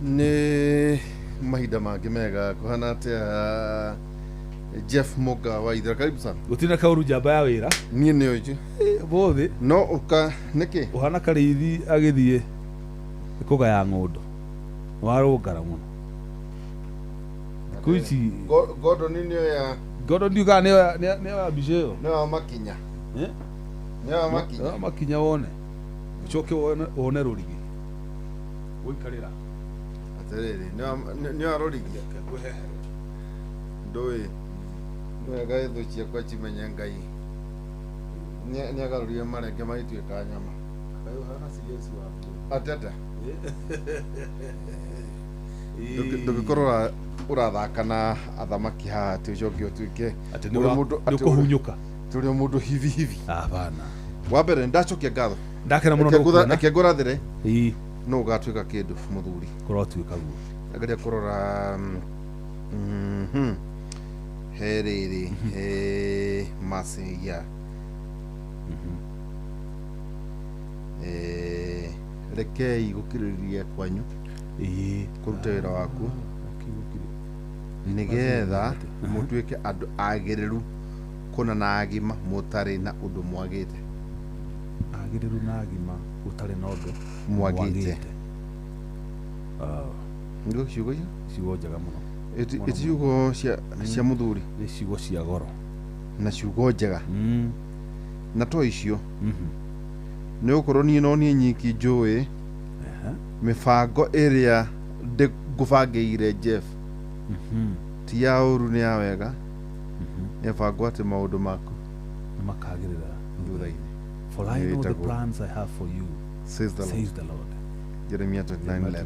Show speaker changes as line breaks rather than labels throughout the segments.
Nĩ mahinda mangĩ mega kuhana atia Jeff Moga wa Ithira, karibu sana.
Gutina kauru jamba ya wira
Niĩ nĩ oju
bothi
no uka niki
uhana karithi agithie kugaya ng'ondo warungara muno kuici
Gordon nĩyo ya
Gordon ndiuga nĩ ya bijeyo
nĩ wa makinya nĩ wa makinya
makinya wone ucoke wone rurigi wikarira
aterere nĩ wa rurigi ndũĩ mwega ithu ciakwa cimenya Ngai nĩ agarũrire marenge magĩtuĩka nyama ateta ndũgĩkorwo ũrathaka na athamaki haha atĩ ũcoke ũtuĩke
ũkũhunyũka
tũrĩ o mũndũ hivi
hapana.
Wa mbere ndacokia ngatho
ndakena mũno ndũkuona
akĩngũrathĩre no ũgatuĩka kĩndũ mũthuri
kũrotuĩka guo
angalia kũrora he rĩrĩ Masia rekei gũkirĩrĩria kwanyu kũruta wĩra waku nĩgetha mũtuĩke andũ agĩrĩru kũna na agima mũtarĩ na ũndũ mwagĩte
agĩrĩru na agima ũtarĩ na ũndũ
mwagĩte ndio ciugo icio
ciugo njega mũno
ciugo cia mũthuri
nĩ ciugo cia goro
na ciugo njega na to icio nĩ ũkorwo niĩ no niĩ nyiki njũĩ mĩbango ĩrĩa ngũbangĩire Jeff ti ya ũru nĩ ya wega nĩbangwo atĩ maũndũ maku
makagĩrĩra
thutha-inĩ.
For I know the plans I have for you,
says the Lord. Jeremiah 29:11.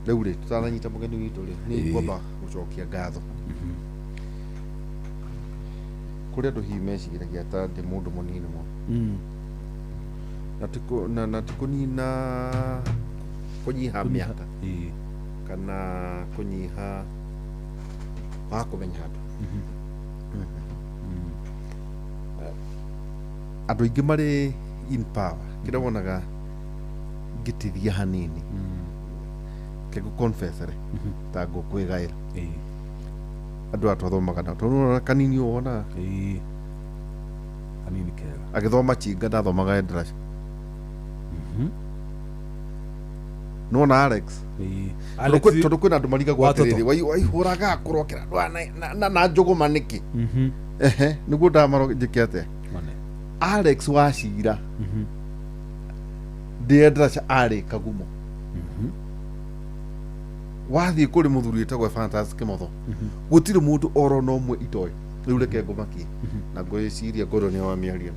Rĩu rĩ tũtananyita mũgeni witũ rĩ nĩ ngwamba gũcokia ngatho kũrĩ andũ hihi meciragia ta ndĩ mũndũ mũnini mũno na ti kũnina kũnyiha mĩaka kana kũnyiha wa kũmenya handũ andũ aingĩ marĩ in power kĩrĩa wonaga ngĩtithia hanini kĩgũ confessore ta ngũkwĩgaĩra andũ atwathomaga na tondũ kanini wona
kanini kega
agĩthoma chinga ndathomaga Endrash nona Alex tondũ kwĩna andũ marigagwo atĩrĩrĩ waihũraga kũrokera na njũgũma nĩkĩ nĩguo ndamaro njĩke atĩa Alex wacira Endrash arĩ kagumo wathiĩ kũrĩ mũthuri wĩtagwo Fantastic Motho gũtirĩ mũndũ oro no ũmwe itoĩ rĩu reke ngũmakie na ngwĩciria Gordon nĩwe wa mĩario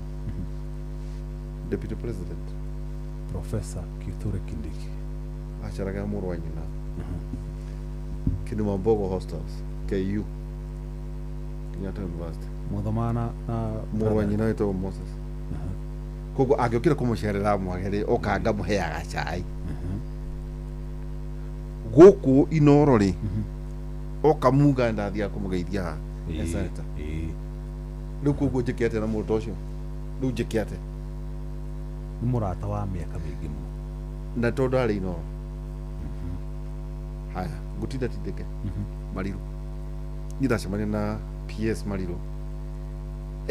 Deputy President
Professor Kithure Kindiki
acaraga mũrũ wa nyina Kĩnũma Mbogo Hostels KU Kenyatta University
mũthamana na
mũrũ wa nyina wĩtagwo Moses koguo angĩokĩra kũmũcerera mwagĩrĩ oka ngamũheaga cai gũkũ Inoro rĩ oka muga ndathiaga kũmũgeithia haha rĩu koguo njĩke atĩa na mũndũ ta ũcio rĩu njĩke atĩa
nĩ mũrata wa mĩaka mĩingĩ mũno
na tondũ arĩ Inoro haya ngũtinda tindĩke Mariru nĩndacemania na PS Mariru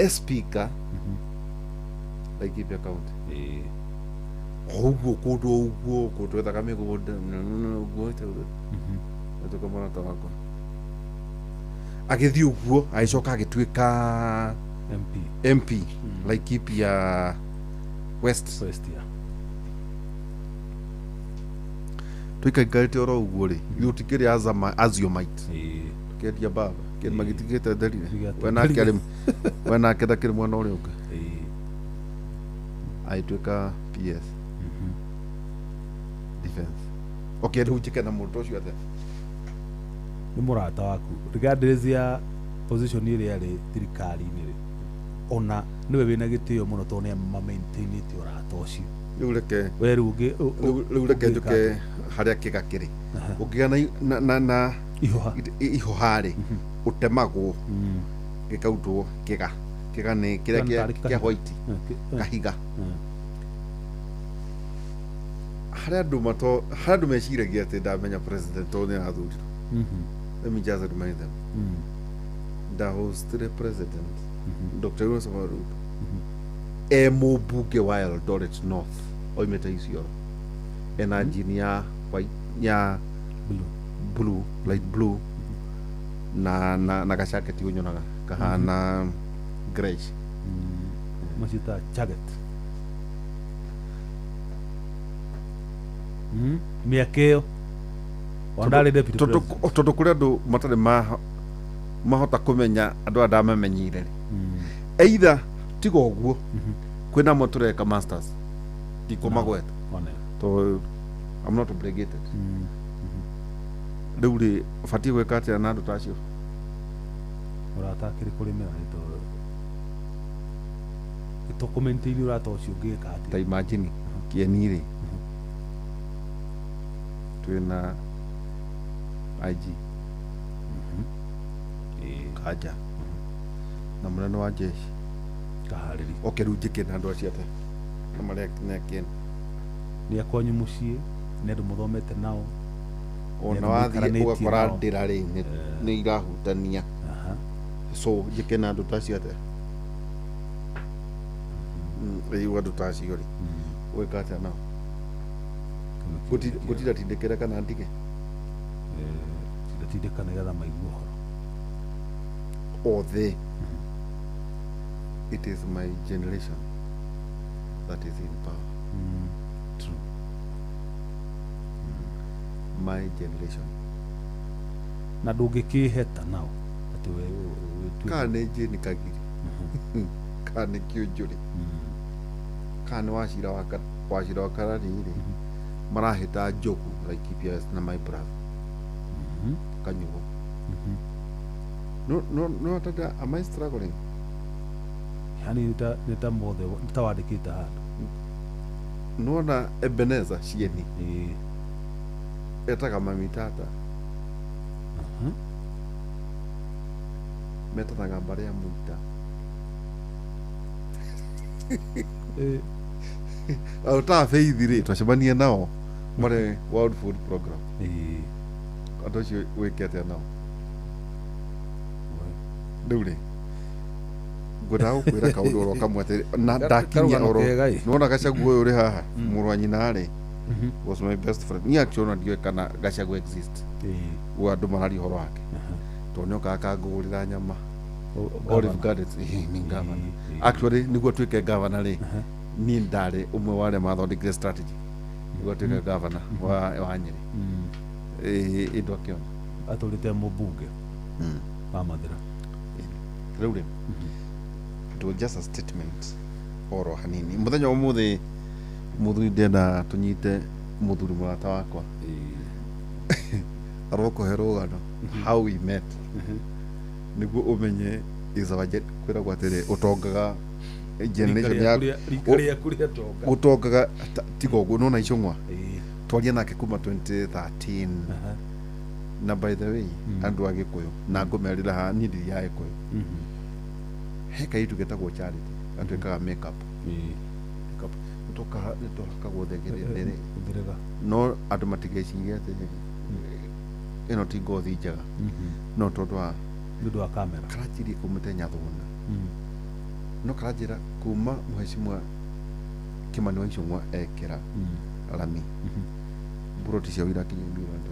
Speaker Laikipia County ũguo kũndũ ũguo kũndwethaga mĩgũnda ũguo ĩtũka mũrata wakwa agĩthiĩ ũguo agĩcoka agĩtuĩka MP Laikipia West tũikaikarĩte oro ũguo rĩ ithuĩ tũkĩrĩ Aziomite tũkĩendia baba kĩrĩ magĩtigĩte therire we nake ndakĩrĩ mwena ũrĩa ũngĩ agĩtuĩka PS Defense rĩu njĩke na mũndũ ũcio atĩa
nĩ mũrata waku regardless ya position ĩrĩa arĩ thirikari-inĩ rĩ ona nĩwe wĩna gĩtĩo mũno tondũ nĩ ma-maintainĩte ũrata ũcio
rĩu reke
rĩu
reke njũke harĩa kĩga kĩrĩ ũngĩgĩa na ihoha rĩ ũtemagwo gĩkautwo kĩga nĩ kĩrĩa kĩa white kahiga harä andå meciragia atä ndamenya president o nä arathurirwo. Let me just remind them. Ndahostire president Dr. William Samoei Ruto e mũmbunge wa Eldoret North oimĩte Isiolo ena njini ya blue light blue na gacaketi ũnyonaga kahana greyish
macita jacket mĩaka ĩyo wandarĩ deputy president
tondũ kũrĩ andũ matarĩ mahota kũmenya andũ aya ndamamenyire either tiga ũguo kwĩna amwe tũreka masters ndikũmagweta tondũ I'm not obligated. Rĩu rĩ batiĩ gwĩka atĩa na andũ ta acio
ũratakĩrĩ kũrĩmĩra gĩtũkũmenti-inĩ ũrata ũcio ũngĩka atĩa
ta imagine Kieni rĩ twĩna IG Kanja na mũnene wa jeshi
kaharĩri
oke rĩu njĩke na andũ acio atĩa na marĩa nĩakĩenda
nĩ akwanyu mũciĩ nĩ andũ mũthomete nao
ona wathiĩ ũgakora ndĩra rĩ nĩ irahutania so njĩke na andũ ta acio atĩa rĩu andũ ta acio rĩ gwĩka atĩa nao gũtiratindĩkĩra kana ndige
tindatindĩka nĩgetha maigue ũhoro
othe it is my generation that is in power.
True.
My generation
na ndũngĩkĩheta nao atĩ
kana nĩ Jane Kagiri kana nĩ Kĩũnjũrĩ kana nĩ Wachira wa Karani rĩ marahĩta Njogu Laikipia na my brother Kanyugo no tata am I struggling
yani nĩ ta mothe nĩ ta wandĩkĩte handũ
nona Ebenezer Cieni etaga mami tata metanaga mbare ya Muita ta Faith rĩ twacemania nao marĩ World Food Program andũ acio wĩke atĩa nao rĩu rĩ ngwenda gũkwĩra kaũndũ oro kamwe atĩ na ndakinyia oro nĩwona Gachagua ũyũ ũrĩ haha mũrũ wa nyina rĩ was my best friend niĩ actually ndiũĩ kana Gachagua exist wa andũ marari ũhoro wake tondũ nĩokaga akangũgũrĩra nyama Olive Gardens ni governor actually nĩguo tuĩke governor rĩ niĩ ndarĩ ũmwe wa arĩa mathondekire strategy nĩguo tuĩke governor wa Nyeri ĩndũ akĩona
atũrĩte mũmbunge wa Mathĩra
rĩu rĩ it was just a statement oro hanini muthenya ũmũthĩ mũthuri ndenda tũnyite mũthuri mũrata wakwa arokũhe rũgano how we met nĩguo ũmenye kwĩragwo atĩrĩ ũtongaga generation ya ũtongaga tiga ũguo nona Icũng'wa twaria nake kuma 2013 na by the way andũ a Gĩkũyũ na ngũmerĩra haha niĩ ndiri ya Gĩkũyũ he kairĩtu getagwo Charity atuĩkaga makeup nĩtũkagwo thegerere no andũ matigeciria atĩ ĩno ti ngothi njega no tondũ wa
kamera
karanjirie kumĩte Nyathũna no karanjĩra kuma Mheshimiwa Kimani wa Icũng'wa ekĩra rami buroti cia irakinyia milioni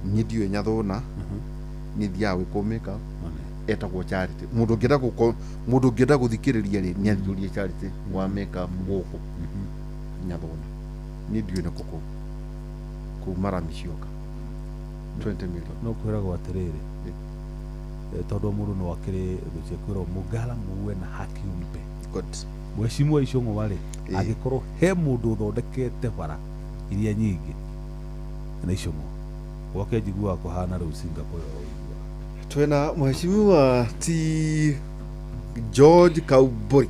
niĩ ndiũĩ Nyathũna niĩ thiaga gwĩkwo makeup etagwo Charity mũndũ ũngĩenda gũthikĩrĩria rĩ nĩ athikĩrĩrie Charity wa makeup gũkũ Nyathũna niĩ ndiũĩ nĩ kũkũ kuma rami cioka 20 million
no kwĩragwo atĩrĩrĩ tondũ mũndũ no akĩrĩ gũcia kwĩrwo mũngala muwe na haki umpe
good
Mheshimiwa Icũng'wa rĩ angĩkorwo he mũndũ ũthondekete bara iria nyingĩ na Icũng'wa gwake njiguaga kũhana rĩu Singapore
twena Mheshimiwa ti George Kaubori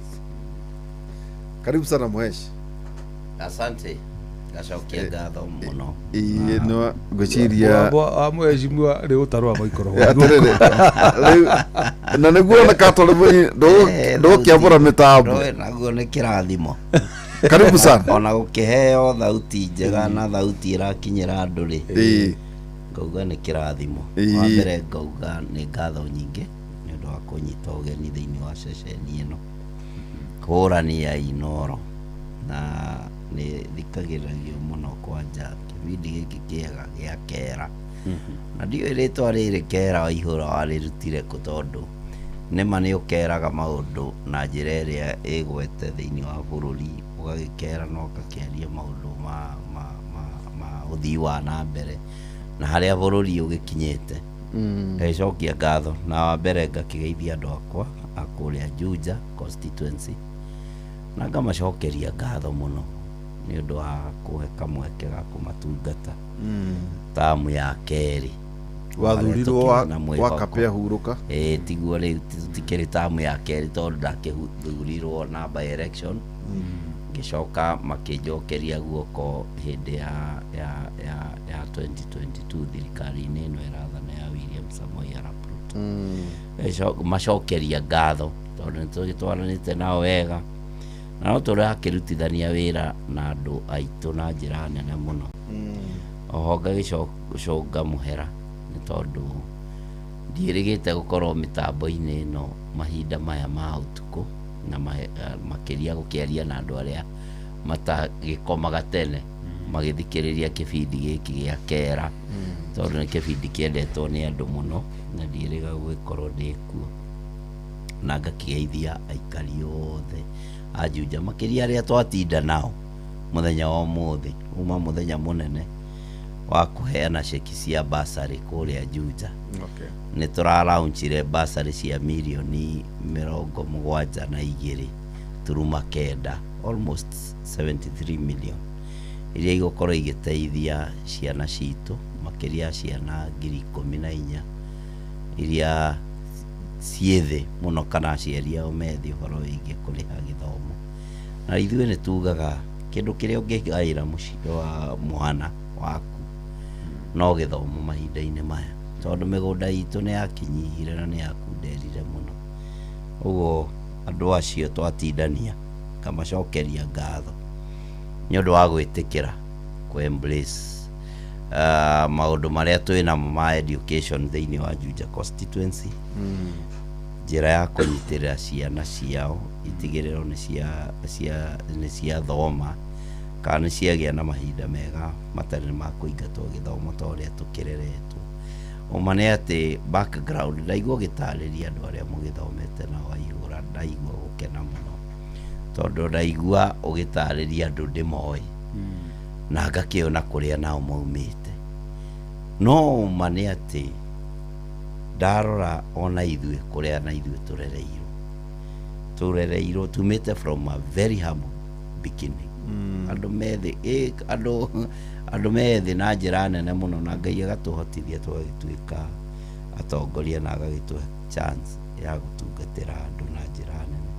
karibu sana Mhesh
asante gacokia ngatho mũno
no ngũciria
Mheshimiwa rĩu ũtarũa maikoro
na nĩguo na katore ndũgũkĩambũra mĩtambo
naguo nĩ kĩrathimo
Karibu sana.
Ona gukiheo thauti njega na thauti irakinyira andu ri. Ngauga nĩ kĩrathimo. Wa mbere ngauga nĩ ngatho nyingĩ nĩ ũndũ wa kũnyita ũgeni thĩinĩ wa ceceni ĩno kũrania Inooro, na nĩ thikagĩrĩrio mũno kwanja kĩbindi gĩkĩ kĩega gĩa Kera. Na ndiũĩ rĩtwa rĩrĩ Kera Waihũra warĩrutire kũ, tondũ nĩma nĩ ũkeraga maũndũ na njĩra ĩrĩa ĩgwete thĩinĩ wa bũrũri, ũgagĩkera na ũgakĩaria maũndũ ma ũthii wa na mbere na harĩa bũrũri ũgĩkinyĩte. Ngagĩcokia ngatho, na wa mbere ngakĩgeithia andũ akwa a kũrĩa Juja constituency, na ngamacokeria ngatho mũno nĩ ũndũ wa kũhe kamweke ga kũmatungata tamu ya kerĩ.
Wathurirwo wakapea hurũka?
Tiguo rĩu tũtikĩrĩ tamu ya kerĩ tondũ ndakĩthurirwo na by election. Ngĩcoka makĩnjokeria guoko hĩndĩ ya 2022 thirikari-inĩ ĩno ĩrathana ya William Samoei Arap Ruto. Macokeria ngatho tondũ nĩ tũgĩtwaranĩte nao wega na no tũrakĩrutithania wĩra na andũ aitũ na njĩra nene mũno. Oho ngagĩcũnga mũhera nĩ tondũ ndiĩrĩgĩte gũkorwo mĩtambo-inĩ ĩno mahinda maya ma ũtukũ na makĩria gũkĩaria na andũ arĩa matagĩkomaga tene magĩthikĩrĩria kĩbindi gĩkĩ gĩa Kera, tondũ nĩ kĩbindi kĩendetwo nĩ andũ mũno na ndiĩrĩga gũgĩkorwo ndĩkuo. Na ngakĩgeithia aikari othe a Juja, makĩria arĩa twatinda nao mũthenya wa ũmũthĩ, uma mũthenya mũnene wa kũheana ceki cia basarĩ kũrĩa Juja. Nĩ tũralaunchire basarĩ cia mirioni 72.9, almost 73 million, iria igũkorwo igĩteithia ciana citũ, makĩria ciana 14,000 iria ciĩthĩ mũno kana aciari ao methĩ ũhoro wĩgiĩ kũrĩha gĩthomo. Na ithuĩ nĩ tugaga kĩndũ kĩrĩa ũngĩgaĩra mũciĩ wa mwana waku no gĩthomo mahinda-inĩ maya, tondũ mĩgũnda itũ nĩ yakinyihire na nĩ yakunderire mũno. Ũguo andũ acio twatindania ngamacokeria ngatho nĩ ũndũ wa gwĩtĩkĩra embrace maũndũ marĩa twĩ namo ma education thĩinĩ wa Juja constituency. Njĩra ya kũnyitĩrĩra ciana ciao itigĩrĩrwo nĩ cia thoma kana nĩ ciagĩa na mahinda mega matarĩ ma kũingatwo gĩthomo ta ũrĩa tũkĩreretwo. Ũma nĩ atĩ background ndaigua gĩtarĩria andũ arĩa mũgĩthomete na Waihũra, ndaigua gũkena mũno tondũ ndaigua ũgĩtarĩria andũ ndĩmoĩ na ngakĩona kũrĩa nao maumĩte. No ũma nĩ atĩ ndarora ona ithuĩ kũrĩa na ithuĩ tũrereirwo tumĩte from a very humble beginning. Andũ methĩ andũ methĩ na njĩra nene mũno, na Ngai agatũhotithia tũgagĩtuĩka atongoria na agagĩtũhe chance ya gũtungatĩra andũ na njĩra nene.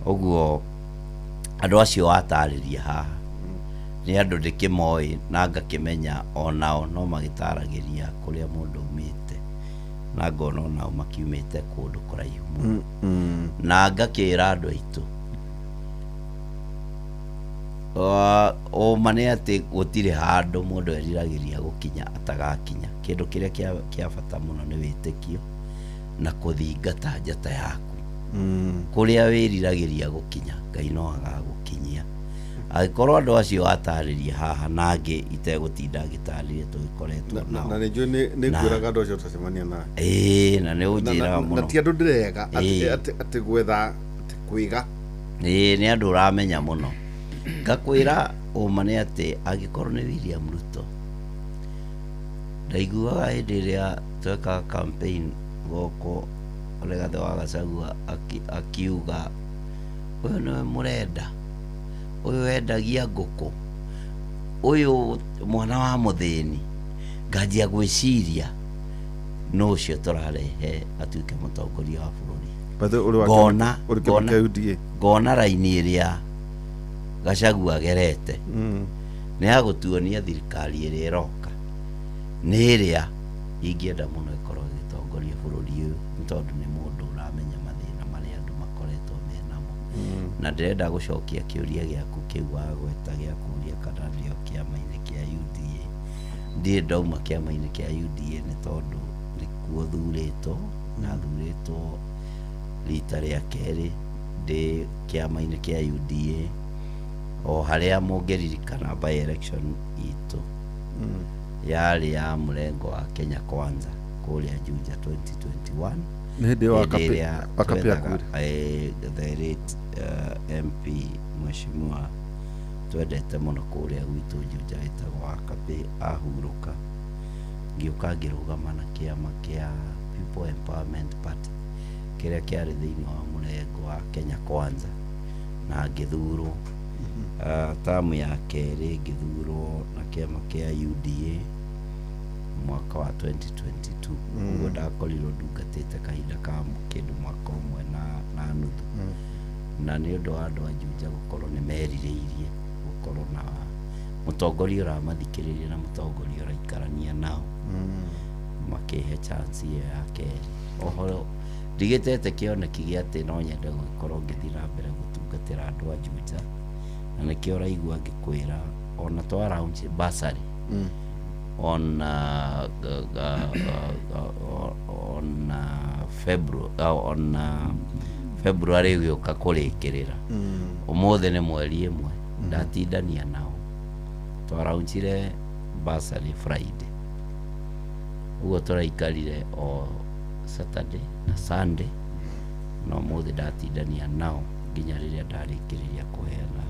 Ũguo andũ acio watarĩria haha nĩ andũ ndĩkĩmoĩ na ngakĩmenya onao no magĩtaragĩria kũrĩa mũndũ umĩte, na ngona onao makiumĩte kũndũ kũraihu mũno. Na ngakĩra andũ aitũ ũma nĩ atĩ gũtirĩ handũ mũndũ eriragĩria gũkinya atagakinya. Kĩndũ kĩrĩa kĩa bata mũno nĩ wĩtĩkio na kũthingata njata yaku. Kũrĩa wĩriragĩria gũkinya Ngai no agagũkinyia. Angĩkorwo andũ acio watarĩria haha nangĩ itegũtinda ngĩtarĩria tũgĩkoretwo nao.
Na nĩnjũĩ nĩ ngwĩraga andũ acio tũcemania nao.
Na nĩ ũnjĩraga mũno.
Na ti andũ ndĩrega atĩ gwetha atĩ kwĩga.
Nĩ andũ ũramenya mũno. Ngakwĩra ũma nĩ atĩ angĩkorwo nĩ William Ruto, ndaiguaga hĩndĩ ĩrĩa twekaga campaign gũkũ Rigathĩ wa Gachagua akiuga ũyũ nĩwe mũrenda, ũyũ wendagia ngũkũ, ũyũ mwana wa mũthĩni. Nganjia gwĩciria no ũcio tũrarehe atuĩke mũtongoria wa bũrũri. Ngona raini ĩrĩa Gachagua agerete nĩ ya gũtuonia thirikari ĩrĩa ĩroka nĩ ĩrĩa ingĩenda mũno ĩkorwo ĩgĩtongoria bũrũri ũyũ, nĩ tondũ nĩ mũndũ ũramenya mathĩna marĩa andũ makoretwo menamo na ndirenda gucokia kiuria giaku kiu wagweta gia kuria kana ndio kiama-ini kia UDA. Ndirĩ ndauma kiama-ini kia UDA nĩ tondũ nĩkuo thurĩtwo na thurĩtwo rita rĩa kerĩ ndĩ kiama-ini kia UDA, o harĩa mũngĩririkana by election itũ yarĩ ya mũrengo wa Kenya Kwanza kũrĩa Juja 2021
nĩ hĩndĩ wa kapea kura
the late MP Mheshimiwa twendete mũno kũrĩa gwitũ Juja wĩtagwo Wakabe ahurũka, ngĩũka ngĩrũgama na kĩama kĩa People Empowerment Party kĩrĩa kĩarĩ thĩinĩ wa mũrengo wa Kenya Kwanza na ngĩthurwo. Tamu ya kerĩ ngĩthurwo na kĩama kĩa UDA mwaka wa 2022. Ũguo ndakorirwo ndungatĩte kahinda ka kĩndũ mwaka ũmwe na nuthu. Na nĩ ũndũ wa andũ a Juja gũkorwo nĩ merirĩirie gũkorwo na mũtongoria ũramathikĩrĩria na mũtongoria ũraikarania nao, makĩhe chance ĩyo ya kerĩ. Oho ndigĩtete kĩoneki gĩa atĩ no nyende gũkorwo ngĩthiĩ na mbere gũtungatĩra andũ a Juja, na nĩkĩo ũraigua ngĩkwĩra ona twa launch bursary on February gĩũka kũrĩkĩrĩra. Ũmũthĩ nĩ mweri 1 ndatindania nao, twa launchire bursary Friday, ũguo tũraikarire o Saturday na Sunday, na ũmũthĩ ndatindania nao nginya rĩrĩa ndarĩkĩrĩria kũheana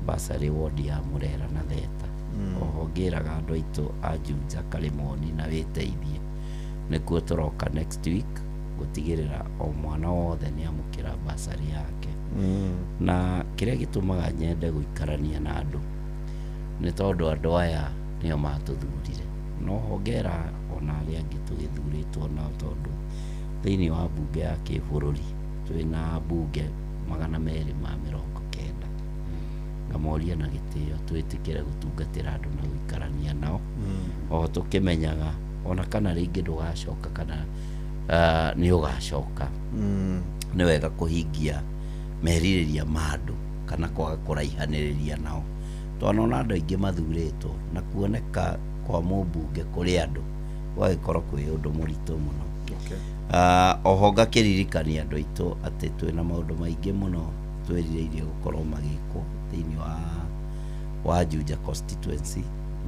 bursary ward ya Murera na Theta. Oho ngĩraga andũ aitũ a Juja Karimoni na wĩteithie, nĩkuo tũroka next week gũtigĩrĩra o mwana wothe nĩ amũkĩra bursary yake. Na kĩrĩa gĩtũmaga nyende gũikarania na andũ nĩ tondũ andũ aya nĩo matũthurire, no hongera ona arĩa angĩ tũgĩthurĩtwo nao, tondũ thĩinĩ wa mbunge ya kĩbũrũri twĩna mbunge 290 ngamoria na gĩtĩo twĩtĩkĩre gũtungatĩra andũ na gũikarania nao. O tũkĩmenyaga ona kana rĩngĩ ndũgacoka kana nĩ ũgacoka, nĩ wega kũhingia merirĩria ma andũ kana kwaga kũraihanĩrĩria nao, tondũ ona andũ aingĩ mathurĩtwo na kuoneka kwa mũmbunge kũrĩ andũ gwagĩkorwo kwĩ ũndũ mũritũ mũno. Oho ngakĩririkania andũ aitũ atĩ twĩna maũndũ maingĩ mũno twĩrirĩirie gũkorwo magĩkwo thĩinĩ wa Juja constituency,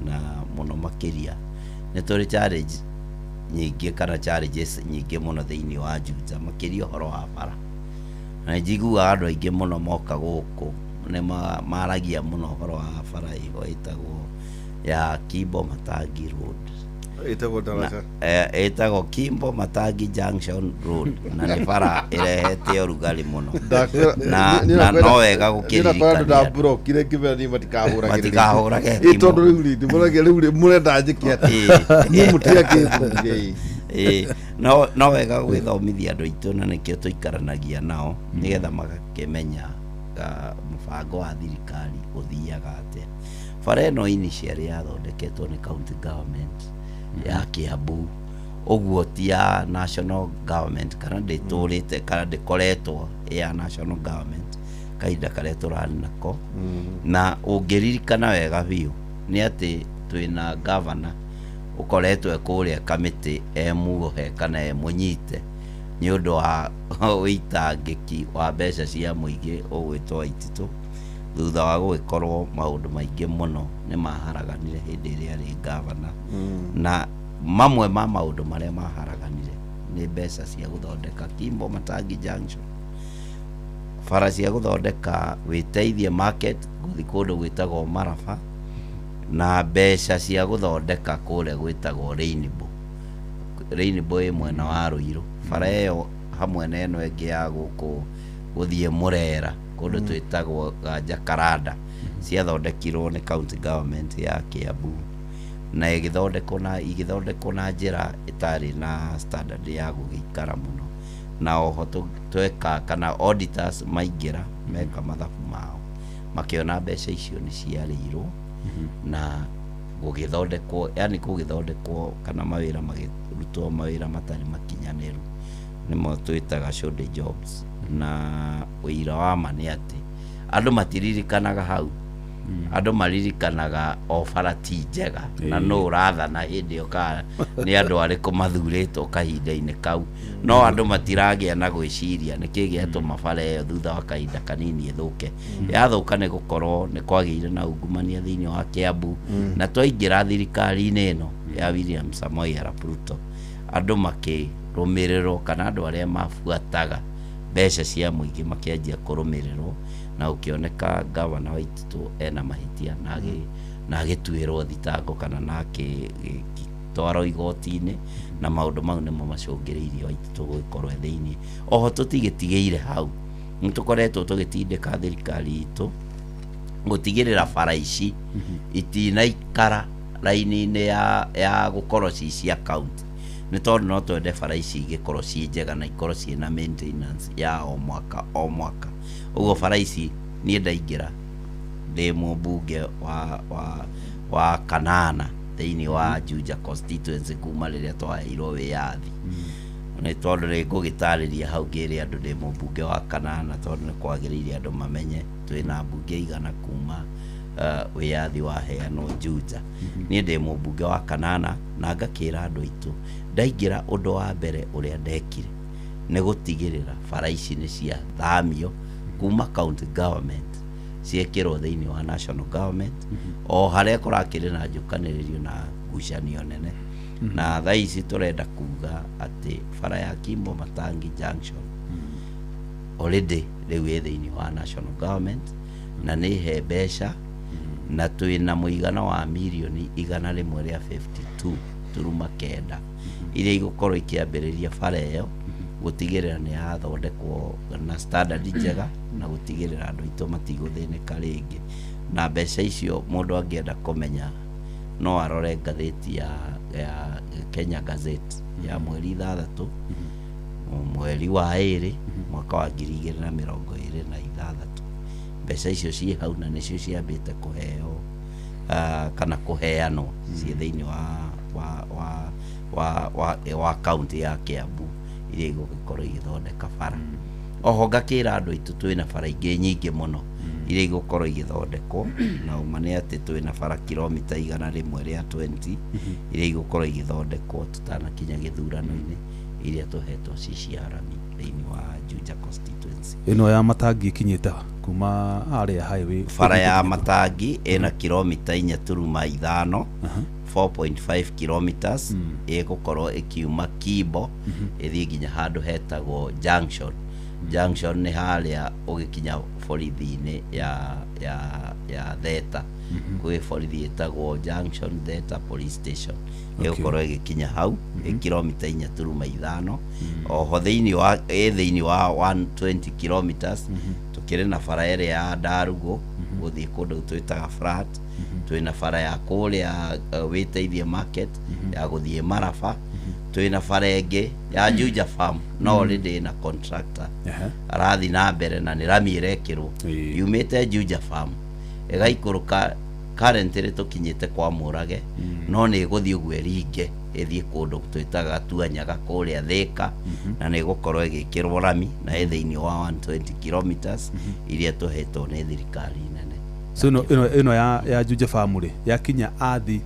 na mũno makĩria nĩ tũrĩ challenge nyingĩ kana challenges nyingĩ mũno thĩinĩ wa Juja, makĩria ũhoro wa bara. Na njiguaga andũ aingĩ mũno moka gũkũ nĩ maragia mũno ũhoro wa bara ĩyo ĩtagwo ya Kimbo Matangi Road, ĩtagwo Kimbo Matangi Junction Road, na nĩ bara ĩrehete ũrugarĩ mũno, na no wega gũkĩririkania
kire kĩbeni matikahũragĩre
tondũ
rĩu mũrenda njĩke atĩ mũtia kĩbeni.
No wega gwĩthomithia andũ aitũ, na nĩkĩo tũikaranagia nao nĩgetha magakĩmenya mũbango wa thirikari ũthiaga atĩa. Bara ĩno initially yathondeketwo nĩ county government ya Kiambu, ũguo ti ya national government, kana ndĩtũrĩte kana ndĩkoretwo ya national government kahinda karĩa tũrarĩ nako. Na ũngĩririkana wega biũ nĩ atĩ twĩna governor ũkoretwo kũrĩa kamĩtĩ muohe kana mũnyite nĩ ũndũ wa wĩitangĩki wa mbeca cia mũingĩ ũgwĩtwo Waititũ, thutha wa gũgĩkorwo maũndũ maingĩ mũno nĩ maharaganire hĩndĩ ĩrĩa arĩ governor. Na mamwe ma maũndũ marĩa maharaganire nĩ mbeca cia gũthondeka Kimbo Matangi Junction, bara cia gũthondeka wĩteithie market gũthiĩ kũndũ gwĩtagwo Maraba, na mbeca cia gũthondeka kũrĩa gwĩtagwo Rainbow ĩ mwena wa Ruiru. Bara ĩyo hamwe na ĩno ĩngĩ ya gũkũ gũthiĩ Murera kũndũ twĩtagwo Jacaranda ciathondekirwo nĩ county government ya Kiambu, na igĩthondekwo na njĩra ĩtarĩ na standard ya gũgĩikara mũno. Na oho tweka kana auditors maingĩra meka mathabu mao makĩona mbeca icio nĩ ciarĩirwo na gũgĩthondekwo, yani gũgĩthondekwo kana mawĩra magĩrutwo mawĩra matarĩ makinyanĩru, nĩmo twĩtaga shoddy jobs na wĩira wa ma nĩ atĩ andũ matiririkanaga hau, andũ maririkanaga o bara ti njega na no ũrathana hĩndĩ ĩyo kana nĩ andũ arĩkũ mathurĩtwo kahinda-inĩ kau, no andũ matiragĩa na gwĩciria nĩkĩ gĩatũma bara ĩyo thutha wa kahinda kanini ĩthũke. Yathũka nĩ gũkorwo nĩ kwagĩire na ungumania thĩinĩ wa Kiambu, na twaingĩra thirikari-inĩ ĩno ya William Samoei Arap Ruto, andũ makĩrũmĩrĩrwo kana andũ arĩa mabuataga mbeca cia mũingĩ makĩanjia kũrũmĩrĩrwo, na ũkĩoneka gavana Waititu ena mahĩtia na agĩtuĩrwo thitango kana na agĩtwarwo igoti-inĩ, na maũndũ mau nĩmo macũngĩrĩirie Waititu gũgĩkorwo thĩinĩ. Oho tũtigĩtigĩire hau, nĩtũkoretwo tũgĩtindĩka thirikari itũ gũtigĩrĩra bara ici itinaikara raini-inĩ ya gũkorwo ci cia kaunti, nĩ tondũ no twende bara ici igĩkorwo ciĩ njega na ikorwo ciĩna maintenance ya o mwaka o mwaka. Ũguo bara ici niĩ ndaingĩra ndĩ mũmbunge wa kanana thĩinĩ wa Juja constituency kuma rĩrĩa twaheirwo wĩyathi, nĩ tondũ nĩ ngũgĩtarĩria hau ngĩrĩ andũ ndĩ mũmbunge wa kanana, tondũ nĩ kwagĩrĩire andũ mamenye twĩna mbunge igana kuma wĩyathi waheanwo Juja. Niĩ ndĩ mũmbunge wa kanana na ngakĩra andũ aitũ ndaingĩra ũndũ wa mbere ũrĩa ndekire nĩ gũtigĩrĩra bara ici nĩ cia thamio kuma county government ciekĩrwo thĩinĩ wa national government, o harĩa kũrakĩrĩ na njũkanĩrĩrio na ngucanio nene. Na thaa ici tũrenda kuga atĩ bara ya Kimbo Matangi Junction already rĩu ĩ thĩinĩ wa national government na nĩ he mbeca, na twĩna mũigana wa mirioni 152.9 iria igũkorwo ikĩambĩrĩria bara ĩyo gũtigĩrĩra nĩ yathondekwo na standard njega na gũtigĩrĩra andũ aitũ matigũthĩnĩka rĩngĩ. Na mbeca icio mũndũ angĩenda kũmenya no arore ngathĩti ya Kenya Gazette ya mweri 6 mweri wa 2 mwaka wa 2026. Mbeca icio ciĩ hau na nĩcio ciambĩte kũheo kana kũheanwo ciĩ thĩinĩ wa kaunti ya Kiambu iria igũgĩkorwo igĩthondeka bara. Oho ngakĩra andũ aitũ twĩna bara ingĩ nyingĩ mũno iria igũkorwo igĩthondekwo, na uma nĩ atĩ twĩna bara kilomita 120 iria igũkorwo igĩthondekwo tũtanakinya gĩthurano-inĩ iria tũhetwo ci cia arami thĩinĩ wa Juja constituency.
Ĩno ya Matangi ikinyĩte kuma harĩa highway?
Bara ya Matangi ĩna kilomita 4.5 4.5 kilometers ĩgũkorwo ĩkiuma Kimbo ĩthiĩ nginya handũ hetagwo Junction. Junction nĩ harĩa ũgĩkinya borithi-inĩ ya Theta, gwĩ borithi ĩtagwo Junction Theta Police Station, ĩgũkorwo ĩgĩkinya hau kilomita 4.5. Oho thĩinĩ wa 120 kilometers tũkĩrĩ na bara ĩrĩa ya Ndarugu gũthiĩ kũndũ twĩtaga Flat, twĩna bara ya kũrĩa Wĩteithie Market ya gũthiĩ Maraba, twĩna bara ĩngĩ ya Juja Farm no already na contractor arathi na mbere na nĩ rami ĩrekĩrwo yumĩte Juja Farm ĩgaikũrũka currently tũkinyĩte kwa Mũrage, no nĩ ĩgũthiĩ ũguo ĩringe ĩthiĩ kũndũ twĩtaga Tuanyaga kũrĩa Thĩka, na nĩ ĩgũkorwo ĩgĩkĩrwo rami na ĩ thĩinĩ wa 120 kilometers iria tũhetwo nĩ thirikari nene.
So ĩno ya Juja Farm rĩ yakinya athi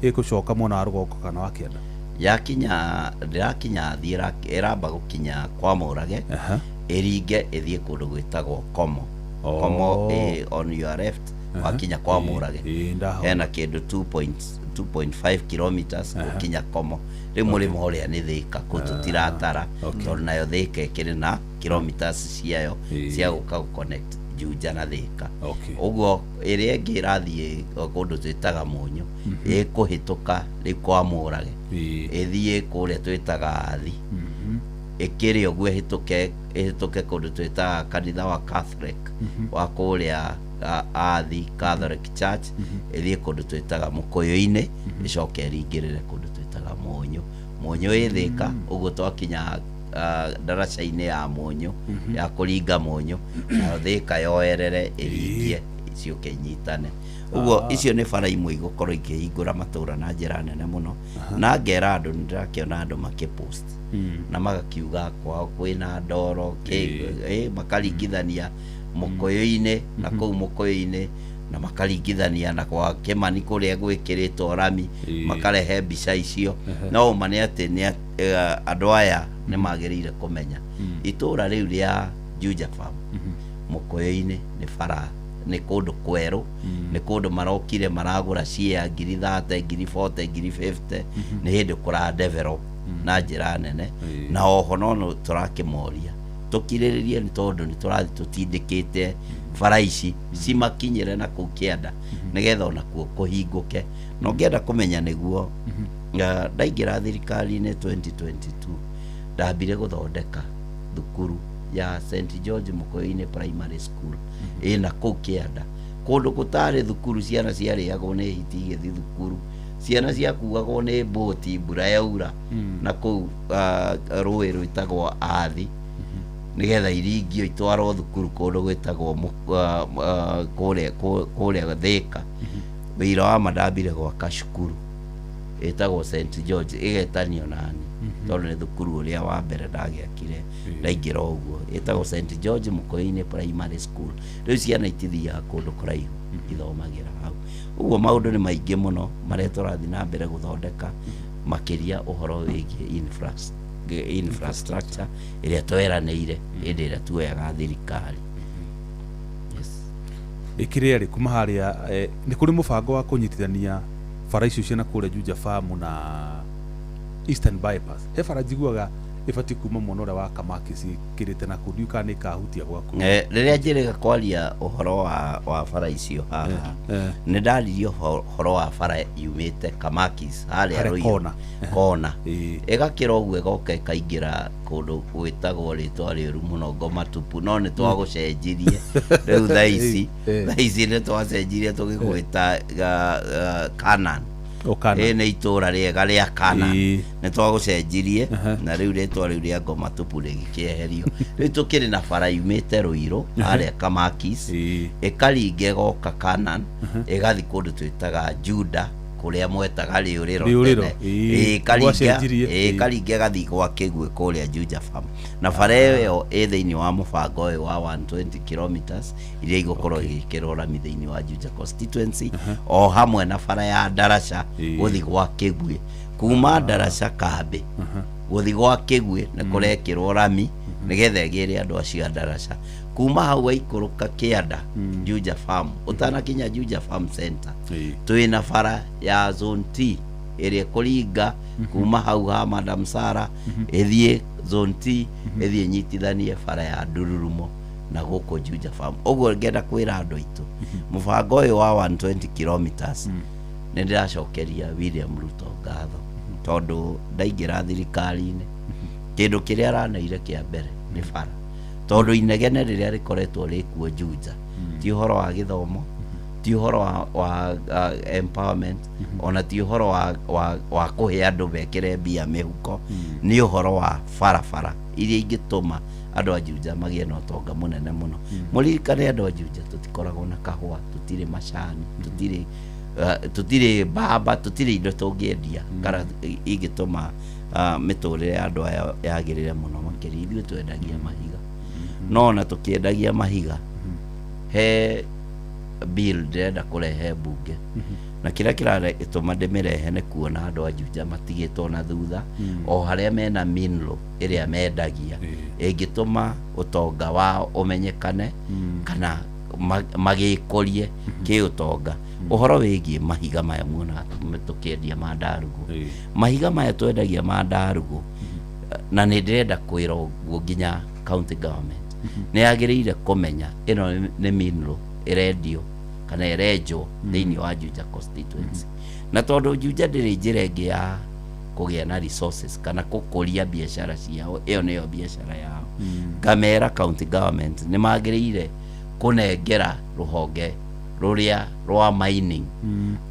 ĩgũcoka mwena wa rũgongo kana wa kĩanda? Ndĩrakinya athi ĩramba gũkinya kwa Mũrage ĩringe ĩthiĩ kũndũ gwĩtagwo Komo. Komo on your left wakinya kwa Mũrage hena kĩndũ 2.5 kilometers gũkinya Komo. Rĩu mũrĩmo ũrĩa nĩ Thĩka kũu tũtiratara, tondũ nayo Thĩka ĩkĩrĩ na kilometers ciayo cia gũka gũconnect Juja na Thĩka. Ũguo ĩrĩa ĩngĩ ĩrathiĩ kũndũ twĩtaga Mũnyũ ĩkũhĩtũka rĩu kwa Mũrage ĩthiĩ kũrĩa twĩtaga Athi, ĩkĩrĩ ũguo ĩhĩtũke kũndũ twĩtaga kanitha wa Catholic wa kũrĩa Athi Catholic Church, ĩthiĩ kũndũ twĩtaga Mũkũyũ-inĩ, ĩcoke ĩringĩrĩre kũndũ twĩtaga Mũnyũ. Mũnyũ ĩ Thĩka, ũguo twakinya ndaraca-inĩ ya Mũnyũ ya kũringa Mũnyũ, nayo Thĩka yoerere ĩringie ciũke inyitane.
uguo icio nĩ bara imwe igũkorwo ikĩhingũra matũra na njĩra nene mũno na ngera andũ nĩndĩrakĩona andũ makĩpost na magakiuga kwao kwĩna ndoro makaringithania Mũkũyũ-inĩ na kũu Mũkũyũ-inĩ na makaringithania na kwa Kĩmani kũrĩa gwĩkĩrĩtwo rami makarehe mbica icio no ũma nĩ atĩ andũ aya nĩ magĩrĩire kũmenya itũra rĩu rĩa Juja Farm Mũkũyũ-inĩ nĩ bara nĩ kũndũ kwerũ nĩ kũndũ marokire maragũra share 30,000 40,000 50,000 nĩ hĩndĩ kũra develop na njĩra nene na oho no tũrakĩmoria tũkirĩrĩrie nĩ tondũ nĩ tũrathi tũtindĩkĩte bara ici cimakinyĩre na kũu kĩanda nĩgetha onakuo kũhingũke na ũngĩenda kũmenya nĩguo ndaingĩra thirikari-inĩ 2022 ndambire gũthondeka thukuru ya St George Mũkũyũ-inĩ Primary School ĩna kũu kĩanda kũndũ gũtarĩ thukuru ciana ciarĩagwo nĩ hiti igĩthi thukuru ciana ciakuagwo nĩ boti mbura yaura na kũu rũĩ rwĩtagwo Athi nĩgetha iringio itwarwo thukuru kũndũ gwĩtagwo kũrĩa Thĩka wĩra wa mandambire gwaka cukuru ĩtagwo St George ĩgetanio nani tondũ nĩ thukuru ũrĩa wa mbere ndagĩakire ndaingĩra ũguo ĩtagwo St George Mũkũyũ-inĩ Primary School rĩu ciana itithiaga kũndũ kũraihu ithomagĩra hau ũguo maũndũ nĩ maingĩ mũno marĩa tũrathiĩ na mbere gũthondeka makĩria ũhoro wĩgiĩ infrastructure ĩrĩa tweranĩire hĩndĩ ĩrĩa tuoyaga thirikari
ĩkĩrĩ arĩ kuma harĩa nĩ kũrĩ mũbango wa kũnyitithania bara icio ciana kũrĩa Juja Farm na Eastern Bypass he bara njiguaga ĩbatiĩ kuma mwena ũrĩa wa Kamaki cikĩrĩte na kũndiũ kana nĩ kahutia gwaku
rĩrĩa njĩrĩga kwaria ũhoro wa bara icio haha nĩ ndaririe ũhoro wa bara yumĩte Kamakis harĩa Rũiru kona ĩgakĩra ũguo ĩgoka ĩkaingĩra kũndũ gwĩtagwo rĩtwa rĩũru mũno Ngoma Tupu no nĩ twagũcenjirie rĩu thaa ici nĩ twacenjirie tũgĩgwĩta Canaan nĩ itũra rĩega rĩa Kana nĩ twagũcenjirie na rĩu rĩtwa rĩu rĩa Ngoma Tupu rĩgĩkĩeherio rĩu tũkĩrĩ na bara yumĩte Rũirũ harĩa Kamakis ĩkaringa ĩgoka Canaan ĩgathi kũndũ twĩtaga Juda kũrĩa mwetaga rĩũrĩro tene ĩkaringa ĩgathi gwa Kĩguĩ kũrĩa Juja Farm na bara ĩyo ĩ thĩinĩ wa mũbango ũyũ wa 120 kilometers iria igũkorwo igĩkĩrwo rami thĩinĩ wa Juja constituency o hamwe na bara ya Ndaraca gũthi gwa Kĩguĩ kuma Ndaraca Kambĩ gũthi gwa Kĩguĩ nĩ kũrekĩrwo rami nĩgetha ĩgĩre andũ acio a Ndaraca kuma hau waikũrũka kĩanda Juja Farm ũtanakinya Juja Farm Center twĩna bara ya Zone T ĩrĩa kũringa kuma hau ha Madam Sarah ĩthiĩ Zone T ĩthiĩ nyitithanie bara ya Ndururumo na gũkũ Juja Farm ũguo ngenda kwĩra andũ aitũ mũbango ũyũ wa 120 kilometers nĩ ndĩracokeria William Ruto ngatho tondũ ndaingĩra thirikari-inĩ kĩndũ kĩrĩa aranĩire kĩa mbere nĩ bara tondũ inegene rĩrĩa rĩkoretwo rĩkuo Juja ti ũhoro wa gĩthomo ti ũhoro wa empowerment ona ti ũhoro wa kũhe andũ bekĩre mbia mĩhuko nĩ ũhoro wa barabara iria ingĩtũma andũ a Juja magĩe na ũtonga mũnene mũno mũririkane andũ a Juja tũtikoragwo na kahũa tũtirĩ macani tũtirĩ mbamba tũtirĩ indo tũngĩendia kana ingĩtũma mĩtũrĩre ya andũ aya yagĩrĩre mũno makĩria ithuĩ twendagia mahiga no na tũkĩendagia mahiga he bill ndĩrenda kũrehe mbunge na kĩrĩa kĩratũma ndĩmĩrehe nĩ kuona andũ a Juja matigĩtwo na thutha o harĩa mena mineral ĩrĩa mendagia ĩngĩtũma ũtonga wao ũmenyekane kana magĩkũrie kĩũtonga ũhoro wĩgiĩ mahiga maya muona tũkĩendia ma Ndarugũ mahiga maya twendagia ma Ndarugũ na nĩ ndĩrenda kwĩra ũguo nginya county government nĩ yagĩrĩire kũmenya ĩno nĩ mineral ĩrendio kana ĩrenjwo thĩinĩ wa Juja constituency na tondũ Juja ndĩrĩ njĩra ĩngĩ ya kũgĩa na resources kana gũkũria biacara ciao ĩyo nĩyo biacara yao ngamera county government nĩ magĩrĩire kũnengera rũhonge rũrĩa rwa mining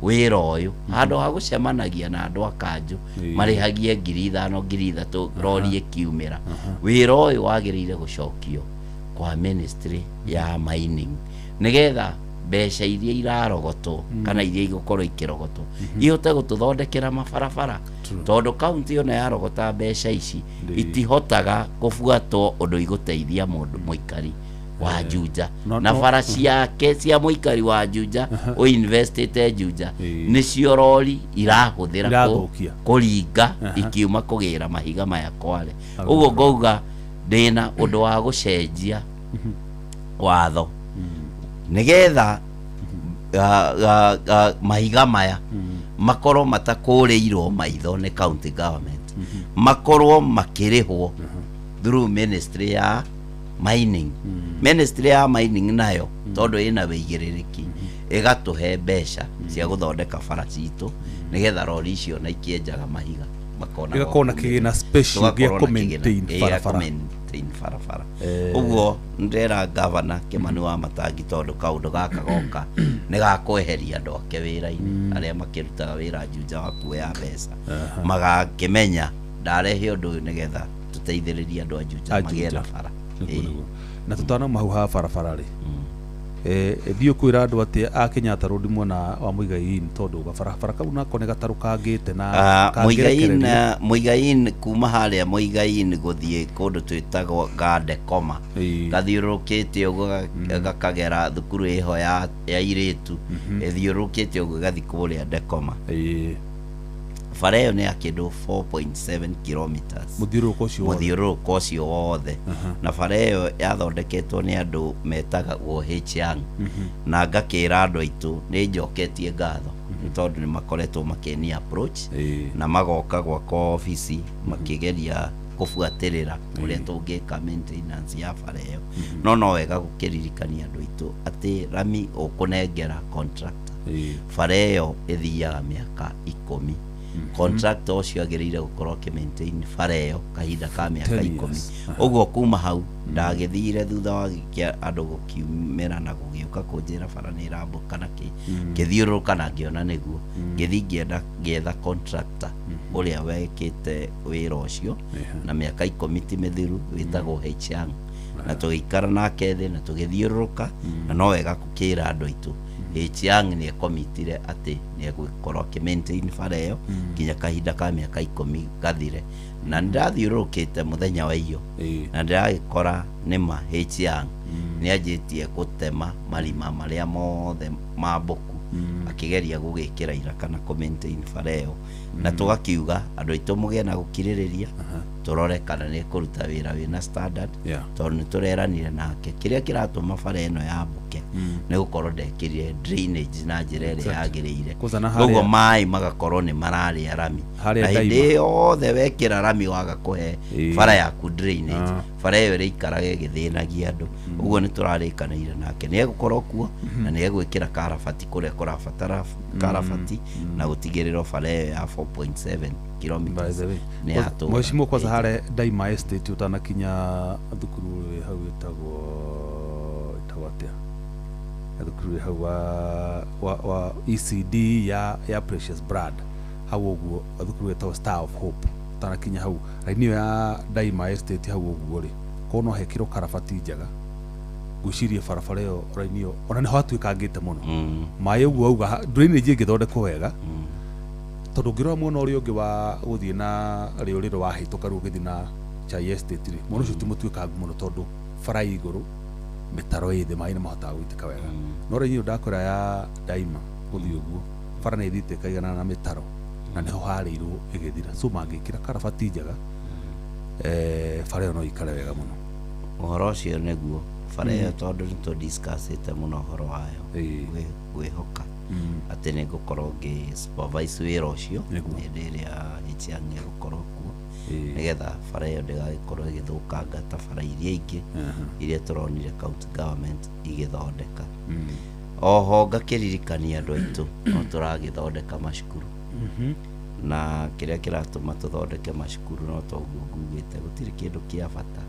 wĩra ũyũ handũ ha gũcemanagia na andũ a Kanjũ marĩhagie 5,000 3,000 rori ĩkiumĩra wĩra ũyũ wagĩrĩire gũcokio kwa ministry ya mining nĩgetha mbeca iria irarogotwo kana iria igũkorwo ikĩrogotwo ihote gũtũthondekera mabarabara tondũ kaunti ona yarogota mbeca ici itihotaga kũbuatwo ũndũ igũteithia mũndũ mũikari wa Juja na bara ciake cia mũikari wa Juja ũinvestĩte Juja nĩcio rori irahũthĩra kũringa ikiuma kũgĩra mahiga maya Kwale. Ũguo ngauga ndĩna ũndũ wa gũcenjia watho nĩgetha mahiga maya makorwo matakũrĩirwo maitho nĩ county government, makorwo makĩrĩhwo through ministry ya mining. Ministry ya mining nayo tondũ ĩna wĩigĩrĩrĩki ĩgatũhe mbeca cia gũthondeka bara citũ nĩgetha rori icio na ikĩenjaga mahiga
makona kĩgĩna special gĩa kũmaintain
barabara. Ũguo ndĩra governor Kimani Wamatangi tondũ kaũndũ gaka goka nĩ gakweheria andũ ake wĩra-inĩ arĩa makĩrutaga wĩra Juja wa kuoya mbeca magakĩmenya ndarehe ũndũ ũyũ nĩgetha tũteithĩrĩrie andũ a Juja magĩe na bara.
Na tũtana mahuha barabara rĩ thiũ kwĩra andũ atĩ a Kenyatta Road mwena wa Muigai-inĩ tondũ gabarabara kau nako nĩ gatarũkangĩte na
Muigai-inĩ kuma harĩa Muigai-inĩ gũthiĩ kũndũ twĩtagwo Gandekoma gathiũrũrũkĩte ũguo gakagera thukuru ĩho ya airĩtu ĩthiũrũrũkĩte ũguo gathi kũrĩa Dekoma. Bara ĩyo nĩ ya kĩndũ 4.7 kilometers mũthiũrũrũko ũcio wothe na bara ĩyo yathondeketwo nĩ andũ metagwo H-Young na ngakĩra andũ aitũ nĩ njoketie ngatho nĩ tondũ nĩ makoretwo makĩni approach na magoka gwakwa obici makĩgeria kũbuatĩrĩra ũrĩa tũngĩka maintenance ya bara ĩyo no wega gũkĩririkania andũ aitũ atĩ rami ũkũnengera contractor bara ĩyo ĩthiaga mĩaka 10 contractor ũcio agĩrĩire gũkorwo akĩ-maintain bara ĩyo kahinda ka mĩaka 10. Ũguo kuma hau ndagĩthire thutha wa andũ gũkiumĩra na gũgĩũka kũnjĩra bara nĩ ĩrambũka na ngĩthiũrũrũka na ngĩona nĩguo ngĩthiĩ ngĩetha contractor ũrĩa wekĩte wĩra ũcio na mĩaka 10 ti mĩthiru wĩtagwo H-Young na tũgĩikara nake thĩ na tũgĩthiũrũrũka na no wega gũkĩra andũ aitũ H-Young nĩ ekomitire atĩ nĩ egũkorwo akĩ-maintain bara ĩyo nginya kahinda ka mĩaka 10 gathire na ndathiũrũrũkĩte mũthenya wa iyo na ndĩragĩkora nĩma H-Young nĩ anjĩtie gũtema marima marĩa mothe ma mbũku akĩgeria gũgĩkĩra ira kana kũ-maintain bara ĩyo na tũgakiuga andũ aitũ mũgĩe na gũkirĩrĩria tũrore kana nĩ kũruta wĩra wĩna standard tondũ nĩ tũreranire nake kĩrĩa kĩratũma bara ĩno yambũke nĩ gũkorwo ndekĩrire drainage na njĩra ĩrĩa yagĩrĩire ũguo maĩ magakorwo nĩ mararĩa rami na hĩndĩ yothe wekĩra rami waga kũhe bara yaku drainage bara ĩyo ĩrĩikaraga ĩgĩthĩnagia andũ ũguo nĩ tũrarĩkanĩire nake nĩ egũkorwo kuo na nĩ egwĩkĩra karabati kũrĩa kũrabatara karabati na gũtigĩrĩrwo bara ĩyo ya 4.7 kilometers nĩ yatũra.
Mheshimiwa kwanza hare Daima Estate utanakinya thukuru hau ĩtagwo atĩa thukuru hau wa ECD ya Precious Blood hau ũguo thukuru ĩtagwo Star of Hope utanakinya hau raini ya Daima Estate hau ũguo rĩ kono hekĩrwo karabati njega gwĩciria barabara ĩyo raini ĩyo ona nĩ hatuĩkangĩte mũno maĩ ũguo auga drainage ĩngĩthondekwo wega tondũ ngĩrora mwena ũrĩa ũngĩ wa gũthiĩ na rĩũrĩro wahĩtũka rĩu ũgĩthiĩ na Chai Estate rĩ mwena ũcio ti mũtuĩkangu mũno tondũ bara igũrũ mĩtaro ĩ thĩ maĩ nĩ mahotaga gũitĩka wega no raini ĩyo ndakora ya Daima gũthiĩ ũguo bara nĩ ĩthiĩte ĩkaigana na mĩtaro na nĩho harĩirwo ĩgĩthira so mangĩkĩra karabati njega bara ĩyo no ikare wega mũno.
Ũhoro ũcio nĩguo bara ĩyo tondũ nĩ tũ-discussĩte mũno ũhoro wayo gwĩhoka atĩ nĩ ngũkorwo ngĩ-supervise wĩra ũcio hĩndĩ ĩrĩa H-Young egũkorwo kuo nĩgetha bara ĩyo ndĩgagĩkorwo ĩgĩthũkanga ta bara iria ingĩ iria tũronire county government igĩthondeka. Oho ngakĩririkania andũ aitũ no tũragĩthondeka macukuru na kĩrĩa kĩratũma tũthondeke macukuru no toguo ngugĩte gũtirĩ kĩndũ kĩa bata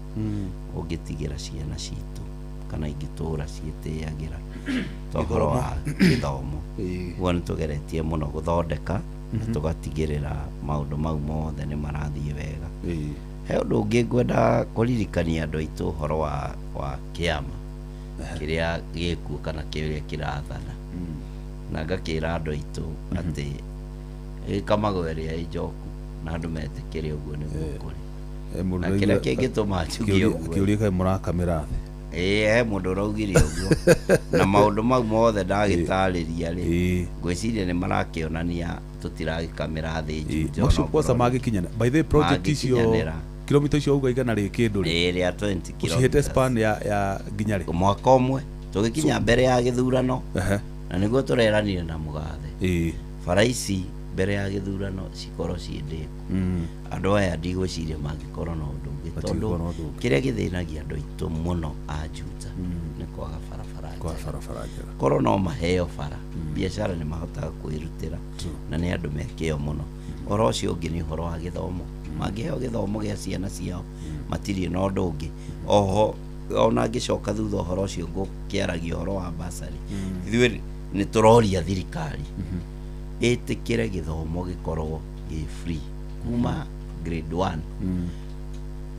ũngĩtigĩra ciana citũ kana ingĩtũra ciĩtĩagĩra tohoro wa gĩthomo. Ũguo nĩ tũgeretie mũno gũthondeka na tũgatigĩrĩra maũndũ mau mothe nĩ marathiĩ wega. He ũndũ ũngĩ ngwenda kũririkania andũ aitũ ũhoro wa kĩama kiria gikuo kana kiria kirathana na ngakira andu aitu ati kamago iria ijoku na andu metikire uguo ni gukuri na kiria kingituma njugie uguo
kiuria kai murakamira thi
he mundu uraugire uguo na maundu mau mothe ndagitariria ri ngwiciria ni marakionania tutiragikamira thi njunjo
macio kwanza magikinyana by the project icio kilomita icio uga igana ri kindu ri
ria 20 km
hite span ya ginya ri
mwaka umwe tugikinya mbere ya githurano na niguo tureranire na mugathe bara ici mbere ya githurano cikorwo ciendiku andu aya ndigwiciria mangikorwo na undu ungi tondu kiria githinagia andu aitu muno ajuta ni kwaga barabara korwo no maheo bara biashara ni mahotaga kwirutira na ni andu mekio muno oro ucio ungi ni uhoro wa githomo mangiheo githomo gia ciana ciao matiri na undu ungi oho ona ngicoka thutha uhoro ucio ngukiaragia uhoro wa basari ithuĩ ni turoria thirikari itikire githomo gikorwo gi free kuma grade 1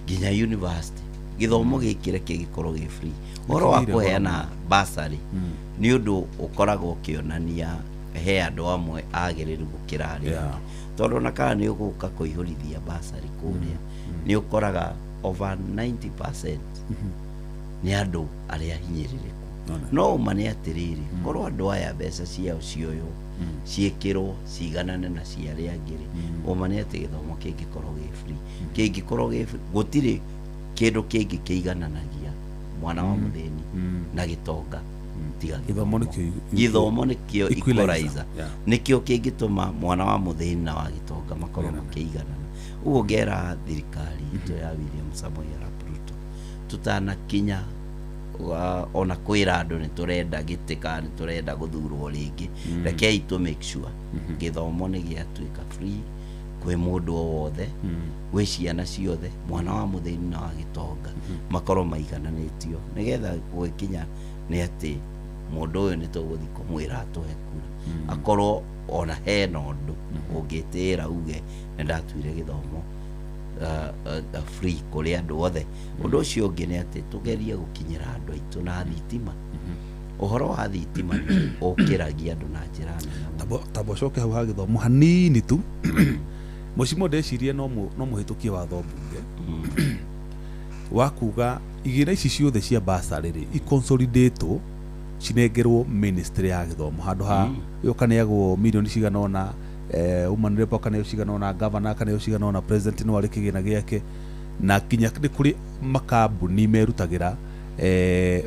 ginya university githomo gikire kigikorwo gi free uhoro wa kuheana basari ni undu ukoragwo ukionania he andu amwe agiriru gukira aria tondu na kana ni uguka kuihurithia basari kuria ni ukoraga over 90% ni andu aria hinyiririku no mane atiriri korwo andu aya mbeca ciao cioyo ciikirwo ciganane na ciaria ngiri umane ati githomo kingikorwo gi free kingikorwo gi gutiri kindu kingi kiigananagia mwana wa muthini na gitonga tiga githomo nikio equalizer nikio kingituma mwana wa muthini na wa gitonga makorwo makiiganana ugo ngera thirikari itu ya William Samoei Arap Ruto tutana kinya ona kwira andu ni turenda gitika ni turenda guthurwo ringi rekei to make sure githomo ni giatuika free kwi mundu wothe gwi ciana ciothe mwana wa muthini na wa gitonga makorwo maigananitio nigetha gwikinya ni ati mundu uyu ni tuguthi kumwira atuhe kura akorwo ona hena undu ungitira uge ndatuire githomo free kuri andu othe undu ucio ungi ni ati tugerie gukinyira andu aitu na thitima uhoro wa thitima ukiragia andu na njira nene
tabocoke hau ha githomo hanini tu mucimo ndecirie no muhitukie watho mbunge wakuga igira ici ciothe cia basari ri iconsolidate cinengerwo ministry ya githomo handu ha yokaneagwo milioni cigana ona Women Rep kana yoshigana ona governor kana yoshigana ona president no ari kigina giake na kinya kuri makambuni merutagira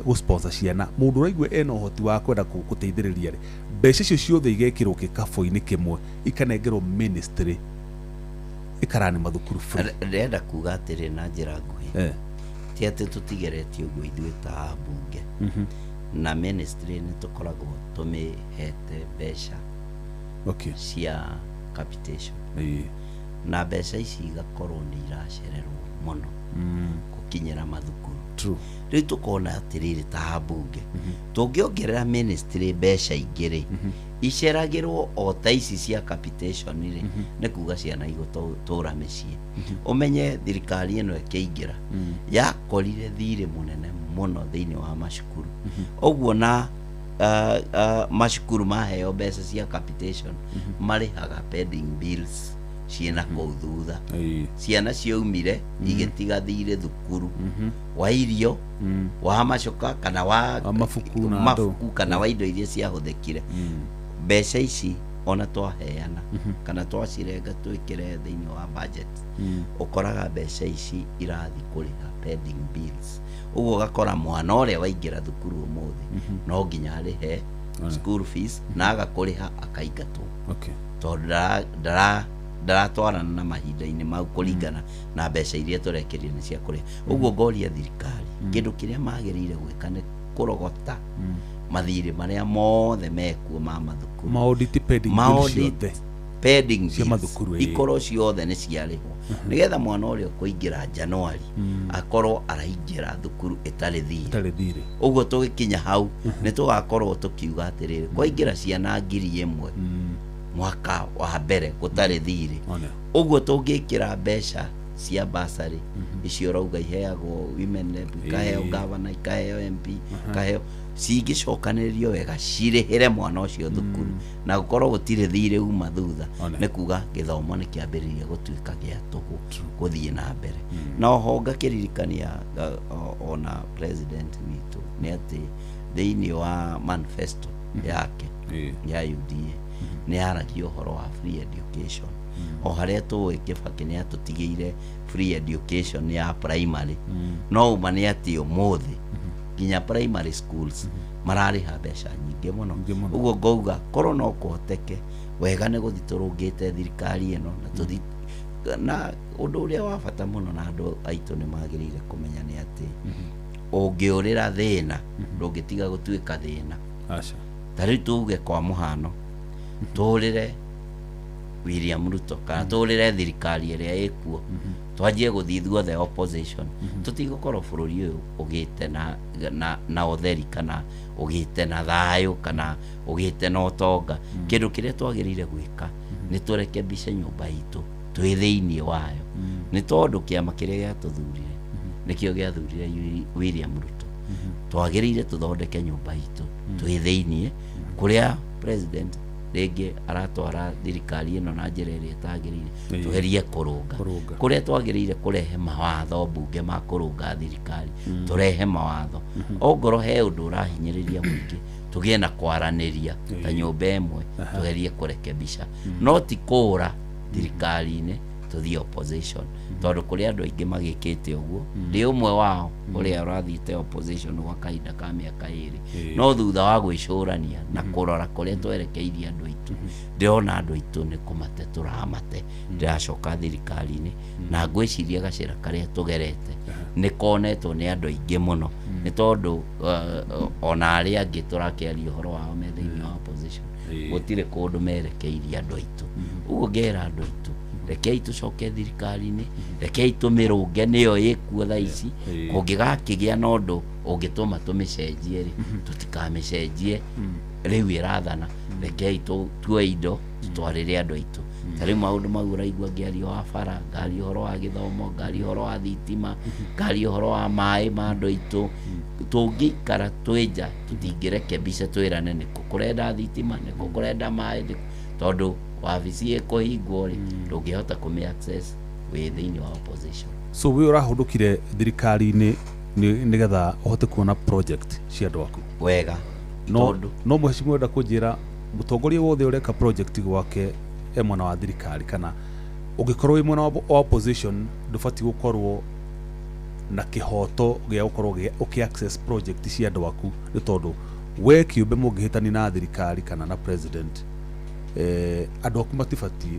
go sponsor ciana mundu raigwe ena uhoti wa kwenda guteithiriria ri mbeca icio ciothe igekirwo gikabo-ini kimwe ikanengerwo ministry ikarani mathukuru free
ndenda kuga atiri na njira nguhi ti ati tutigeretie uguo ithuĩ ta mbunge na ministry ni tukoragwo tumihete mbeca cia capitation na mbeca ici igakorwo ni iracererwo muno gukinyira mathukuru riu tukona atiriri ta mbunge tungiongerera ministry mbeca ingiri iceragirwo o ta ici cia capitation ri ni kuga ciana igutura micii umenye thirikari ino ikiingira yakorire thiri munene muno thiini wa macukuru uguo na mashukuru maheo mbeca cia capitation marihaga pending bills ciena kuu thutha ciana ciaumire igitiga thire thukuru wa irio wa macoka kana wa mafuku kana wa indo iria ciahuthikire mbeca ici ona twaheana kana twacirenga twikire thiini wa budget ukoraga mbeca ici irathi kuriha pending bills uguo gakora mwana uria waingira thukuru umuthi no nginya arihe school fees na agakuriha akaigatwo tondu ndaratwarana na mahinda-ini mau kuringana na mbeca iria turekerie ni cia kuriha uguo ngoria thirikari kindu kiria magirire gwika ni kurogota mathiri maria mothe mekuo ma mathukuru
maudit pending bills
pending ikorwo ciothe ni ciarihwo nigetha mwana uria kuingira January akorwo araingira thukuru itari thiri uguo tugikinya hau ni tugakorwo tukiuga atiriri kwaingira ciana 1,000 mwaka wa mbere gutari thiri uguo tungikira mbeca
cia basari icio rauga iheagwo women rep ikaheo governor ikaheo MP ikaheo cingĩcokanĩrĩrio wega cirĩhĩre mwana ũcio thukuru na gũkorwo gũtirĩ thirĩ uma thutha nĩ kuga gĩthomo nĩ kĩambĩrĩria gũtuĩka gĩa tũhũ gũthiĩ na mbere. Na oho ngakĩririkania ona president witũ nĩ atĩ thĩinĩ wa manifesto yake ya UDA nĩ yaragia ũhoro wa free education. O harĩa tũĩ Kĩbakĩ nĩ atũtigĩire free education ya primary, no uma nĩ atĩ ũmũthĩ nginya primary schools mararĩha mbeca nyingĩ mũno. Ũguo ngauga korwo no kũhoteke wega nĩ gũthiĩ tũrũngĩte thirikari ĩno na tũthiĩ na ũndũ ũrĩa wa bata mũno na andũ aitũ nĩ magĩrĩire kũmenya nĩ atĩ ũngĩũrĩra thĩna ndũngĩtiga gũtuĩka thĩna. Ta rĩu tuge kwa mũhano tũrĩre William Ruto kana tũrĩre thirikari ĩrĩa ĩkuo twanjie gũthiĩ ithuothe opposition tũtigũkorwo bũrũri ũyũ ũgĩte na ũtheri kana ũgĩte na thayũ kana ũgĩte na ũtonga. Kĩndũ kĩrĩa twagĩrĩire gwĩka nĩ tũrekebishe nyũmba itũ twĩ thĩinĩ wayo, nĩ tondũ kĩama kĩrĩa gĩatũthurire nĩkĩo gĩathurire William Ruto. Twagĩrĩire tũthondeke nyũmba itũ twĩ thĩinĩ kũrĩa president rĩngĩ aratwara thirikari ĩno na njĩra ĩrĩa ĩtagĩrĩire tũgerie kũrũnga kũrĩa twagĩrĩire kũrehe mawatho mbunge ma kũrũnga thirikari tũrehe mawatho ongorwo he ũndũ ũrahinyĩrĩria mũingĩ tũgĩe na kwaranĩria ta nyũmba ĩmwe tũgerie kũrekebisha, no ti kũũra thirikari-inĩ tũthiĩ opposition, tondũ kũrĩ andũ aingĩ magĩkĩte ũguo. Ndĩ ũmwe wao ũrĩa ũrathiĩte opposition gwa kahinda ka mĩaka 2 no thutha wa gwĩcũrania na kũrora kũrĩa twerekeirie andũ aitũ ndĩrona andũ aitũ nĩ kũmate tũramate ndĩracoka thirikari-inĩ na ngwĩciria gacĩra karĩa tũgerete nĩ konetwo nĩ andũ aingĩ mũno, nĩ tondũ ona arĩa angĩ tũrakĩaria ũhoro wao me thĩinĩ wa opposition gũtirĩ kũndũ merekeirie andũ aitũ. Ũguo ngera andũ aitũ rekei tũcoke thirikari-inĩ, rekei tũmĩrũnge nĩyo ĩkuo thaa ici. Kũngĩgakĩgĩa na ũndũ ũngĩtũma tũmĩcenjie rĩ tũtikamĩcenjie rĩu ĩrathana, rekei tuoe indo tũtwarĩre andũ aitũ. Ta rĩu maũndũ mau ũraigua ngĩaria wa bara, ngaria ũhoro wa gĩthomo, ngaria ũhoro wa thitima, ngaria ũhoro wa maĩ ma andũ aitũ. Tũngĩikara twĩ nja tũtingĩrekebisha twĩrane nĩkũ kũrenda thitima nĩkũ kũrenda maĩ, tondũ wabici ĩkũhingwo rĩ ndũngĩhota kũmĩ access wĩ thĩinĩ wa opposition.
So we ũrahũndũkire thirikari-inĩ nĩgetha ũhote kuona project cia andũ aku
wega,
no mheshimiwa enda kũnjĩra mũtongoria wothe ũreka project gwake mwena wa thirikari kana ũngĩkorwo wĩ mwena wa opposition ndũbatiĩ gũkorwo na kĩhoto gĩa gũkorwo ũkĩ access project cia andũ aku, nĩ tondũ we kĩũmbe mũngĩhĩtani na thirikari kana na president andũ aku matibatiĩ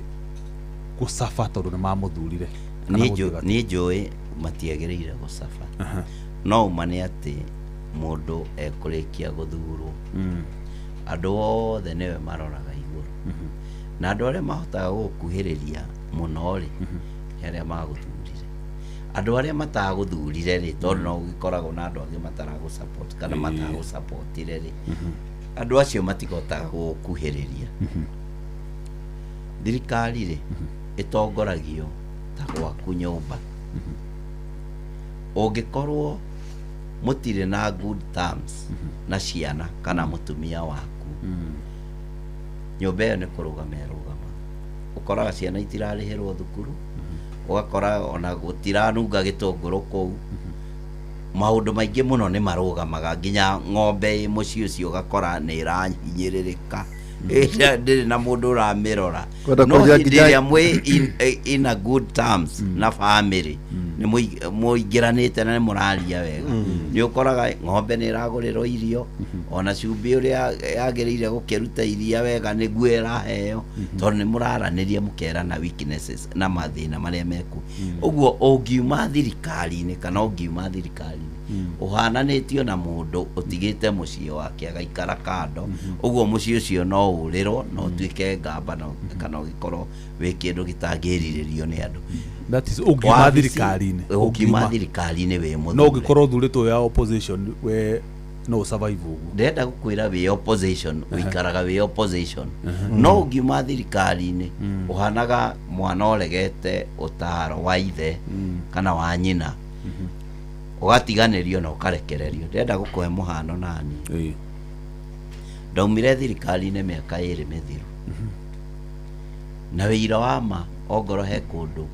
gũcaba tondũ nĩ mamũthurire.
Niĩ njũĩ matiagĩrĩire gũcaba, no uma nĩ atĩ mũndũ ekũrĩkia gũthurwo andũ othe nĩwe maroraga igũrũ, na andũ arĩa mahotaga gũkuhĩrĩria mũno rĩ arĩa magũthurire. Andũ arĩa matagũthurire rĩ tondũ no gũkoragwo na andũ angĩ mataragũsupport kana matagũsupportire rĩ andũ acio matigotaga gũkuhĩrĩria. Thirikari rĩ ĩtongoragio ta gwaku nyũmba. Ũngĩkorwo mũtirĩ na good terms na ciana kana mũtumia waku nyũmba ĩyo nĩ kũrũgama ĩrũgama. Ũkoraga ciana itirarĩhĩrwo thukuru, ũgakora ona gũtiranunga gĩtũngũrũ kũu, maũndũ maingĩ mũno nĩ marũgamaga, nginya ng'ombe mũciĩ ũcio ũgakora nĩ ĩrahinyĩrĩrĩka ndĩrĩ na mũndũ ũramĩrora. No hĩndĩ ĩrĩa mwĩ in a good terms na family nĩ mũingĩranĩte na nĩ mũraria wega, nĩ ũkoraga ng'ombe nĩ ĩragũrĩrwo irio, ona cumbĩ ũrĩa yagĩrĩire gũkĩruta iria wega nĩguo ĩraheo, tondũ nĩ mũraranĩria mũkerana weaknesses na mathĩna marĩa meku. Ũguo ũngiuma thirikari-inĩ kana ũngiuma thirikari-inĩ ũhananĩtio na mũndũ ũtigĩte mũciĩ wake agaikara kando, ũguo mũciĩ ũcio no ũrĩrwo no ũtuĩke ngamba kana ũgĩkorwo wĩ kĩndũ gĩtangĩrirĩrio nĩ andũ.
That is ũngiuma thirikari-inĩ
ũngiuma thirikari-inĩ wĩ mũthuri,
no ũngĩkorwo thurĩtwo ya opposition we no survive uguo
ndenda gukwira wi opposition uikaraga wi opposition no ngiuma thirikari-inĩ uhanaga mwana oregete utaro wa ithe kana wa nyina ugatiganĩrio na ukarekererio ndenda gukuhe muhano nani ndaumire thirikari-inĩ mĩaka 2 mĩthiru na wĩira wa ma ongoro he kũndũ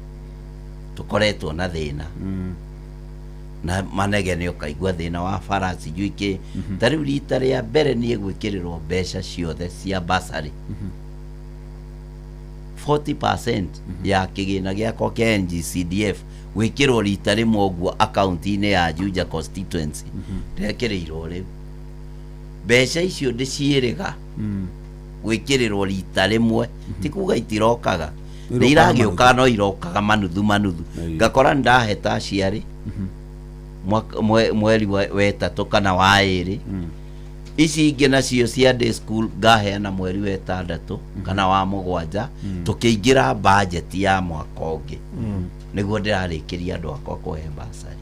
tukoretwo na thĩna na manegene ukaigua thĩna wa bara sijui kĩ ta rĩu rita rĩa mbere niĩ gwĩkĩrĩrwo mbeca ciothe cia basarĩ 40% ya kĩgĩna gĩakwa kĩa NGCDF gwĩkĩrwo rita rĩmwe ũguo akaunti-inĩ ya Juja constituency ndekĩrĩirwo rĩu mbeca icio ndĩciĩrĩga gwĩkĩrĩrwo rita rĩmwe ti kuga itirokaga nĩ iragĩũka no irokaga manuthu ngakora ndaheta aciari mweri wetatũ kana wa 2 ici ingĩ nacio cia day school ngaheana mweri wetandatũ kana wa 7 tukĩingĩra budget ya mwaka ũngĩ nĩguo ndĩrarĩkĩria andũ akwa kũhe basarĩ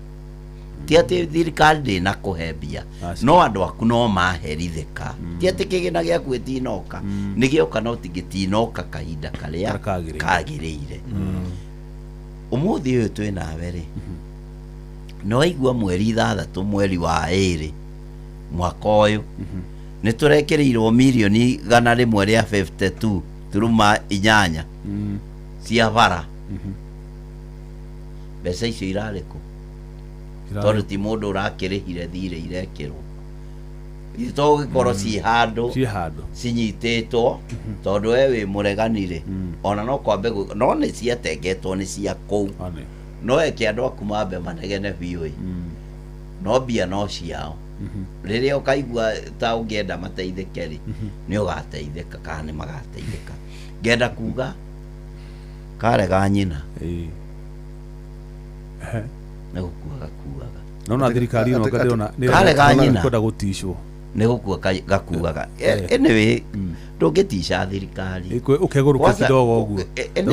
ti atĩ thirikari ndĩna kũhe mbia no andũ aku no maherithĩka ti atĩ kĩgĩna gĩaku gĩtinoka nĩgĩoka no tigĩtinoka kahinda karĩa kagĩrĩire ũmũthĩ ũyũ twĩ nawe rĩ no aigua mweri 6 mweri wa 2 mwaka ũyũ nĩ tũrekĩrĩirwo mirioni 152 turuma 8 cia bara mbeca icio irarĩkũ tondũ ti mũndũ ũrakĩrĩhire thirĩ irekĩrwo itogĩkorwo ciĩ handũ cinyitĩtwo tondũ we wĩ mũreganire ona no kwambe no nĩ ciatengetwo nĩ cia kũu no eke andũ aku mambe manegene biũ no mbia no ciao rĩrĩa ũkaigua ta ũngĩenda mateithĩke rĩ nĩ ũgateithĩka kana nĩ magateithĩka ngenda kuga karega nyina nĩ gũkuaga
nona thirikari ĩno ngandĩrona nĩ kwenda gũticwo
nĩ gũkua gakuaga anyway ndũngĩtica thirikari
ũkegũrũka kidogo ũguo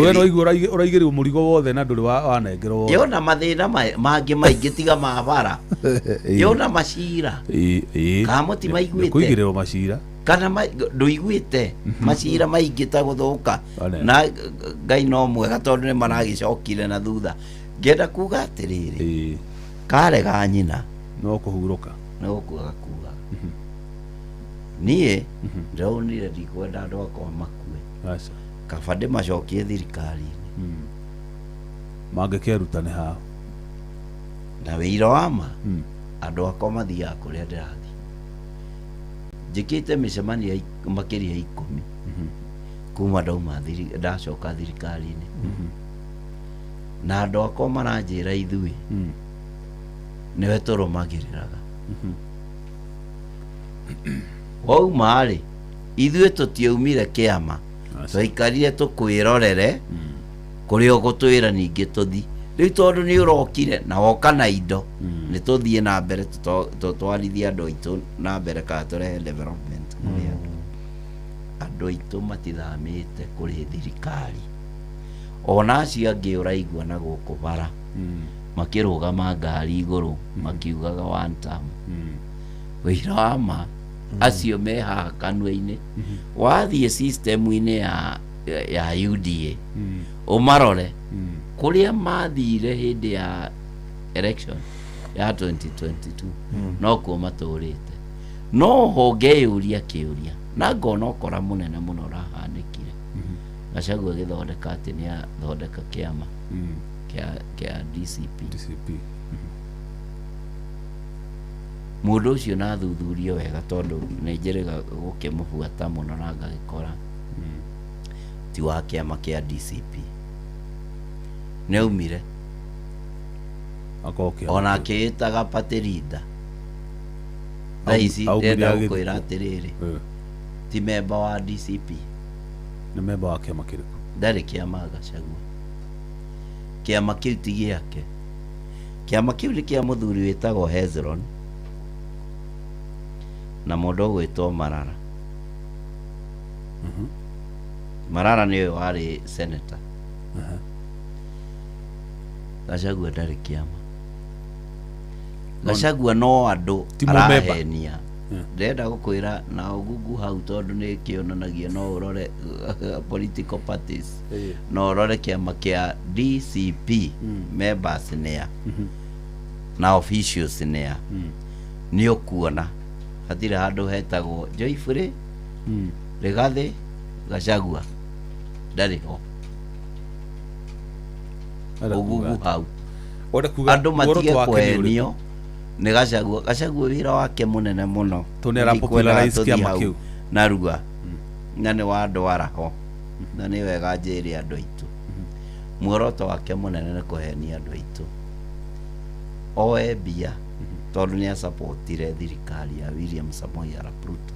we no igua ũraigĩrĩrwo mũrigo wothe na ndũrĩ wanengerwo wothe
yona mathĩna mangĩ maingĩ tiga ma bara yona macira kana mũtimaiguĩte
kũigĩrĩrwo macira
kana ndũiguĩte macira maingĩ ta gũthũka na Ngai no mwega tondũ nĩ maragĩcokire na thutha ngenda kuga atĩrĩrĩ karega nyina
no kũhurũka
nĩ gũkuaga niĩ ndaunire ndikwenda andũ akwa makue kaba ndĩmacokie thirikari-inĩ
mangĩkeruta nĩ ha
na wĩira wa ma andũ akwa mathiaga kũrĩa ndĩrathiĩ njĩkĩte mĩcemanio makĩria 10 kuma ndacoka thirikari-inĩ na andũ akwa maranjĩra ithuĩ nĩwe tũrũmagĩrĩraga wauma rĩ ithuĩ tũtiaumire kĩama twaikarire tũkwĩrorere kũrĩa ũgũtwĩra ningĩ tũthi rĩu tondũ nĩ ũrokire na woka na indo nĩ tũthiĩ na mbere tũtwarithie andũ aitũ na mbere kana tũrehe development andũ aitũ matithamĩte kũrĩ thirikari ona acio angĩ ũraigua na gũkũ bara makĩrũgama ngari igũrũ makiugaga one term wĩira wa ma acio me haha kanua-inĩ wathiĩ system-inĩ ya UDA ũmarore kũrĩa mathire hĩndĩ ya election ya 2022 no kuo matũrĩte no ho ngeyũria kĩũria na ngona ũkora mũnene mũno ũrahanĩkire Gachagua agĩthondeka atĩ nĩ athondeka kĩama kĩa DCP mũndũ ũcio na thuthurio wega tondũ nĩ njĩrĩga gũkĩmũbuata mũno na ngagĩkora ti wa kĩama kĩa DCP nĩ aumire ona akĩĩtaga party leader thaa ici ndenda gũkwĩra atĩrĩrĩ ti memba wa DCP
nĩ memba wa kĩama kĩrĩkũ
ndarĩ kĩama Gachagua kĩama kĩu ti gĩake kĩama kĩu nĩ kĩa mũthuri wĩtagwo Hezron na mũndũ ũgwĩtwo Marara Marara nĩwe warĩ senator Gachagua ndarĩ kĩama
Gachagua no andu
Ti mũmemba.
arahenia ndenda gukwira na Google hau tondu ni kionanagia no urore political parties no urore kiama kia DCP members nea na officials nea ni ukuona hatire handu hetagwo Joyfrey Rigathi Gachagua ndari ho Google hau andu matige kwenio ni Gachagua wira wake munene muno
tunera popularize kiama kiu
naruga na ni wa andu araho na ni wega njiri andu aitu muoroto wake munene ni kuhenia andu aitu oe bia tondu ni supportire thirikari ya William Samoei Arap Ruto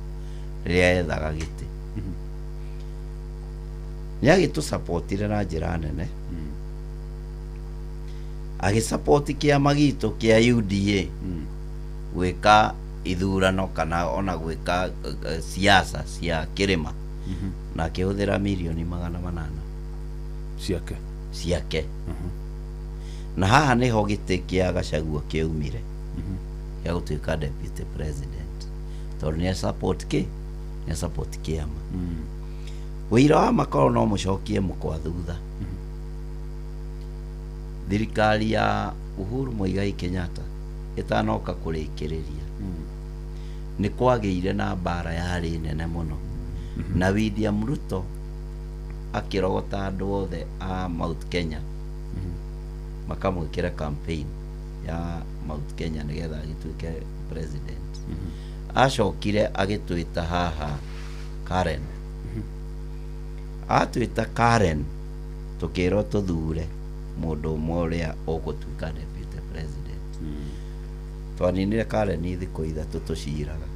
riria ethaga giti ni agitu supportire na njira nene agisupport kiama gitu kia UDA gwika ithurano kana ona gwika siasa cia kirima na akihũthĩra milioni 800 ciake na haha niho gĩtĩ kĩa Gachagua kĩaumire gĩa gũtuĩka deputy president tondũ nĩ support kĩama wĩira wa makoro no mũcokie mũkwa thutha thirikari ya Uhuru Muigai Kenyatta itanoka kurĩkĩrĩria nĩ kwagĩire na mbara yarĩ nene mũno na William Ruto akĩrogota andũ othe a Mount Kenya makamwĩkĩra campaign ya Mount Kenya nĩgetha agĩtuĩke president acokire agĩtwĩta haha Karen atwĩta Karen tũkĩrwo tũthure mũndũ ũmwe ũrĩa ũgũtuĩka deputy president twaninire Karen thikũ ithatũ tũciraga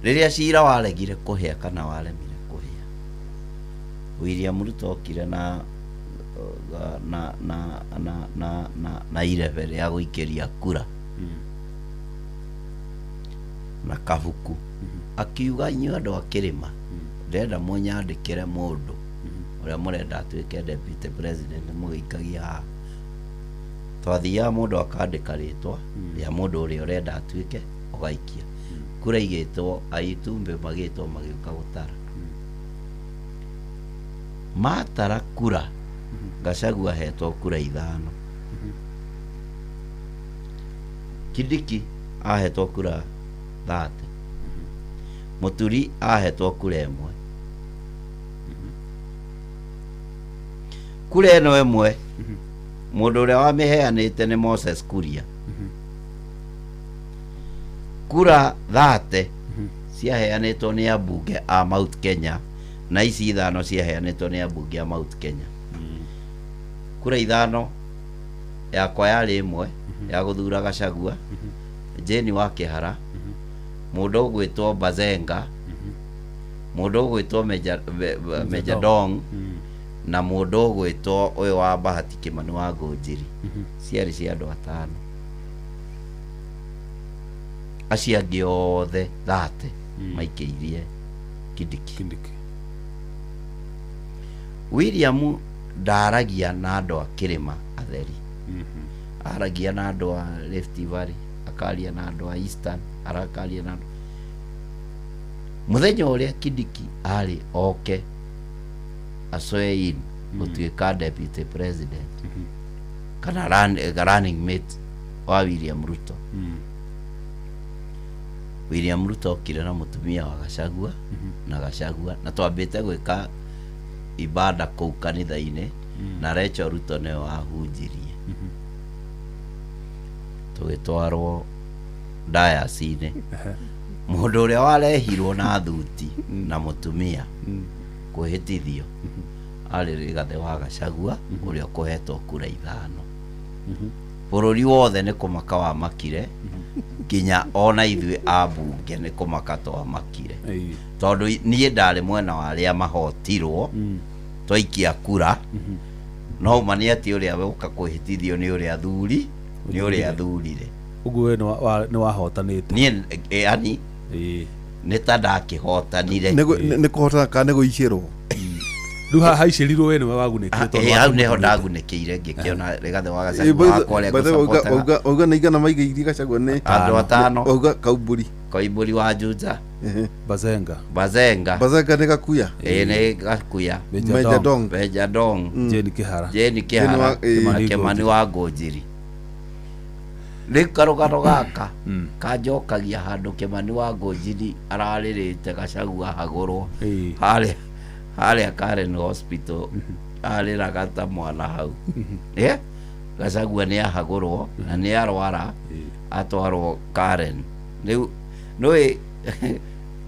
rĩrĩa cira waregire kũhĩa kana waremire kũhĩa William Ruto okire na irebe ya gũikĩria kura na kabuku akiuga inyuĩ andũ a Kĩrĩma ndĩrenda mũnyandĩkĩre mũndũ ũrĩa mũrenda atuĩke deputy president mũgĩikagia haha twathiaga mũndũ akandĩka rĩtwa rĩa mũndũ ũrĩa ũrenda atuĩke ũgaikia kura igĩtwo Aitumbe magĩtwo magĩũka gũtara matara kura Gachagua hetwo kura 5 Kindiki ahetwo kura 30 Muturi ahetwo kura 1 kura ĩno ĩmwe mũndũ ũrĩa wamĩheanĩte nĩ Moses Kuria kura 30 ciaheanĩtwo nĩ ambunge a Mount Kenya na ici 5 ciaheanĩtwo nĩ ambunge a Mount Kenya kura 5 yakwa yarĩ ĩmwe ya gũthura Gachagua Jane wa Kĩhara mũndũ ũgwĩtwo Bazenga mũndũ ũgwĩtwo Major Dong na mũndũ ũgwĩtwo ũyũ wa Bahati Kĩmani wa Ngũnjiri ciarĩ cia andũ 5 acio angĩ othe 30 maikĩirie Kindiki William ndaragia na andũ a Kĩrĩma atheri aragia na andũ a Rift Valley akaria na andũ a Eastern arakaria na muthenya ũrĩa Kindiki arĩ oke asoe in gũtuĩka deputy president kana running mate wa William Ruto William Ruto okire na mũtumia wa Gachagua na Gachagua na twambĩte gwĩka ibada kũu kanitha-inĩ na Rachel Ruto nĩwe wahunjirie tũgĩtwarwo diocese-inĩ mũndũ ũrĩa warehirwo na thuti na mũtumia kwĩhĩtithio arĩ Rigathi wa Gachagua ũrĩa ũkohetwo kura 5 bũrũri wothe nĩ kũmaka wamakire nginya ona ithuĩ ambunge nĩ kũmaka twamakire tondũ niĩ ndarĩ mwena wa arĩa mahotirwo twaikia kura no uma nĩ atĩ ũrĩa ũka kwĩhĩtithio nĩ ũrĩa athuri nĩ ũrĩa athurire
ũguo nĩ wahotanĩte
niĩ yani nĩ ta ndakĩhotanire
nĩ kũhotana kana nĩ gũicĩrwo
Riu haha icerirwo we niwe wagunĩkire tondũ
hau nĩho ndagunĩkĩire ngĩkĩona Rigathĩ wa Gachagua wakwa ũrĩa ngũsapota
Auga nĩ igana maigĩirie Gachagua nĩ
andũ atano
auga Kaumburi
Koimbũri wa Juja
Bazenga
Bazenga
nĩ Gakuya
nĩ Gakuya
Meja Dong
Meja Dong
Jane Kĩhara
Jane Kĩhara na Kĩmani wa Ngũnjiri rĩu karũgano gaka kanjokagia handũ Kĩmani wa Ngũnjiri ararĩrĩte Gachagua hagũrwo harĩa Karen Hospital arĩraga ta mwana hau Gachagua nĩ ahagũrwo na nĩ arwara atwarwo Karen rĩu nĩwe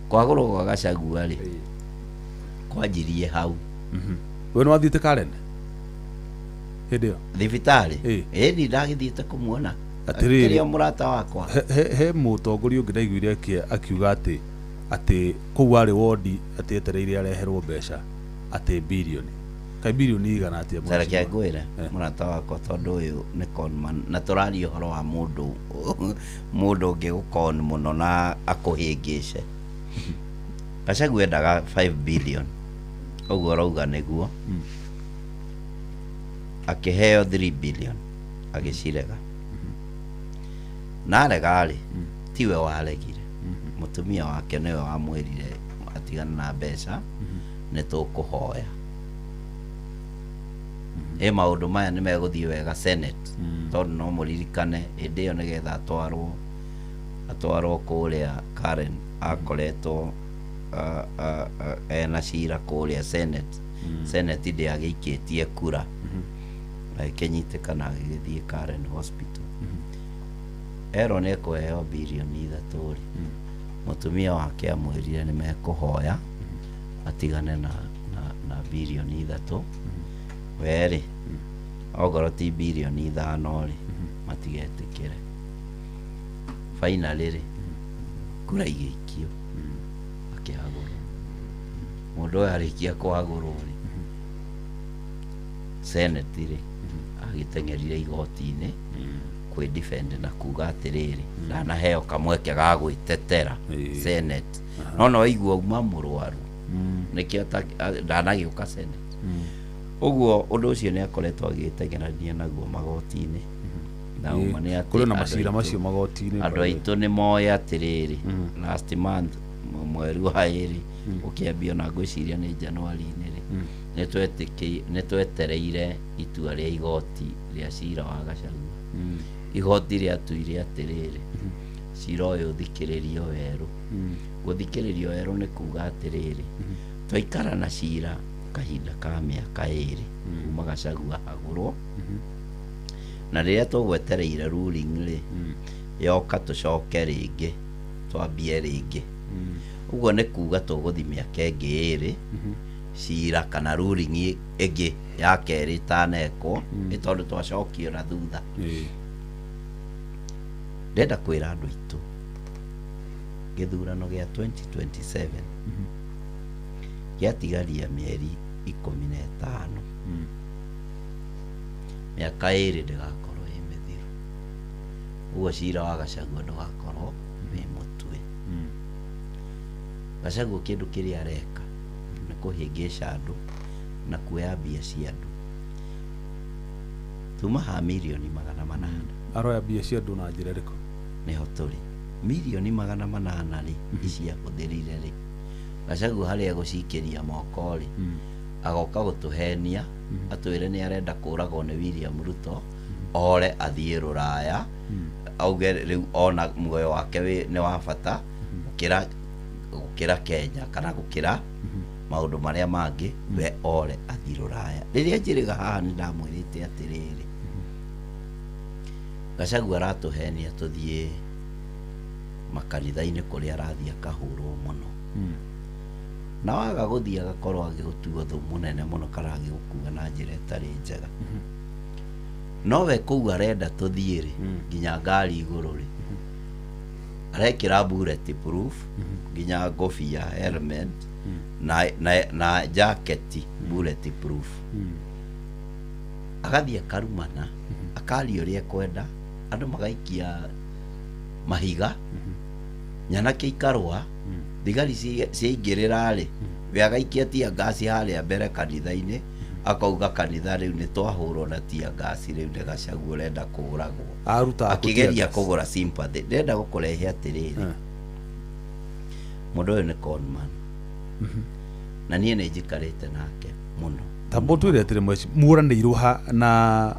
kwagũrwo gwa Gachagua rĩ kwanjirie hau
we nĩ wathiĩte Karen hĩndĩ ĩyo
thibitarĩ ĩni ndagĩthiĩte kũmuona kĩrĩa mũrata wakwa
he mũtongoria ũngĩ ndaiguire akiuga atĩ kũu arĩ wondi atĩ etereire areherwo mbeca atĩ birioni kai birioni igana atĩa
Sereke ngwĩre mũrata wakwa tondũ ũyũ nĩ conman na tũraria ũhoro wa mũndũ ũngĩ gũkon mũno na akũhĩngĩce Gachagua endaga 5 billion ũguo rauga nĩguo akĩheo 3 billion agĩcirega na arega-rĩ tiwe waregire mũtumia wake nĩwe wamwĩrire atigana na mbeca nĩ tũkũhoya maũndũ maya nĩ megũthiĩ wega Senate tondũ no mũririkane hĩndĩ ĩyo nĩgetha atwarwo kũrĩa Karen akoretwo ena cira kũrĩa Senate ndĩagĩikĩtie kura agĩkĩnyitĩkana agĩgĩthiĩ Karen Hospital erwo nĩ ekũheo birioni 3 mũtumia wake amwĩrire nĩ mekũhoya atigane na birioni 3 werĩ okorwo ti birioni 5 rĩ matigetĩkĩre finally rĩ kura igĩikio akĩhagũrwo mũndũ ũyũ arĩkia kũhagũrwo rĩ Senate rĩ agĩteng'erire igoti-inĩ kwĩ defend na kuga atĩrĩrĩ ndanaheo kamweke ga gwĩtetera Senate no waigua uma mũrwaru nĩkĩo ndanagĩũka Senate ũguo ũndũ ũcio nĩ akoretwo agĩteng'erania naguo magoti-inĩ na uma nĩ atĩ
kũrĩ na macira macio magoti-inĩ
andũ aitũ nĩ moĩ atĩrĩrĩ last month mweri wa ĩrĩ ũkĩambia na ngwĩciria nĩ Januari-inĩ rĩ nĩ twetereire itua rĩa igoti rĩa cira wa Gachagua igoti rĩatuire atĩrĩrĩ cira ũyũ ũthikĩrĩrio werũ gũthikĩrĩrio werũ nĩ kuga atĩrĩrĩ twaikara na cira kahinda ka mĩaka 2 kuma Gachagua hagũrwo na rĩrĩa tũgwetereire ruling rĩ yoka tũcoke rĩngĩ twambie rĩngĩ ũguo nĩ kuga tũgũthi mĩaka ĩngĩ 2 cira kana ruling ĩngĩ ya kerĩ itanekwo nĩ tondũ twacokio na thutha ndenda kwĩra andũ aitũ gĩthurano gĩa 2027 gĩatigaria mĩeri 15 mĩaka 2 ndĩgakorwo ĩ mĩthiru ũguo cira wa Gachagua ndũgakorwo wĩ mũtwe Gachagua kĩndũ kĩrĩa areka nĩ kũhĩngĩca andũ na kuoya mbia cia andũ tuma ha milioni 800
aroya mbia cia andũ na njĩra ĩrĩkũ
nĩho tũrĩ milioni 800 rĩ icia hũthĩrire rĩ Gachagua harĩa gũcikĩria moko rĩ agoka gũtũhenia atwĩre nĩ arenda kũragwo nĩ William Ruto ore athiĩ Rũraya auge rĩu ona muoyo wake nĩ wa bata gũkĩra Kenya kana gũkĩra maũndũ marĩa mangĩ we ore athiĩ Rũraya rĩrĩa njĩrĩga haha nĩ ndamwĩrĩte atĩrĩrĩ Gachagua aratũhenia tũthiĩ makanitha-inĩ kũrĩa arathiĩ akahũrwo mũno na waga gũthiĩ agakorwo agĩgũtua thũ mũnene mũno kana agĩgũkua na njĩra ĩtarĩ njega no we kũu arenda tũthiĩ rĩ nginya ngari igũrũ rĩ arekĩra bullet proof nginya ngobia helmet na jacket bullet proof agathiĩ akarumana akaria ũrĩa ekwenda andũ magaikia mahiga
nyanake ikarwa thigari ciaingĩrĩra rĩ we agaikia tia ngasi harĩa mbere kanitha-inĩ akauga kanitha rĩu nĩ twahũrwo na tia ngasi rĩu nĩ Gachagua ũrenda kũũragwo akĩgeria kũgũra sympathy ndĩrenda gũkũrehe atĩrĩrĩ mũndũ ũyũ nĩ conman na niĩ nĩ njikarĩte nake mũno
tambo twĩre atĩrĩ mweci muranĩirwo ha na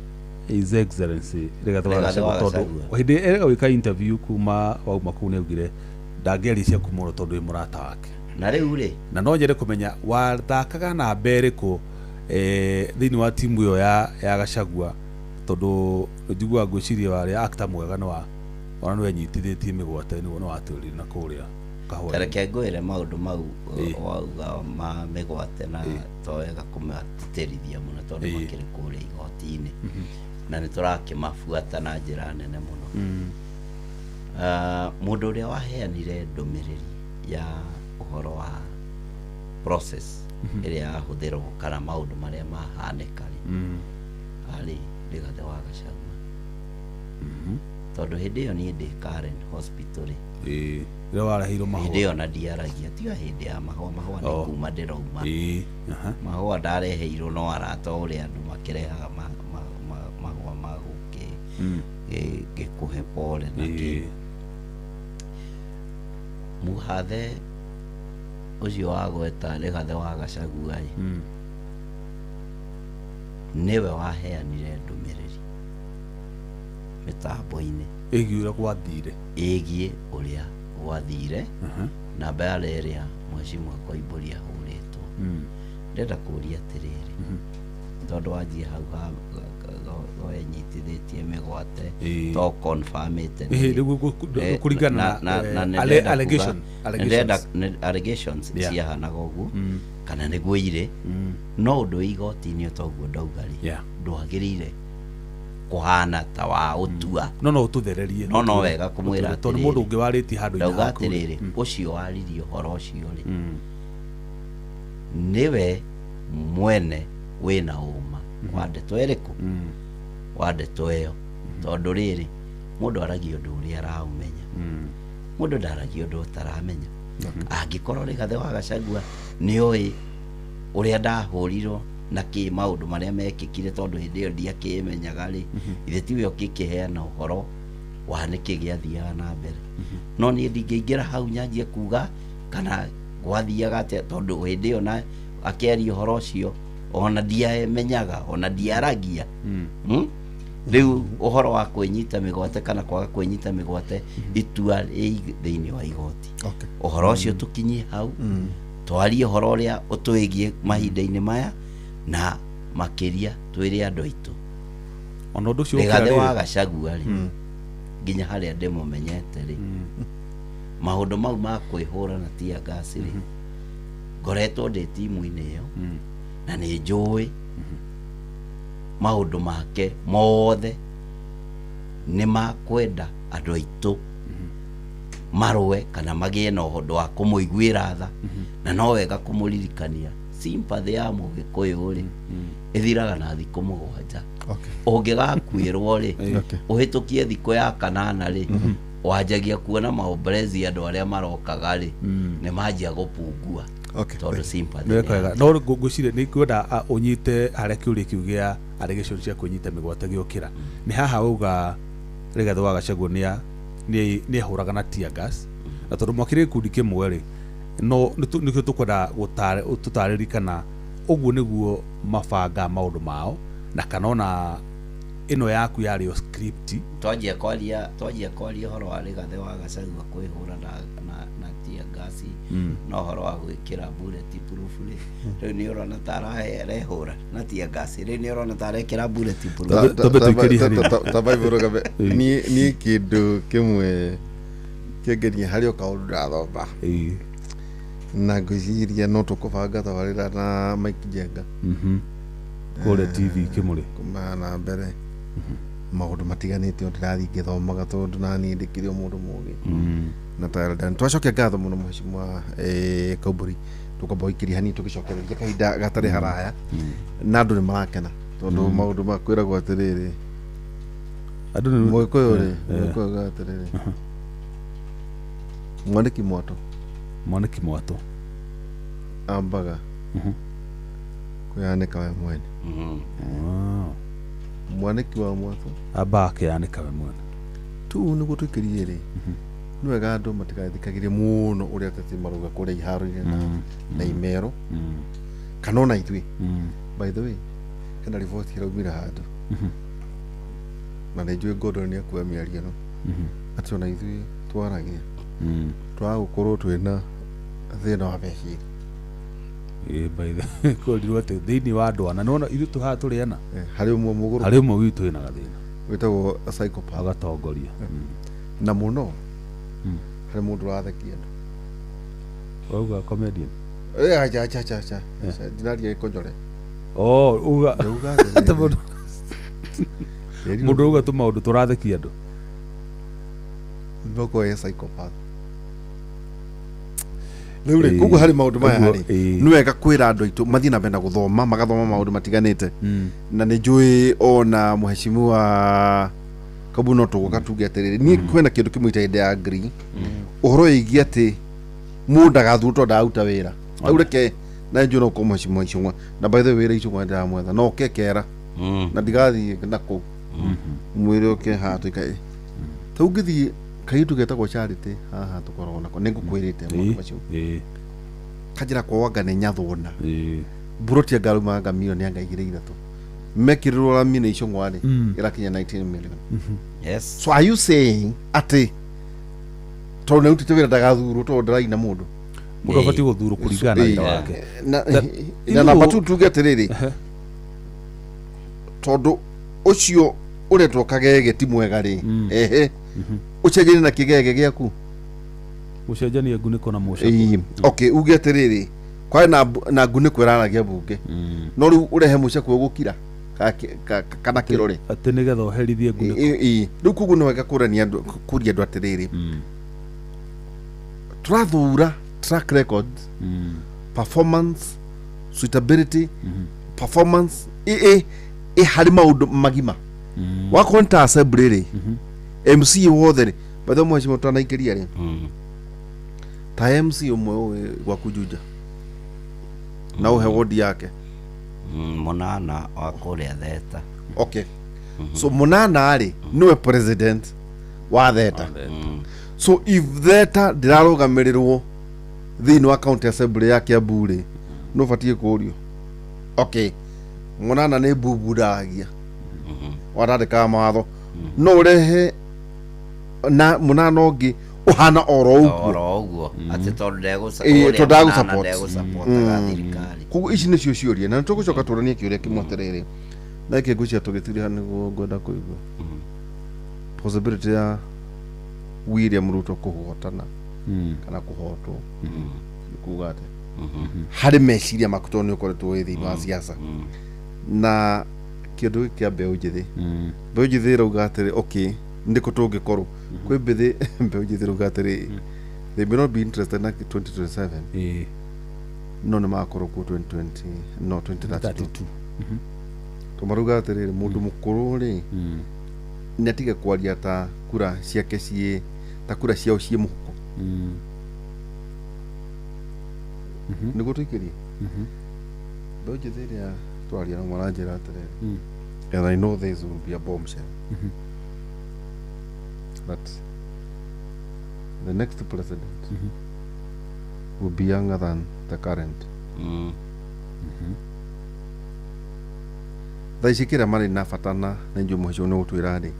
His Excellency Rigathi wa Gachagua tondũ hĩndĩ ĩrĩa gwĩka interview kuma wauma kũu nĩaugire ndangĩaria cia kumũrwo tondũ wĩ mũrata wake
na rĩu rĩ
na no nyende kũmenya wathakaga na mberĩkũ thĩinĩ wa timu ĩyo ya Gachagua tondũ njiguaga ngwĩciria warĩ actor mwega ona nĩ wenyitithĩtie mĩgwate nĩ watũrire na kũrĩa kahũa
reke ngwĩre maũndũ mau wauga ma mĩgwate na to wega kũmatĩrithia mũno tondũ makĩrĩ kũrĩa igoti-inĩ na nĩ tũrakĩmabuata na njĩra nene mũno mũndũ ũrĩa waheanire ndũmĩrĩri ya ũhoro wa process ĩrĩa yahũthĩrwo kana maũndũ marĩa mahanĩka arĩ Rigathi wa Gachagua tondũ hĩndĩ ĩyo niĩ ndĩ Karen Hospital
rĩrĩa warehirwo mahũa
hĩndĩ ĩyo na ndiaragia tiga hĩndĩ ya mahũa nĩ kuma ndĩrauma mahũa ndareheirwo no arata ũrĩa andũ makĩrehaga mahũa ma gĩkũhe pole na kĩ mũhathe ũcio wagweta Rigathi wa Gachagua nĩwe waheanire ndũmĩrĩri mĩtambo-inĩ ĩgiĩ ũrĩa gwathire namba ya ĩrĩa Mheshimiwa Koimbũri ahũrĩtwo ndĩrenda kũũria atĩrĩrĩ tondũ wanjie hau wenyitithĩtie mĩgwate to confirmĩte
kũringana
na allegations ciahanaga ũguo kana nĩguo irĩ no ũndũ igoti-inĩ toguo ndauga-rĩ ndwagĩrĩire kũhana ta wa ũtua
no ũtũthererie
no wega kũmwĩra
tondũ mũndũ ũngĩ warĩtie handũ
ndauga atĩrĩrĩ ũcio waririe ũhoro ũcio-rĩ nĩwe mwene wĩna ũma wa ndeto ĩrĩkũ wa ndeto ĩyo tondũ rĩrĩ mũndũ aragia ũndũ ũrĩa araũmenya mũndũ ndaragia ũndũ ũtaramenya angĩkorwo Rigathi wa Gachagua nĩoĩ ũrĩa ndahũrirwo na kĩ maũndũ marĩa mekĩkire tondũ hĩndĩ ĩyo ndiakĩmenyaga-rĩ ithe tiwe ũkĩkĩheana ũhoro wa nĩkĩ gĩathiaga na mbere no niĩ ndingĩingĩra hau nyanjie kuga kana gwathiaga atĩa tondũ hĩndĩ ĩyo na akĩaria ũhoro ũcio ona ndiamenyaga ona ndiaragia rĩu ũhoro wa kwĩnyita mĩgwate kana kwaga kwĩnyita mĩgwate itua thĩinĩ wa igoti ũhoro ũcio tũkinyie hau twarie ũhoro ũrĩa ũtwĩgiĩ mahinda-inĩ maya na makĩria twĩre andũ aitũ
ona ũndũ ũcio
Rigathi wa Gachagua-rĩ nginya harĩa ndĩmũmenyete-rĩ maũndũ mau ma kwĩhũra na tia ngasi-rĩ ngoretwo ndĩ timu-inĩ ĩyo na nĩ njũĩ maũndũ make mothe nĩ makwenda andũ aitũ marũe kana magĩe na ũhoro wa kũmũiguĩra tha na no wega kũmũririkania sympathy ya mũgĩkũyũ-rĩ ĩthiraga na thikũ 7 ũngĩgakuĩrwo-rĩ ũhĩtũkie thikũ ya 8-rĩ wanjagia kuona maombolezi andũ arĩa marokaga-rĩ nĩ manjia gũpungua tondũ sympathy
no ngwĩciria nĩ ngwenda ũnyite harĩa kĩũria kĩu gĩa allegation cia kwĩnyita mĩgwate gĩokĩra nĩ haha uga Rigathi wa Gachagua nĩ ahũraga na tear gas na tondũ mwakĩrĩ gĩkundi kĩmwe-rĩ no nĩkĩo tũkwenda tũtarĩri kana ũguo nĩguo mabanga maũndũ mao na kana ona ĩno yaku yarĩ o script
twanjia kwaria ũhoro wa Rigathi wa Gachagua kwĩhũra na tia ngasi no ũhoro wa gwĩkĩra bulletproof-rĩ rĩu nĩ ũrona ta arehũra na tia ngasi rĩu nĩ ũrona ta arekĩra bulletproof
tabaibũrũgabe niĩ kĩndũ kĩmwe kĩngenia harĩ o kaũndũ ndathomba na ngwĩciria no tũkũbanga tabarĩra na Mike Njenga
kũrĩa TV Kĩmũrĩ
kuma na mbere maũndũ matiganĩte ndĩrathiĩ ngĩthomaga tondũ naniĩ ndĩkĩrĩ o mũndũ mũgĩ na twacokia ngatho mũno Mheshimiwa Koimbũri tũkamba gũikĩria hanini tũgĩcokereria kahinda gatarĩ haraya na andũ nĩ marakena tondũ maũndũ makwĩragwo atĩrĩrĩ mũgĩkũyũ-rĩ atĩrĩrĩ Mwaniki Mwato
Mwaniki Mwato
ambaga kuyanĩka we mwene. Mwaniki wa Mwato
amba akĩyanĩka we mwene
tu nĩguo twĩkĩrie rĩ nĩ wega andũ matigathikagĩrie mũno ũrĩa ateti marauga kũrĩa iharo-inĩ na Imero kana ona ithuĩ. By the way hena riboti ĩraumire handũ na nĩ njũĩ Gordon nĩ akuoya mĩario ĩno atĩ ona ithuĩ twaragia twagũkorwo twĩna thĩna wa meciria.
by the korirwo atĩ thĩinĩ wa andũ ana nona ithuĩ tũhaha tũrĩana
harĩ ũmwe mũgũrũ
harĩ ũmwe witũ wĩna gathĩna
wĩtagwo psychopath
agatongoria
na mũno harĩ mũndũ ũrathekia andũ
wauga comedian
acha ndinaria gĩkonyore
uga mũndũ uga tũmaũndũ tũrathekia andũ
mboko ya psychopath. Rĩu rĩ koguo harĩ maũndũ maya harĩ nĩ wega kwĩra andũ aitũ mathiĩ na mbere na gũthoma magathoma maũndũ matiganĩte na nĩ njũĩ ona mũheshimiwa Kabu no tũgũka tuge atĩrĩrĩ niĩ kwĩna kĩndũ kĩmwe ita ya agree ũhoro wĩgiĩ atĩ mũndũ ndagathurwo tondũ ndaruta wĩra au reke na njũĩ no ũkorwo mũheshimiwa Icũng'wa na by the way wĩra Icũng'wa ndĩramwetha no ũke kera na ndigathiĩ nakũu mwĩrĩ ũke haha tũikae ta ũngĩthiĩ kaitu getagwo Charity haha tũkoragwo nako nĩ ngũkwĩrĩte maũndũ macio kanjĩra kwa wanga nĩ nyathũna buroti ngaruma milioni anga 3 mekĩrĩrwo lamine Icũng'wa rĩ ĩrakinya 19 million.
Yes.
So are you saying atĩ tondũ nĩ ũtĩte wĩra ndagathurwo tondũ ndaraina mũndũ
mũndũ abatiĩ gũthurwo kũringana na wĩra wake
na namba tu tuge atĩrĩrĩ tondũ ũcio ũretwo Kagege ti mwega rĩ ũcenjanie na kĩgege gĩaku
ũcenjanie ngunĩko na mũcakũ.
Okay uge atĩrĩrĩ kwa na ngunĩko ĩraragia mbunge no rĩu ũrehe mũcakũ ũgũkira kana kĩrore
atĩ nĩgetha ũherithie ngunĩko.
Rĩu koguo nĩ wega kũria andũ atĩrĩrĩ tũrathura track record performance suitability performance harĩ maũndũ magima wakorwo nĩ ta assembly rĩ MC wothe rĩ batho mheshimiwa twanaikĩria rĩ ta MC ũmwe ũĩ gwaku Juja na ũhe wodi yake
Mũnana wa kũrĩa Theta.
Okay so Mũnana rĩ nĩwe president wa Theta so if Theta ndĩrarũgamĩrĩrwo thĩinĩ wa county assembly ya Kiambu rĩ no batiĩ kũrio. Okay Mũnana nĩ mbubu ndaragia watandĩkaga mawatho no ũrehe na Mũnana ũngĩ ũhana oro ũguo
atĩ tondũ
ndegũsupport
thirikari.
Koguo ici nĩcio ciũria na nĩtũgũcoka tũranie kĩũria kĩmwe atĩrĩrĩ na gĩkĩ ngwĩciria tũgĩthiria nĩguo ngwenda kũigua possibility ya William Ruto kũhotana kana kũhotwo kuga atĩ harĩ meciria maku tondũ nĩ ũkoretwo wĩ thĩinĩ wa siasa na kĩndũ kĩa mbeũ njĩthĩ ĩrauga atĩrĩ okay ndĩkũ tũngĩkorwo kwĩ mbeũ njĩthĩ ĩrauga atĩrĩ they may not be interested na 2027 no nĩ magakorwo kuo 2032 tũmarauga atĩrĩrĩ mũndũ mũkũrũ rĩ nĩ atige kwaria ta kura ciake ta kura ciao ciĩ mũhuko nĩguo tũikĩrie mbeũ njĩthĩ ĩrĩa twaria na maranjĩra atĩrĩrĩ and I know this will be a bombshell that the next president will be younger than the current. Thaici kĩrĩa marĩ na bata na njũ mũhecio nĩ gũtwĩra rĩ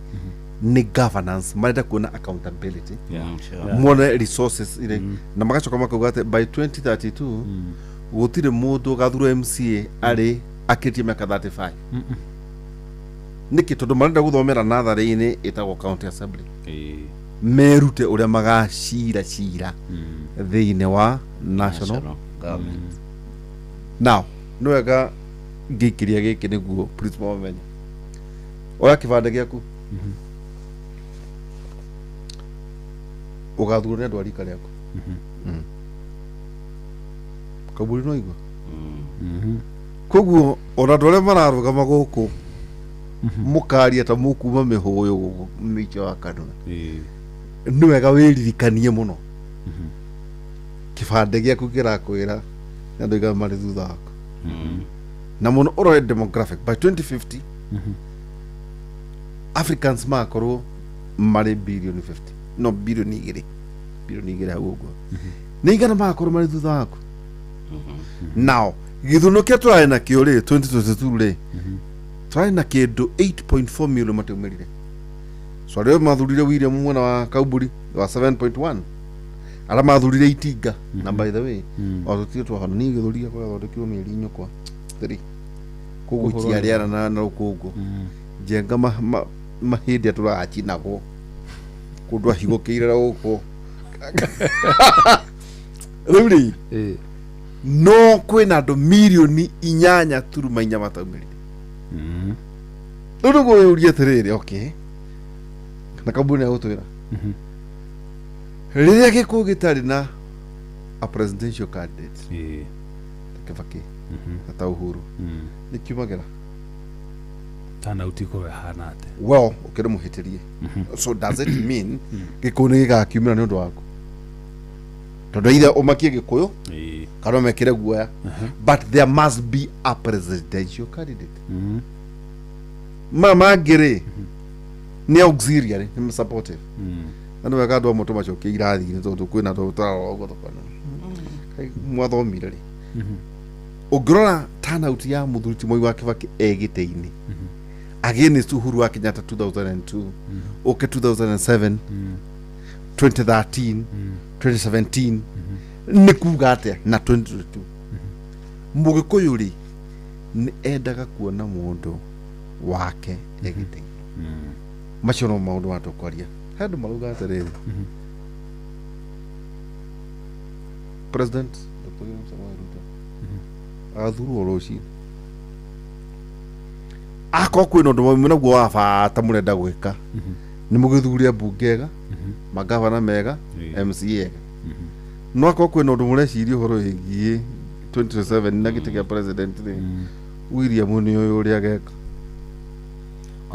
nĩ governance marenda kuona accountability muone resources na magacoka makauga atĩ by 2032 gũtirĩ mũndũ gathurwo MCA arĩ akĩtie mĩaka 35 nĩkĩ tondũ marenda gũthomera natharĩ-inĩ ĩtagwo county assembly merute ũrĩa magacira thĩinĩ wa national
government.
Now nĩ wega ngĩikĩria gĩkĩ nĩguo principal wamenye oya kĩbandĩ gĩaku ũgathurwo nĩ andũ a rika rĩaku Kaburi no igua koguo ona andũ arĩa mararũgama gũkũ mũkaria ta mũkuma mĩhũyũ mĩico wa kanua nĩ wega wĩririkanie mũno kibande giaku kirakwira na ndoiga mari thutha wako na muno urore demographic by 2050 Africans makorwo mari billion 50 no billion 2 hau uguo ni igana makorwo mari thutha wako now githuno kia turae na kio ri 2022 ri turae na kindu 8.4 million matumirire so rĩo mathurire William mwana wa Kauburi wa 7.1 ara mathurire Itinga na by the way o tutire twahana ni githuria kwa thondekirwo mieri nyokwa 3 koguo itiariana na rukungu jenga mahindi aturacinago kundu ahigũkĩire gũkũ rĩu no kwĩna andũ mirioni 8.4 mataumĩrire rĩu nĩguo atĩrĩrĩ okay na Kambuni agũtwĩra rĩrĩa gĩkũyũ gĩtarĩ na a presidential candidate Kibaki ta Uhuru nĩ kiumagĩra
turnout iko hana ate
well ukire muhitirie so does it mean gĩkũyũ nĩ gĩgakiumĩra nĩ ũndũ waku tondu either umakie gĩkũyũ kana mekire guoya but there must be a presidential candidate mangĩrĩ ni auxiliary ni supportive ndio wega andũ amwe tũmacokie irathi-inĩ tondũ kwĩna andũ tũrarora ũguo thokana mwathomire rĩ ũngĩrora turnout ya mũthuri Moi wa Kibaki gĩtĩ-inĩ against Uhuru wa Kenyatta 2002 okay 2007 2013 2017 nĩ kuga atĩa na 2022 mũgĩkũyũ rĩ nĩ endaga kuona mũndũ wake gĩtĩ-inĩ macio no maũndũ ma tũkwaria handũ marauga atĩrĩrĩ President Dr. William Samoei Ruto athurwo rũciinĩ akorwo kwĩna ũndũ maumĩ naguo wa bata mũrenda gwĩka nĩ mũgĩthuure ambunge ega magavana mega MCA ega no akorwo kwĩna ũndũ mũreciria ũhoro wĩgiĩ 2027 na gĩtĩ gĩa president rĩ William nĩ ũyũ ũrĩa ageka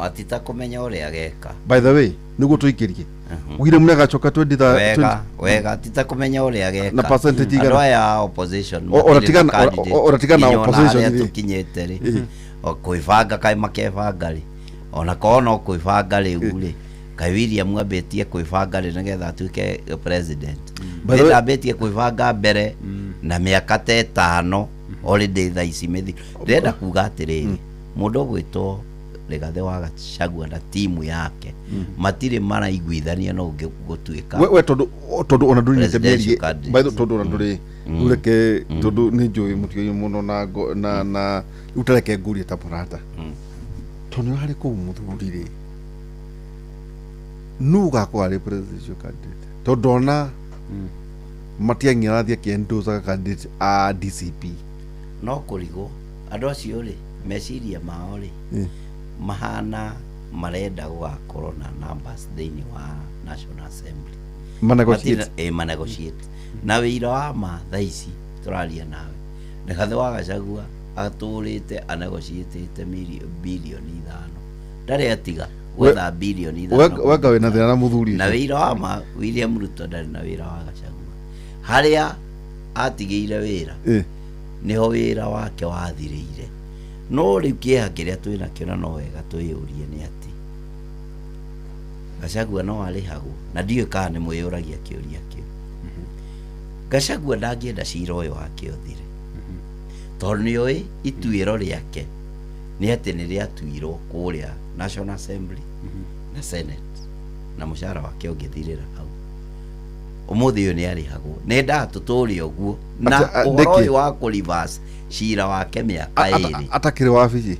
atita kumenya ũrĩa ageka
by the way nĩguo tũikĩrie William nĩ agacoka 20
wega atita kumenya ũrĩa ageka
na percentage igana
andũ aya opposition
oratigana opposition
tukinyĩte rĩ kwĩbanga kaĩ makebanga rĩ ona korwo no kwĩbanga rĩu rĩ kaĩ William ambĩtie kwĩbanga rĩ nĩgetha atuĩke president ndambĩtie kwĩbanga mbere na mĩaka ta 5 already thaa ici mĩthi ndĩrenda kuga atĩrĩrĩ mũndũ ũgwĩtwo Rigathi wa Gachagua na timu yake matirĩ maraiguithania no gũtuĩka
we tondu ona ndũrĩ nĩtemerie by the tondu ona ndũrĩ ureke tondu nĩ njũĩ mũtio mũno na utareke ngurie ta mũrata tondu harĩ kũu mũthuri rĩ nũ gakorwo arĩ presidential candidate tondu ona matiang'irathia kĩendosaga candidate a DCP
no kũrigwo andũ acio rĩ meciria mao rĩ mahana marenda gũgakorwo na numbers thĩinĩ wa National Assembly manegotiate na wĩira wa ma thaa ici tũraria nawe Rigathi wa Gachagua atũrĩte anegotiatĩte bilioni 5 ndarĩ atiga gwetha bilioni 5
wega wĩna thĩna na mũthuri
na wĩira wa ma William Ruto ndarĩ na wĩra wa Gachagua harĩa atigĩire wĩra nĩho wĩra wake wathirĩire no rĩu kĩeha kĩrĩa twĩna kĩo na no wega twĩyũrie nĩ atĩ Gachagua no arĩhagwo na ndiũĩ kana nĩ mwĩyũragia kĩũria kĩu Gachagua ndangĩenda cira ũyũ wake ũthire tondũ nĩoĩ ituĩro rĩake nĩ atĩ nĩ rĩatuirwo kũrĩa National Assembly na Senate na mũcara wake ũngĩthirĩra hau ũmũthĩ ũyũ nĩ arĩhagwo nendaga tũtũũre ũguo na ũhoro ũyũ wa kũreverse cira wake mĩaka ĩrĩ
atakĩrĩ wabici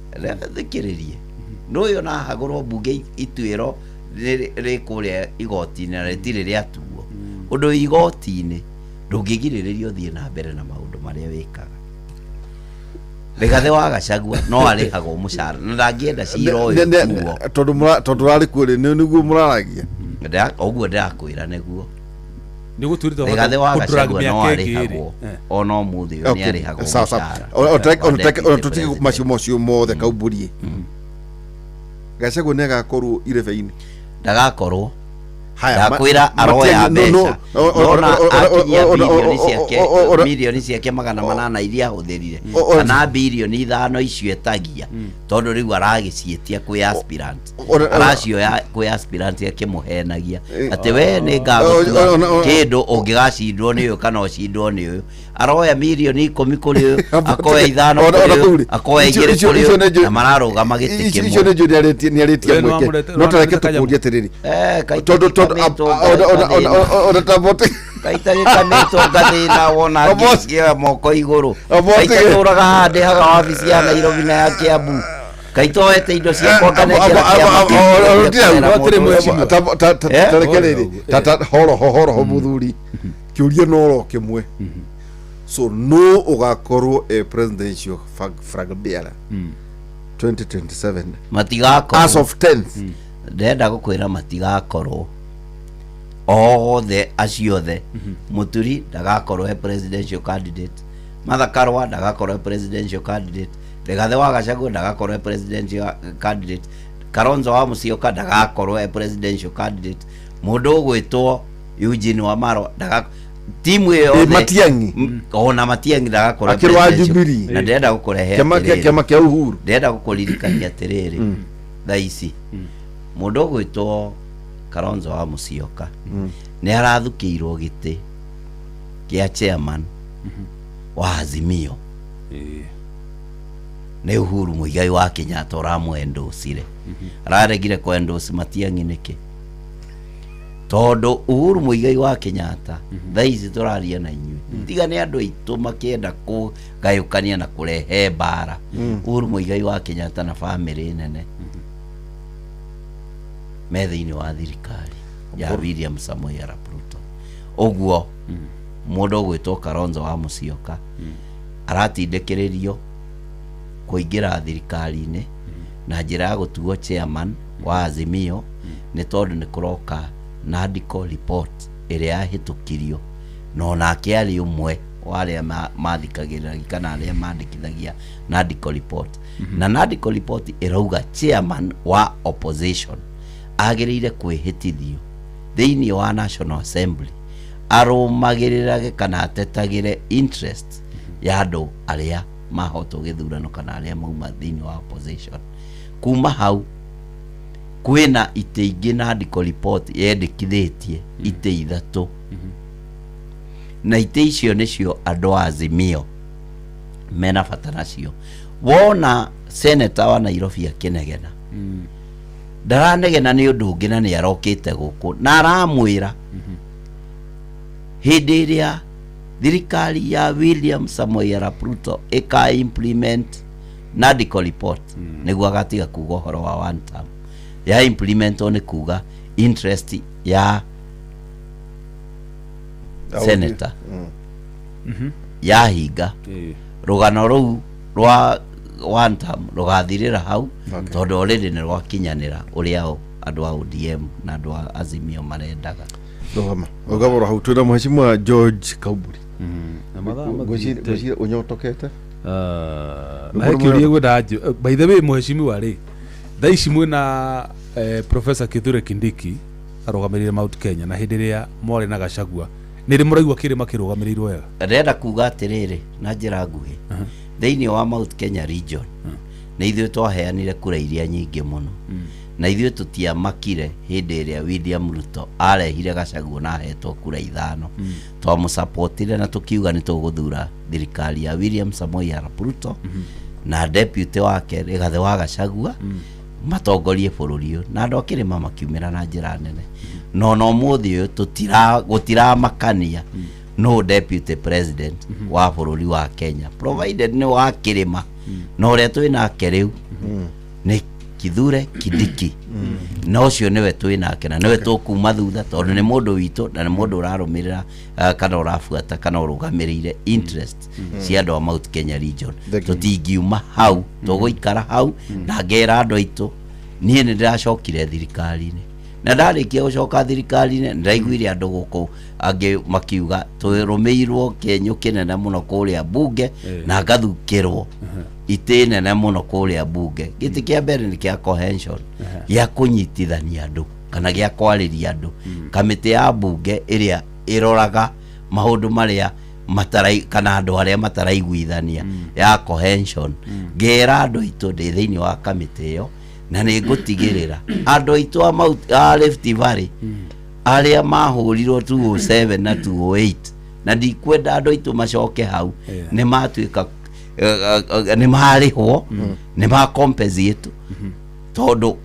thikĩrĩrie n'ũyũ nahagũrwo mbunge ituĩro rĩ kũrĩa igoti-inĩ na rĩtirĩ rĩatuo ũndũ igoti-inĩ ndũngĩgirĩrĩrio thiĩ na mbere na maũndũ marĩa wĩkaga Rigathi wa Gachagua no arĩhagwo mũcara na ndangĩenda cira ũyũ
tondũ rarĩ kuo rĩ nĩguo mũraragia
ũguo ndĩrakwĩra nĩguo
Rigathi
wa Gachagua no arĩhagwo ona ũmũthĩ ũyũ nĩ arĩhagwo
mũcara tũtige macio macio mothe Kaumbũri Gachagua nĩ agakorwo irebe-inĩ
ndagakorwo
ndakwira aroya mbeca nona akinyia milioni ciake 800 iria ahũthĩrire kana bilioni 5 icio etagia tondũ rĩu aragĩcietia kwĩ aspirant aracioya kwĩ aspirant akĩmũhenagia atĩ we nĩ ngagũtua kĩndũ ũngĩgacindwo nĩ ũyũ kana ũcindwo nĩ ũyũ aroya milioni 10 kũrĩ ũyũ akoya 5 kũrĩ ũyũ akoya 2 kũrĩ ũyũ na mararũgama gĩtĩ kĩmwe
icio nĩ njũria nĩarĩtie mweke no tareke tũkũrie atĩrĩrĩ tondũ ona tabote
kaitagĩkanĩtwo ngathĩna wona ngĩgĩa moko igũrũ kaitagũraga handĩ haga wabici ya Nairobi na ya Kiambu kaitoete indo ciakwa nganengera
horo muthuri kĩũria no kĩmwe so no ugakorwo presidential flag bearer 2027
matigakorwo
as of 10th
ndenda gũkwĩra matigakorwo othe aciothe Muturi ndagakorwo presidential candidate Martha Karua ndagakorwo presidential candidate Rigathi wa Gachagua ndagakorwo presidential candidate Kalonzo wa Musyoka ndagakorwo presidential candidate mundu ũgwĩtwo Eugene Wamalwa timu yo
Matiang'i
ona Matiang'i ndagakorwo
akirwa Jubilee
na ndenda gũkũrehe
kema kia Uhuru
ndenda gũkũririkania atĩrĩrĩ thaa ici mundu ũgwĩtwo Kalonzo wa Musyoka nĩ arathukĩirwo gĩtĩ kĩa chairman wa Azimio nĩ Uhuru Muigai wa Kenyatta ũramwendũcire araregire kwendũci Matiang'i nĩkĩ tondũ Uhuru Muigai wa Kenyatta thaa ici tũraria na inyuĩ tiga nĩ andũ aitũ makĩenda kũgayũkania na kũrehe mbara Uhuru Muigai wa Kenyatta na bamĩrĩ nene me thĩinĩ wa thirikari ya William Samoei Arap Ruto ũguo mũndũ ũgwĩtwo Kalonzo wa Musyoka aratindĩkĩrĩrio kũingĩra thirikari-inĩ na njĩra ya gũtuo chairman wa Azimio nĩ tondũ nĩ kũroka NADCO report ĩrĩa yahĩtũkirio no nake arĩ ũmwe wa arĩa mathikagĩrĩria kana arĩa mandĩkithagia NADCO report na NADCO report ĩrauga chairman wa opposition agĩrĩire kwĩhĩtithio thĩinĩ wa National Assembly arũmagĩrĩrage kana atetagĩre interest ya andũ arĩa mahotwo gĩthurano kana arĩa mauma thĩinĩ wa opposition kuma hau kwĩna itĩ ingĩ NADCO report yendekithĩtie itĩ 3 na itĩ icio nĩcio andũ a Azimio mena bata nacio wona senator wa Nairobi akĩnegena ndaranegena nĩ ũndũ ũngĩ na nĩ arokĩte gũkũ na aramwĩra hĩndĩ ĩrĩa thirikari ya William Samoei Arap Ruto ĩka implement NADCO report nĩguo agatiga kuga ũhoro wa one term ya implement nĩ kuga interest ya senator ya hinga rũgano rũu rwa one term rũgathirĩra hau tondũ already nĩ rwakinyanĩra ũrĩa andũ a ODM na andũ a Azimio marendaga
Ogabora hau twina mheshimiwa George Kauburi gwĩciria ũnyotokete
na kĩũria gwĩda by the way mheshimiwa rĩ thaa ici mwĩna Professor Kithure Kindiki arũgamĩrĩire Mount Kenya na hĩndĩ ĩrĩa mwarĩ na Gachagua nĩ rĩ mũraigua kĩrĩma kĩrũgamĩrĩirwo wega
ndĩrenda kuga atĩrĩrĩ na njĩra nguhĩ thĩinĩ wa Mount Kenya region nĩ ithuĩ twaheanire kura iria nyingĩ mũno na ithuĩ tũtiamakire hĩndĩ ĩrĩa William Ruto arehire Gachagua na ahetwo kura 5 twamũsapotire na tũkiuga nĩ tũgũthura thirikari ya William Samoei Arap Ruto na deputy wake Rigathi wa Gachagua matongorie bũrũri ũyũ na andũ a kĩrĩma makiumĩra na njĩra nene no ũmũthĩ ũyũ gũtiramakania no deputy president wa bũrũri wa Kenya provided nĩ wa kĩrĩma no ũrĩa twĩ nake rĩu nĩ Kithure Kindiki na ũcio nĩwe twĩ nake na nĩwe tũkuma thutha tondũ nĩ mũndũ witũ na nĩ mũndũ ũrarũmĩrĩra kana ũrabuata kana ũrũgamĩrĩire interest cia andũ a Mount Kenya region tũtingiuma hau tũgũikara hau na ngera andũ aitũ niĩ nĩ ndĩracokire thirikari-inĩ na ndarĩkia gũcoka thirikari-inĩ ndĩraiguire andũ gũkũ angĩ makiuga twĩrũmĩirwo kĩenyũ kĩnene mũno kũrĩa mbunge na ngathukĩrwo itĩ nene mũno kũrĩa mbunge gĩtĩ kĩa mbere nĩ kĩa cohesion gĩa kũnyitithania andũ kana gĩa kwarĩria andũ. Kamĩtĩ ya mbunge ĩrĩa ĩroraga maũndũ marĩa kana andũ arĩa mataraiguithania ya cohesion. Ngera andũ aitũ ndĩ thĩinĩ wa kamĩtĩ ĩyo, na nĩ ngũtigĩrĩra andũ aitũ a Rift Valley arĩa mahũrirwo 207 na 208, na ndikwenda andũ aitũ macoke hau, nĩ matuĩka nĩ marĩhwo, nĩ makompensate, tondũ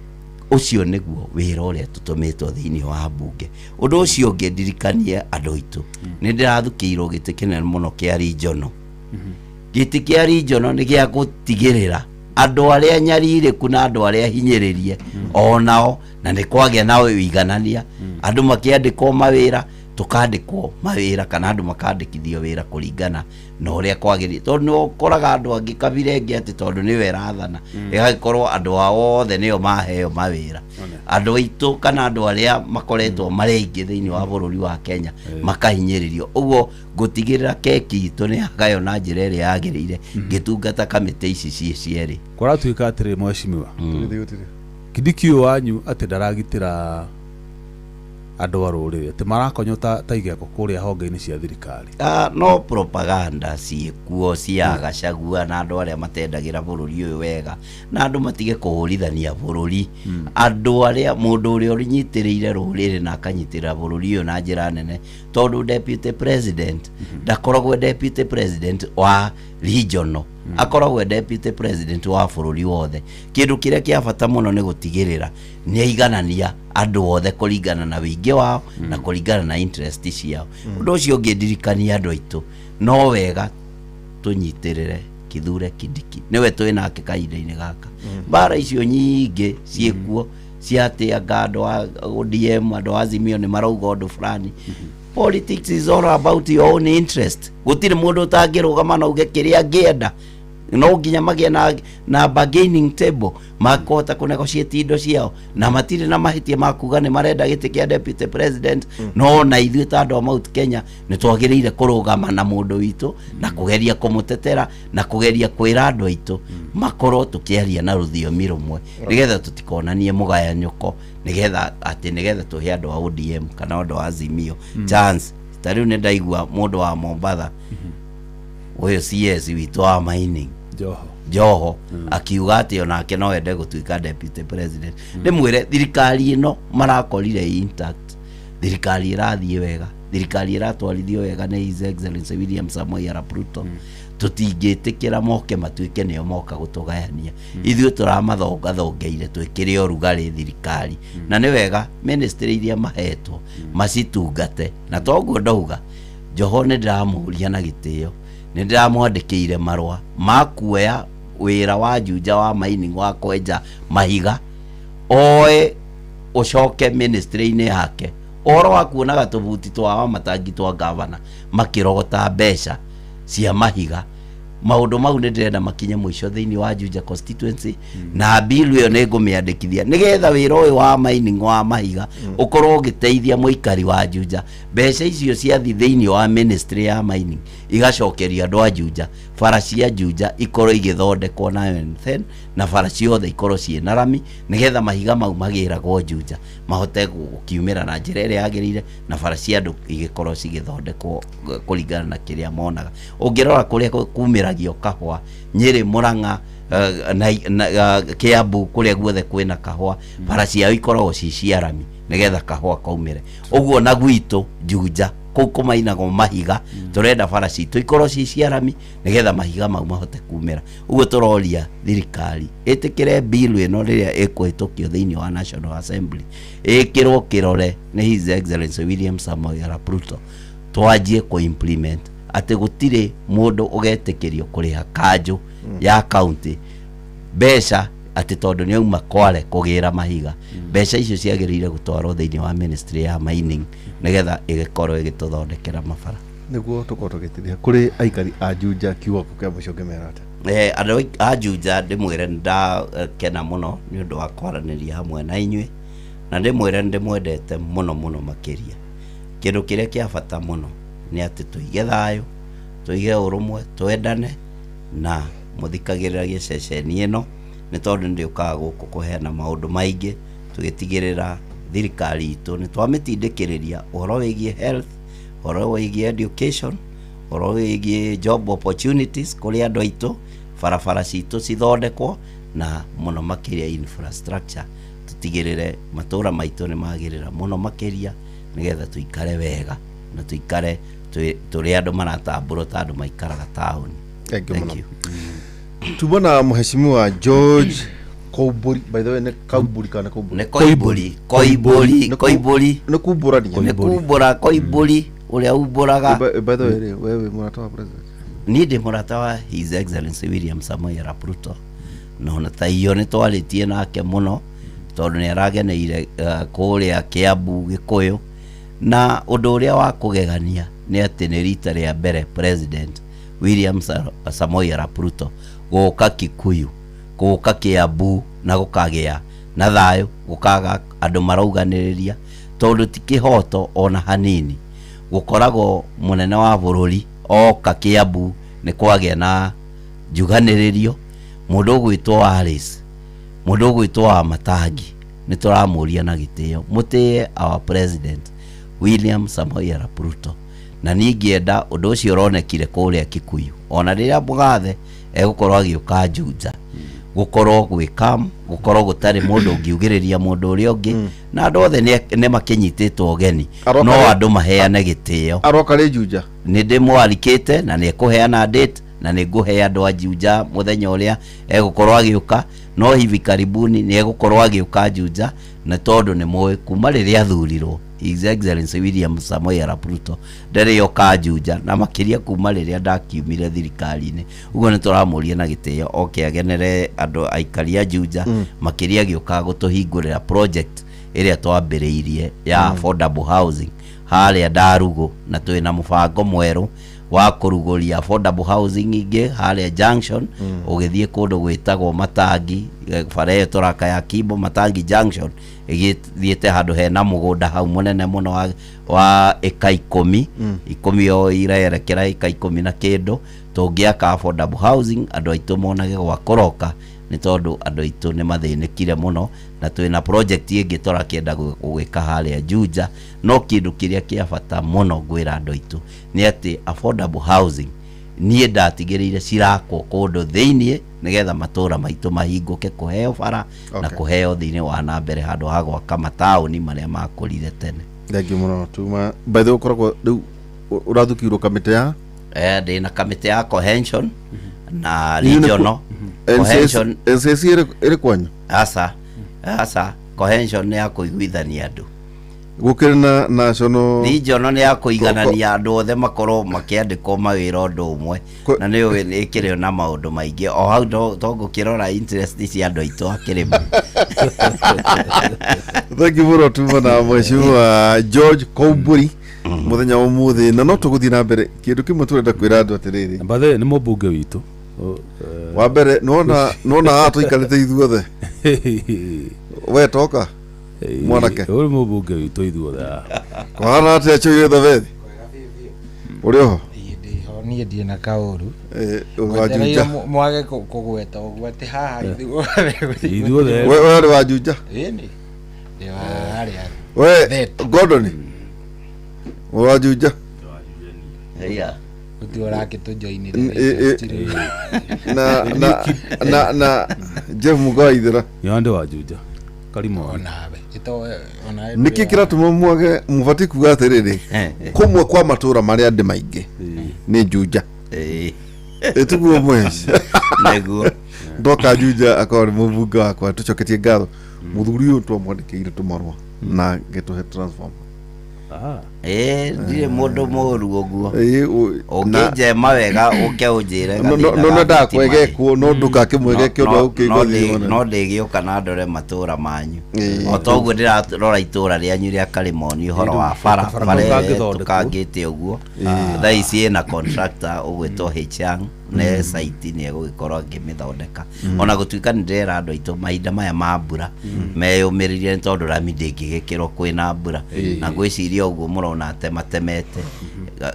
ũcio nĩguo wĩra ũrĩa tũtũmĩtwo thĩinĩ wa mbunge. Ũndũ ũcio ũngĩ ndirikanie andũ aitũ, nĩ ndĩrathukĩirwo gĩtĩ kĩnene mũno kĩa regional. Gĩtĩ kĩa regional nĩ gĩa gũtigĩrĩra andũ arĩa nyarirĩku na andũ arĩa hinyĩrĩrie onao, na nĩ kwagĩa na ũiganania, andũ makĩandĩkwo mawĩra, tũkandĩkwo mawĩra, kana andũ makandĩkithio wĩra kũringana na ũrĩa kwagĩrĩire. Tondũ nĩ ũkoraga andũ angĩ kabira ĩngĩ atĩ tondũ nĩwe rathana, ĩgagĩkorwo andũ ao othe nĩo maheo mawĩra. Andũ aitũ kana andũ arĩa makoretwo marĩ aingĩ thĩinĩ wa bũrũri wa Kenya makahinyĩrĩrio. Ũguo ngũtigĩrĩra keki itũ nĩ yagayo na njĩra ĩrĩa yagĩrĩire, ngĩtungata kamĩtĩ ici cierĩ.
Kũratuĩka atĩrĩ mheshimiwa, Kindiki ũyũ wanyu atĩ ndaragitĩra andũ a rũrĩrĩ, atĩ marakonyo ta igeko kũrĩa honge-inĩ cia thirikari?
No propaganda ciĩkuo cia Gachagua na andũ arĩa matendagĩra bũrũri ũyũ wega, na andũ matige kũhũrithania bũrũri. Andũ arĩa, mũndũ ũrĩa ũnyitĩrĩire rũrĩrĩ na akanyitĩrĩra bũrũri ũyũ na njĩra nene, tondũ deputy president ndakoragwo deputy president wa regional, akoragwo deputy president wa bũrũri wothe. Kĩndũ kĩrĩa kĩa bata mũno nĩ gũtigĩrĩra nĩ aiganania andũ othe kũringana na wĩingĩ wao na kũringana na interest ciao. Ũndũ ũcio ũngĩ ndirikania andũ aitũ, no wega tũnyitĩrĩre Kithure Kindiki, nĩwe twĩ nake kahinda-inĩ gaka. Mbara icio nyingĩ ciĩkuo cia atĩ andũ a ODM, andũ a Azimio nĩ marauga ũndũ fulani. Politics is all about your own interest. Gũtirĩ mũndũ ũtangĩrũgama na uge kĩrĩa angĩenda. No nginya magĩe na bargaining table, makũhota kũnegotiate indo ciao, na matirĩ na mahĩtia ma kuga nĩ marenda gĩtĩ kĩa deputy president. No na ithuĩ ta andũ a Mount Kenya nĩ twagĩrĩire kũrũgama na mũndũ witũ na kũgeria kũmũtetera na kũgeria kwĩra andũ aitũ makorwo tũkĩaria na rũthiomi rũmwe, nĩgetha tũtikonanie mũgayanyũko, nĩgetha tũhe andũ a ODM kana andũ a Azimio chance. Ta rĩu nĩ ndaigua mũndũ wa Mombatha ũyũ CS witũ wa mining Joho akiuga atĩ onake no ende gũtuĩka deputy president. Ndĩmwĩre thirikari ĩno marakorire intact, thirikari ĩrathiĩ wega, thirikari ĩratwarithio wega nĩ His Excellency William Samoei Arap Ruto. Tũtingĩtĩkĩra moke matuĩke nĩo moka gũtũgayania. Ithuĩ tũramathongathongeire twĩkĩre ũrugarĩ thirikari, na nĩ wega ministry iria mahetwo macitungate. Na toguo ndauga Joho nĩ ndĩramũria na gĩtĩo, nĩ ndĩramwandĩkĩire marũa ma kuoya wĩra wa Juja wa mining wa kwenja mahiga, oe ũcoke ministry-inĩ yake. Ũhoro wa kuonaga tũbuti twa matangi twa gavana makĩrogota mbeca cia mahiga, maũndũ mau nĩ ndĩrenda makinye mũico thĩinĩ wa Juja constituency, na bill ĩyo nĩ ngũmĩandĩkithia nĩgetha wĩra ũyũ wa mining wa mahiga ũkorwo ũgĩteithia mũikari wa Juja. Mbeca icio ciathi thĩinĩ wa ministry ya mining igacokeria andũ a Juja, bara cia Juja ikorwo igĩthondekwo na MTN, na bara ciothe ikorwo ciĩna rami, nĩgetha mahiga mau magĩragwo Juja mahote gũkiumĩra na njĩra ĩrĩa yagĩrĩire, na bara cia andũ igĩkorwo cigĩthondekwo kũringana na kĩrĩa monaga. Ũngĩrora kũrĩa kumĩragio kahũa Nyĩrĩ, Murang'a na Kiambu, kũrĩa guothe kwĩna kahũa, bara ciao ikoragwo cia rami nĩgetha kahũa kaumĩre. Ũguo na gwitũ Juja kũu kũmainagwo mahiga, tũrenda bara citũ ikorwo cia rami nĩgetha mahiga mau mahote kumĩra. Ũguo tũroria thirikari ĩtĩkĩre bill ĩno rĩrĩa ĩkũhĩtũkio thĩinĩ wa National Assembly, ĩkĩrwo kĩrore nĩ His Excellency William Samoei Arap Ruto, twanjie kũ-implement atĩ gũtirĩ mũndũ ũgetĩkĩrio kũrĩha kanjũ ya county mbeca atĩ tondũ nĩ auma Kware kũgĩra mahiga. Mbeca icio ciagĩrĩire gũtwarwo thĩinĩ wa ministry ya mining nĩgetha ĩgĩkorwo ĩgĩtũthondekera mabara.
Nĩguo tũkorwo tũgĩteithia kũrĩ aikari a Juja kiugo kĩa mũico kĩmera atĩa?
Andũ a Juja ndĩmwĩre nĩ ndakena mũno nĩ ũndũ wa kwaranĩria hamwe na inyuĩ, na ndĩmwĩre nĩ ndĩmwendete mũno mũno makĩria. Kĩndũ kĩrĩa kĩa bata mũno nĩ atĩ tũige thayũ, tũige ũrũmwe, twendane na mũthikagĩrĩra ceceni ĩno, nĩ tondũ nĩ ndĩũkaga gũkũ kũheana maũndũ maingĩ tũgĩtigĩrĩra thirikari itũ nĩ twamitindĩkĩrĩria ũhoro wĩgiĩ health, ũhoro wĩgiĩ education, ũhoro wĩgiĩ job opportunities kũrĩ andũ aitũ, barabara citũ cithondekwo na mũno makĩria infrastructure, tutigĩrĩre matũra maitũ nĩ magĩrĩra mũno makĩria nĩgetha tuikare wega na tuikare tũrĩ andũ maratambũrwo ta andũ maikaraga taũni.
Thank you. Tumona mheshimiwa George Koimbũri, by the way nĩ Koimbũri kana Koimbũri?
Nĩ Koimbũri.
Nĩ kumbũrania.
Nĩ kumbũra Koimbũri ũrĩa umbũraga.
By the way wewe mũrata wa president?
Niĩ ndĩ mũrata wa His Excellency William Samoei Arap Ruto. No ta iyo nĩ twarĩtie nake mũno tondũ nĩ arageneire kũrĩa Kiambu Gĩkũyũ, na ũndũ ũrĩa wa kũgegania nĩ atĩ nĩ rita rĩa mbere President William Samoei Arap Ruto gũka Kikuyu, gũka Kiambu na gũkagĩa na thayũ, gũkaga andũ marauganĩrĩria, tondũ ti kĩhoto ona hanini gũkoragwo mũnene wa bũrũri oka Kiambu nĩ kwagĩa na njuganĩrĩrio, mũndũ ũgwĩtwo Alice, mũndũ ũgwĩtwo wa Matangi, nĩ tũramũria na gĩtĩo mũtĩe our President William Samoei Arap Ruto. Na niĩ ngĩenda ũndũ ũcio ũronekire kũrĩa Kikuyu, ona rĩrĩa mũgathe egũkorwo agĩũka Juja, gũkorwo gwĩkam, gũkorwo gũtarĩ mũndũ ũngiugĩrĩria mũndũ ũrĩa ũngĩ, na andũ othe nĩ makĩnyitĩtwo ũgeni, no andũ maheane gĩtĩo.
Aroka rĩ Juja?
Nĩ ndĩmwarĩkĩte na nĩ ekũheana date, na nĩ ngũhe andũ a Juja mũthenya ũrĩa egũkorwo agĩũka, no hivi karibuni nĩ egũkorwo agĩũka Juja, na tondũ nĩ mũĩ kuma rĩrĩa athurirwo His Excellency William Samoei Arap Ruto ndarĩ yoka Juja, na makĩria kuma rĩrĩa ndakiumire thirikari-inĩ. Ũguo nĩ tũramũria na gĩtĩo oke agenere andũ aikari a Juja, makĩria agĩũka gũtũhingũrĩra project ĩrĩa twambĩrĩirie ya affordable housing harĩa Ndarugũ, na twĩ na mũbango mwerũ wa kũrugũria affordable housing ingĩ harĩa Junction, ũgĩthiĩ kũndũ gwĩtagwo Matangi, bara ĩyo tũraka ya Kimbo Matangi Junction, ĩgĩthiĩte handũ hena mũgũnda hau mũnene mũno wa eka 10 yo irerekera eka 10 na kĩndũ, tũngĩaka affordable housing andũ aitũ monage gwa kũroka, nĩ tondũ andũ aitũ nĩ mathĩnĩkire mũno, na twĩna project ĩngĩ tũrakĩenda gwĩka harĩa Juja. No kĩndũ kĩrĩa kĩa bata mũno ngwĩra andũ aitũ nĩ atĩ affordable housing niĩ ndatigĩrĩire cirakwo kũndũ thĩiniĩ nĩgetha matũra maitũ mahingũke kũheo bara na kũheo thĩinĩ wa na mbere handũ ha gwaka mataũni marĩa makũrire tene.
Thank you mũno. Tuma by the way ũkoragwo rĩu ũrathukirwo kamĩtĩ ya?
Ndĩ na kamĩtĩ ya cohesion na regional
cohesion. NCC ĩrĩ kwanyu?
Asa cohesion nĩ ya kũiguithania andũ.
Gũkĩrĩ na national
regional nĩ ya kũiganania andũ othe makorwo makĩandĩkwo mawĩra ũndũ ũmwe, na nĩ ĩkĩrĩ na maũndũ maingĩ o hau to ngũkĩrora interest cia andũ aitũ akĩrĩma.
Thank you mũno. Tuma na mheshimiwa George Koimbũri mũthenya ũmũthĩ, na no tũgũthiĩ na mbere. Kĩndũ kĩmwe tũrenda kwĩra andũ atĩrĩrĩ,
mbathe nĩ mũmbunge witũ
wa mbere nona haha tũikarĩte ithuothe we toka mwanake
ũrĩ mũmbunge witũ ithuothe
kũhana atĩa Choice Thabethi? Ũrĩ oho?
Niĩ ndirĩ na kaũru
wa Juja
mwage kũgweta ũguo atĩ haha
ithuothe.
we ũrĩ wa Juja?
ĩni ndĩ wa harĩa
we Gordon wa Juja?
Gũtirĩ ũrakĩtũjoinire
na Jeff Mugaithira
yande wa Juja karimo
onawe
nĩkĩ kĩratũma mwage mũbatiĩ kuga atĩrĩrĩ kũmwe kwa matũra marĩa andĩ maingĩ nĩ Juja ĩtiguo mweci
nĩguo
ndoka Juja akorwo nĩ mũbunge wakwa. Tũcoketie ngatho mũthuri ũyũ twamwandĩkĩire tũmarũa na gĩtũhe transform.
ndirĩ mũndũ mũru ũguo, ũngĩnjema wega ũke ũnjĩre
no ndakwegekwo no ndũgakĩmwegeke ũndũ ũkĩigũthĩ
no ndĩgĩũka na ndore matũra manyu, o toguo ndĩrarora itũra rĩanyu rĩa Karimoni ũhoro wa bara tũkangĩte ũguo. Thaa ici ĩna contractor ũgwĩtwo H-Young ne site nĩ egũgĩkorwo akĩmĩthondeka, ona gũtuĩka nĩ ndĩrera andũ aitũ mahinda maya ma mbura meyũmĩrĩrie, nĩ tondũ rami ndĩngĩgĩkĩrwo kwĩna mbura, na ngwĩciria ũguo mũrona atematemete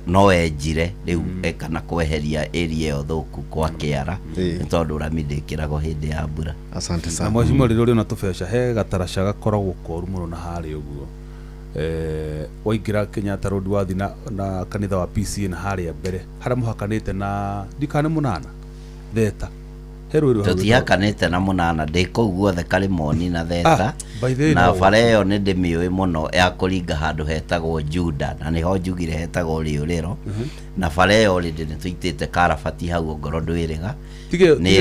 no enjire riu kana kweheria area ĩyo thũku kwa kĩara nĩ tondũ rami ndĩkĩragwo hĩndĩ ya mbura.
Asante
na
sana.
mwacimo rĩrĩa ũrĩona tũbeca he gataraca gakoragwo koru mũno na harĩ ũguo waingĩra Kenyatta Road wathi na kanitha wa PCA na harĩa mbere harĩa mũhakanĩte na ndikane mũnana Theta
tũtihakanĩte na mũnana ndĩ kũu guothe Karimoni na Theta na bara ĩyo nĩ ndĩmĩũĩ mũno ya kũringa handũ hetagwo Juda na nĩho njugire hetagwo Rĩũrĩro na bara ĩyo already nĩ tũitĩte karabati hau ngoro ndwĩrĩga nĩ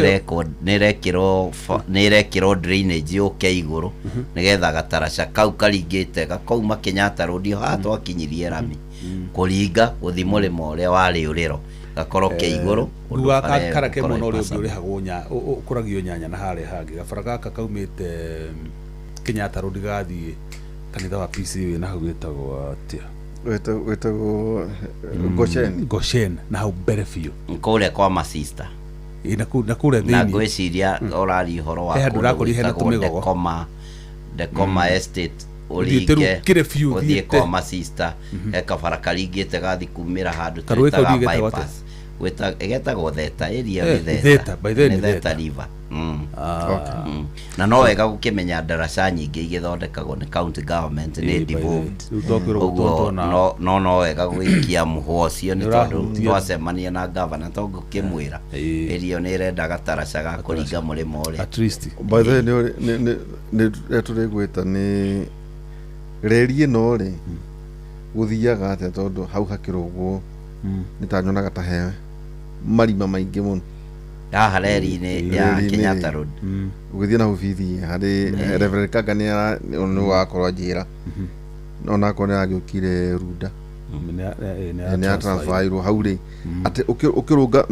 irekĩrwo drainage yũke igũrũ nĩgetha gataraca kau karingĩte gakouma Kenyatta Road haha twakinyirie rami kũringa gũthi mũrĩmo ũrĩa wa Rĩũrĩro gakorwo ke igũrũ
uga karake mũno ũrĩa ũngĩ ũrĩhagwo ũkũragio nyanya na harĩa hangĩ gabara gaka kaumĩte Kenyatta Road gathiĩ kanitha wa PCA na hau wĩtagwo atĩa
wĩtagwo Goshen
na hau mbere biũ
kũrĩa kwa masista
na kũrĩa thĩinĩ
na ngwĩciria ũrari ũhoro wa Dekoma Estate ũringe ũthiĩ kwa masista kabara karingĩte gathi kumĩra handũ twĩtaga bypass ĩgetagwo Theta area nĩ Theta River na no wega gũkĩmenya ndaraca nyingĩ igĩthondekagwo nĩ county government nĩ devolved ũguo no wega gũikia mũhwa ũcio nĩ tondũ twacemania na governor to ngũkĩmwĩra area nĩ ĩrenda gataraca ga kũringa mũrĩmo ũrĩa
at least
by the way nĩ tũrĩgwĩta nĩ reri ĩno rĩ gũthiaga atĩa tondũ hau hakĩrũgwo nĩ ta nyonaga ta he marima maingĩ mũno
haha reri-inĩ ya Kenyatta Road
ũgĩthiĩ na hubithi harĩ Reverend Kanga nĩ wakorwo njĩra ona akorwo nĩ agĩũkire Runda nĩ atransferirwo hau rĩ atĩ ũkĩrũnga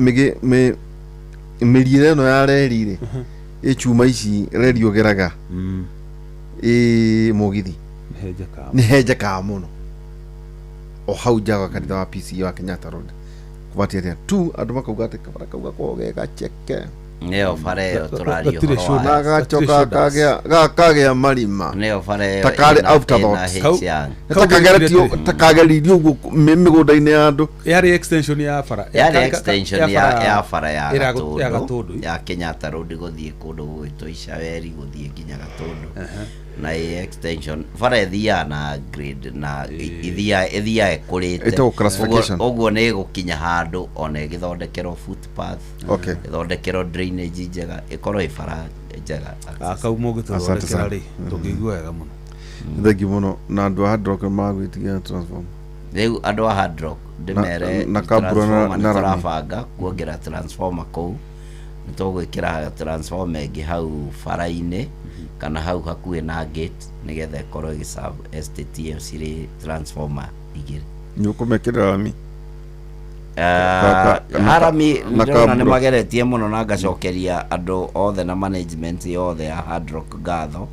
mĩriĩre ĩno ya reri rĩ ĩchuma ici reri ũgeraga mũgithi nĩ henjekaga mũno o hau njaga kanitha wa PCA wa Kenyatta Road kubatia atĩa tu andũ makauga atĩ kabara kau gakorwo ge gacheke
nĩyo bara ĩyo tũraria ũhoro
na gacoka kagĩa marima
nĩyo bara ĩyo
takarĩ afterthought takageririo ũguo mĩgũnda-inĩ ya andũ
yarĩ extension ya bara
ya bara ya Gatũndũ ya Kenyatta Road gũthiĩ kũndũ gwĩtwo Icaweri gũthiĩ nginya Gatũndũ na extension bara ithiaga na grade na ithiaga ĩkũrĩte ũguo nĩ ĩgũkinya handũ ona ĩgĩthondekerwo footpath ĩthondekerwo drainage njega ĩkorwo ĩ bara njega
akau mũgĩtũthondekera rĩ tũngĩigua wega mũno
thengi mũno na andũ a Hard Rock magwĩtigia transform
rĩu andũ a Hard Rock ndĩmere
na Kabura na
tũrabanga kuongerera transformer kũu nĩ tũgwĩkĩra transformer ĩngĩ hau bara-inĩ kana hau hakuhĩ na gate nĩgetha ĩkorwo ĩgĩserve estate ĩyo cirĩ transformer igĩrĩ
nĩ ũkũmekĩrĩra rami
harami ndĩrona nĩ mageretie mũno na ngacokeria andũ othe na management yothe ya Hard Rock ngatho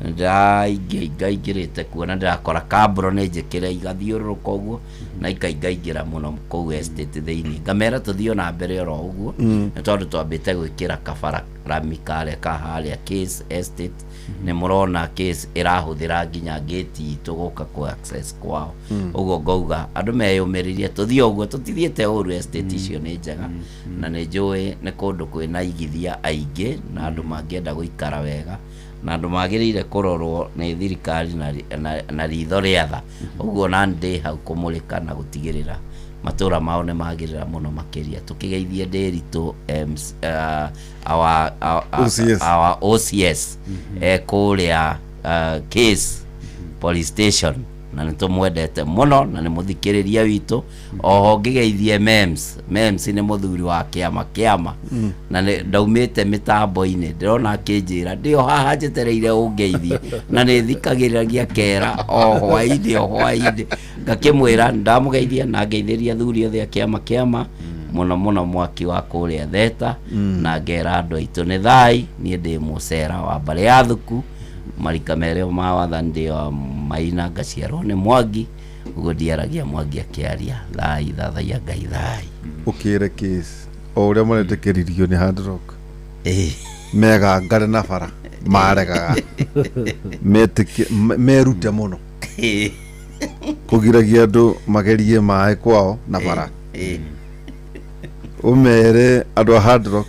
ndaingĩrĩte kuona ndĩrakora Kabura nĩ njĩkĩre igathiũrũrũka ũguo na ikaingĩra mũno kũu estate thĩinĩ ngamera tũthiĩ na mbere oro ũguo nĩ tondũ twambĩte gwĩkĩra kabara rami karĩa kaharĩa Case Estate nĩ mũrona Case ĩrahũthĩra nginya gate itũ gũka ku access kwao ũguo ngauga andũ meyũmĩrĩrie tũthiĩ ũguo tũtithiĩte ũru estate icio nĩ njega na nĩ njũĩ nĩ kũndũ kwĩna igithia aingĩ na andũ mangĩenda gũikara wega na andũ magĩrĩire kũrorwo nĩ thirikari na ritho rĩa tha ũguo na ndĩ hau kũmũrĩka na gũtigĩrĩra matũra mao nĩ magĩrĩra mũno makĩria tũkĩgeithie Ndĩritũ our OCS kũrĩa Case police station na nĩ tũmwendete mũno na nĩ mũthikĩrĩria witũ oho ngĩgeithie mems nĩ mũthuri wa kĩama na ndaumĩte mĩtambo-inĩ ndĩrona akĩnjĩra ndĩo haha njetereire ũngeithie na nĩ thikagĩrĩragia kera o hwainĩ ngakĩmwĩra ndamũgeithia na ngeithĩria thuri othe a kĩama mũno mwaki wa kũrĩa Theta na ngera andũ aitũ nĩ thai niĩ ndĩ mũcera wa mbarĩ ya Thuku marika merĩ ma wathani ndĩ Maina ngaciarwo nĩ Mwangi ũguo ndiaragia Mwangi akĩaria thai thathaia Ngai thai
ũkĩre Case o ũrĩa maretĩkĩririo nĩ Hard Rock mega ngare na bara maregaga merute mũno kugiragia andu magerie maĩ kwao na bara umere andu a Hard Rock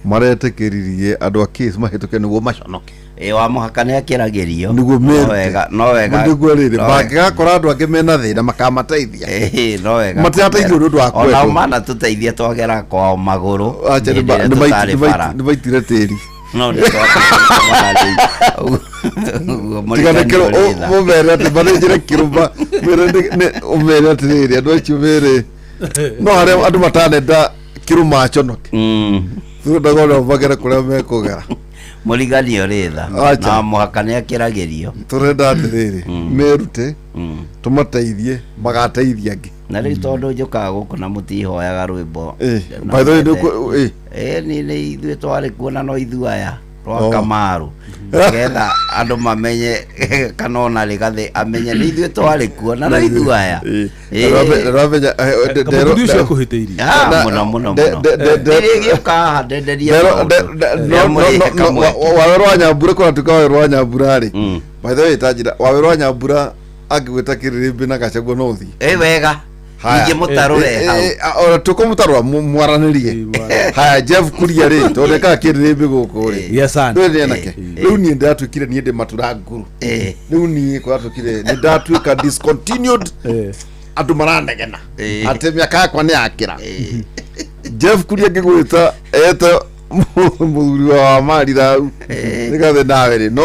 maretikiririe andu a Case mahituke niguo maconoke
wa muhaka nä akäragerio
niguo
no wega
niguo riri mangigakora andu angĩ mena thĩna makamateithia
no wega
matirateithio nĩ ũndũ wa kwendwo
ona mana tũteithia twagera kwao magũrũ
nĩ maitire tĩri
no nĩ
tiganĩkĩrwo mũmere atĩ manĩnjĩre kĩrũma ũmere atĩrĩrĩ andũ acio merĩ no harĩa andũ matanenda kĩrũma aconoke tũrendagona magere kũrĩa mekũgera
mũrigani ũrĩ tha na mũhaka nĩ akäragerio
tũrenda atĩrĩrĩ merute tũmateithie magateithia angĩ
na rĩu tondũ njũkaga gũkũ na mũtihoyaga rwĩmbo
by the way
nĩ ithuĩ twarĩ kuona no ithuaya rwa Kamaru getha andũ mamenye kana ona rĩgathĩ amenye nĩ ithuĩ twarĩ kuo na no ithuaya mũno rĩrĩ gĩũka haha ndenderia
wawe rwa Nyambura kũratuĩka wawe rwa Nyambura rĩ by the way tanjira wawe rwa Nyambura angĩgwĩta kĩrĩrĩmbĩ na Gachagua no ũthiĩ
wega ingĩ mũtarũre hau
ona tũkũmũtarũra mwaranĩrie haya Jeff Kuria rĩ tondeka kĩrĩrĩmbĩ gũkũ rĩ ndwĩ nake rĩu niĩ ndatuĩkire niĩ ndĩ matura nguru rĩu niĩ kwatuĩkire nĩ ndatuĩka discontinued andũ maranegena atĩ mĩaka yakwa nĩ yakĩra Jeff Kuria ngĩgwĩta ete mũthuri wa Marira rau nĩgathe nawe rĩ no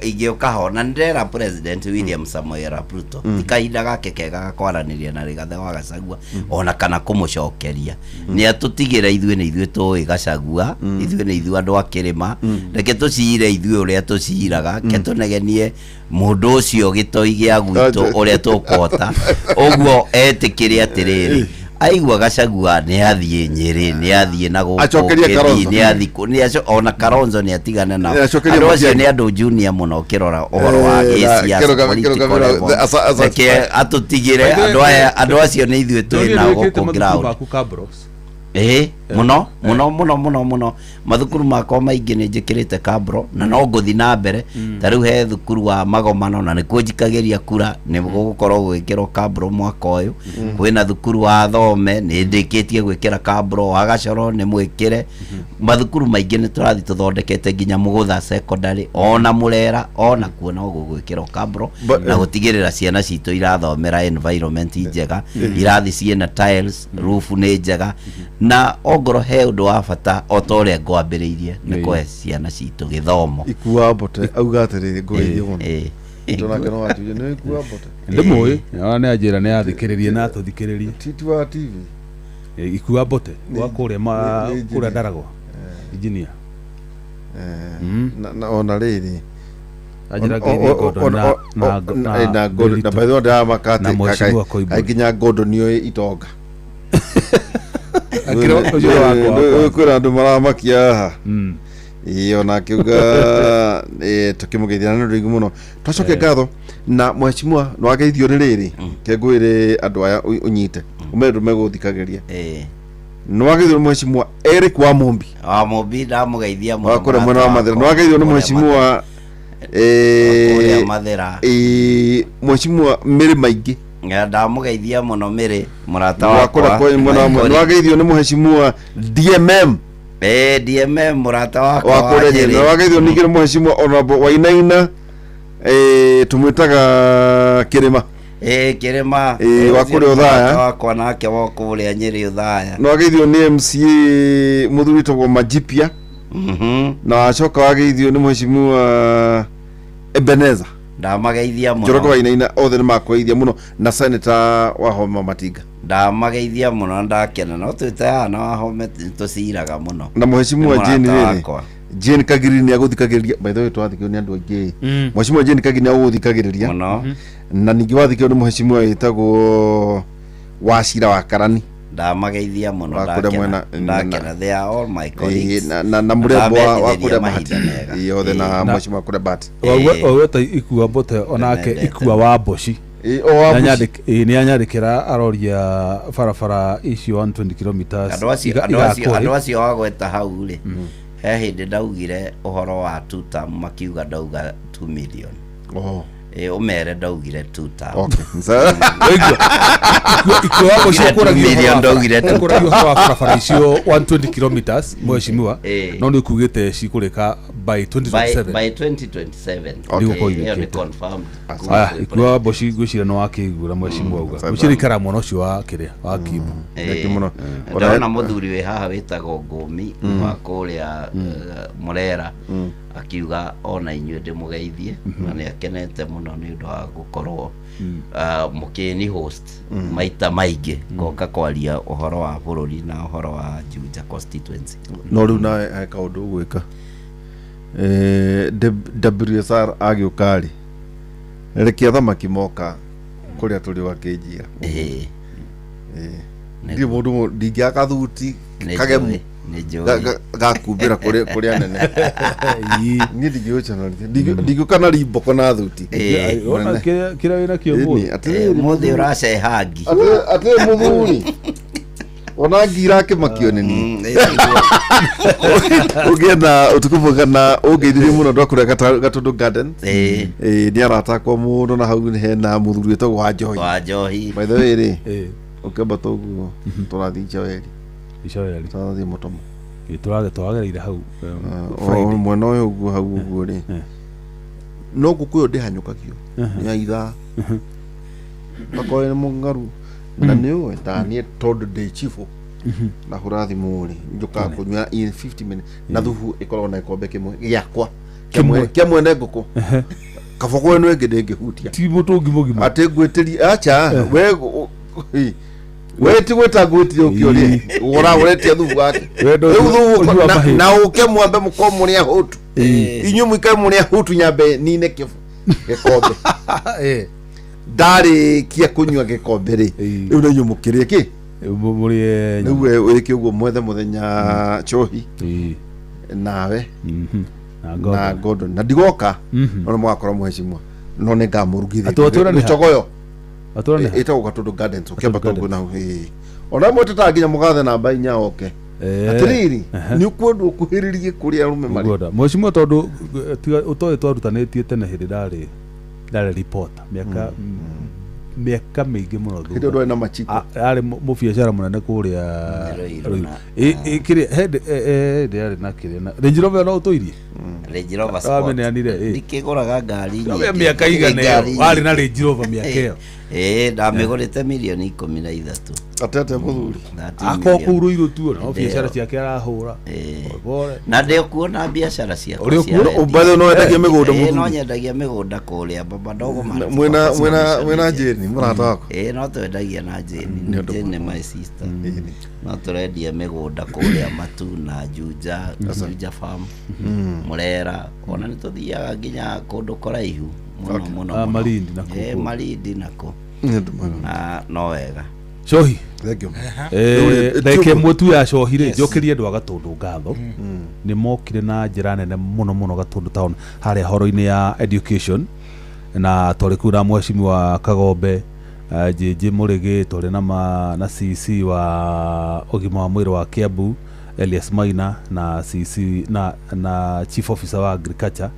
ingĩũka ho na ndĩrera President William Samoei Arap Ruto ti kahinda gake kega ga kwaranĩria na Rigathĩ wa Gachagua ona kana kũmũcokeria nĩ atũtigĩra ithuĩ nĩ ithuĩ tũĩ Gachagua ithuĩ nĩ ithuĩ andũ a kĩrĩma reke tũcire ithuĩ ũrĩa tũciraga ke tũnegenie mũndũ ũcio gĩtoi gĩa gwitũ ũrĩa tũkũhota ũguo etĩkĩre atĩrĩrĩ aigua Gachagua nĩ athiĩ Nyeri nĩ athiĩ na gũkũ nĩ athiĩ ona Kalonzo nĩ atigane nao andũ acio nĩ andũ junior mũno ũkĩrora ũhoro wa gĩciaca reke atũtigĩre andũ acio nĩ ithuĩ twĩ nao gũkũ ground mũno mathukuru makwa maingĩ nĩ njĩkĩrĩte kabro na no ngũthi na mbere ta rĩu he thukuru wa Magomano na nĩkuo njikagĩria kura nĩ gũgũkorwo gwĩkĩrwo kabro mwaka ũyũ kwĩna thukuru wa Thome nĩ ndĩkĩtie gwĩkĩra kabro wa Gacoro nĩ mwĩkĩre mathukuru maingĩ nĩ tũrathi tũthondekete nginya Mũgũtha secondary ona Mũrera ona kuo no gũgwĩkĩrwo kabro na gũtigĩrĩra ciana citũ irathomera environment njega irathi ciĩna tiles roof nĩ njega na ongoro he ũndũ wa bata o ta ũrĩa ngwambĩrĩirie nĩ kũhe ciana citũ gĩthomo
ikuwa Mbote auga atĩrĩrĩ ngũgeithie mũno tonake no atuje nĩ ikuwa Mbote
ndĩmũĩ nĩ anjĩra nĩ athikĩrĩrie na tũthikĩrĩrie
titi wa TV
ikuwa Mbote wa kũrĩa kũrĩa Ndaragwa engineer
na ona rĩrĩ
ajira ngĩthie
na Gordon na by the way ndamakate nginya Gordon nĩoĩ itonga kwĩna andũ maramakia haha ona akiuga tũkĩmũgeithia na nĩ mũno twacoke ngatho na mheshimiwa nĩ wageithio nĩ rĩrĩ ke ngwĩre andũ aya ũnyite ũmere megũthikagĩria nĩ wageithio nĩ mheshimiwa Eric wa Mombi
ndamũgeithia mũno
wakũrĩa mwena wa Mathĩra nĩ wageithio nĩ mheshimiwa mheshimiwa Mĩrĩ Maingĩ
ndamũgeithia mũno Mĩrĩ mũrata wakwa
nĩ wageithio nĩ mheshimiwa DMM
DMM mũrata wakwa
nĩ wageithio ningĩ nĩ mheshimiwa Honorable Wainaina tũmwĩtaga Kĩrĩma
Kĩrĩma
wa kũrĩa Othaya
wakwa nake wa kũrĩa Nyeri Othaya
nĩ wageithio nĩ MCA mũthuri wĩtagwo Majipia na wacoka wageithio nĩ mheshimiwa Ebeneza
ndamageithia mũno
Njoroge Wainaina othe nĩ makweithia mũno na senator Wahoma Matinga
ndamageithia mũno ndakena no twĩta na Wahome tũciraga mũno
na mheshimiwa Jane Kagiri nĩ agũthikagĩrĩria by the way twathikĩrĩrio nĩ andũ aingĩ mheshimiwa Jane Kagiri nĩ agũthikagĩrĩria na ningĩ wathikĩrĩrio nĩ mheshimiwa wĩtagwo Wachira wa Karani
ndamageithia mũno ndakena they are all my colleagues
na mũrembo wa kũrĩa Bahati yothe na mheshimiwa kũrĩa Bahati
wagwe ta ikuwa Mbote onake ikuwa wa Mboci nĩ anyandĩkĩra aroria barabara icio 120 kilometers
andũ acio wagweta hau rĩ he hĩndĩ ndaugire ũhoro wa tutam makiuga ndauga 2 million
umere ndaugire 2 town
Okay. Sasa
ikiwa hapo sio kura
million ndaugire 2
kura hiyo kwa barabara icio 120 kilometers mheshimiwa
Eh.
no ni kugite cikureka by
by
2027
2027
Okay.
hiyo ni confirmed
aya ikiwa boshi gwicira no wakigura mheshimiwa uga ucirikara mwana ucio wa kiria wa Kibu
Thengio mũno.
ndona muthuri wi haha witagwo Ngumi wa kuria Murera akiuga ona inyuĩ ndĩmũgeithie na nĩ akenete mũno nĩ ũndũ wa gũkorwo mũkĩni host maita maingĩ ngoka kwaria ũhoro wa bũrũri na ũhoro wa Juja constituency.
no rĩu nawe he kaũndũ ũgwĩka WSR agĩũka rĩ rekia thamaki moka kũrĩa tũrĩ wakĩnjia ndirĩ mũndũ ndingĩaka thuti kagemu
nĩ njũĩ
gakumbĩra kũrĩa nene niĩ ndingĩũcanarithia ndingĩũka na rimboko na thuti
ona kĩrĩa wĩna kĩo
mũthĩ ũracehangi
atĩ mũthuri ona ngira akĩmakio nĩ niĩ ũngĩenda ũtukũ mwega na ũngeithirie mũno ndakũrĩa Gatũndũ Garden nĩ aratakwo mũndũ na hau hena mũthuri wĩtagwo wa Njohi by the way rĩ ũkĩamba toguo tũrathiĩ Njoeri tũrathiĩ Mũtomo
twagereire hau
mwena ũyũ ũguo hau ũguo rĩ no ngũkũ ĩyo ndĩhanyũkagio nĩ aithaa akorwo nĩ mũng'aru na nĩ ũĩ ta niĩ tondũ ndĩ chifu na hũra thimũ rĩ njũkaga kũnyua in 50 minutes na thubu ĩkoragwo na gĩkombe kĩmwe gĩakwa kĩa mwene ngũkũ kaboko ĩno ĩngĩ ndĩngĩhutia
ti mũtũngi mũgima
atĩ ngwĩtĩria acha we ti gwĩta ngwĩtire ũkĩũria ũraũretia thubu wake rĩu thubu na ũke mwambe mũkorwo mũrĩa hũtu inyuĩ mũikare mũrĩa hũtu nyambe nine gĩkombe ndarĩkia kũnyua gĩkombe rĩ rĩu na inyuĩ mũkĩrĩa kĩ
mũrĩe
rĩu wĩke ũguo mwethe mũthenya Njohi nawe na Gordon na ndigoka ona mũgakorwo mheshimiwa no nĩ ngamũrugithia mĩcogoyo ĩtagwo Gatũndũ Gardens ũkĩamba toguo na ona mweteta nginya mũgathe namba 4 oke atiriri nĩ ũkwendwo ũkuhĩrĩrie kũrĩa arũme marĩ
mheshimiwa tondũ ũtoĩ twarutanĩtie tene hĩndĩ ndarĩ reporter mĩaka mĩingĩ mũno
hĩndĩ ndwarĩ na machiko
arĩ mũbiacara mũnene kũrĩa kĩrĩa hĩndĩ yarĩ na kĩrĩa na Range Rover no ũtũirie
Range Rover Sport ndikĩgũraga ngari nyingĩ
mĩaka igana ĩyo arĩ na Range Rover mĩaka ĩyo
ndamĩgũrĩte milioni 13
atete mũthuri
akorwo kũu Ruiru tu no biacara ciake arahũra
na ndĩkuona biacara ciake
ũmbathe no endagia mĩgũnda mũthuri
no nyendagia mĩgũnda kũrĩa baba ndogo
mwena Jane mũrata wako
no twendagia na Jane Jane my sister no tũrendia mĩgũnda kũrĩa Matu na Juja farm Murera ona nĩ tũthiaga nginya kũndũ kũraihu mũno Malindi nako na no wega
Cohi reke mwetu ya Cohi rĩ njokerie andũ a Gatũndũ ngatho nĩ mokire na njĩra nene mũno Gatũndũ town harĩa horo-inĩ ya education na twarĩ kũu na mheshimiwa Kagombe JJ Mũrĩgĩ twarĩ na CC wa ũgima wa mwĩrĩ wa Kiambu Elias Maina na CC na chief officer wa agriculture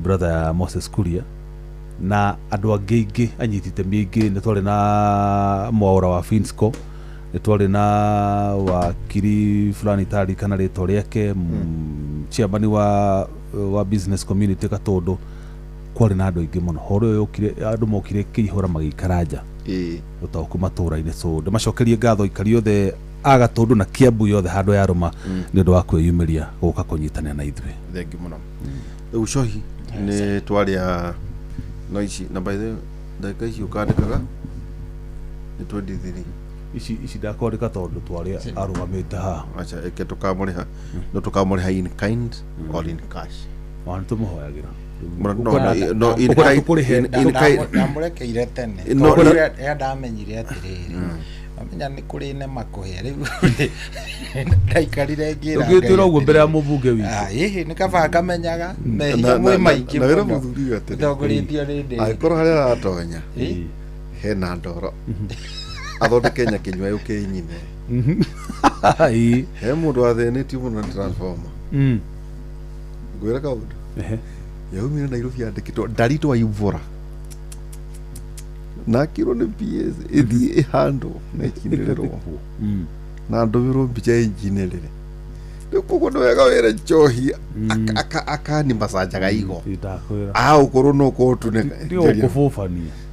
brother ya Moses Kuria na andũ angĩ anyitĩte mĩingĩ nĩ twarĩ na Mwaũra wa Finsco nĩ twarĩ na wakiri fulani tari kana rĩtwa rĩake chairman wa business community Gatũndũ kwarĩ na andũ aingĩ mũno horo ũyũ ũkire andũ mokire kĩihũra magĩikara nja ũtaũku matũra-inĩ so ndĩmacokerie ngatho ikari othe a Gatũndũ na Kiambu yothe handũ ya rũma nĩ ũndũ wa kwĩyumĩria gũka kũnyitanĩra na ithuĩ
thengi mũno rĩu Cohi nĩ twarĩa no ici na by the ndagĩka ici ũkandĩkaga nĩ 23
ici ndakwandĩka tondũ twarĩa arũgamĩte haha
acha eke tũkamũrĩha no tũkamũrĩha in kind or in cash
nĩ tũmũhoyagĩra
ndamũrekeire tene rĩrĩa ndamenyire atĩrĩrĩ amenya nĩ kũrĩ nema kũhĩa rĩu ndaikarire ngĩra
ũgĩtwĩra ũguo mbere ya mũbunge
witũ nĩ kaba kamenyaga mehia mwĩ maingĩ
na wĩra mũthuri atĩ
ndongorĩtio rĩndĩ
angĩkorwo harĩa aratonya hena ndoro athondeke nyakĩnyua yũkĩnyine he mũndũ wathĩnĩtio mũno nĩ transformer ngwĩra kaũndũ yaumire Nairobi yandĩkĩtwo Ndarito Waivũra na kiro nĩ PS ĩthiĩ ĩhandwo na ĩkinĩrĩrwo na ndũmĩrwo mbica ĩnjinĩrĩre rĩu koguo nĩ wega wĩre Njohi akani macanjaga igo aũkorwo no kũhũtunĩka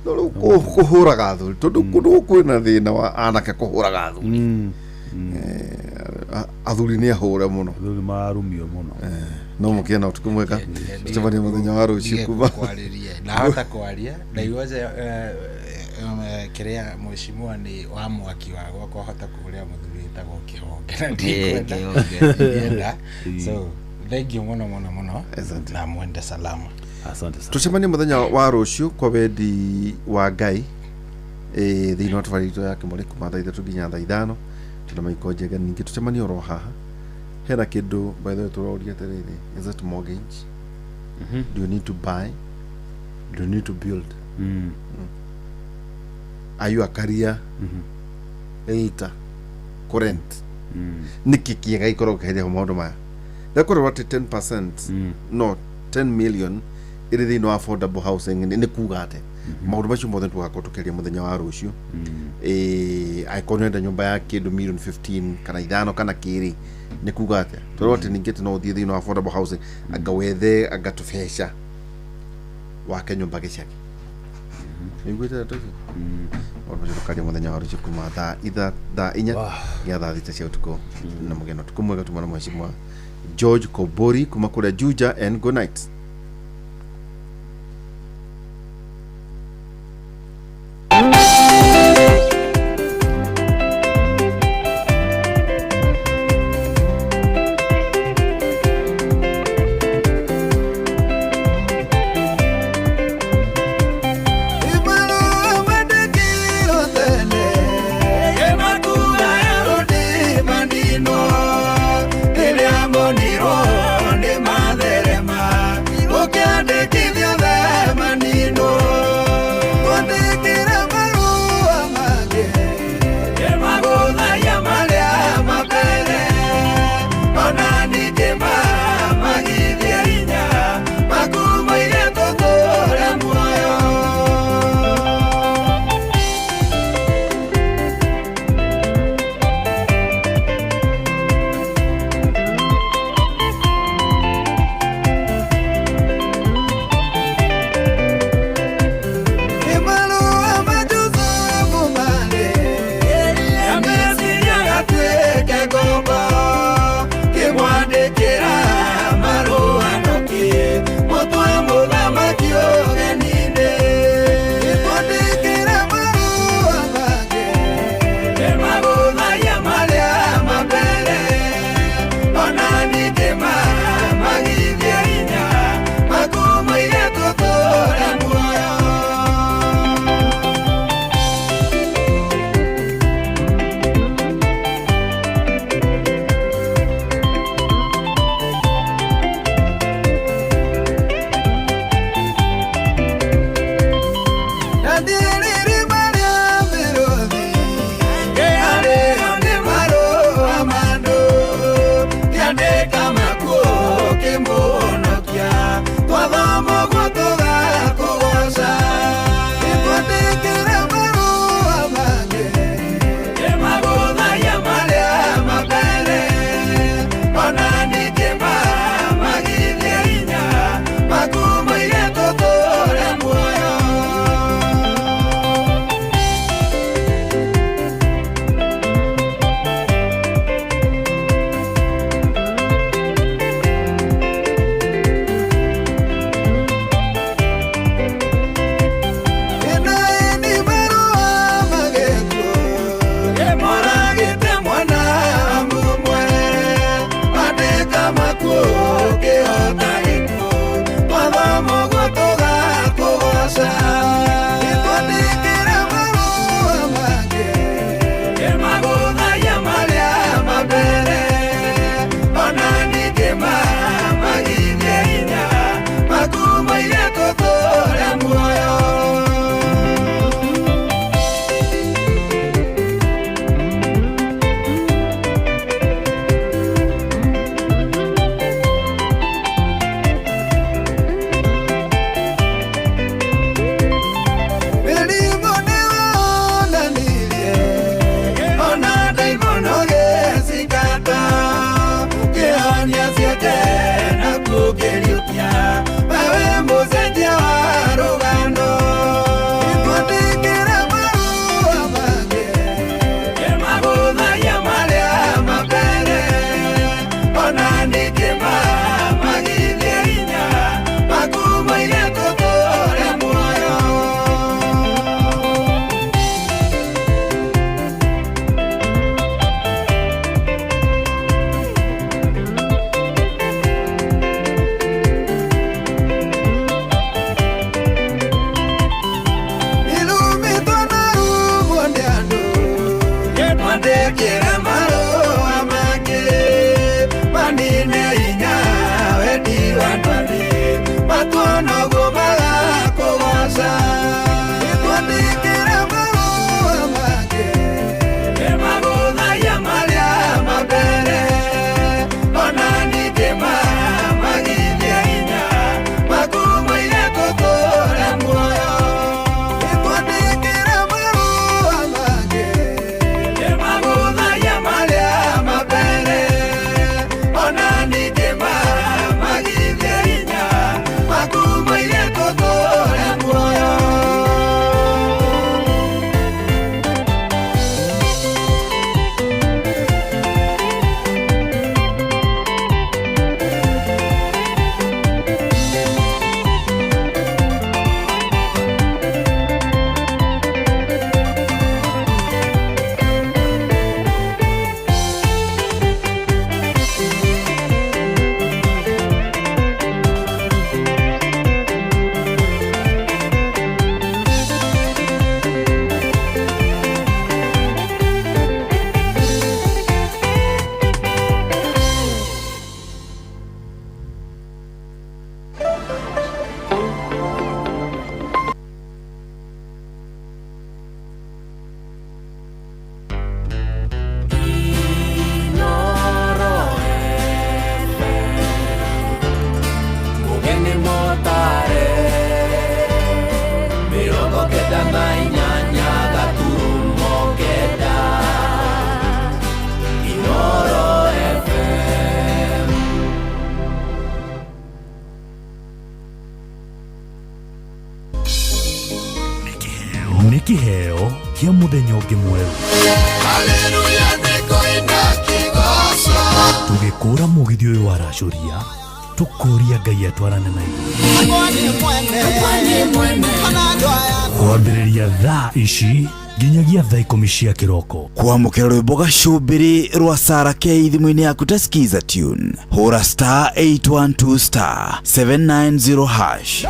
no rĩu kũhũraga athuri tondũ kũndũ kwĩna thĩna wa anake kũhũraga athuri athuri nĩ ahũre mũno
athuri mararumio mũno
no mũkĩena ũtukũ mwega tũcemanie mũthenya wa rũciũ kuma
na hota kwaria na iwaje kiria mheshimiwa ni wa mwaki wa gwakwa hota kuria muthuri tagwo kihonge na ndikwenda so thank you muno na mwende salama
asante sana
tucemanie muthenya wa rũciũ kwa wendi wa Ngai thĩinĩ wa tabarĩra ya Kimũrĩ kuma thaa 3 nginya thaa 5 tuna maiko njega ningĩ tucemanie oro haha hena kĩndũ by the way tũroria atĩrĩrĩ is it mortgage do you need to buy do you need to build are you a career later current niki kiega ikorwo kĩheria maũndũ maya ndakorwo at 10% no 10 million ĩrĩ thĩinĩ wa affordable housing nĩ kuga atĩ maũndũ macio mothe tũgakorwo tũkĩaria mũthenya wa rũciũ aikonenda nyũmba ya kĩndũ million 15 kana 5 kana kĩrĩ nĩ kuga atĩ tondũ atĩ ningĩ tĩ no ũthiĩ thĩinĩ wa affordable housing anga wethe anga tũbeca wake nyũmba gĩcagi nĩiguĩte tũcio maũndũ macio tũkaria mũthenya wa rũciũ kuma thaa 4 nginya thaa 6 cia ũtukũ na mũgeni ũtukũ mwega tuma na mheshimiwa George Kobori kuma kũrĩa Juja and good night.
kiheo kia muthenya ungi mweru.
Haleluya nikoina kigoso.
Tugikura mugithi uyu wa racuria tukuria Ngai atwarane na ithuĩ. Kwambĩrĩria thaa ici nginyagia thaa 10 cia kĩroko.
Kwamũkĩra rwĩmbo gacumbĩrĩ rwa Sarah K thimũ-inĩ yaku ta skiza tune. Hũra star 812 star 790 hash.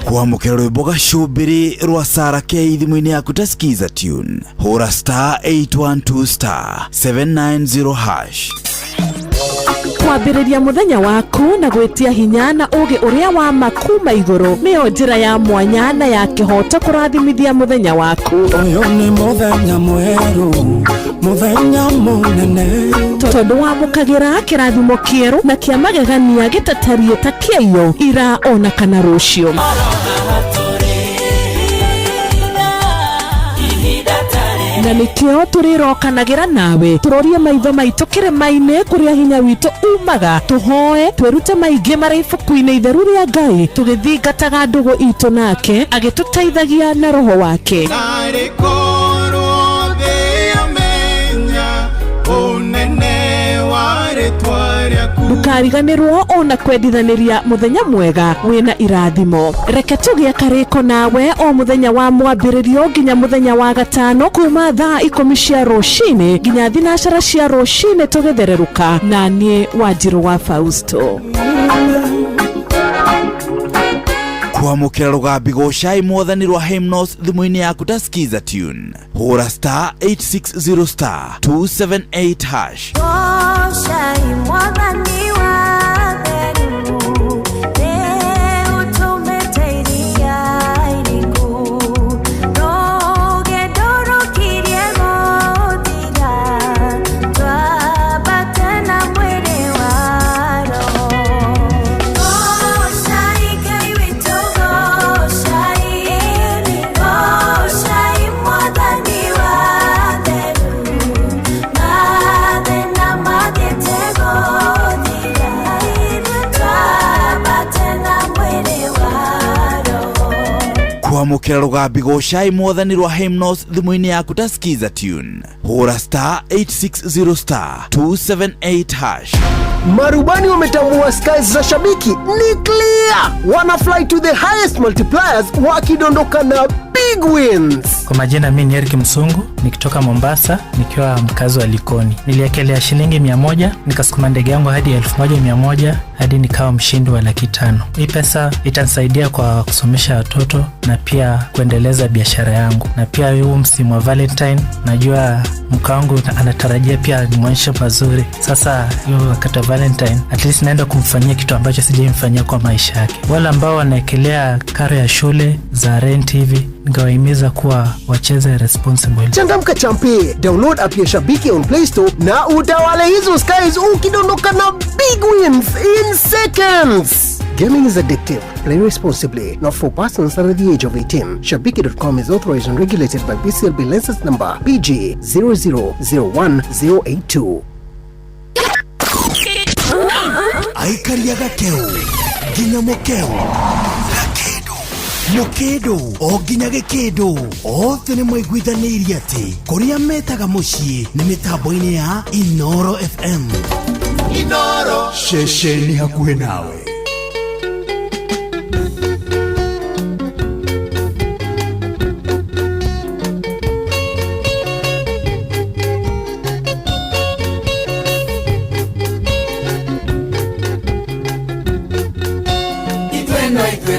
Kwamũkĩra rwĩmbo gacumbĩrĩ rwa Sarah K thimũ-inĩ yaku ta skiza tune. Hũra star 812 star 790 hash.
Kwambĩrĩria mũthenya waku na gwĩtia hinya na ũgĩ ũrĩa wa makuma igũrũ nĩyo njĩra ya mwanya na ya kĩhoto kũrathimithia mũthenya waku.
Ũyũ nĩ mũthenya mwerũ, mũthenya mũnene,
tondũ wamũkagĩra kĩrathimo kĩerũ na kĩa magegania gĩtatarie ta kĩayo ira ona kana rũciũ. Na nĩkĩo tũrĩrokanagĩra nawe tũrorie maitho maitũ kĩrĩma-inĩ kũrĩa hinya witũ umaga, tũhoe twĩrute maingĩ marĩ ibuku-inĩ itheru rĩa Ngai tũgĩthingataga ndũgũ itũ nake agĩtũteithagia na roho wake. Ndũkariganĩrwo ona kwendithanĩria mũthenya mwega wĩna irathimo. Reke tũgĩe karĩko nawe o mũthenya wa mwambĩrĩrio nginya mũthenya wa gatano kuma thaa 10 cia rũcinĩ nginya thinacara cia rũcinĩ tũgĩthererũka na niĩ Wanjirũ wa Fausto.
Kwamũkĩra rũgambi gũcai mwathani rwa hymnos thimũ-inĩ yaku ta skiza tune. Hũra star 860 star 278 hash.
Gũcai mwathani wa theru nĩũtũmĩteiria iriku rũgendo rũkirie gũthira twambate na mwĩrĩ wa roho. Gũcai Ngai witũ, gũcai mwathani wa theru mathĩna mathiĩte gũthira twambate na mwĩrĩ wa roho.
Kwamũkĩra rũgambi gũcai mwathani rwa hymnos thimũ-inĩ yaku ta skiza tune. Hũra star 860 star 278 hash.
Marubani wametambua skies za shabiki ni clear. Wana fly to the highest multipliers wakidondoka na big wins.
Kwa majina mimi ni Eric Msungu nikitoka Mombasa nikiwa mkazi wa Likoni. Niliekelea shilingi 100 nikasukuma ndege yangu hadi 1100 hadi nikawa mshindi wa 500,000. Hii pesa itanisaidia kwa kusomesha watoto na pia kuendeleza biashara yangu. Na pia huu msimu wa Valentine najua mke wangu anatarajia pia nimwonyeshe mazuri. Sasa hiyo wakati wa Valentine at least naenda kumfanyia kitu ambacho sijamfanyia kwa maisha yake. Wale ambao wanaekelea karo ya shule za rent hivi ningewahimiza kuwa wacheze responsible.
Changamka champi, download app ya Shabiki on Play Store na utawale hizo skies ukidondoka na big wins in seconds. Gaming is addictive. Play responsibly. Not for persons under the age of 18. Shabiki.com is authorized and regulated by BCLB license number PG 0001082.
Aikaria gakeu nginya mukeu mukindo o nginya gikindo othe nĩ mwaiguithanĩirie atĩ kũrĩa metaga mũciĩ nĩ mĩtambo-inĩ ya Inoro FM. Inoro ceceni hakuhĩ nawe.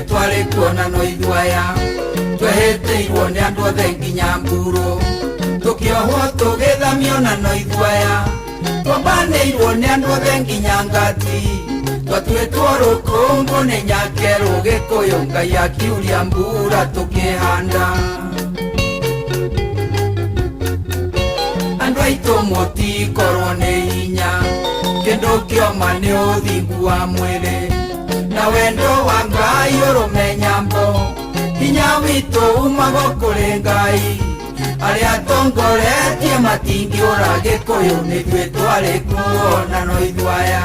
Twari kuona no ithwaya tweheteirwo nĩ andũ othe nginya mburo tũkĩohwo tũgĩthamio na no ithwaya twambanĩirwo nĩ andũ othe nginya ngati twatuĩtwo rũkũngũ nĩ nyake rũgĩkũyũ Ngai akiuria mbura tũkĩhanda andũ aitũ mũtikorwo nĩ hinya kĩndũ kĩoma nĩ ũthingu wa mwĩrĩ na wendo wa Ngai urumenya mbo hinya witũ umaga kũrĩ Ngai arĩa atongoretie matingĩũra Gĩkũyũ nĩthuĩ twarĩ kuo na no ithuaya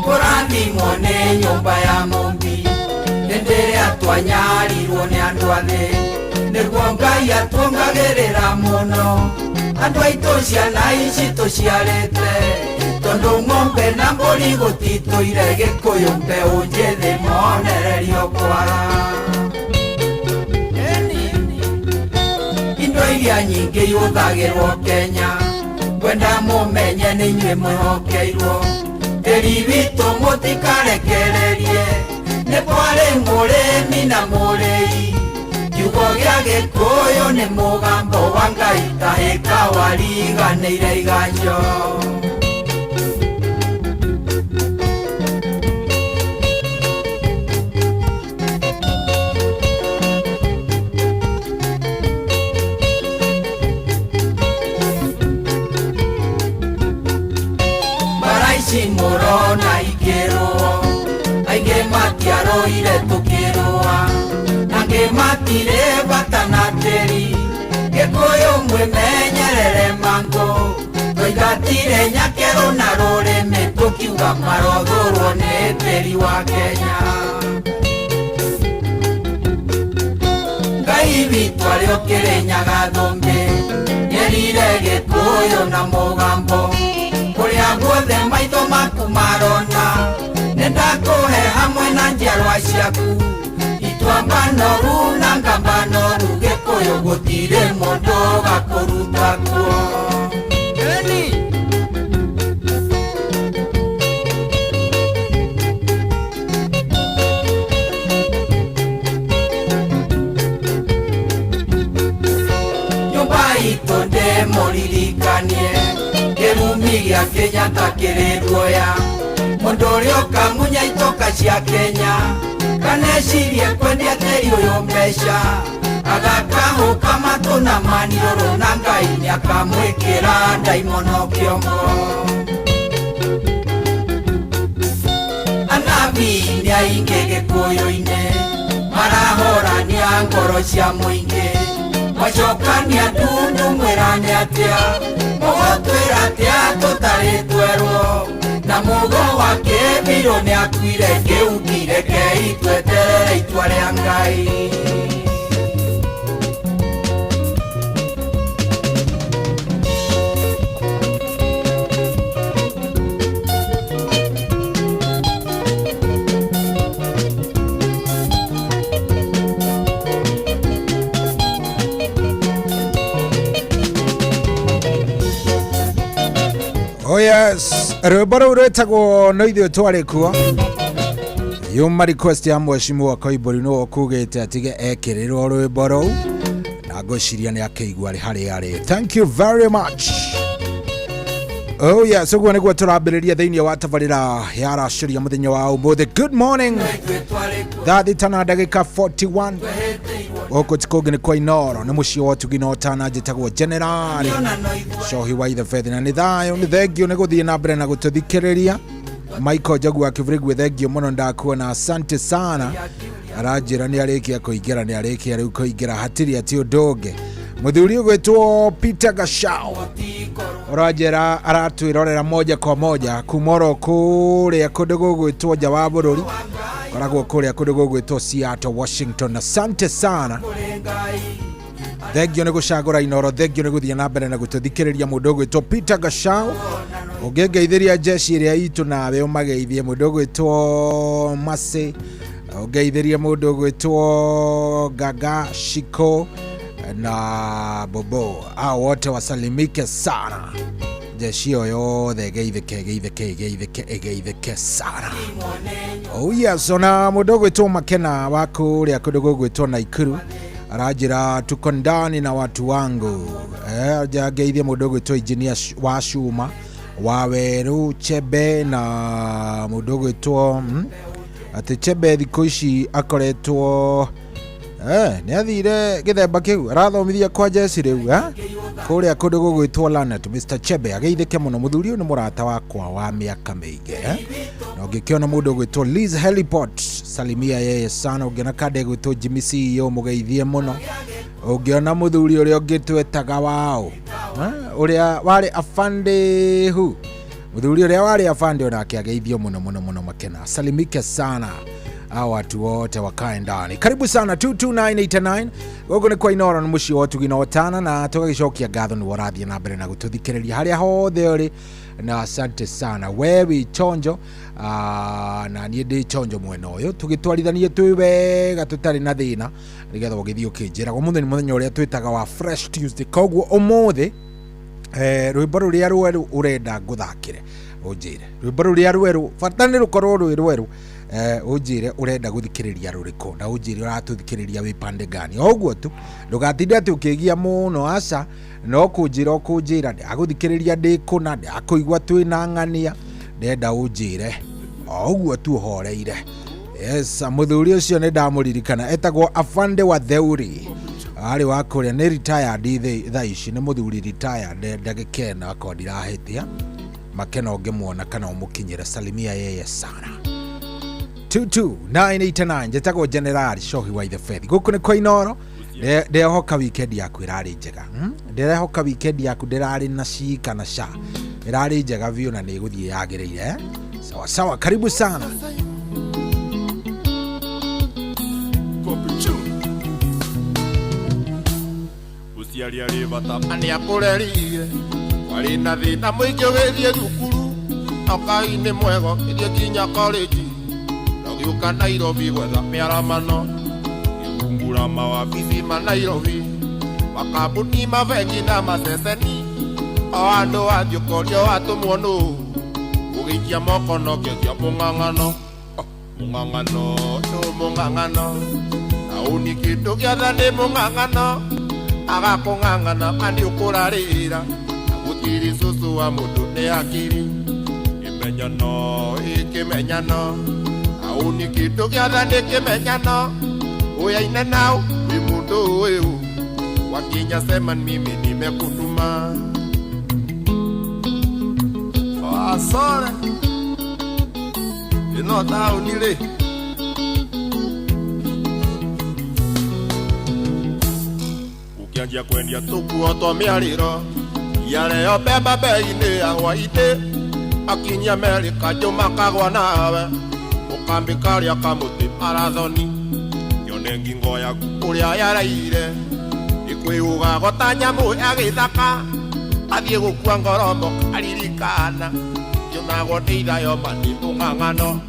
kũrathimwo nĩ nyũmba ya mũmbi hĩndĩ ĩrĩa twanyarirwo nĩ andũ athĩ nĩguo Ngai atuongagĩrĩra mũno andũ aitũ ciana ici tũciarĩte tondũ ng'ombe na mbũri gũtitũire Gĩkũyũ mbeũ njĩthĩ monererio kwara indo iria nyingĩ ihũthagĩrwo Kenya kwenda mũmenye nĩ inyuĩ mwĩhokeirwo tĩri witũ mũtikarekererie nĩ kwarĩ mũrĩmi na mũrĩi kiugo gĩa Gĩkũyũ nĩ mũgambo wa Ngai tahĩka wariganĩire iganjo bara ici mũrona ikĩrwo aingĩ matiarũire tũkĩrũa nangĩ matire bata na tĩri Gĩkũyũ mwĩmenyerere mangũ tũingatire nyakerũ na rũrĩmĩ tũkiuga marothũrwo nĩ tĩri wa Kenya Ngai witũ arĩ o Kĩrĩnyaga thũmbĩ nĩerire Gĩkũyũ na mũgambo kũrĩa guothe maitho maku marona nĩndakũhe hamwe na njiarwa ciaku itwamba noru na ngamba noru Gĩkũyũ gũtirĩ mũndũ gakũruta kuo nyũmba itũ ndĩmũririkanie kĩrumi gĩa Kenyatta kĩrĩ guoya mũndũ ũrĩa ũkamunya itoka cia Kenya kanecirie kwendia tĩri ũyũ mbeca agakahũka matũ na maniũrũ na Ngai nĩakamwĩkĩra ndaimono kĩongo anabii nĩ aingĩ Gĩkũyũ-inĩ marahorania ngoro cia mũingĩ macokania ndundu mwĩrane atĩa mũgũtwĩra atĩa tũtarĩ twerwo na mũgo wake biro nĩ akuire kĩugire keitweterere itua rĩa Ngai
Oh yes, rwĩmbo rũu rwĩtagwo no ithuĩ twarĩ kuo yuma request ya mheshimiwa Koimbũri nĩwe ũkugĩte atige ekĩrĩrwo rwĩmbo rũu na ngwĩciria nĩ akĩigua harĩa arĩ. Thank you very much. Oh yes, ũguo nĩguo tũrambĩrĩria thĩinĩ wa tabarĩra ya racĩria mũthenya wa ũmũthĩ. Good morning. Thathi tana ndagĩka 41 gũkũ ti kũngĩ nĩ kwa Inoro nĩ mũciĩ wa ũtugi na ũtana njĩtagwo General Cohi wa Ithe Faith na nĩ thayũ nĩ thengio nĩ gũthiĩ na mbere na gũtũthikĩrĩria. Michael Njogu akĩbũrĩgwo thengio mũno ndakuona asante sana aranjĩra nĩ arĩkia kũingĩra nĩ arĩkia rĩu kũingĩra hatirĩ atĩ ũndũ ũngĩ. Mũthuri ũgwĩtwo Peter Gashau ũranjĩra aratwĩrorera moja kwa moja kumoro kũrĩa kũndũ gũgwĩtwo nja wa bũrũri koragwo kũrĩa kũndũ gũgwĩtwo Seattle Washington. Asante sana thengio nĩ gũcagũra Inoro thengio nĩ gũthiĩ na mbere na gũtũthikĩrĩria mũndũ ũgwĩtwo Peter Gashau ũngĩngeithĩria jeshi ĩrĩa itũ nawe ũmageithie mũndũ ũgwĩtwo Mase ũngeithĩrie mũndũ ũgwĩtwo Gaga Shiko na Bobo hao wote wasalimike sana jeshi yothe geithĩke sana. Oh yes, ona mũndũ ũgwĩtwo Makena wa kũrĩa kũndũ gũgwĩtwo Naikuru arajira tuko ndani na watu wangu. Geithia mũndũ ũgwĩtwo Engineer wa Shuma Waweru Chebe na mũndũ ũgwĩtwo atĩ Chebe thikũ ici akoretwo nĩ athire gĩthemba kĩu arathomithia kwa jeci rĩu kũrĩa kũndũ gũgwĩtwo Lanet. Mr. Chebe ageithĩke mũno, mũthuri ũyũ nĩ mũrata wakwa wa mĩaka mĩingĩ na ũngĩkĩona mũndũ ũgwĩtwo Liz Heliport salimia yeye sana. Ũngĩona kande gwĩtwo Jimmy CEO mũgeithie mũno. Ũngĩona mũthuri ũrĩa ũngĩ twetaga wao ũrĩa warĩ afande hu mũthuri ũrĩa warĩ afande onake ageithio mũno mũno mũno makena. Salimike sana hao watu wote wakae ndani. Karibu sana 22989 gogo ni kwa Inoro na mushi wotu ginotana na tugagicokia ngatho ni warathie na mbere na gututhikiriria haria hothe uri na asante sana wewe chonjo na nie ndi chonjo mwena uyu tugitwarithanie twi wega tutari na thina nigetha ugithio kinjira umuthi ni muthenya uria twitaga wa Fresh Tuesday koguo umuthi rwimbo ruria rweru urenda nguthakire unjire rwimbo ruria rweru fatani rukorwo rweru unjire urenda guthikiriria ruriko na unjire uratuthikiriria wi pande gani oguo tu ndugatinde ati ukigia muno aca no kunjira aguthikiriria ndikuna akuigwa twina ng'ania ndenda unjire oguo tu horeire. Yes, muthuri ucio ni ndamuririkana etagwo Afande wa Theuri ari wa kuria ni retired tha ici ni muthuri retired ndagikena akondirahĩtia makena ũngĩmuona kana ũmũkinyĩre salimia yeye sana. 22989 njĩtagwo General Shohi wa the Faith gũkũ nĩ kwa Inoro. Ndehoka weekend yaku ĩrarĩ njega ndehoka weekend yaku ndĩrarĩ na shika na sha ĩrarĩ njega biũ na nĩ gũthiĩ yagĩrĩire sawa sawa. Karibu sana.
Uciari arĩ bata ani akũreririe warĩ na thĩna mũingĩ ũgĩthiĩ thukuru okainĩ mwego ĩthiĩ kinya college ũgĩũka Nairobi gwetha mĩaramano gĩkungura mawabici ma Nairobi makambuni mabengi na maceceni o andũ angĩũkorio watũmwo nũ ũgĩikia moko no kĩakia mũng'ang'ano na ũni kĩndũ gĩothe nĩ mũng'ang'ano agakũng'ang'ana kandi ũkũrarĩra gũtirĩ cũcũ wa mũndũ nĩ akiri kĩmenyano auni kĩndũ gĩothe nĩ kĩmenyano ũyaine nao wĩ mũndũ ũyũ wakinya seman mimi nimekutuma asore ino tauni rĩ ukianjia kwendia tukuo twa mĩarĩro yareo beba bei-inĩ ya hwainĩ akinyia Amerika juma kagwa nawe ukambikaria kamuti marathoni yone ngingo yaku uria yaraire ikwiuga gotanya mu agithaka athie gukua ngorombo aririkana yonagwo ni irayo mani mung'ang'ano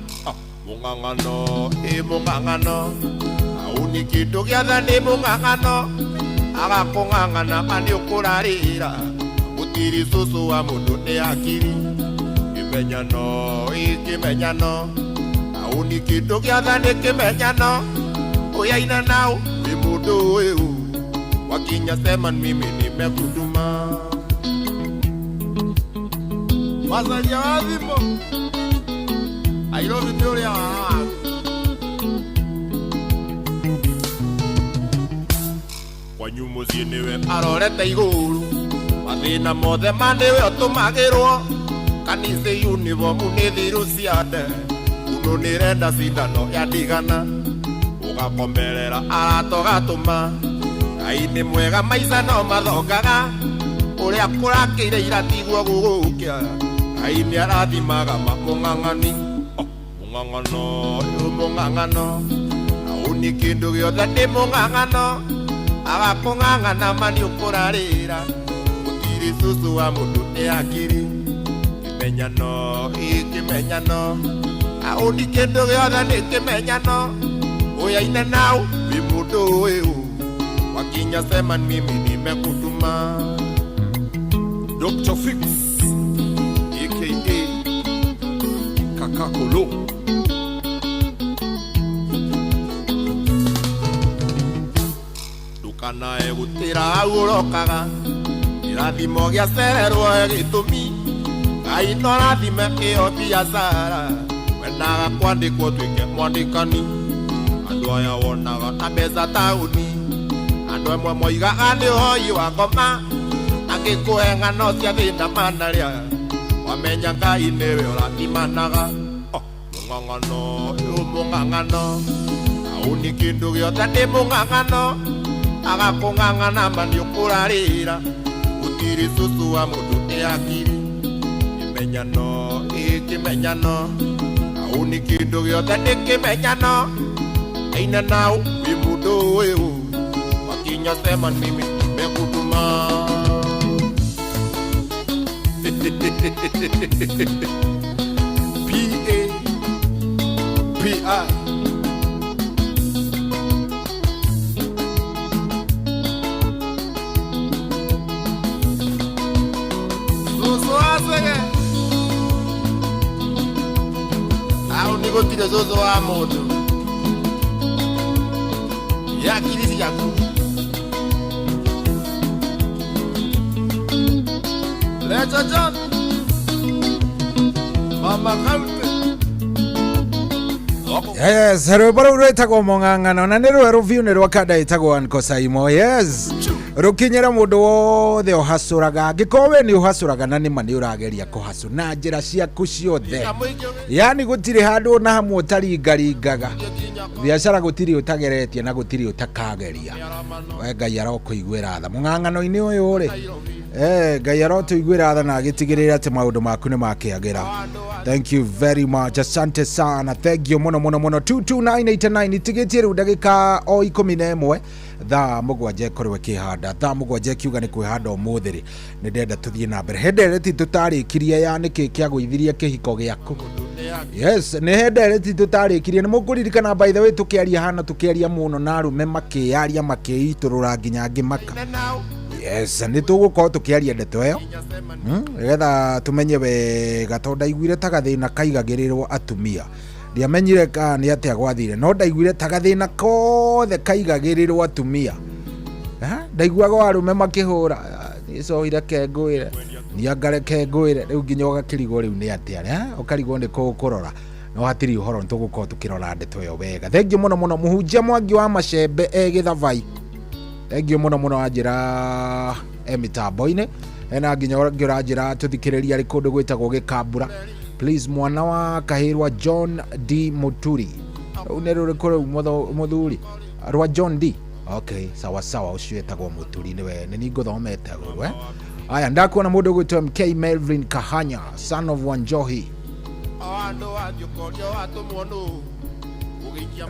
auni kindu giothe ni mung'ang'ano agakũng'ang'ana kandi ũkũrarĩra gũtirĩ cũcũ wa mũndũ nĩ akiri kĩmenyano auni kĩndũ gĩothe nĩ kĩmenyano ũyaine nao wĩ mũndũ ũyũ wakinya seman mimi nimekutuma wacaria wa thimũ Nairobi nĩ ũrĩa wa kwanyu mũciĩ nĩwe arorete igũrũ mathĩna mothe ma nĩwe ũtũmagĩrwo kanitha uniform nĩ thiru ciande uno nĩrenda cindano ya ndigana ũgakomberera aratogatũma Ngai nĩ mwega maica no mathongaga ũrĩa kũrakĩire ira tiguo gũgũkĩa Ngai nĩ arathimaga mũng'ang'ani mũng'ang'ano auni kĩndũ gĩothe nĩ mũng'ang'ano agakũng'ang'ana mani ũkũrarĩra gũtirĩ cũcũ wa mũndũ nĩ akiri kĩmenyano auni kĩndũ gĩothe nĩ kĩmenyano ũyaine nao wĩ mũndũ ũyũ wakinya seman mimi nimekutuma Dr. Fix aka Kakakolo ndukanae gũtĩra hau ũrokaga irathimo gĩa cererwo gĩtũmi Ngai no rathime ĩyo biacara wendaga kwandĩkwo tuĩke mwandĩkani andũ aya wonaga na mbeca taũni andũ amwe moigaga nĩ ũhoi wa ngoma angĩkũhe ng'ano cia thĩna manarĩa wamenya Ngai nĩwe ũrathimanaga mũng'ang'ano mũng'ang'ano auni kĩndũ gĩothe nĩ mũng'ang'ano agakũng'ang'ana ma nĩũkũrarĩra gũtirĩ cũcũ wa mũndũ nĩ akiri kĩmenyano kĩmenyano auni kĩndũ gĩothe nĩ kĩmenyano aina nao wĩ mũndũ ũyũ wakinya sema mimi nimekutuma P.I. Zozo asege au niko tire zozo wa moto ya kilisi yako Lecha John Mama Kaute
Yes, rwĩmbo rwĩtagwo mũng'ang'ano na nĩ rwe rũbiũ-inĩ rwa kanda ĩtagwo Ankosaimo. Yes, rũkinyĩra mũndũ wothe ũhacũraga angĩkorwo we nĩ ũhacũraga na nĩma nĩ ũrageria kũhacũ na njĩra ciaku ciothe, yani gũtirĩ handũ na hamwe ũtaringaringaga biacara, gũtirĩ ũtageretie na gũtirĩ ũtakageria. We Ngai arokũiguĩra tha mũng'ang'ano-inĩ ũyũ rĩ, Ngai arotũiguĩra tha na agĩtigĩrĩra atĩ maũndũ maku nĩ makĩagĩra. Thank you very much, asante sana, thank you muno muno muno. 22989 tigitie riu ndagika o 11 thaa mũgwanja korwe kĩhanda thaa mũgwanja kiuga nĩ kwĩhanda ũmũthĩ rĩ nĩ ndenda tũthiĩ na mbere hendereti tũtarĩkirie ya nĩkĩ kĩagũithirie kĩhiko gĩaku. Yes, nĩ hendereti tũtarĩkirie, nĩ mũkũririkana by the way tũkĩaria hana tũkĩaria mũno na arũme makĩaria makĩitũrũra nginya ngĩmaka. Yes, nĩ tũgũkorwo tũkĩaria ndeto ĩyo nĩgetha tũmenye wega tondũ ndaiguire ta gathĩna kaigagĩrĩrwo atumia. Ndiamenyire ka nĩ atĩa gwathire no ndaiguire ta gathĩna kothe kaigagĩrĩrwo atumia. Ndaiguaga arũme makĩhũra nĩcohire kengũĩre niangare kengũĩre rĩu nginya ũgakĩrigwo rĩu nĩ atĩa ũkarigwo nĩ kũrora no hatirĩ ũhoro nĩtũgũkorwo tũkĩrora ndeto ĩyo wega. Thengiũ mũno mũno mũhunjia Mwangi wa Macembe Gĩthabai, thengiũ mũno mũno wanjĩra mĩtambo-inĩ ena nginya ũranjĩra tũthikĩrĩria rĩ kũndũ gwĩtagwo Gĩkambura. Please mwana wa Kahĩrwa John D Muturi rĩu nĩ rũrĩkũ rĩu mũthuri rwa John D. Okay, sawa sawa, ũcio etagwo Muturi nĩwe nĩ ngũthomete rũrwe. Aya ndakuona mũndũ gwĩtwo MK Melvin Kahanya son of Wanjohi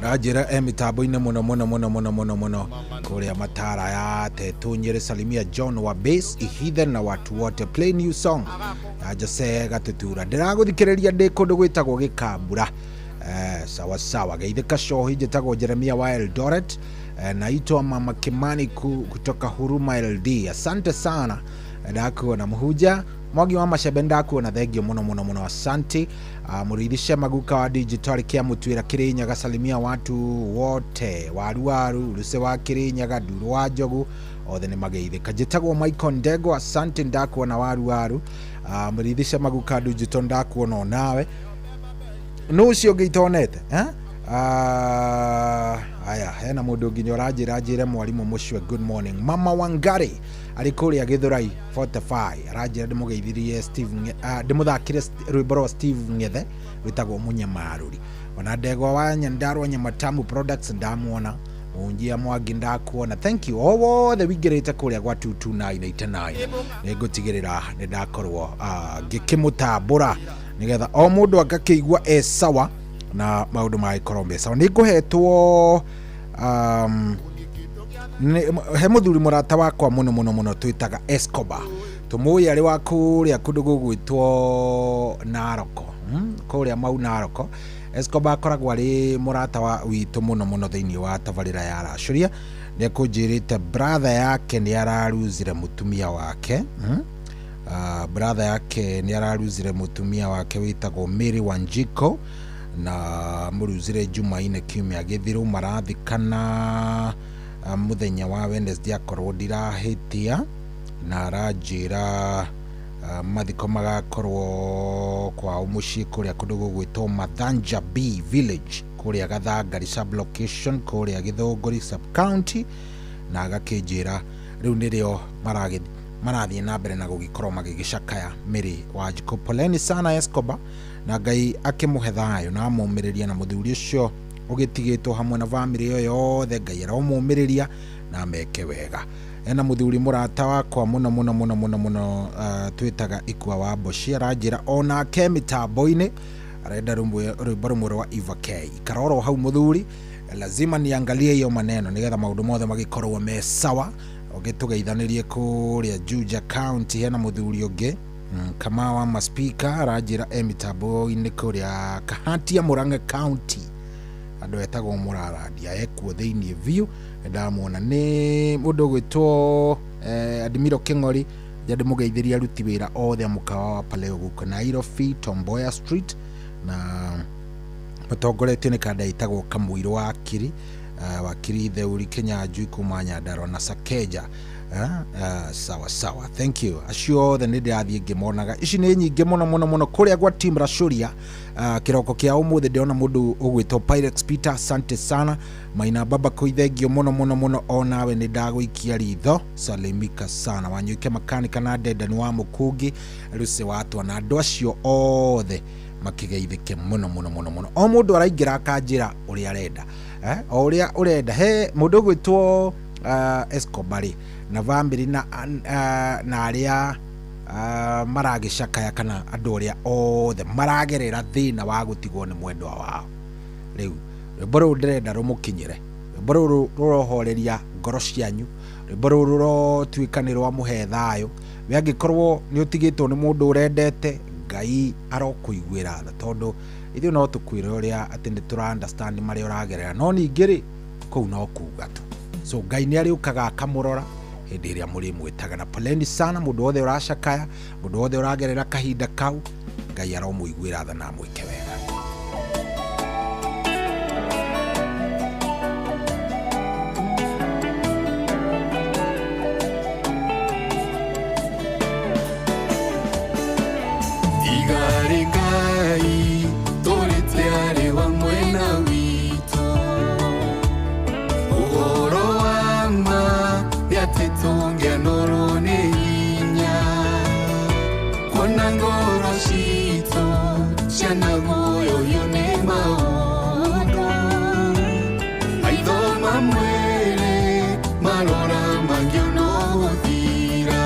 rajira mitambo-inĩ mũno mũno mũno mũno mũno mũno kũrĩa Matara ya Tetu Nyeri. Salimia John wa Bass Ihithen na watu wote, play new song ya Jose Gatutura. Ndĩragũthikĩrĩria ndĩ kũndũ gwĩtagwo Gĩkambura. Sawa sawa, geithĩka cohi njĩtagwo Jeremia wa Eldoret. Naitwa Mama Kimani kutoka Huruma LD. Asante sana, ndakuona mũhunjia Mwangi wa Macembe, ndakuona thengio mũno mũno mũno, asante. Mũrĩithishe Maguka wa digital kia Mũtwĩra Kĩrĩnyaga. Salimia watu wote waruaru Rũse wa Kĩrĩnyaga, Nduru wa Njogu othe nĩ mageithĩka. Njĩtagwo Michael Ndego, asante, ndakuona waruaru. Mũrĩithishe Maguka digital, ndakuona o nawe no ũcio ngĩitonete aya hena mũndũ nginya ũranjĩra mwarimũ mũcwe good morning. Mama Wangari arĩ kũrĩa Gĩthũrai 45 aranjĩra ndĩmũgeithirie Steve ndĩmũthakire rwĩmbo rwa Steve Ng'ethe rwĩtagwo Mũnyamarũri. Ona Ndegwa wa Nyandarua Nyamatamu Products ndamuona. Mũhunjia Mwangi ndakuona, thank you all wothe wingĩrĩte kũrĩa gwa 22989 nĩngũtigĩrĩra nĩ ndakorwo ngĩkĩmũtambũra nĩgetha o mũndũ agakĩigua sawa na maũndũ magĩkorwo me sawa. Nĩngũhetwo he mũthuri mũrata wakwa mũno mũno mũno twĩtaga Escobar, tũmũĩ arĩ wa kũrĩa kũndũ gũgwĩtwo Naroko, kũrĩa mau Naroko. Escobar akoragwo arĩ mũrata wa witũ mũno mũno thĩinĩ wa tabarĩra ya Racũria. Nĩakũnjĩrĩte brother yake nĩ araruzire mũtumia wake, brother yake nĩ araruzire mũtumia wake wĩtagwo Mary Wanjiko na mũruzire Jumaine kiumia gĩthiru. Marathikana mũthenya wa Wednesday, akorwo ndirahĩtia na aranjĩra mathiko magakorwo kwa umuci kuria kundu gugwitwo Mathanja B Village kuria Gathangari sub location kuria Githunguri sub county na agakinjira riu nirio marathie na mbere na gugikorwo magigicakaya Mary Wanjiku. Poleni sana Escobar, na Ngai akimuhe thayo na amumiriria na muthuri ucio ugitigitwo hamwe na family yo yothe. Ngai aramumiriria na meke wega. Ena muthuri murata wakwa muno twitaga Ikwa wa Boshi aranjira ona ke mitambo-ini arenda rwimbo rumwe wa Eva K. Karoro hau muthuri, lazima niangalie hiyo maneno nigetha maundu mothe magikorwo me sawa. Ogitugeithanirie kuria Juja County hena muthuri ungi kama wa maspika aranjira mitambo-ini kuria Kahatia Murang'a County andu etagwo Muraradia ekuo thiini view ndamwona ni mundu gwitwo Admiro King'ori jadi mugeithiria aruti wira othe mukawa wa Paleo guko Nairobi Tomboya Street na mutongoretio ni kada itagwo Kamuiro wa Kiri wakiri Theuri Kinyanjui kuma Nyandarua na Sakeja. Sawa thank you acio the nidi athie ngimonaga ici ni nyingi muno kuria gwa team Rashuria. Kiroko kia umuthi ndiona mundu ugwitwo Pyrex Peter, asante sana. Maina baba kuithengio muno onawe ni ndaguikia ritho salimika sana. Wanyuike makanika na Dedan wa Mukungi ruse watu na andu acio othe makigeithike muno o mundu araingira akanjira uria arenda o uria urenda he mundu gwitwo Escobar na family na aria maragicakaya kana andu aria othe maragerera thina wa gutigwo ni mwendwa wao. Riu rwimbo ruu ndirenda rumukinyire, rwimbo ruu rurohoreria ngoro cianyu, rwimbo ruu rurotwika ni rwa muhe thayo. We angikorwo ni utigitwo ni mundu urendete, Ngai arokuiguira tha tondu ithu no tukwira uria ati ni tura understand mari uragerera no ningiri kou no kuga tu. So Ngai ni ariukaga akamurora hindi iria muri mwitaga na poleni sana mundu wothe uracakaya, mundu wothe uragerera kahinda kau. Ngai aromuiguira tha na mwike wega.
Ngai torete ari wa mwena witu uhoro wa ma yatetongia noro ni hinya kona ngoro citu ciana guoyo yone maundu maitho mamwere marora mangiono guthira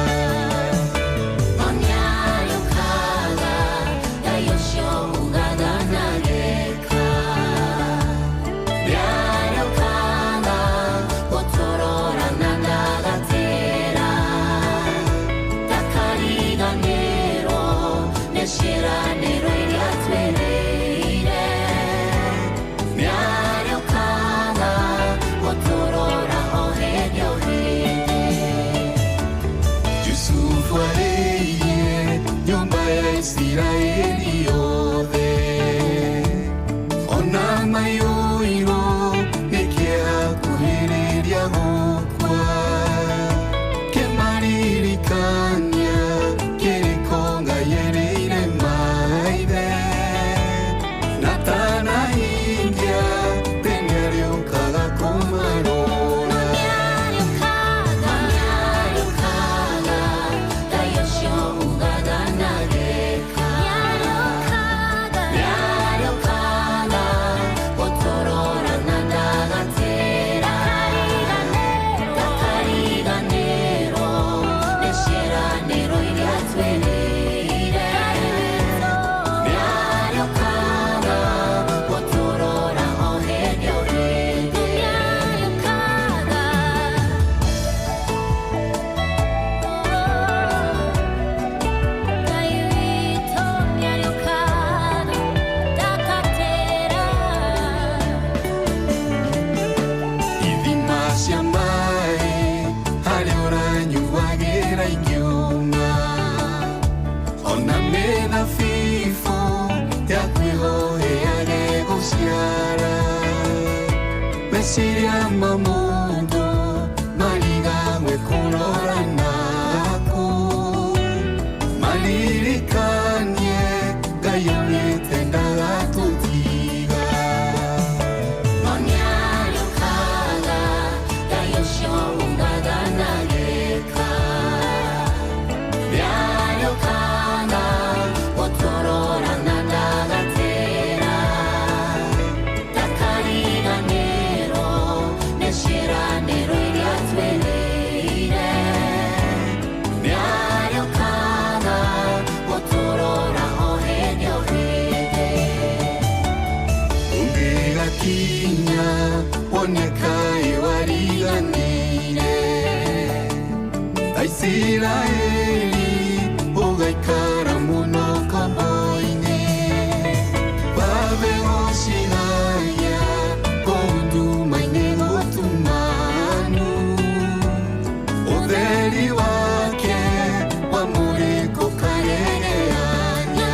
Israeli yothe ona mayuiro nikia kuhiriria gukwa kemaririkania kirikonga yereire maithe natana india teneriukaga kumarora Siria mamundo maliga mwe kurora naku mali Ngayolete ndagatutiga Nonyayo kaga Gayosho ungaganageka Byayo kaga Otorora nandagatera Takariganero Neshiranero iryatwereire Byayo kaga Otorora ohenyo hide Ungira kinya Onekaye wariganire Aisiraeli Ugaikara muno kaboine Babe hoshiraya Kondu maine gotumanu Udheri wake Wamuriko karereanya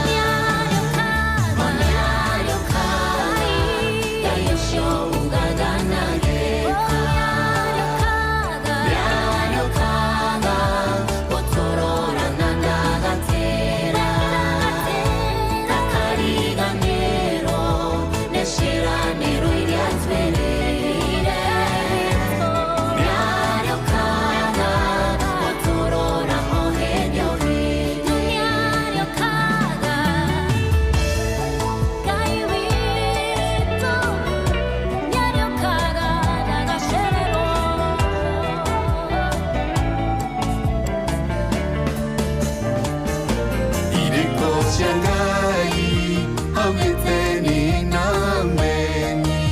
Manyayo kai Gayosho ugaganageka Byayo kaga Otorora nandagatera Takariganero Neshiranero iryatwereire Byayo kaga Otorora ohenyo hide Byayo kaga Gaiwito Byayo kaga Nagasherero Ireko shangai Hameteni nameni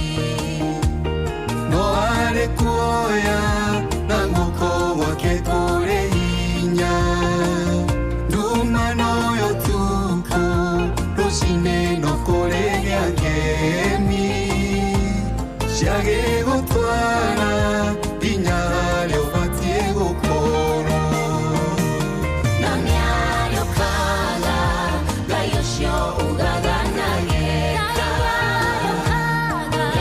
No are kuoya Nangoko wake kore inya Numa no yotuku Roshine no kore gyagemi Shiage gotwara Inya leo batie gokoro Namyayo kaga Gayosho ugaganageka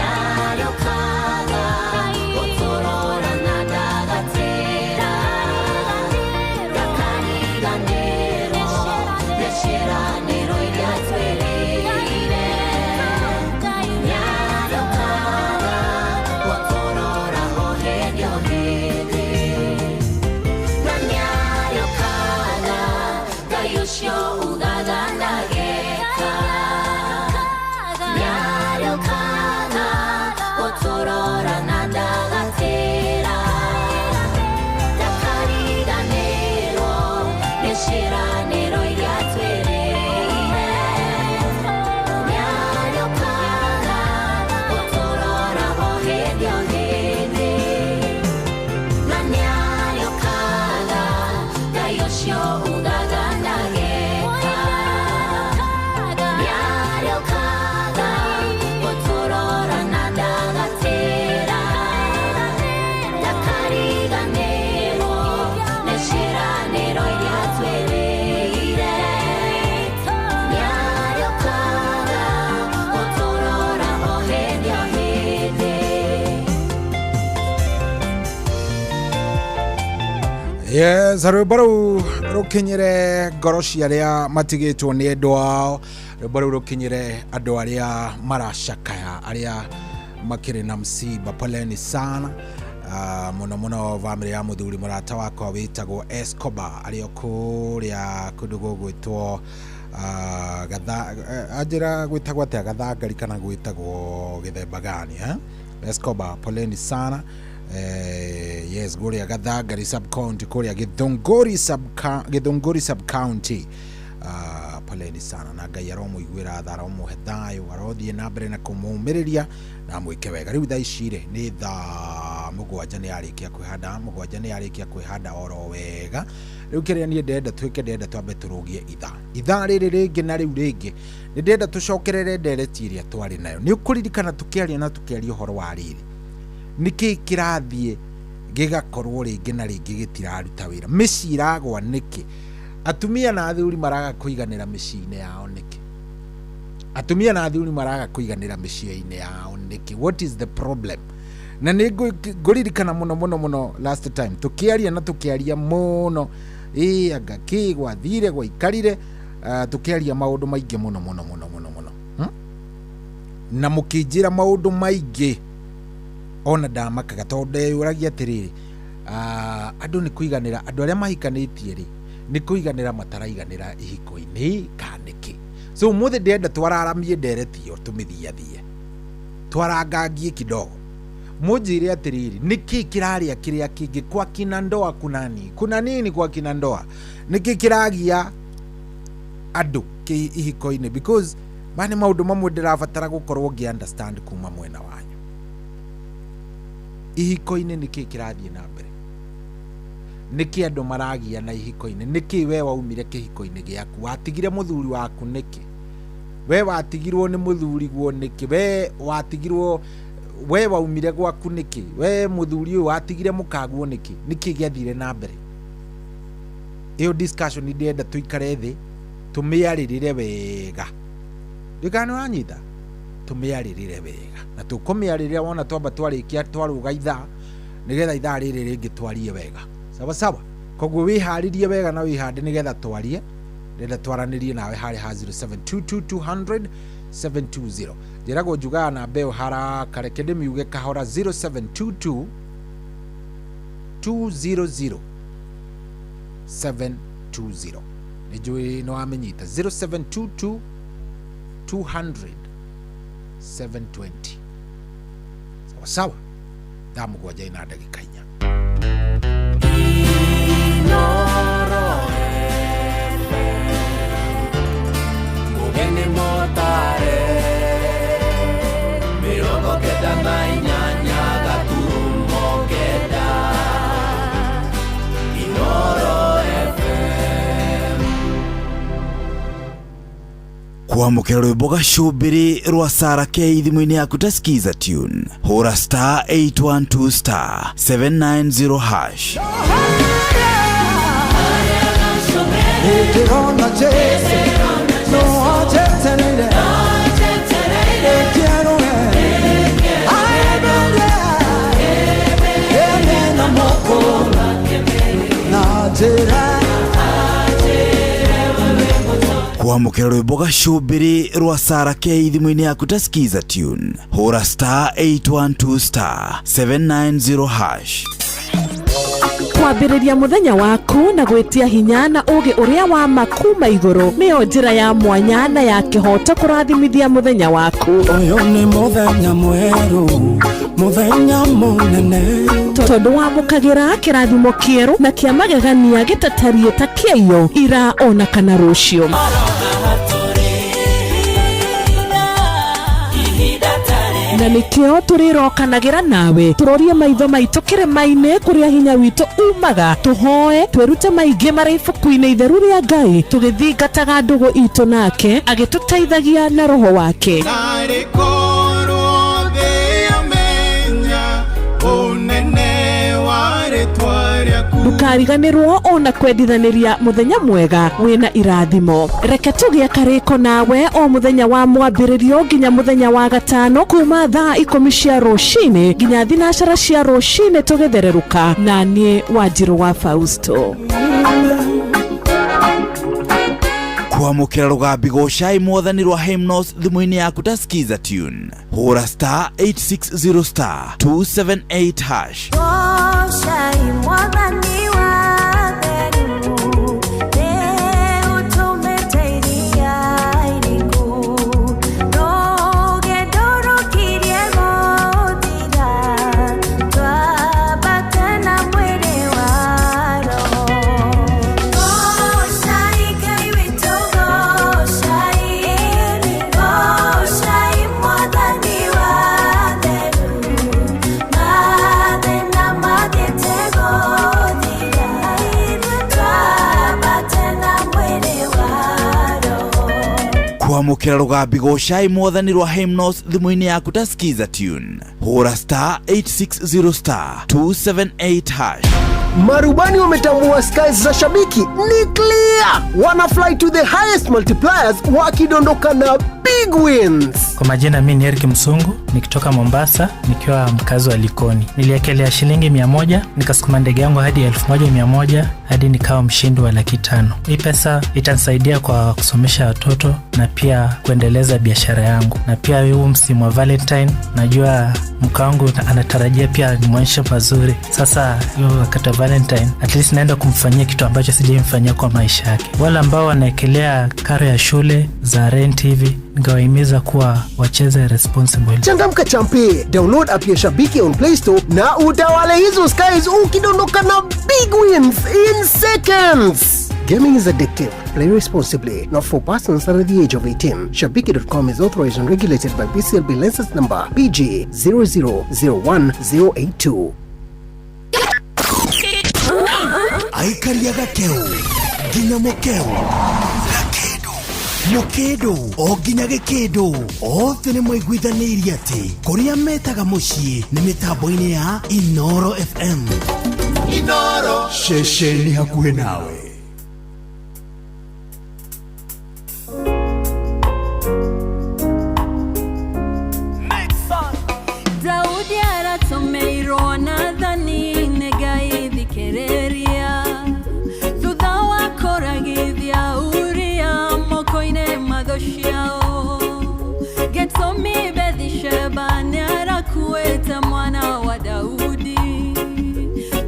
Yayo kaga Otorora nandagatera Takariganero Neshiranero iryatwereire Yayo kaga Otorora ohenyo hide Namyayo kaga Gayosho ugaganageka Yayo kaga Otorora nandagatera Takariganero Neshiranero iryatwereire Yayo kaga Otorora ohenyo hide Namyayo kaga Gayosho ugaganageka Yayo kaga Otorora nandagatera Takariganero Neshiranero iryatwereire Yayo kaga Otorora ohenyo hide
Yes, rwĩmbo rũkinyire ngoro cia arĩa matigĩtwo nĩ endwa ao, rwĩmbo rũu rũkinyire andũ arĩa maracakaya, arĩa makĩrĩ na msiba. Poleni sana muno muno family ya muthuri murata wakwa wĩtagwo Escobar arĩ o kũrĩa kũndũ gũgwĩtwo anjĩra gwĩtagwo atĩa Gathangari kana gwĩtagwo Gĩthemba gani Escobar, poleni sana. Yes, Goria Gathangari sub county, Korea Githunguri sub county. Poleni sana na Ngai aromuiguĩra tha aromuhe thayũ arothiĩ na mbere na kũmũmĩrĩria na mwĩke wega. Rĩu thaa icire nĩ thaa mũgwanja nĩ yarĩkia kwĩhanda oro wega. Rĩu kĩrĩa niĩ ndenda twambe tũrũgie ithaa rĩrĩ rĩngĩ na rĩu rĩngĩ nĩ ndenda tũcokerere ndereti ĩrĩa twarĩ nayo. Nĩ ũkũririkana tũkĩaria ũhoro wa rĩrĩ, nĩkĩ kĩrathiĩ gĩgakorwo rĩngĩ na rĩngĩ gĩtiraruta wĩra, mĩciĩ iragwa nĩkĩ, atumia na athuri maraga kũiganĩra mĩciĩ-inĩ yao nĩkĩ, atumia na athuri maraga kũiganĩra mĩciĩ-inĩ yao nĩkĩ, what is the problem? Na nĩ ngũririkana mũno last time tũkĩaria mũno anga kĩ gwathire gwaikarire tukiaria maundu maingi muno na mukinjira maundu maingi ona ndamakaga tondu yuragia atiriri andu ni kuiganira andu aria mahikanitie ri ni kuiganira mataraiganira ihiko-ini kaniki so muthe ndenda twararamie nderetio tumithiathie twarangangie kidogo mujire atiriri niki kiraria kiria kingi kwa kina ndoa kuna nini kwa kina ndoa niki kiragia andu ki ihiko-ini because bani maundu mamwe ndirabatara gukorwo ngi understand kuma mwena wanyu ihiko-ini niki kirathie na mbere niki andu maragia na ihiko-ini niki we waumire kihiko-ini giaku watigire muthuri waku niki we watigirwo ni muthuri guo niki we watigirwo we waumire gwaku niki we muthuri uyu watigire mukaguo niki giathire na mbere iyo discussion ndenda tuikare thi tumiaririre wega ndikana uranyita tumiaririre wega na tukumiaririra wona twamba twarikia twaruga ithaa nigetha ithaa riri ringi twarie wega sawa koguo wiharirie wega na wihande nigetha twarie ndenda twaranirie nawe hari ha 0722 720 njirago njuga na mbeo hara kareke ndimiuge kahora 0722 200 720 nijui no amenyita 0722 200 720 sawa ndamugwaja ina ndagika 4
Mugeni motare mirongo kenda na inyanya gaturumo kenda Inoro FM
kwamukira rwimbo gacumbiri rwa Sarah K thimu-ini yaku ta skiza tune hura star 812 star 790 hash
Eterona Jesse no ajetenere quiero na moko na jera
kwamukira rwimbo gacumbiri rwa Sarah K thimu-ini yaku ta skiza tune hura star 812 star 790 hash
kwambĩrĩria mũthenya waku na gwĩtia hinya na ũgĩ ũrĩa wa makuma igũrũ nĩyo njĩra ya mwanya na ya kĩhoto kũrathimithia mũthenya waku
ũyũ nĩ mũthenya mwerũ mũthenya mũnene
tondũ wamũkagĩra kĩrathimo kĩerũ na kĩa magegania gĩtatarie ta kĩayo ira ona kana rũciũ na nikio turirokanagĩra nawe turorie maitho maitũ kĩrĩma-inĩ kũrĩa hinya witũ umaga tuhoe twĩrute maingĩ marĩ ibuku-inĩ itheru rĩa Ngai tũgĩthingataga ndũgũ itũ nake agĩtũteithagia na roho wake ndukariganĩrwo ona kwendithanĩria mũthenya mwega wĩna irathimo reke tũgĩe karĩko nawe o mũthenya wa mwambĩrĩrio nginya mũthenya wa gatano kuma thaa 10 cia rũcinĩ nginya thinacara cia rũcinĩ tũgĩthererũka na niĩ Wanjirũ wa Fausto
kwamukira rugambi goshai mwathani rwa hymnos thimu-ini yaku ta skiza tune hura star 860 star 278 hash
Goshai mwathani wa theru utumeteiria iriku ndũgĩndũrũkirie gũthira twambate na mwĩrĩ wa roho Goshai Ngai witũ Goshai mwathani wa theru mathĩna mathiĩte gũthira twambate na mwĩrĩ wa roho
kwamukira rugambi goshai mwathani rwa hymnos thimu-ini yaku ta skiza tune hura star 860 star 278 hash
Marubani wametambua skies za shabiki ni clear. Wana fly to the highest multipliers wakidondoka na big wins.
Kwa majina mimi ni Eric Msungu, nikitoka Mombasa, nikiwa mkazi wa Likoni. Niliekelea shilingi 100, nikasukuma ndege yangu hadi 1100, hadi nikawa mshindi wa 500,000. Hii pesa itanisaidia kwa kusomesha watoto na pia kuendeleza biashara yangu. Na pia huu msimu wa Valentine, najua mke wangu anatarajia pia nimwonyeshe mazuri. Sasa hiyo wakati wa Valentine, at least naenda kumfanyia kitu ambacho sijamfanyia kwa maisha yake. Wale ambao wanaekelea karo ya shule za rent hivi, ningewahimiza kuwa wacheze responsible.
Changamka champi, download app ya Shabiki on Play Store na utawale hizo skies ukidondoka na big wins in seconds. Gaming is addictive. Play responsibly. Not for persons under the age of 18. Shabiki.com is authorized and regulated by BCLB license number PG 0001082.
Aikariaga keu, ginya mokeu, Mokedo, o ginya gikedo, othe nĩ mwaiguithanĩirie atĩ kũrĩa metaga mũciĩ nĩ mĩtambo-inĩ ya Inoro FM. Inoro, ceceni hakuhĩ nawe.
Daudi aratomeirwo na thani nĩgai thikĩrĩria thutha wa kũragithia Uria moko-inĩ matho ciao Getomi Bethisheba nĩarakuĩte mwana wa Daudi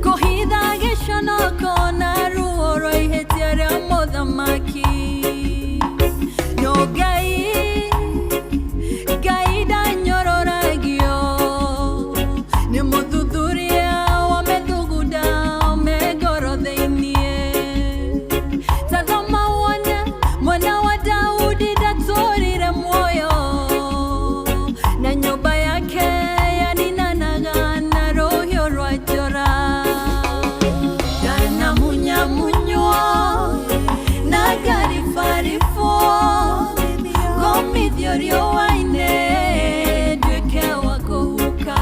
kũhitha gĩconoko na ruo rwa ihĩtia rĩa mũthamaki no Ngai ndanyororagio nĩ mũthuthuria wa methuguda megoro thĩinĩ tathoma wone mwana wa Daudi ndatũrire muoyo na nyũmba yake yaninanaga na rũhiũ rwa njora ndanamunyamunywo na ngaribaribwo gomithio riũa-inĩ nduĩke wa kũhuka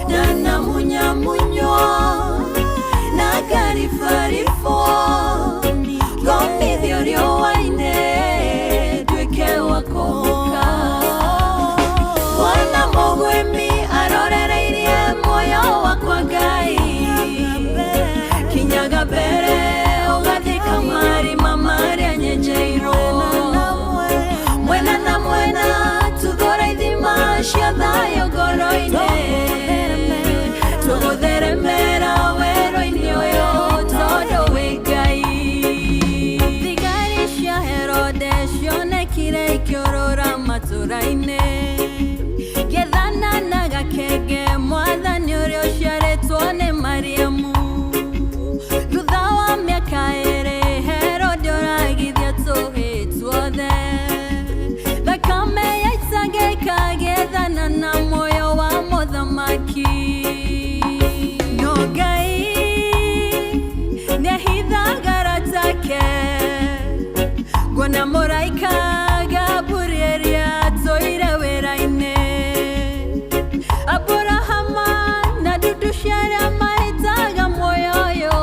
ndanamunyamunywo na ngaribaribwo gomithio riũa-inĩ nduĩke wa kũhuka wana mũgwĩmi arorereirie muoyo wakwa Ngai kinyaga mbere ũgathika marima marĩa nyenjeirwo mwena na mwena tuthore ithima cia thayũ ngoro-inĩ tũgũtheremera werũ-inĩ ũyũ tondũ wĩ Ngai thigari cia Herode cionekire ikĩũrũra matũra-inĩ gethana na gakenge mwathani ũrĩa ũciarĩtwo nĩ Mariamu thutha wa mĩaka ĩrĩ Herode ũragithia tũhĩ tuothe thakame yaitangĩka gethana na muoyo wa mũthamaki no Ngai nĩahithaga ratake nguona mũraika Gaburieli atũire wĩra-inĩ Aburahama na dudu ciarĩa mahĩtaga muoyo ũyũ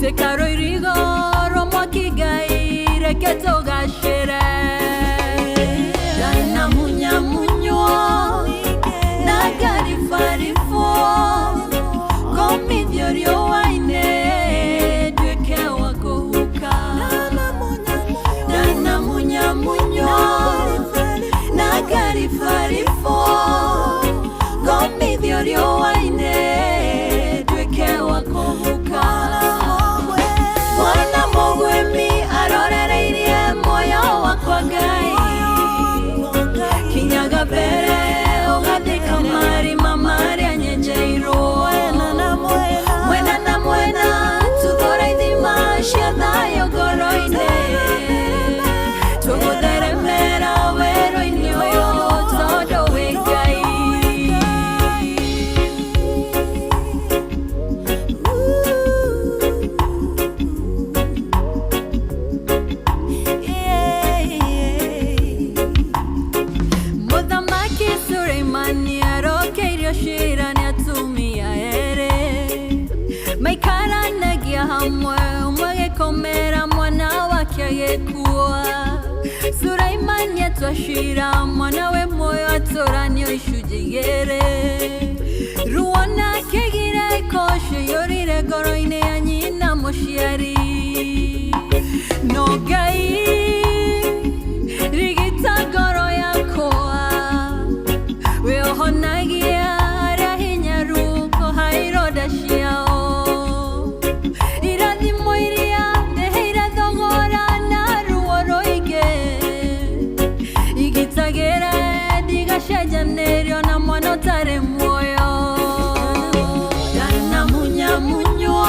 tĩka rũirigo rwa mwaki Ngai reke tũgacĩre ndanamunyamunywo na ngaribaribwo gomithio riũa-inĩ nduĩke wa kũhuka ndanamunyamunywo na ngaribaribwo gomithio riũa-inĩ nduĩke wa kũhuka wana mũgwĩmi arorereirie muoyo wakwa Ngai kinyaga mbere ũgathika marima marĩa nyenjeirwo mwena na mwena tuthore ithima cia thayũ ngoro-inĩ tũgũtheremera werũ-inĩ ũyũ tondũ wĩ Ngai Mũthamaki Suleimani arokeirio cira nĩ atumia erĩ maikaranagia hamwe ũmwe agĩkomera mwana wake agĩkua twashira mwana we moyo atoranio ishujigere ruona kegire koshe yorire goroine ya nyina moshiari nogai rigita goro yakoa weohonagia rahinya ruko hairoda shiao iradi moiria deheira dogora na ruoroige igitagera digashajanerio na monotare moyo dana munya munyo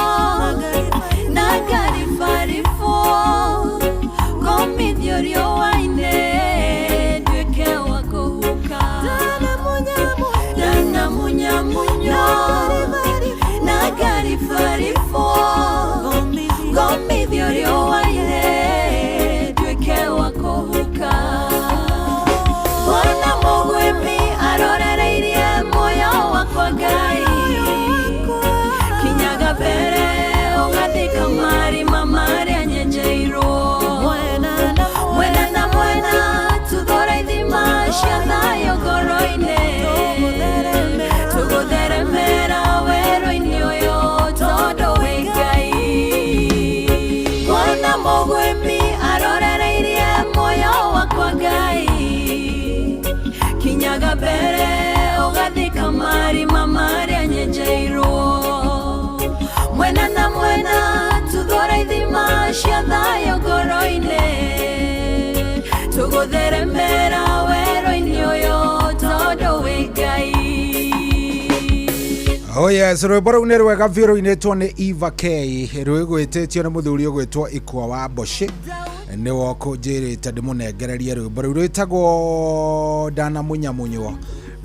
nagari farifo komidiorio waine dweke wako huka dana munya munyo nagari farifo komidiorio waine dweke wako huka wana mogwemi arorereirie moyo wakwa gai kinyaga bere ugathika mari mamari anyenjeiro mwena na mwena tuthoraithima ciathayo ngoro-inĩ tũgũtheremera werũ-inĩ ũyũ tondũ wĩ Ngai wana mũgwĩmi arorereirie moyo wakwa Ngai kinyaga mbere ugathika mari mamari anyenjeirwo mwena na mwena tuthoraithima ciathayo ngoro-inĩ tũgũtheremera werũ-inĩ ũyũ tondũ wĩ Ngai.
Oh yes, rwĩmbo rũu nĩ rwega biũ rũinĩtwo nĩ Eva K rwĩgwĩtĩtio nĩ mũthuri ũgwĩtwo Ikwa wa Boshi nĩwe ũkũnjĩrĩte ndĩmũnengererie rwĩmbo rũu rwĩtagwo Dana Munyamunywo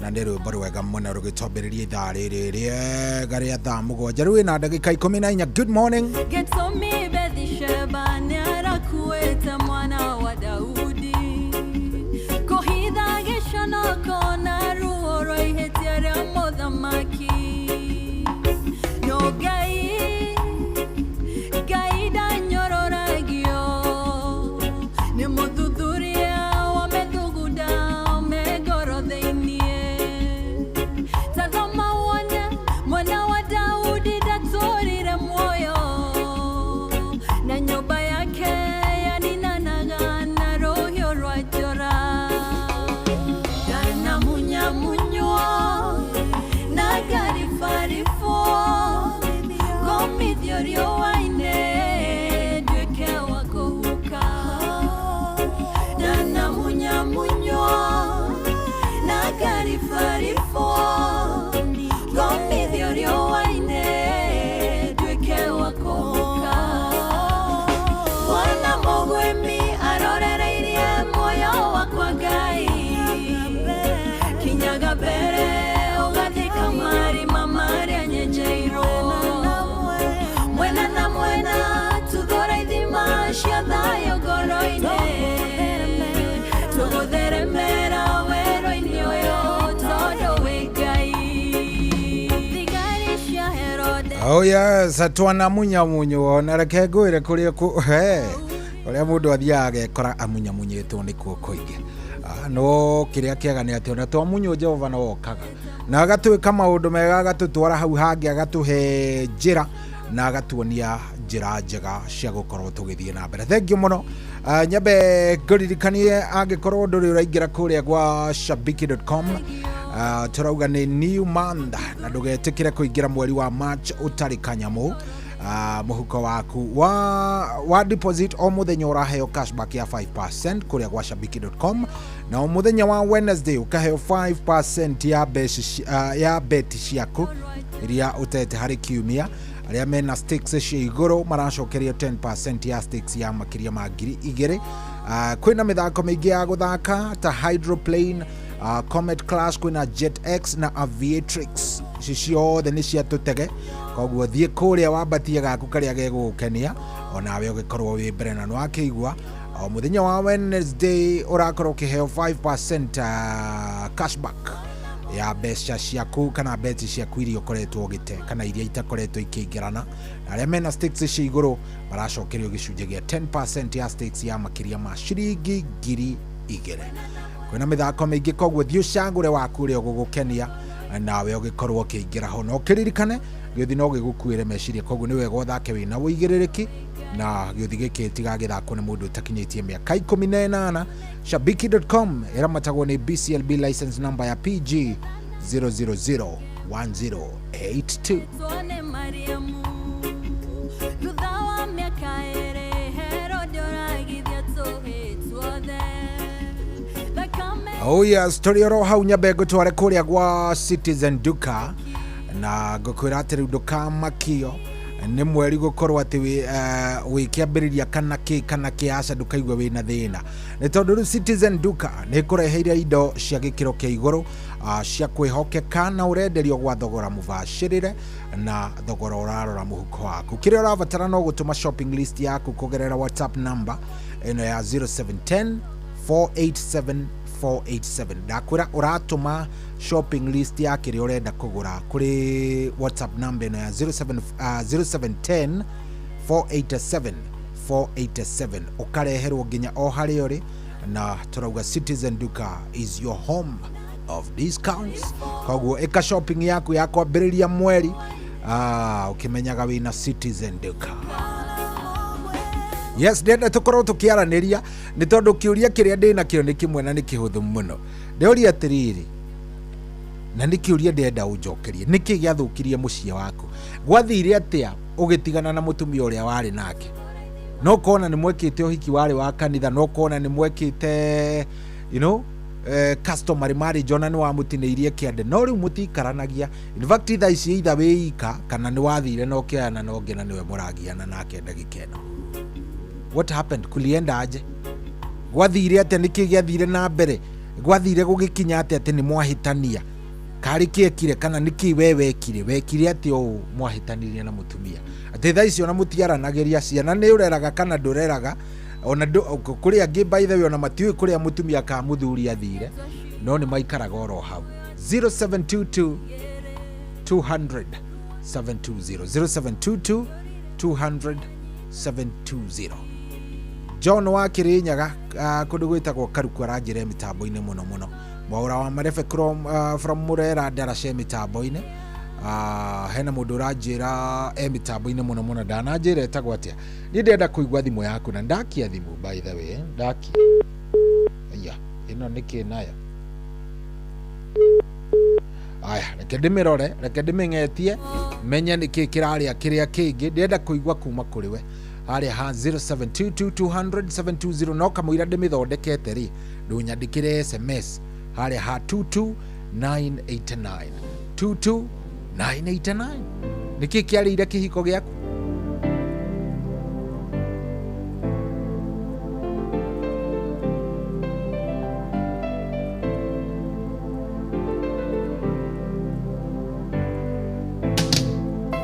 na nĩ rwĩmbo rwega mũno rũgĩtambĩrĩria ithaa rĩrĩ rĩega rĩa thaa mũgwanja rĩu na ndagĩka 14. Good morning.
Getomi Bethsheba nĩarakuĩte mwana wa Daudi kũhitha gĩconoko na ruo rwa ihĩtia rĩa mũthamaki no Ngai ndanyororagio nĩ mũthuthuria wa methugunda me ngoro thĩinĩ tathoma wone mwana wa Daudi ndatũrire muoyo na nyũmba yake yaninanaga na rũhiũ rwa njora Dana munyamunywo na gari farifo gomithio rĩũa-inĩ nduĩke wa kũhuka Dana munyamunywo na gari farifo gomithio rĩũa-inĩ nduĩke wa kũhuka wana mũgwĩmi arorereirie muoyo wakwa Ngai kinyaga mbere ugathika mari mamari anyenjeirwo mwena na mwena tuthoraithima ciathayo ngoro-inĩ tũgũtheremera werũ-inĩ ũyũ tondũ wĩ Ngai thigari cia Herode.
Oh yes, Twana Munyamunywo na reke ngwĩre kũrĩa ũrĩa mũndũ athiaga agekora amunyamunyĩtwo nĩ kuo kũingĩ no kĩrĩa kĩega nĩ atĩ ona twamunywo Jehova no okaga na agatwĩka maũndũ mega agatũtwara hau hangĩ agatũhe njĩra na agatuonia njĩra njega cia gũkorwo tũgĩthiĩ na mbere. Thengiũ mũno. Nyambe ngũririkanie angĩkorwo ndũrĩ ũraingĩra kũrĩa gwa shabiki.com turauga nĩ new month na ndũgetĩkĩre kũingĩra mweri wa March ũtarĩ kanyamu. Muhuko waku wa deposit o muthenya uraheo cashback ya 5% kuria gwa shabiki.com na o muthenya wa Wednesday ukaheo 5% ya bet ciaku iria utete hari kiumia. Aria mena stakes cia iguru maracokeria 10% ya stakes ya makiria ma 2,000. Kwina mithako mingi ya guthaka ta hydroplane, Comet Clash, kwina Jet X na Aviatrix. Ciothe nĩ ciatũtege koguo thiĩ kũrĩa wambatie gaku karĩa gegũgũkenia onawe ũgĩkorwo wĩ mbere na nĩwakĩigua o mũthenya wa Wednesday ũrakorwo ũkĩheo 5% cashback ya mbeca ciaku kana beti ciaku iria ũkoretwo ũgĩte kana iria itakoretwo ikĩingĩrana na arĩa mena stakes cia igũrũ maracokerio gĩcunjĩ gĩa 10% ya stakes ya makĩria ma ciringi 1,000. kwina mithako mingi koguo thiu cangure waku ria gugukenia nawe ugikorwo ukiingira ho no kiririkane giothi no gigukuire meciria koguo ni wega uthake wina uigiririki na giothi giki tigagithako ni mundu utakinyitie miaka 18 shabiki.com iramatagwo ni BCLB license number ya PG 0001082
Tuone Mariamu thutha wa mĩaka ĩrĩ Herode ũragithia tũhĩ tuothe thakame
oh yes story ro hau nyambe tware kuria gwa Citizen Duka na ngukwira ati riu ndukamakio ni mweri gukorwo ati wikiambiriria kana kiaca ndukaigua wina thina ni tondu riu Citizen Duka ni kureheire indo cia gikiro kia iguru cia kwihokeka na urenderio gwa thogora mubashirire na thogora urarora muhuko waku kiria urabatara no gutuma shopping list yaku kugerera WhatsApp number ino ya 0710 487 487 ndakwira uratuma shopping list ya kiria urenda kugura kuri WhatsApp number ino ya 0710 487 487 ukareherwo nginya o hari uri na turauga Citizen Duka is your home of discounts koguo eka shopping yaku ya kwambiriria mweri ukimenyaga wina Citizen Duka. Yes, ndenda tukorwo tukiaraniria ni tondu kiuria kiria ndina kio ni kimwe na ni kihuthu muno ndeuria atiriri na ni kiuria ndenda unjokerie niki giathukirie mucie waku gwathire atia ugitigana na mutumia uria wari nake no kona ni mwekite uhiki wari wa kanitha no kona ni mwekite customer marriage ona ni wa mutineirie kiande no riu mutikaranagia in fact tha ici either wiika kana ni wathire no kiana no ngena niwe muragiana nake ndagikeno. What happened? Kulienda aje? Gwathire ate niki giathire na mbere gwathire gugikinya ate ni mwahitania kari kiekire kana niki wekire ati o mwahitanirie na mutumia ate tha ici ona mutiaranagiria ciana ni ureraga kana ndureraga ona kuri angi by the way ona matiui kuri mutumia ka muthuri athire no ni maikaraga oro hau 0722 200 720 0722 200 720 John wa Kirinyaga kundu gwitagwo Karuku aranjire mitambo-ini muno mwaura wa marefe from Murera ndarace mitambo-ini hena mundu uranjira mitambo-ini muno ndananjira etagwo atia ni ndenda kuigua thimu yaku na ndakia thimu by the way ndakia aya ino niki nayo aya reke ndiming'etie menya niki kiraria kiria kingi ndenda kuigua kuma kuri we haria ha 0722200720 no kamwira ndimithondekete ri ndunyandikire SMS haria ha 22989 22989 niki kiarire kihiko giaku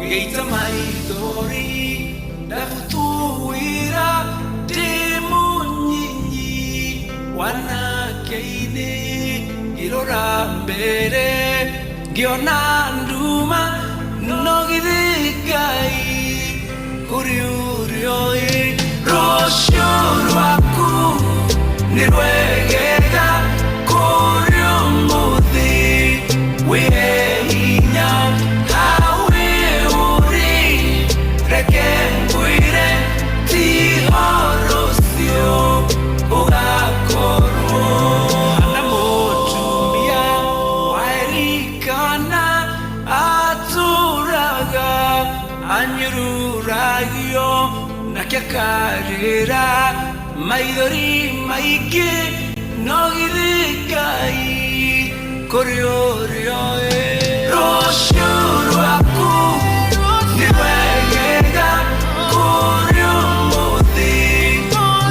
Geita maidori ndafutuira timunyinyi wanakeini irora mbere ngiona nduma nogithigai kuri urioi rosho rwaku nirwegega kuri umuthi wihinya Rekengwire tihorosio ugakorwo na mutumia wairikana aturaga anyururagio nakiakarira maithori maingĩ nogithikai kũrĩ ũrĩa rũciũ rwaku nĩ wegega kũrĩ ũmũthĩ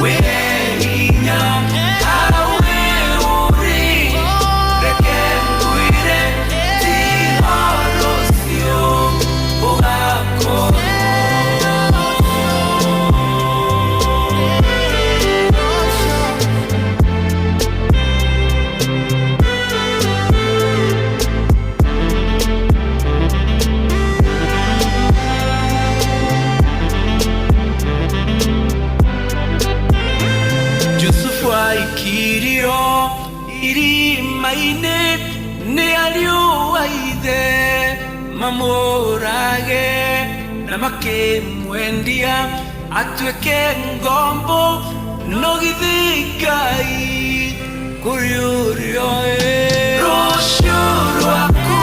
wĩhinya hawe ũrĩ reke ngwĩre tihoro cio ũgakorwo irima-inĩ nĩ ariũa ithe mamũrage na makĩmwendia atuĩke ngombo no githĩ Ngai kũrĩ ũrĩa rũciũ rwaku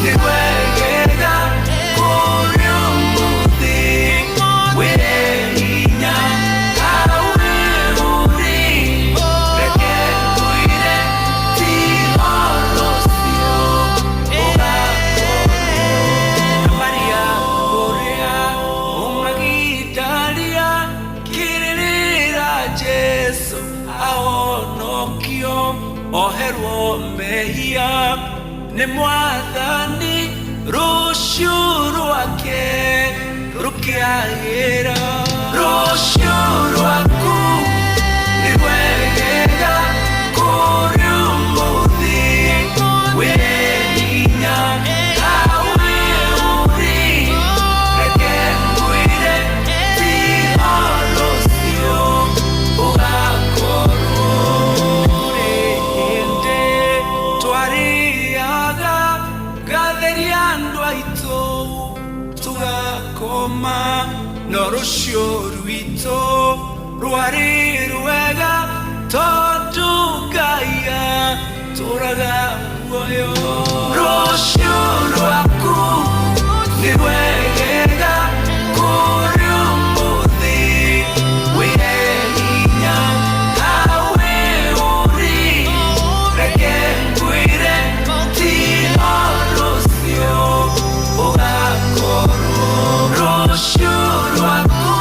nĩ rwegega kũrĩ ũmũthĩ wĩre hinya hawe ũrĩ reke ngũire tiga rũciũ ũgakorwo Maria ũrĩa ũmagindaria kĩrĩrĩra Jesũ ahonokio oherwo mehia nĩ Mwathani rũciũ rwake rũkĩagĩra rũciũ rwaku nĩ rwegega kũrĩ ũmũthĩ wĩre hinya hawe ũrĩ reke ngũire tiga rũciũ ũgakorwo kũrĩ hĩndĩ twarĩaga gatheria andũ aitũ tũgakoma no rũciũ rwitũ rwarĩ rwega tondũ Ngai atũũraga muoyo rũciũ rwaku nĩ rwegega kũrĩ ũmũthĩ wĩre hinya hawe ũrĩ reke ngwĩre tiga rũciũ ũgakorwo rũciũ rwaku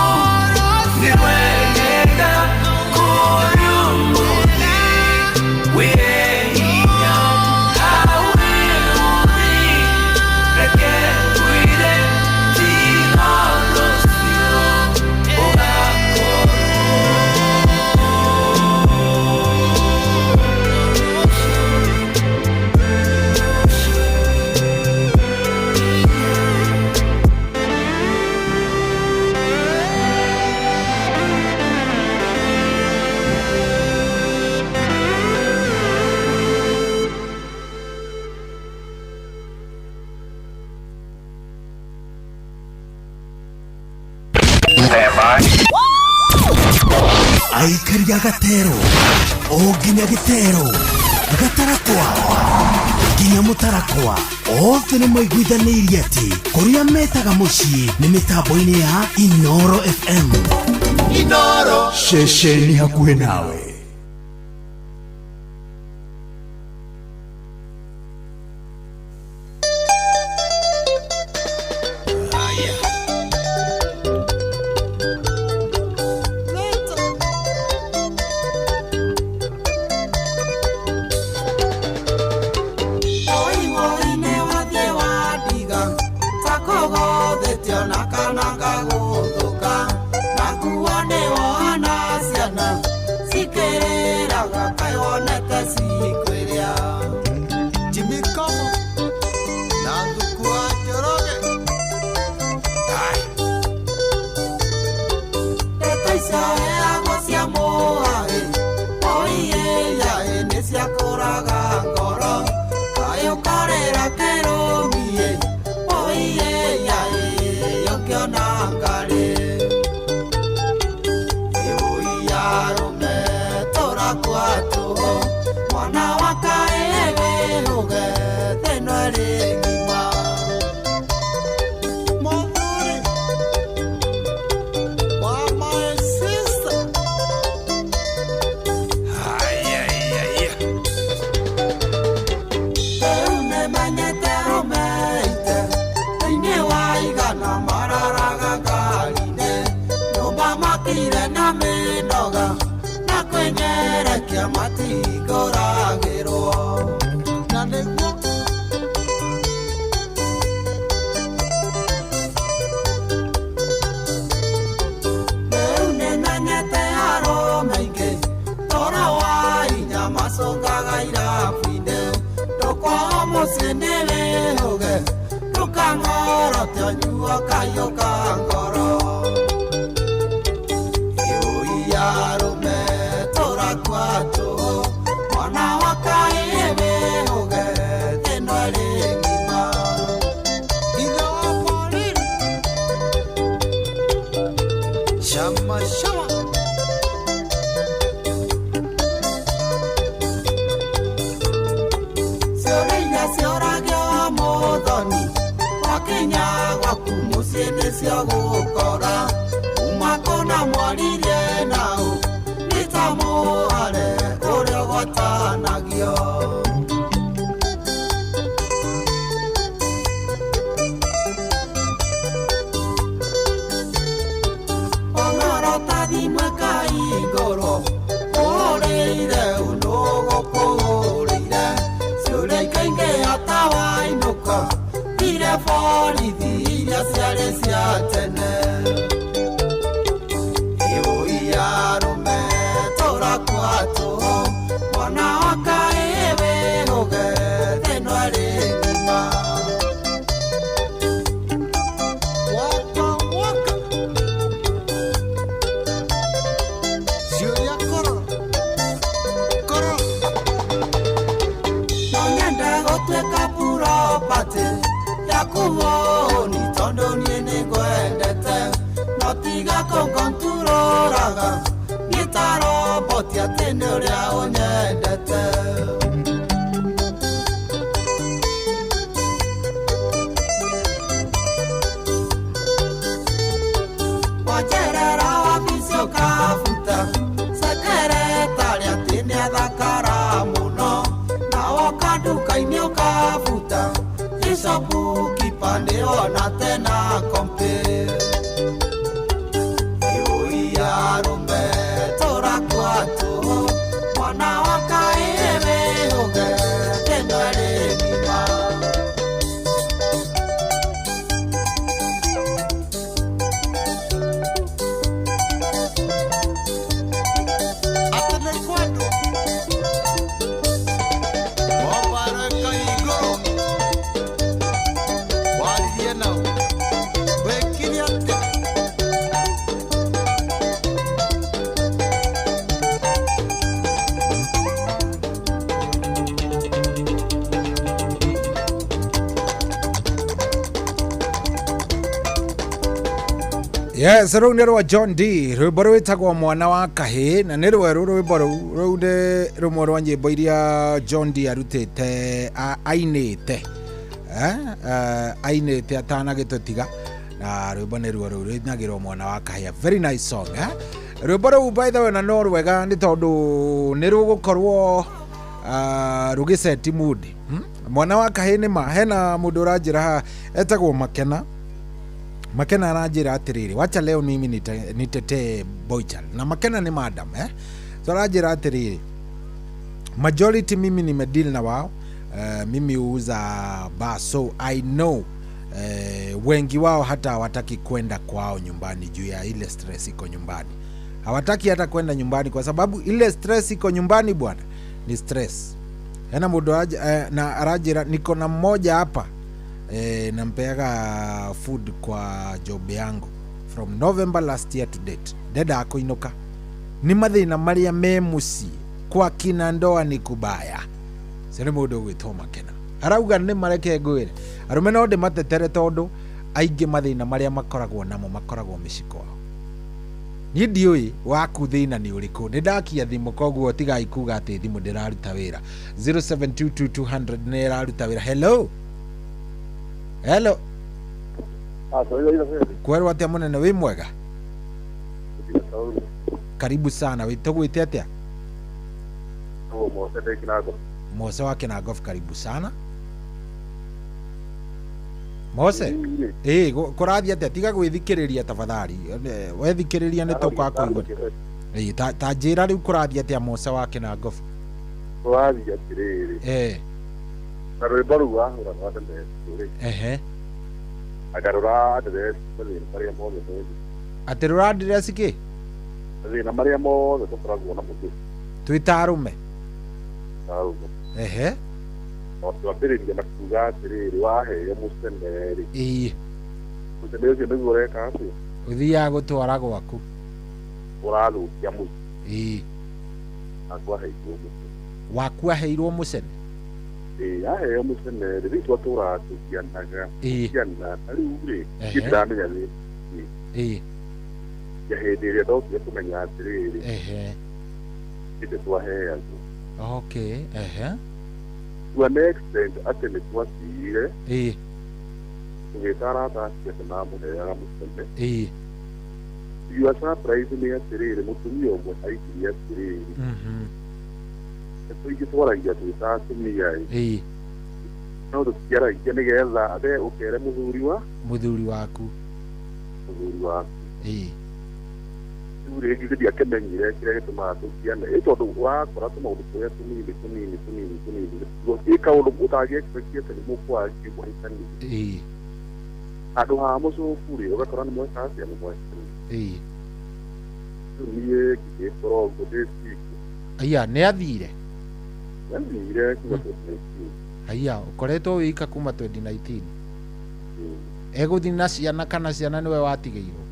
nĩ rwegega kũrĩ ũmũthĩ wĩre hinya hawe ũrĩ reke ngwĩre tiga rũciũ
aikari a Gatero o nginya Gitero Gatarakwa nginya Mũtarakwa othe nĩ maiguithanĩirie atĩ kũrĩa metaga mũciĩ nĩ mĩtambo-inĩ ya Inoro FM Inoro ceceni hakuhĩ nawe.
Wana
kwatu mwana wakaewe hoge teno lingima waka waka Julia koro koro nonyenda gotweka puro pate yakuwo ni tondo niene gwendete notiga konkonturoraga nitaro botia tene uria unyendete wajerera wabisi ukafuta sekeretari atini athakara muno na wokanduka-ini ukafuta icopu kipande ona tena kompe iuiarume tora kwatu mwana wakaewe hoge tendo lingima atene kwatu wabaraka igoro waliye nao wekiriate
Yes, rũu nĩ rwa John D. Rwĩmbo rwĩtagwo mwana wa kahĩ na nĩ rwerũ rwĩmbo rũu nĩ rũmwe rwa nyĩmbo iria John D arutĩte ainĩte ainĩte atanagĩtũtiga na rwĩmbo nĩ ruo rũu rwĩnagĩrwo mwana wa kahĩ. Very nice song. Rwĩmbo rũu by the way na no rwega nĩ tondũ nĩ rũgũkorwo rũgĩseti mood. Mwana wa kahĩ nĩ ma hena mũndũ ũranjĩra haha etagwo Makena anajira atiriri wacha leo mimi nitetee Boychal na Makena ni madam so anajira atiriri majority mimi nimedeal na wao mimi uuza bar so I know wengi wao hata hawataki kwenda kwao nyumbani juu ya ile stress iko nyumbani. Hawataki hata kwenda nyumbani kwa sababu ile stress iko nyumbani bwana ni stress. Hena mudo na arajira niko na mmoja hapa nampeaga food kwa job yangu from November last year to date. Deda akoinuka ni mathina maria me muci kwa kina ndoa ni kubaya. Sere mundu gwitwo Makena arauga ni mareke ngwire arume no ndi matetere tondu aingi mathina maria makoragwo namo makoragwo miciko ni ndiui waku thina ni uriku ni ndakia thimu koguo tigai kuga ati thimu ndiraruta wira 0722 ni iraruta wira. Hello kwerwo atia munene wi mwega karibu sana witogwite atia Mose wa Kinangofu karibu sana Mose kurathi atia tiga gwithikiriria tafadhali wethikiriria ni toka kuigwa ta njira riu kurathi atia Mose wa Kinangofu
kurathi atiriri na rwĩmbo rũu wahũra rwa ndemesi agarũra address mathĩna marĩa mothe
atĩ rũra address kĩ
mathĩna marĩa mothe tũkoragwo namo
twĩta arũme
no twambĩrĩria na kuga atĩrĩrĩ waheo mũcene-rĩ mũcene ũcio nĩguo ũreka atĩa
ũthiaga gũtwara gwaku
ũrathũkia mũciĩ
waku aheirwo mũcene
aheo mũcene rĩrĩa twatũra tũkianaga tũkiana na rĩu-rĩ ndĩramenya ya hĩndĩ ĩrĩa ndokire kũmenya atĩrĩrĩ hĩndĩ twaheagwo to an extent atĩ nĩ twacire tũgĩta arata acio atĩ mamũheaga mũcene your surprise nĩ atĩrĩrĩ mũtumia ũmwe aikirie atĩrĩrĩ tũingĩtwaragia twĩta atumia-ĩ no tũtiaragia nĩgetha athe ũkere mũthuri waku rĩu rĩngĩ ndiakĩmenyire kĩrĩa gĩtũmaga tũkiane tondũ wakora tũmaũndũ tũrĩa tũnini gũtirĩ kaũndũ ũtangĩ-expect atĩ nĩ mũkwaga kĩmũhĩtania handũ ha mũcũku-rĩ ũgakora nĩ mweka atĩa nĩ mwekania rĩu niĩ ngĩgĩkorwo ngũndĩciria
aya nä athire
Yathire kuma 2019.
aya ukoretwo wika kuma 2019 eguthi na ciana kana ciana niwe watigĩirwo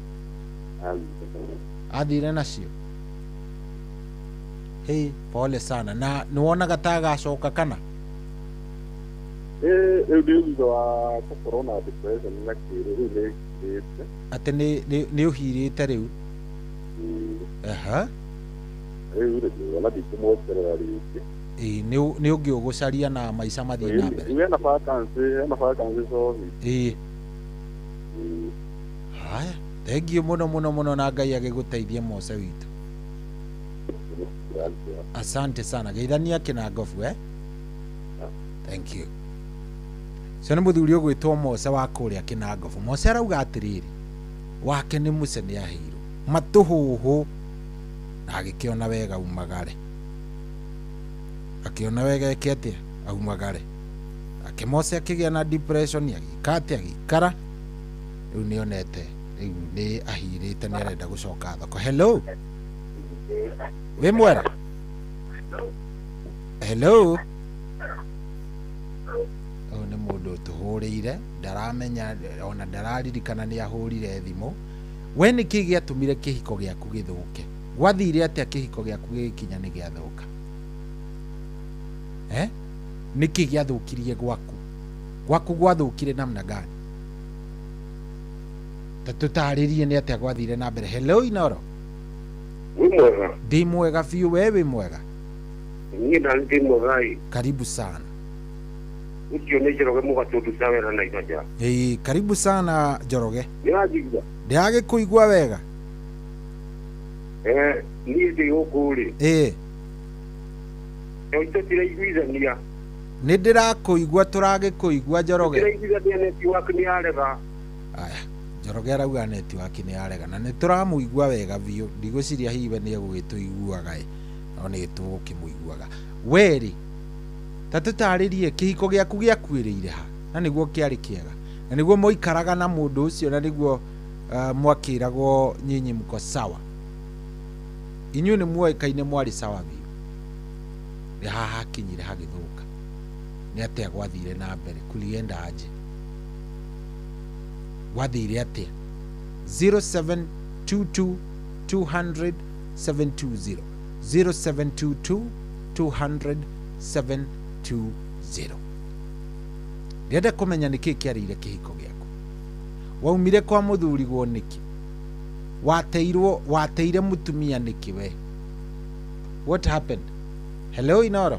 athire nacio hey pole sana na nĩwonaga ta agacoka kana
Rĩu nĩ thutha wa gũkorwo na depression na kĩrĩ rĩu nĩ kĩrĩte
atĩ nĩ ũhirĩte rĩu aha
rĩu ona ndikũmwongerera rĩngĩ
nĩ ũngĩ ũgũcaria na maica mathiĩ na mbere
hena vacancy cohi
haya thengiũ mũno na Ngai agĩgũteithie Mose witũ asante sana geithania kĩnangobu thank you cio nĩ mũthuri ũgwĩtwo Mose wa kũrĩa kĩnangobu Mose arauga atĩrĩrĩ wake nĩ Musa nĩ ahĩirwo matũhũhũ na agĩkĩona wega umagare akĩona wega eke atĩa aumagare ake Mose akĩgĩa na depression agĩikara rĩu nĩonete rĩu nĩ ahirĩte nĩ arenda gũcoka thoko hello wĩ mwera hello ũyũ nĩ mũndũ tũhũrĩire ndaramenya ona ndararirikana nĩ ahũrire thimũ we nĩkĩ gĩatũmire kĩhiko gĩaku gĩthũke gwathire atĩa kĩhiko gĩaku gĩgĩkinya nĩ gĩathũka nĩkĩ gĩathũkirie gwaku gwathũkire namna gani tũtarĩrie nĩ atĩa gwathire na mbere hello Inoro ndi mwega biũ we wĩ mwega
ndi mwega
karibu sana
ucio nĩ Njoroge Mũgatũndu Tawera na Ibaja
karibu sana Njoroge
nĩwajigua
ndĩragĩkũigua wega
niĩ ndĩ gũkũ rĩ tũtiraiguithania
nĩ ndĩrakũigua tũragĩkũigua Njoroge
tũtiraiguithania network nĩ yarega
aya Njoroge arauga network nĩ yarega na nĩ tũramũigua wega biũ ndigũciria hihi we nĩ egũgĩtũiguaga no nĩ tũgũkĩmũiguaga weri ta tũtarĩrie kĩhiko gĩaku gĩakuĩrĩire ha na nĩguo kĩarĩ kĩega na nĩguo mũikaraga na mũndũ ũcio na nĩguo mwakĩragwo nyinyi mko sawa inyuĩ nĩ muoĩkaine mwarĩ sawa biũ nĩ haha hakinyire hagĩthũka nĩ atĩa gwathire na mbere kulienda aje gwathire atĩa 0722 200 720 0722 200 720 ndĩrenda kũmenya nĩkĩ kĩarĩire kĩhiko gĩaku waumire kwa mũthurigwo nĩkĩ wateire mũtumia nĩkĩ we what happened hello Inoro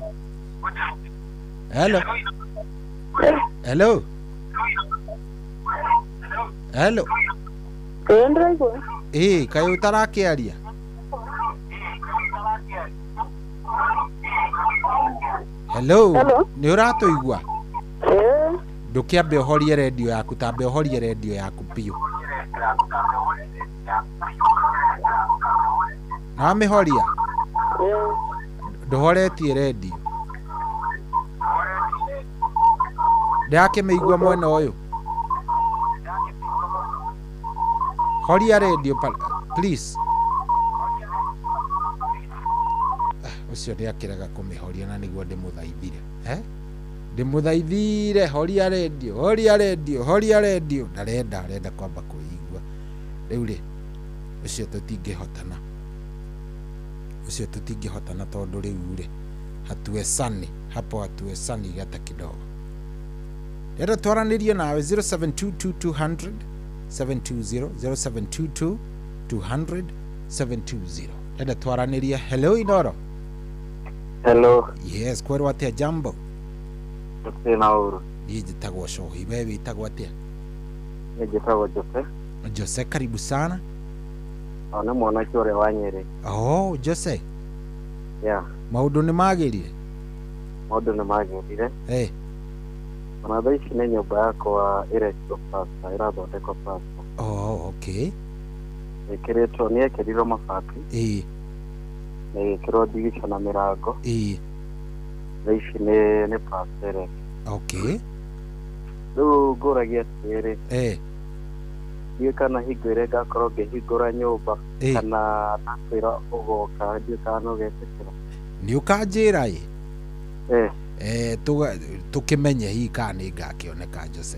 hello hello hello kaĩ ũtarakĩaria hello nĩ ũratũigua ndũkĩambe ũhorie redio yaku tambe ũhorie redio yaku biũ namĩhoria ndũhoretie redio ndakĩmĩigua mwena ũyũ horia redio please ucio ndiakiraga kũmĩhoria na nĩguo ndĩmũthaithire ndĩmũthaithire horia redio arenda kwamba kũigua rĩu rĩ ucio tũtingĩhotana tondũ rĩu rĩ hatuesani gata kidogo ndĩrenda twaranĩrie nawe 0722 200 720 0722 200 720 ndĩrenda twaranĩrie hello Inoro
hello
yes kwerwo atĩa jambo
na uru
niĩ njĩtagwo Cohi we wĩtagwo atĩa
niĩ njĩtagwo
Jose karibu sana
ona mwanake ũrĩa wa Nyeri
Jose
yeah
maũndũ nĩ magĩrire
ona thaa ici nĩ nyũmba yakwa ĩrekĩrwo plasta ĩrathondekwo plasta
okay
ĩkĩrĩtwo nĩ ekĩrirwo mabati na ĩgĩkĩrwo ndirisha na mĩrango thaa ici nĩ plasta ĩrekĩrwo
okay
rĩu ngũragia atĩrĩ ndiũĩ kana hingo ĩrĩa ngakorwo ngĩhingũra nyũmba kana nakwĩra ũgoka ndiũĩ kana no getĩkĩra
Nĩ ũkanjĩra ĩ? Tũkĩmenye hihi kana nĩ ngakĩoneka Jose.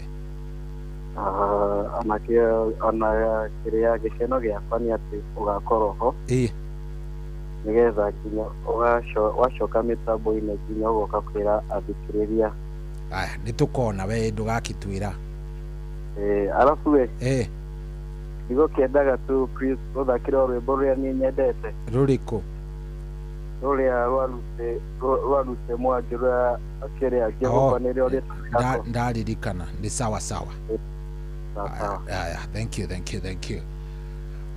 Ona kĩrĩa gĩkeno gĩakwa nĩ atĩ ũgakorwo ho. Nĩgetha nginya wacoka mĩtambo-inĩ nginya ũgoka kwĩra athikĩrĩria.
Aya, nĩtũkona we ndũgakĩtwĩra.
Arabu we ndigũkĩendaga tu Chris ũthakĩre rwĩmbo rũrĩa niĩ nyendete.
Rũrĩkũ?
Rũrĩa rwarute Mwangi rũrĩa kĩrĩa kĩhobanĩrio rĩtwa.
Ndaririkana, nĩ sawa. Aya, thank you.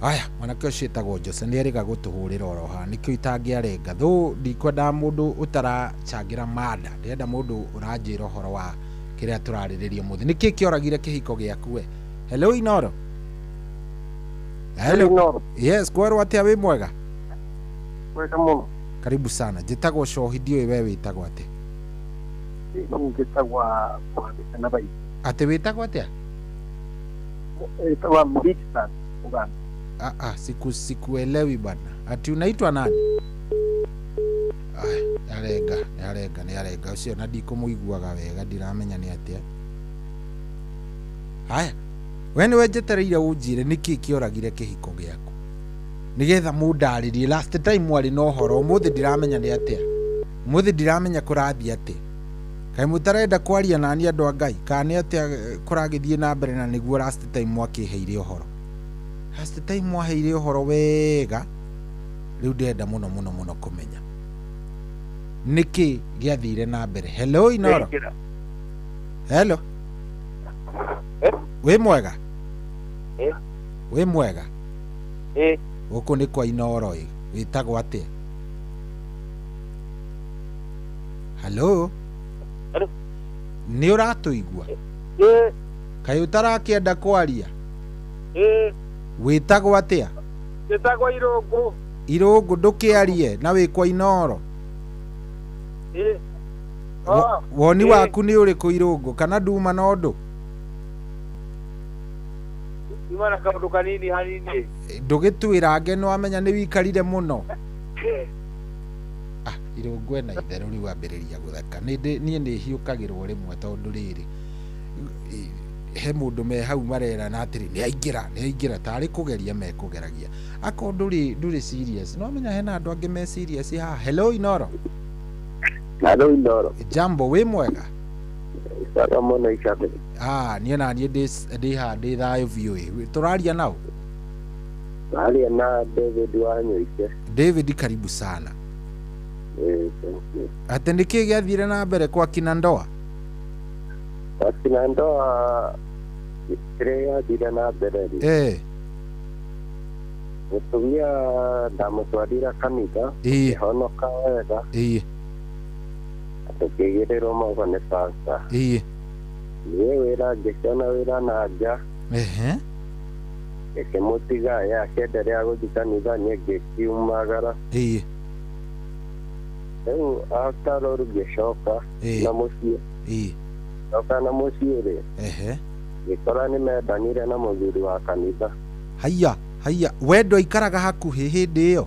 Aya, mwanake ũcio etagwo Jose nĩ erĩga gũtũhũrĩra oro haha, nĩkĩo itangĩarenga though ndikwendaga mũndũ ũtaracangĩra mada, ndĩrenda mũndũ ũranjĩra ũhoro wa kĩrĩa tũrarĩrĩria mũthĩ. Nĩkĩ kĩoragire kĩhiko gĩaku we? Hello Inoro. Hello. Yes, kwerwo atĩa wĩ mwega?
Mwega mũno.
Karibu sana. Njĩtagwo Cohi, ndiũĩ we wĩtagwo atĩ?
Njĩtagwo Mwandĩka na Baiti.
Atĩ wĩtagwo atĩa?
Wĩtagwo Mbikistan Uganda.
Sikuelewi bana. Ati unaitwa nani? Yarenga ucio na ndikũmũiguaga wega, ndiramenya nĩ atĩa. Haya, we nĩwe njetereire ũnjĩre nĩkĩ kĩoragire kĩhiko gĩaku, nĩgetha mũndarĩrie. Last time warĩ na ũhoro, ũmũthĩ ndiramenya nĩ atĩa, ũmũthĩ ndiramenya kũrathiĩ atĩa. Kaĩ mũtarenda kwaria nani andũ a Ngai, kana nĩ atĩa kũragĩthiĩ na mbere, na nĩguo last time mwakĩheire ũhoro. Last time mwaheire ũhoro wega, rĩu ndĩrenda mũno kũmenya nĩkĩ gĩathire na mbere. Hello Inoro. Hello. Wĩ mwega? Wĩ mwega? Gũkũ nĩ kwa Inoro ĩ, wĩtagwo atĩa? Hello. Nĩ ũratũigua? Kaĩ ũtarakĩenda kwaria? Wĩtagwo atĩa?
Wĩtagwo Irũngũ.
Irũngũ, ndũkĩarie na wĩ kwa Inoro. Woni waku nĩ ũrĩkũ Irũngũ, kana nduma na ũndũ?
Nduma na kaũndũ kanini hanini.
Ndũgĩtwĩra ngeno amenya nĩ wikarire mũno. Irũngũ ena itherũ rĩu ambĩrĩria gũtheka. Niĩ nĩ hiũkagĩrwo rĩmwe tondũ rĩrĩ he mũndũ me hau marerana atĩrĩ nĩ aingĩra tarĩ kũgeria mekũgeragia. Akorwo ndũrĩ serious, no menya hena andũ angĩ me serious haha. Hello Inoro.
Hello Inoro.
Jambo, wĩ mwega?
Saga mũno icabe.
Niĩ na niĩ ndĩ haha ndĩ thayũ biũ ĩ. Tũraria nao?
Tũraria na David Wanyũike.
David, karibu sana. Atĩ nĩkĩ gĩathire na mbere kwa kina ndoa?
Kwa kina ndoa kĩrĩa gĩathire na mbere rĩ, mũtumia ndamũtwarire kanitha, akĩhonoka wega, tũkĩgĩrĩrwo maugo nĩ pastor. Niĩ wĩra ngĩciona wĩra na nja, ngĩkĩmũtiga ye akĩenderea gũthiĩ kanitha, niĩ ngĩkiumagara. Rĩu after all ngĩcoka na mũciĩ, coka na mũciĩ rĩ, ngĩkora nĩmendanire na mũthuri wa kanitha.
Haiya, we ndwaikaraga hakuhĩ hĩndĩ ĩyo?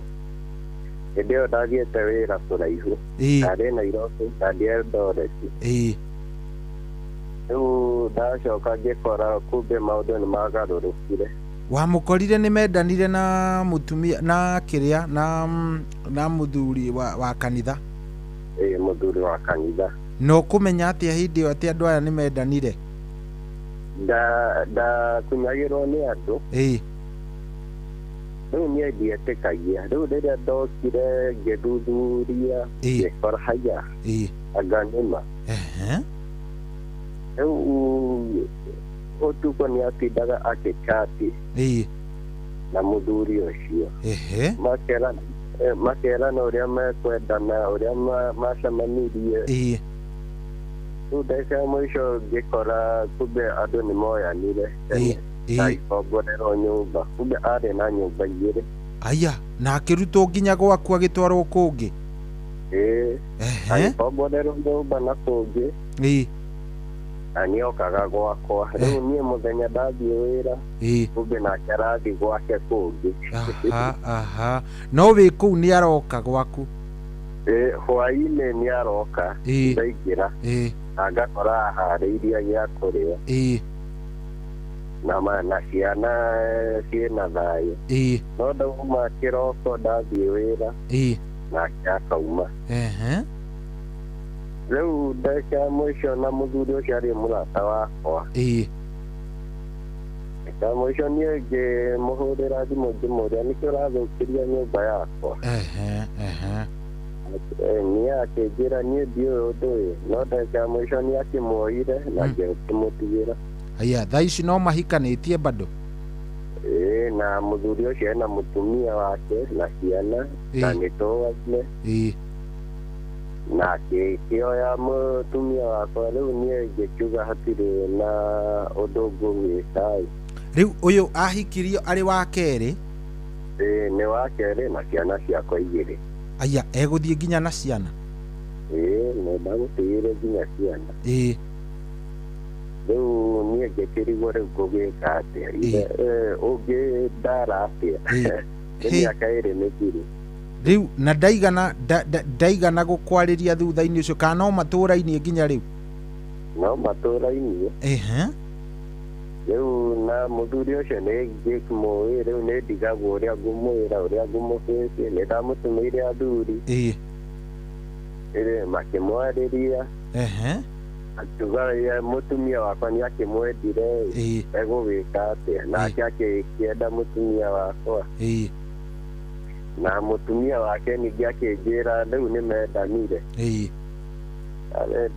Hĩndĩ ĩyo ndathiĩte wĩra kũraihu, ndarĩ Nairobi, ndathiĩ Eldoret. Rĩu ndacoka ngĩkora kumbe maũndũ nĩ magarũrũkire.
Wamũkorire nĩmendanire na mũtumia na kĩrĩa na mũthuri wa kanitha?
Mũthuri wa kanitha.
No kũmenya atĩa hĩndĩ ĩyo atĩ andũ aya nĩmendanire?
Ndakunyagĩrwo nĩ andũ. Rĩu niĩ ndietĩkagia. Rĩu rĩrĩa ndokire ngĩthuthuria, ngĩkora haya anga nĩma. Rĩu ũtukũ nĩ atindaga agĩcati na mũthuri ũcio, makerana ũrĩa mekwendana, ũrĩa macemanirie. Rĩu ndagĩka ya mũico ngĩkora kumbe andũ nĩ moyanire, agĩkomborerwo nyũmba, kumbe arĩ na nyũmba igĩrĩ.
Aya, na akĩrutwo nginya gwaku agĩtwarwo kũngĩ?
Agĩkomborerwo nyũmba na kũngĩ, na nĩokaga gwakwa. Rĩu niĩ mũthenya ndathiĩ wĩra, kumbe nake arathiĩ gwake kũngĩ.
No wĩ kũu nĩ aroka gwaku?
hwainĩ nĩ aroka ndaingĩra angakora harĩirie gĩa kũrĩa na ciana ciĩna thayũ no ndauma kĩroko ndathiĩ wĩra nake akauma rĩu ndeka mũico na mũthuri ũcio arĩ mũrata wakwa ndeka mũico niĩ ngĩmũhũrĩra thimũ ngĩmũũria nĩkĩ ũrathũkĩria nyũmba yakwa niĩ akĩnjĩra niĩ ndiũĩ ũndũ ũyũ no ndeka mũico nĩ akĩmuoire na ngĩmũtigĩra.
Aya, thaa ici no mahikanĩtie bado?
Na mũthuri ũcio ena mũtumia wake na ciana na nĩtũũgaine na kĩoya mũtumia wakwa rĩu niĩ ngĩkiuga hatirĩ na ũndũ ngũgwĩka.
Rĩu ũyũ ahikirio arĩ wa kerĩ?
Nĩ wa kerĩ na ciana ciakwa 2.
Aya, egũthiĩ nginya na ciana?
Nĩndagũtigĩire nginya ciana. Rĩu niĩ ngĩkĩrigwo rĩu ngũgĩka atĩa ũngĩ ndara atĩa nĩ mĩaka 2 mĩthiru.
Rĩu na ndaigana gũkwarĩria thutha-inĩ ũcio kana no matũũra-inĩ nginya rĩu?
No matũũra-inĩ. Rĩu na mũthuri ũcio nĩ ngĩkĩmũĩ rĩu nĩ ndigagwo ũrĩa ngũmwĩra ũrĩa ngũmũhĩtie nĩ ndamũtũmĩire athuri makĩmwarĩria akiuga mũtumia wakwa nĩ akĩmwendire egũgĩka atĩa nake akĩenda mũtumia wakwa na mũtumia wake ningĩ akĩnjĩra rĩu nĩ mendanire.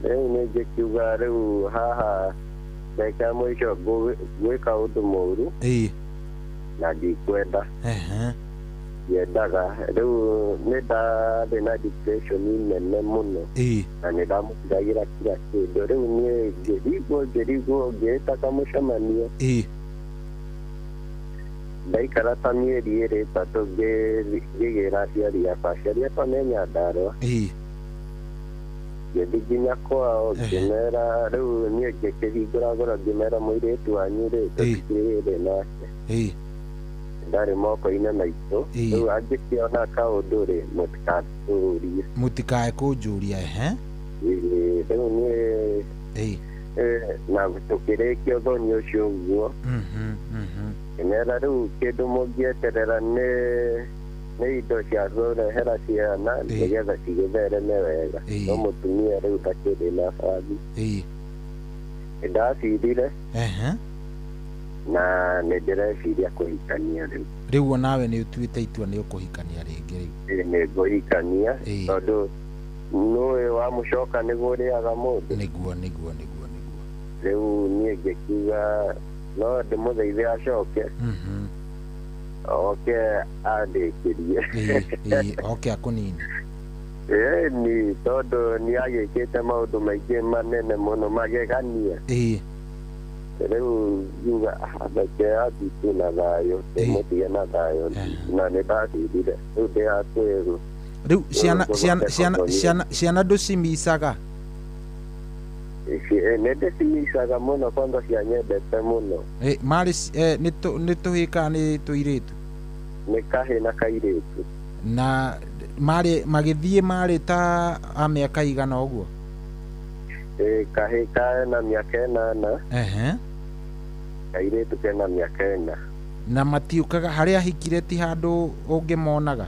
Rĩu nĩ ngĩkiuga rĩu haha ndeka mũico gwĩka ũndũ mũũru na ndikwenda yendaga rĩu nĩ ndarĩ na depression nene mũno na nĩ ndamũtigagĩra kila kĩndũ rĩu niĩ ngĩrigwo ngĩĩta kamũcemanio ndaikara ta mĩeri 3 ngĩgĩra aciari akwa aciari akwa nĩ Nyandarua ngĩthiĩ nginya kwao ngĩmera rĩu niĩ ngĩkĩhingũragũra ngĩmera mũirĩtu wanyu rĩ tũtikĩrĩ nake ndarĩ moko-inĩ maitũ rĩu angĩkĩona kaũndũ rĩ
mũtikae kũnjũria
rĩu niĩ na tũkĩrĩkia ũthoni ũcio ũguo ngĩmera rĩu kĩndũ mũngĩeterera nĩ indo cia kũrehera ciana nĩgetha cigĩthereme wega no mũtumia rĩu takĩrĩ na bathi nĩndacirire na nĩ ndĩreciria kũhikania
rĩu onawe nĩ ũtuĩte itua nĩ ũkũhikania rĩngĩ rĩu?
Nĩ ngũhikania tondũ nũĩ wa mũcoka nĩguo ũrĩaga mũndũ.
Nĩguo
rĩu niĩ ngĩkiuga no ndĩmũthaithe acoke oke andĩkĩrie
oke akũnini
ni tondũ nĩ agĩkĩte maũndũ maingĩ manene mũno magegania rĩu yuga reke athiĩ na thayũ ndĩmũtige na thayũ na nĩ ndacirire rĩu ndĩhatwĩrwo.
Rĩu ciana ndũcimicaga?
Nĩ ndĩcimicaga mũno kwanza cianyendete mũno.
Nĩ tũhĩ kana nĩ tũirĩtu?
Nĩ kahĩ na kairĩtu.
Na magĩthiĩ marĩ ta a mĩaka igana ũguo?
Kahĩ kena mĩaka 8 kairĩtu kena mĩaka 4.
Na matiũkaga harĩa ahikire ti handũ ũngĩmonaga?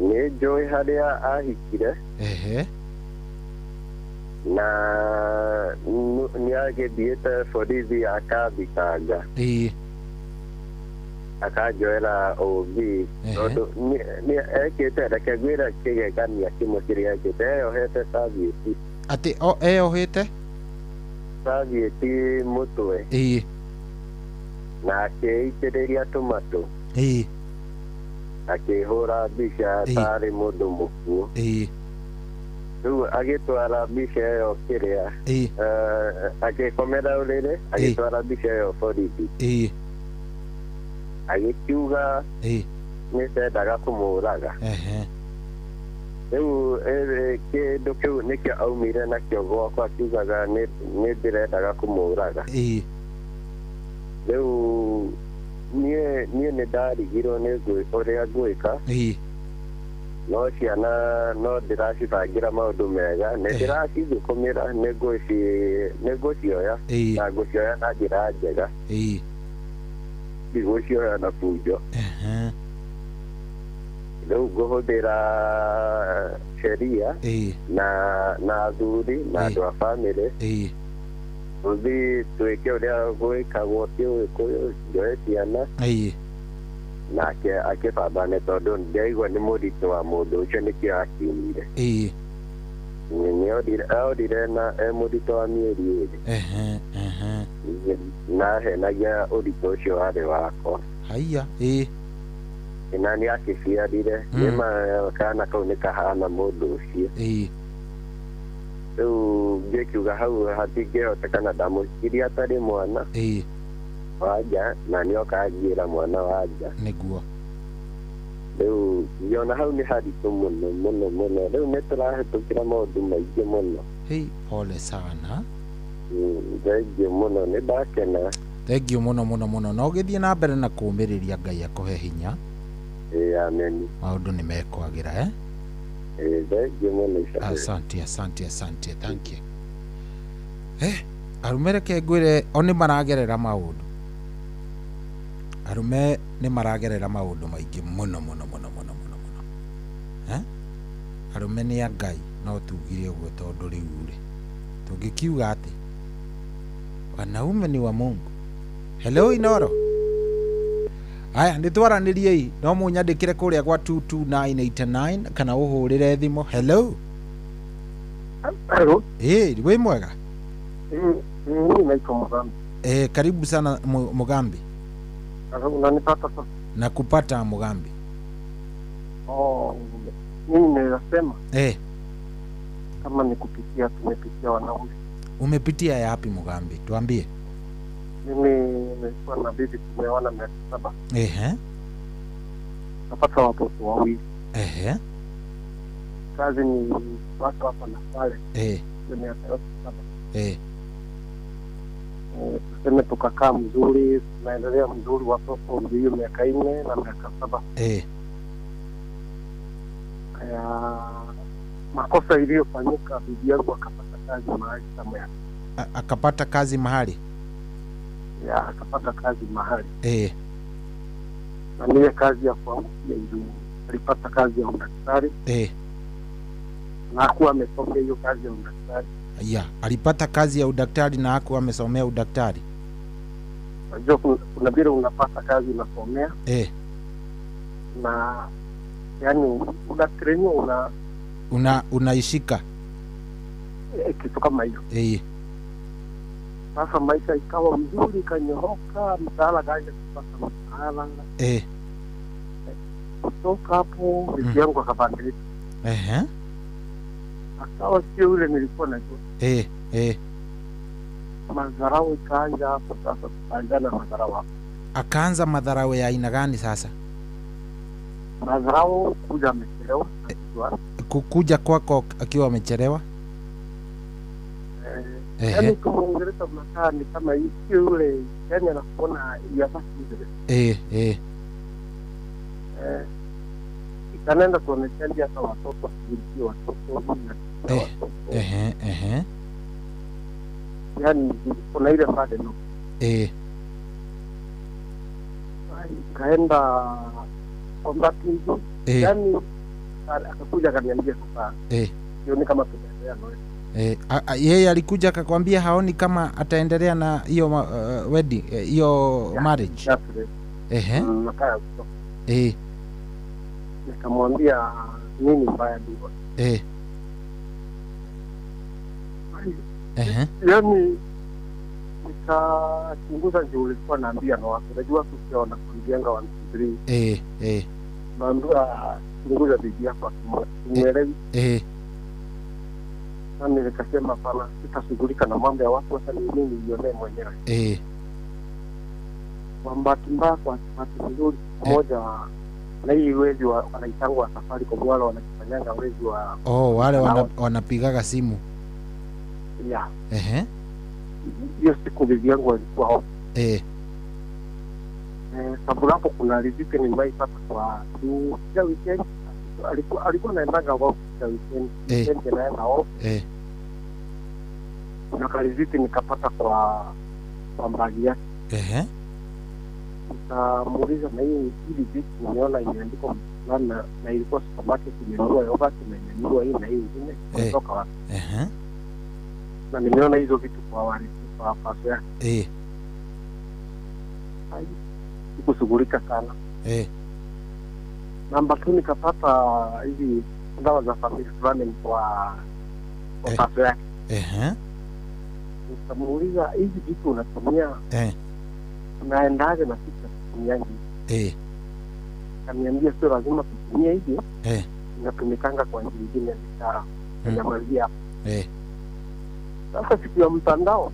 Nĩ njũĩ harĩa ahikire na nĩ agĩthiĩte borithi akathikanga akanjoera OB tondũ nĩ ekĩte reke ngwĩre kĩgegania kĩmwe kĩrĩa ekĩte eyohete savieti.
Atĩ eyohete
savieti mũtwe na akĩitĩrĩria tũmatũ akĩhũra mbica tarĩ mũndũ mũkuũ. Rĩu agĩtwara mbica ĩyo kĩrĩa agĩkomera ũrĩrĩ agĩtwara mbica ĩyo borithi agĩkiuga nĩndendaga kũmũraga. Rĩu kĩndũ kĩu nĩkĩo aumire nakĩo gwakwa akiugaga nĩ ndĩrendaga kũmũraga. Rĩu niĩ nĩ ndarigirwo nĩ ũrĩa ngwĩka no ciana no ndĩracibangira maũndũ mega nĩ ndĩracithũkũmĩra nĩngũcioya na ngũcioya na njĩra njega ndigũcioya na bunjo rĩu ngũhũthĩra sheria na athuri na andũ a bamĩrĩ tũthiĩ twĩke ũrĩa gwĩkagwo kĩũgĩkũyũ njoe ciana nake akĩbambane tondũ ndĩraigua nĩ mũritũ wa mũndũ ũcio nĩkĩo akiumire nĩorire na mũritũ wa mĩeri ĩrĩ na henagia ũritũ ũcio warĩ wakwa na nĩ akĩciarire nĩma kana kau nĩ kahana mũndũ ũcio rĩu ngĩkiuga hau hatingĩhotekana ndamũhikirie atarĩ mwana wanja na nĩoka anjĩra mwana wanja
nĩguo
rĩu ngĩona hau nĩ haritũ mũno rĩu nĩtũrahĩtũkĩra maũndũ maingĩ mũno
pole sana
thengiũ mũno nĩ ndakena
thengiũ mũno na ũgĩthiĩ na mbere na kũũmĩrĩria Ngai akũhe hinya
amen
maũndũ nĩ mekwagĩra
thengiũ mũno
asante thank you arume reke ngwĩre o nĩ maragerera maũndũ arume nĩ maragerera maũndũ maingĩ mũno arume nĩ a Ngai no tugire ũguo tondũ rĩu rĩ tũngĩkiuga atĩ wanaume ni wa Mungu. Hello Inoro. Aya nitwaranĩriei no mũnyandĩkĩre kũrĩa gwa 22989 kana ũhũrĩre thimũ. Hello.
Hello.
Wĩ mwega?
Mimi naitwa Mugambi.
Karibu sana Mugambi.
Unanipata sasa?
Nakupata Mugambi.
Mimi ninasema
kama
nikupitia tumepitia wanaume.
Umepitia yapi Mugambi? Tuambie.
Mimi nilikuwa na bibi tumeona miaka 7. Napata watoto wawili. Kazi ni watu hapa na pale. Miaka 7. Tuseme tukakaa mzuri, tunaendelea mzuri, watoto ndio miaka 4 na miaka 7. Makosa iliyofanyika, bibi yangu akapata kazi mahali kama
akapata kazi mahali
akapata kazi mahali na ile kazi ya kuamkia ndio alipata kazi ya udaktari na hakuwa amesomea hiyo kazi ya udaktari.
Alipata kazi ya udaktari na hakuwa amesomea udaktari.
Unajua kuna vile unapata kazi unasomea na yani udaktari
unaishika
kitu kama hiyo. Sasa maisha ikawa mzuri, kanyoroka, mtaala kaja kupata mtaala. Kutoka hapo bibi yangu akabadilika. Akawa sio yule nilikuwa najua. Madharau ikaanza hapo sasa, tukaanzana madharau hapo.
Akaanza madharau ya aina gani sasa?
Madharau kuja amechelewa.
Kukuja kwako akiwa amechelewa?
Yani kama Uingereza mnakaa ni kama sio yule, yani anakuona yafasi vile. Ikaenda kuonekana hata watoto sio watoto yani kuna ile pale no. Kaenda kwamba tu yani akakuja akaniambia sasa sioni kama tutaendelea na
yeye alikuja akakwambia haoni kama ataendelea na hiyo wedding hiyo marriage.
Nikamwambia nini mbaya ndio. Yani nikachunguza ndio ulikuwa naambia na watu. Unajua sio wanakuambianga 1 2 3. Naambia chunguza bibi yako nielewi. Nami nikasema pana sitashughulika na mambo ya watu, hata ni mimi nionee mwenyewe. Kwa bahati mbaya, kwa bahati nzuri mmoja na hii wezi wanaitangwa wa safari kwa wale wanakifanyanga wezi wa
wale wanapigaga simu.
Hiyo siku bibi yangu alikuwa hapo. Sababu hapo kuna riziki nimeipata kwa weekend alikuwa naendaga wao kwa weekend naenda wao na kariziti nikapata kwa mbagi yake. Nikamuuliza na hii vitu nimeona imeandikwa na ilikuwa supermarket imenunua yogurt imenunua hii na hii nyingine kutoka wapi? Na nimeona hizo vitu kwa wale kwa paso yake. Sikushughulika sana. Namba 2 nikapata hizi dawa za familia fulani kwa paso yake. Nikamuuliza hizi vitu unatumia unaendaje na sisi tumiangi? Kaniambia sio lazima kutumia hivi. Inatumikanga kwa njia nyingine nikanyamazia hapo. Sasa siku ya mtandao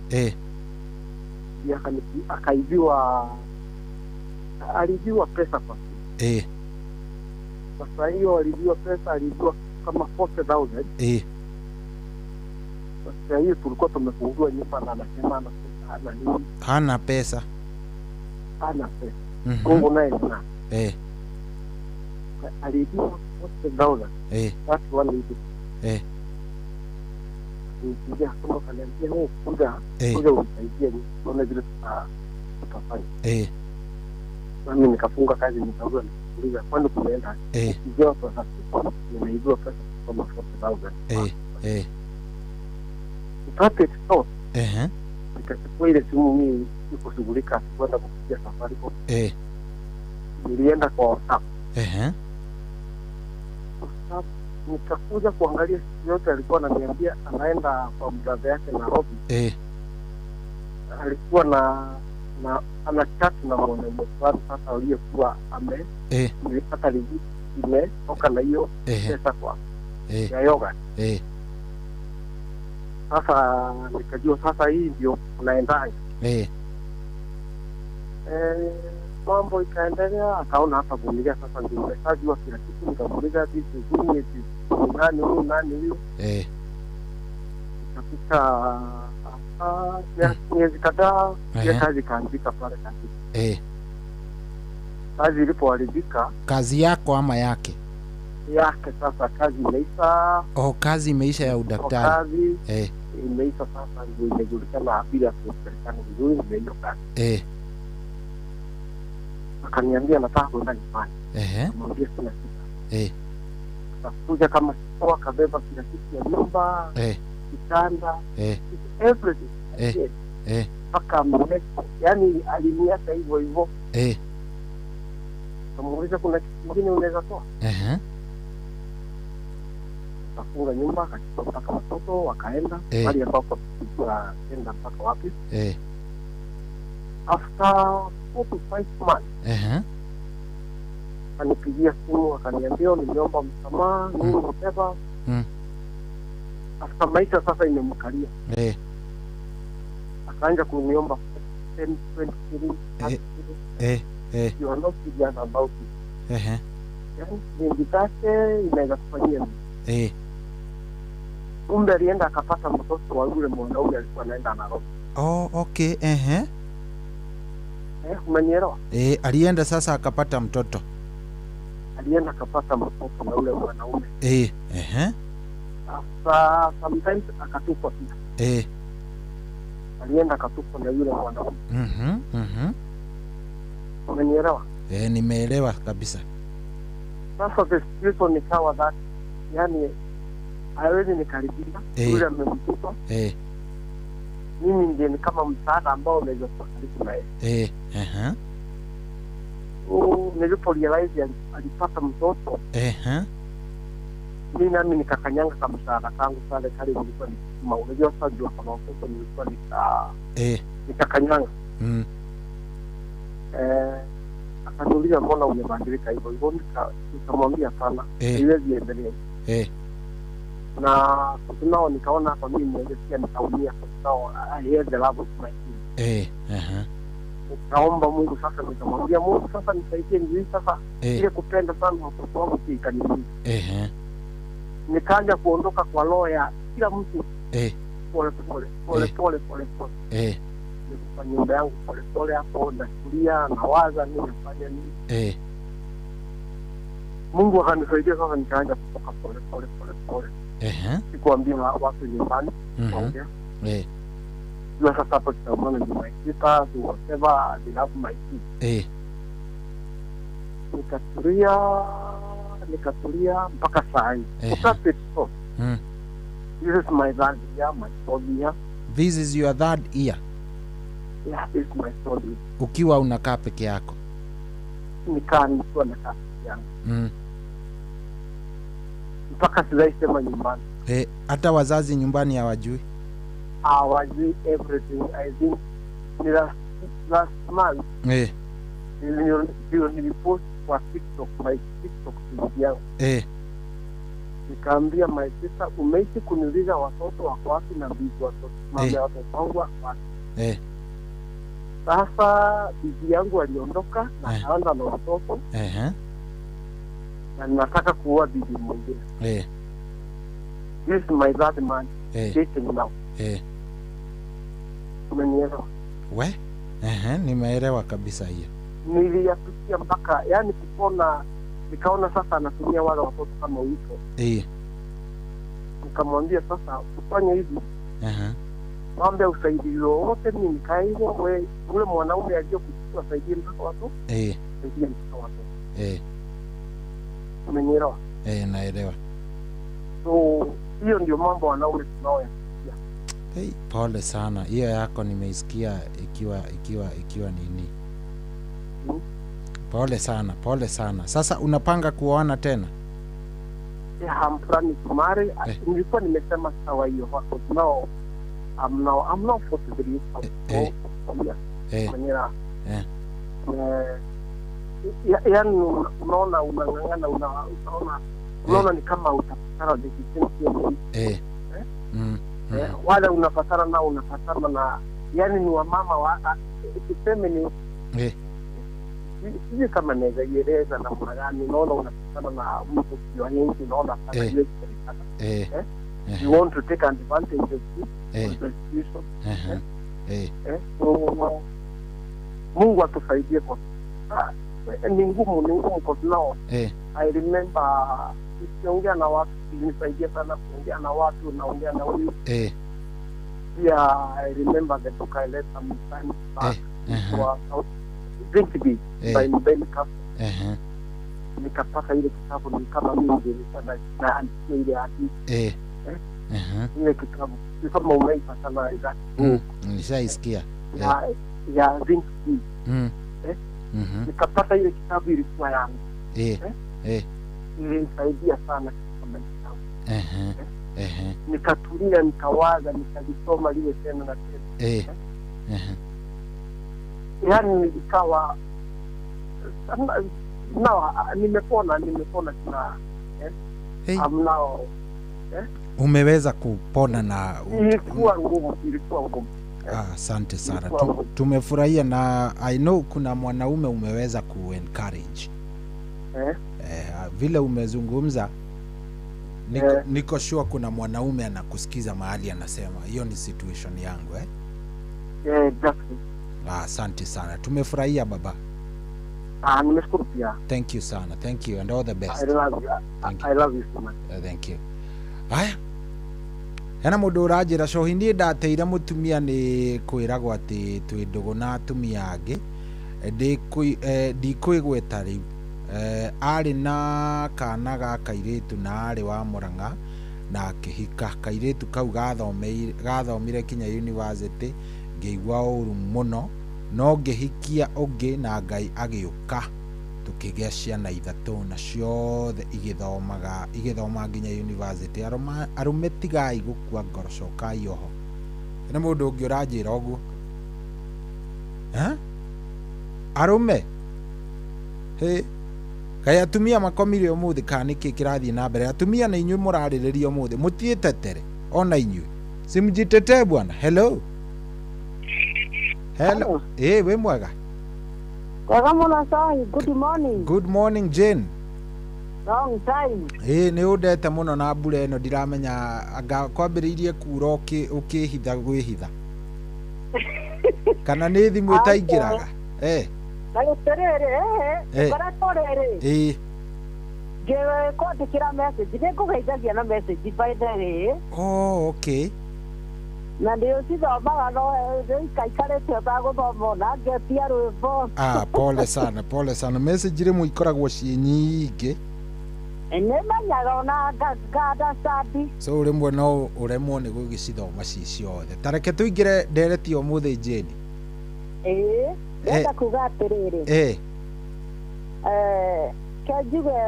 aliibiwa pesa kwa simu. Sasa hiyo aliibiwa pesa, aliibiwa kama 40,000. Sasa hiyo tulikuwa tumefungua nyumba na anasema
hana pesa.
Mungu naye sana. Aliibiwa 40,000. Watu waliibiwa. Nikuja kama kaniambia wewe kuja unisaidie nione vile tutafanya. Mimi nikafunga kazi nikaanza kuuliza kwani kumeenda. Ndio kwa sababu nimeibiwa pesa kama 40,000. Upate stop. Nikachukua ile simu mimi sikushughulika kwenda kupigia Safaricom. Nilienda kwa WhatsApp. Nikakuja kuangalia siku yote alikuwa ananiambia anaenda kwa mdada yake Nairobi. Alikuwa na ana chat na mwanamke wake sasa aliyekuwa nilipata riziki imetoka na hiyo pesa kwa ya yoga. Sasa nikajua sasa hii ndio unaendaje. Mambo ikaendelea, akaona hapa vumilia sasa ndio umeshajua kila kitu. Nikamuuliza hivi zingine nani huyo? Nikapita miezi kadhaa ya kazi kaanzika pale kazi. Kazi ilipoharibika.
Kazi yako ama yake?
Yake sasa kazi imeisha.
Kazi imeisha ya udaktari.
Kazi imeisha sasa ndio imejulikana bila kuserikali vizuri ndio hiyo kazi. Akaniambia nataka kwenda nyumbani. Nikamwambia sina shida. Akakuja kama sikuwa kabeba kila kitu ya nyumba, kitanda, everything. Mpaka mweko, yani aliniacha hivyo hivyo. Kamuuliza kuna kitu kingine unaweza toa? Akafunga nyumba, akachukua mpaka watoto, wakaenda mahali ambapo tukaenda mpaka wapi. After 4 to 5 months. Anipigia simu akaniambia nimeomba msamaha nini whatever. After maisha sasa imemkalia. Akaanza kuniomba 10-20 shillings. You are not serious about it. Yani ningitake inaweza kufanyia nini? Kumbe alienda akapata mtoto wa yule mwanaume alikuwa anaenda Nairobi.
Okay.
Umenielewa?
Alienda sasa akapata mtoto.
Alienda akapata mtoto na yule mwanaume. Sasa sometimes akatupwa pia. Alienda akatupwa na yule mwanaume. Umenielewa?
Nimeelewa kabisa.
Sasa the situation ikawa that yani hawezi nikaribia yule amemtupa. Mimi ndiye ni kama msaada ambao unaweza kufanya naye. Niliporealize alipata mtoto. Mimi nami nikakanyanga kama msaada kangu pale kale nilikuwa nikisema unajua sasa ndio kama watoto nilikuwa nikakanyanga. Akaniuliza mbona umebadilika hivyo? Nikamwambia sana siwezi endelea. Na tunao nikaona hapa mimi nimesikia nitaumia kwa sababu I had the love of my kids. Nikaomba Mungu sasa, nikamwambia Mungu sasa nisaidie njii sasa ile kupenda sana watoto wangu kikanini. Nikaanza kuondoka kwa roho ya kila mtu pole pole. Kwa nyumba yangu pole pole hapo natulia nawaza nini nafanya nini. Mungu akanisaidia sasa, nikaanza kutoka pole pole pole pole. Sikuambia watu nyumbani kuongea. Jua sasa hapo kitaumana ni my sister, to whatever, they have my kids. Nikatulia mpaka saa hii. That's it. So this is my third year, my fourth year.
This is your third year?
Yeah, this is my fourth year.
Ukiwa unakaa peke yako?
Nikiwa nakaa peke yangu. Mpaka sijaisema nyumbani.
Hata wazazi nyumbani hawajui?
Hawajui everything. I think ni last month. Nilipost kwa TikTok, my TikTok yangu. Nikaambia my sister, umeishi kuniuliza watoto wako wapi na bibi watoto. Mama watoto wangu wako wapi? Sasa bibi yangu aliondoka na akaanza na watoto. Na nataka kuoa bibi mwingine. This is my third man dating now. Umenielewa?
Nimeelewa kabisa hiyo.
Niliyapitia mpaka yani kupona, nikaona sasa anatumia wale watoto kama wito. Nikamwambia sasa ufanye hivi. Mambo ya usaidizi wote mimi nikaizwa, wewe ule mwanaume aliyokuchukua saidie mtoto wako. Saidie mtoto wako. Umenielewa?
Naelewa.
So hiyo ndio mambo wanaume tunaoyapitia.
Pole sana. Hiyo yako nimeisikia ikiwa nini. Pole sana. Sasa unapanga kuoana tena?
I'm planning to marry. Nilikuwa nimesema sawa hiyo wako. No, I'm not 43 years old. Yani unaona unang'ang'ana, unaona ni kama utapatana decision. Wale unapatana na yani ni wamama wa tuseme ni sijui kama naweza ieleza namna gani. Unaona unapatana na mtu kwa nchi, unaona sasa hiyo you want to take advantage of this situation. Mungu atusaidie kwa ni ngumu kwa now. I remember nikiongea na watu, nilisaidia sana kuongea na watu, naongea na huyu. Yeah, I remember the book I read some time back. Drink by Ben Cafe. Nikapata ile kitabu, ni kama mimi nilikuwa na ile hadithi. Ile kitabu kama umeipata na ile.
Nishaisikia.
Ya Drink. Nikapata ile kitabu, ilikuwa yangu. Ilinisaidia sana kama kitabu. Nikatulia, nikawaza, nikalisoma lile tena na tena. Yani nilikawa nimepona tena.
Umeweza kupona na
ilikuwa ngumu.
Asante sana. Tumefurahia na I know kuna mwanaume umeweza ku-encourage. Vile umezungumza niko sure kuna mwanaume anakusikiza mahali anasema hiyo ni situation yangu.
Exactly.
Asante sana. Tumefurahia baba.
Nimeshukuru pia.
Thank you sana. Thank you and all the best.
I love you. I love you so much.
Thank you. Aya. Hena mundu uranjira cohini ndateire mutumia ni kwiragwo ati twi ndugu na atumia angi ndikwigweta riu. Ari na kana ga kairitu na ari wa Murang'a na akihika. Kairitu kau gathomire kinya university, ngeigua uru muno, no ngihikia ungi na Ngai agiuka, tukigea ciana ithatu na ciothe igithoma nginya university. Arume tigai gukua ngoro, cokai oho. Ni mundu ungi uranjira uguo? Arume kai atumia makomire umuthi kana niki kirathie na mbere? Atumia na inyuĩ murarĩrĩria umuthi, mutiĩtetere ona inyuĩ simjitete bwana. Hello. We mwega?
Wega mũno Sai. Good morning.
Good morning Jane.
Long time.
Nĩ ũndete mũno na mbura ĩno, ndiramenya anga kwambĩrĩirie kuura ũkĩhitha gwĩhitha kana nĩ thimũ ĩtaingĩraga?
ngewe kwandikira message nĩngũgeithagia na message by the way.
Oh, okay.
Na ndio cithomaga no ikaikarĩte ũtagũthoma ona ngetia rwĩmbo.
Pole sana message rĩmwe ikoragwo ciĩ nyingĩ.
Nĩmenyaga ona ngandacandi.
So rĩmwe no ũremwo nĩ gũgĩcithoma ci ciothe. Tareke tũingĩre ndereti ũmũthĩ Jane.
Ndenda kuga atĩrĩrĩ. Kenjuge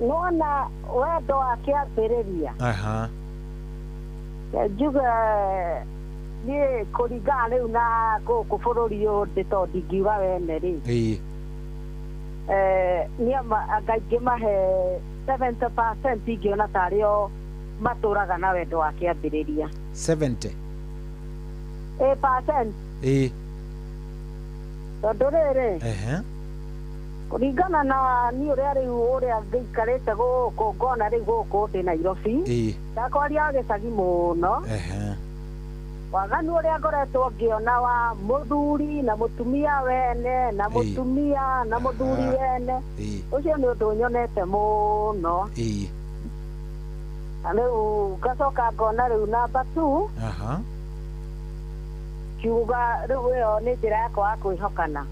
nona wendo wake ambĩrĩria. Kenjuge niĩ kũringana rĩu na gũkũ bũrũri ũyũ ndĩ tondũ ndingiuga wene rĩ. Ngai ngĩmahe 70% ingĩona tarĩo matũraga na wendo wa kĩambĩrĩria.
70?
% tondũ rĩrĩ kũringana na niĩ ũrĩa rĩu ũrĩa ngĩikarĩte gũkũ ngona rĩu gũkũ ndĩ Nairobi ndakwaria gĩcagi mũno. Waganu ũrĩa ngoretwo ngĩona wa mũthuri na mũtumia wene na mũtumia na mũthuri wene ũcio nĩ ũndũ nyonete mũno. Na rĩu ngacoka ngona rĩu namba 2 kiuga rĩu ĩyo nĩ njĩra yakwa ya kwĩhokana.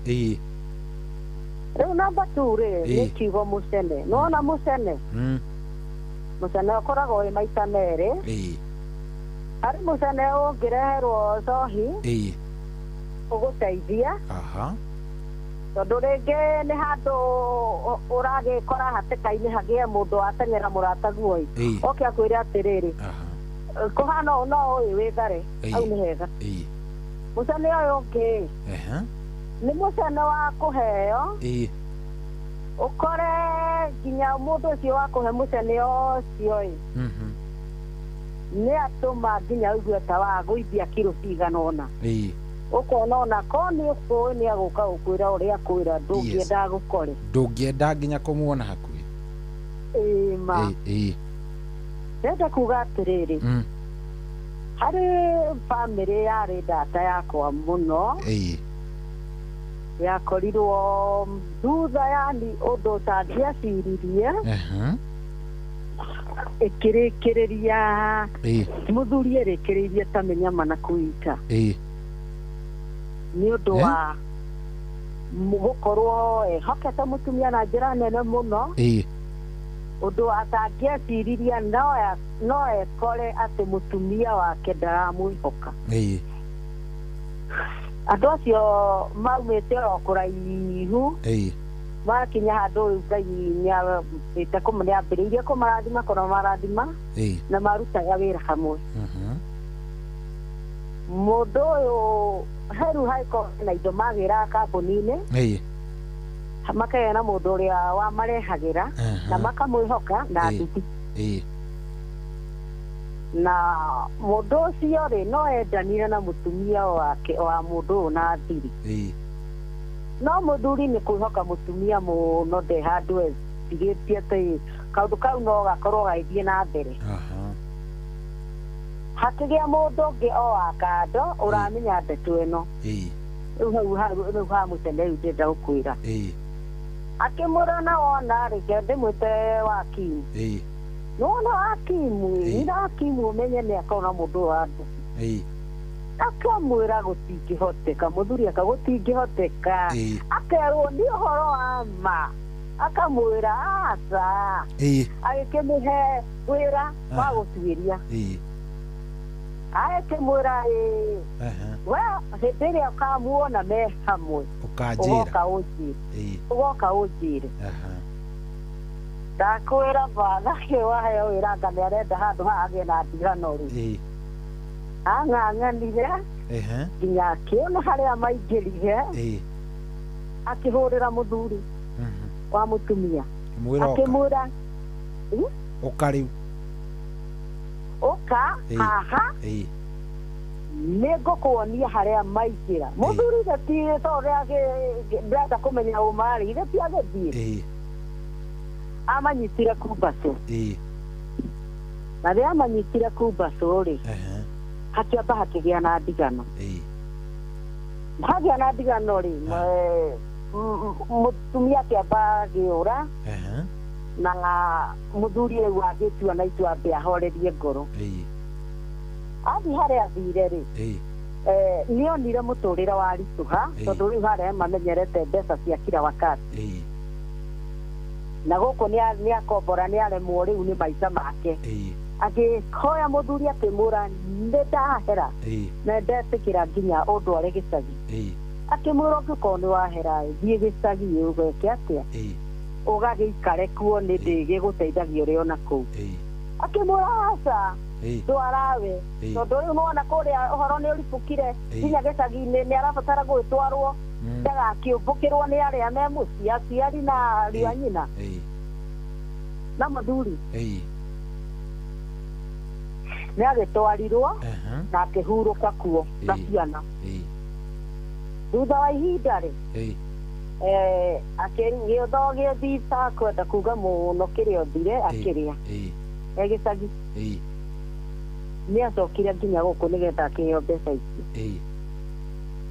Rĩu namba 2 rĩ nĩ kiugo mũcene. Nona mũcene mũcene ũkoragwo wĩ maita merĩ. Harĩ mũcene ũngĩreherwo cohi ũgũteithia tondũ rĩngĩ nĩ handũ ũragĩkora hatĩka-inĩ hagĩe mũndũ ateng'era mũrata guoyi oke akwĩre atĩrĩrĩ kũhana ũũ no ũyũ wĩthare hau nĩ hega. Mũcene ũyũ ũngĩ nĩ mũcene wa kũheo ũkore nginya mũndũ ũcio wa kũhe mũcene ũcio nĩ atũma nginya ũigue ta wa gũithia kiro cigana ũna. Ũkona ona ko nĩ ũkũĩ nĩ agũka gũkwĩra ũrĩa kwĩra ndũngĩenda gũkore.
Ndũngĩenda nginya kũmuona hakuhĩ.
Ma ndenda kuga atĩrĩrĩ harĩ bamĩrĩ yarĩ ndata yakwa mũno yakorirwo thutha yani ũndũ ũtangĩaciririe ĩkĩrĩkĩrĩria mũthuri erĩkĩrĩirie ta mĩnyama na kũita nĩ ũndũ wa gũkorwo ehokete mũtumia na njĩra nene mũno ũndũ atangĩaciriria no ekore atĩ mũtumia wake ndaramwĩhoka. Andũ acio maumĩte o kũraihu makinya handũ rĩu Ngai nĩambĩte nĩambĩrĩirie kũmarathima kũmarathima na marutaga wĩra hamwe. Mũndũ ũyũ heru haiko na indo magĩra kambuni-inĩ makagĩa na mũndũ ũrĩa wamarehagĩra na makamwĩhoka na nduthi. Na mũndũ ũcio rĩ no endanire na mũtumia wake wa mũndũ ũyũ na thiri. No mũthuri nĩ kwĩhoka mũtumia mũno nde handũ etigĩtie atĩ kaũndũ kau no gakorwo gaithiĩ na mbere. Hakĩgĩa mũndũ ũngĩ o wa kando ũramenya ndeto ĩno. Rĩu ha mũcene rĩu ndĩrenda gũkwĩra akĩmũrana wona rĩngĩ ndĩmwĩte wakimu nona wakimu ũmenye nĩ akona mũndũ wa andũ akamwĩra gũtingĩhoteka mũthuri gũtingĩhoteka akerwo nĩ ũhoro wa ma akamwĩra aca agĩkĩmũhe wĩra wa gũtuĩria akĩmwĩra we hĩndĩ ĩrĩa ũkamuona me hamwe ũgoka ũnjĩre ndakwĩra nake waheo wĩra anga nĩ arenda handũ hagĩe na ndigano rĩ ang'ang'anire nginya akĩona harĩa maingĩrire akĩhũrĩra mũthuri wa mũtumia akĩmwĩra
ũka rĩu
ũka haha nĩ ngũkuonia harĩa maingĩra mũthuri gĩtirĩ tondũ ndĩrenda kũmenya ũmarĩ gĩti agĩthiĩ amanyitire kumbaco na rĩrĩa amanyitire kumbaco rĩ hakĩamba hakĩgĩa na ndigano hagĩa na ndigano rĩ mũtumia akĩamba agĩũra na muthuri rĩu agĩtua na itua ambe ahorerie ngoro athi harĩa athire-rĩ nĩonire mũtũrĩre wa ritũha tondũ rĩu harĩa mamenyerete mbeca cia kila wakati na gũkũ nĩakombora nĩaremwo rĩu nĩ maica make agĩhoya mũthuri akĩmũra nĩndahera na ndetĩkĩra nginya ũndware gĩcagi akĩmwĩra ũngĩkorwo nĩwahera thiĩ gĩcagi ũgeke atĩa ũgagĩikare kuo nĩ ndĩgĩgũteithagia ũrĩ ona kũu akĩmwĩra aca ndwarawe tondũ rĩu nĩwona kũrĩa ũhoro nĩ ũribũkire nginya gĩcagi-inĩ nĩarabatara gwĩtwarwo ndagakĩũmbũkĩrwo nĩ arĩa me mũciĩ aciari na ariũ a nyina na mũthuri nĩagĩtwarirwo na akĩhurũka kuo na ciana thutha wa ihinda-rĩ gĩotho gĩthita kwenda kuga mũno kĩrĩa ũthire akĩrĩa gĩcagi nĩacokire nginya gũkũ nĩgetha akĩheo mbeca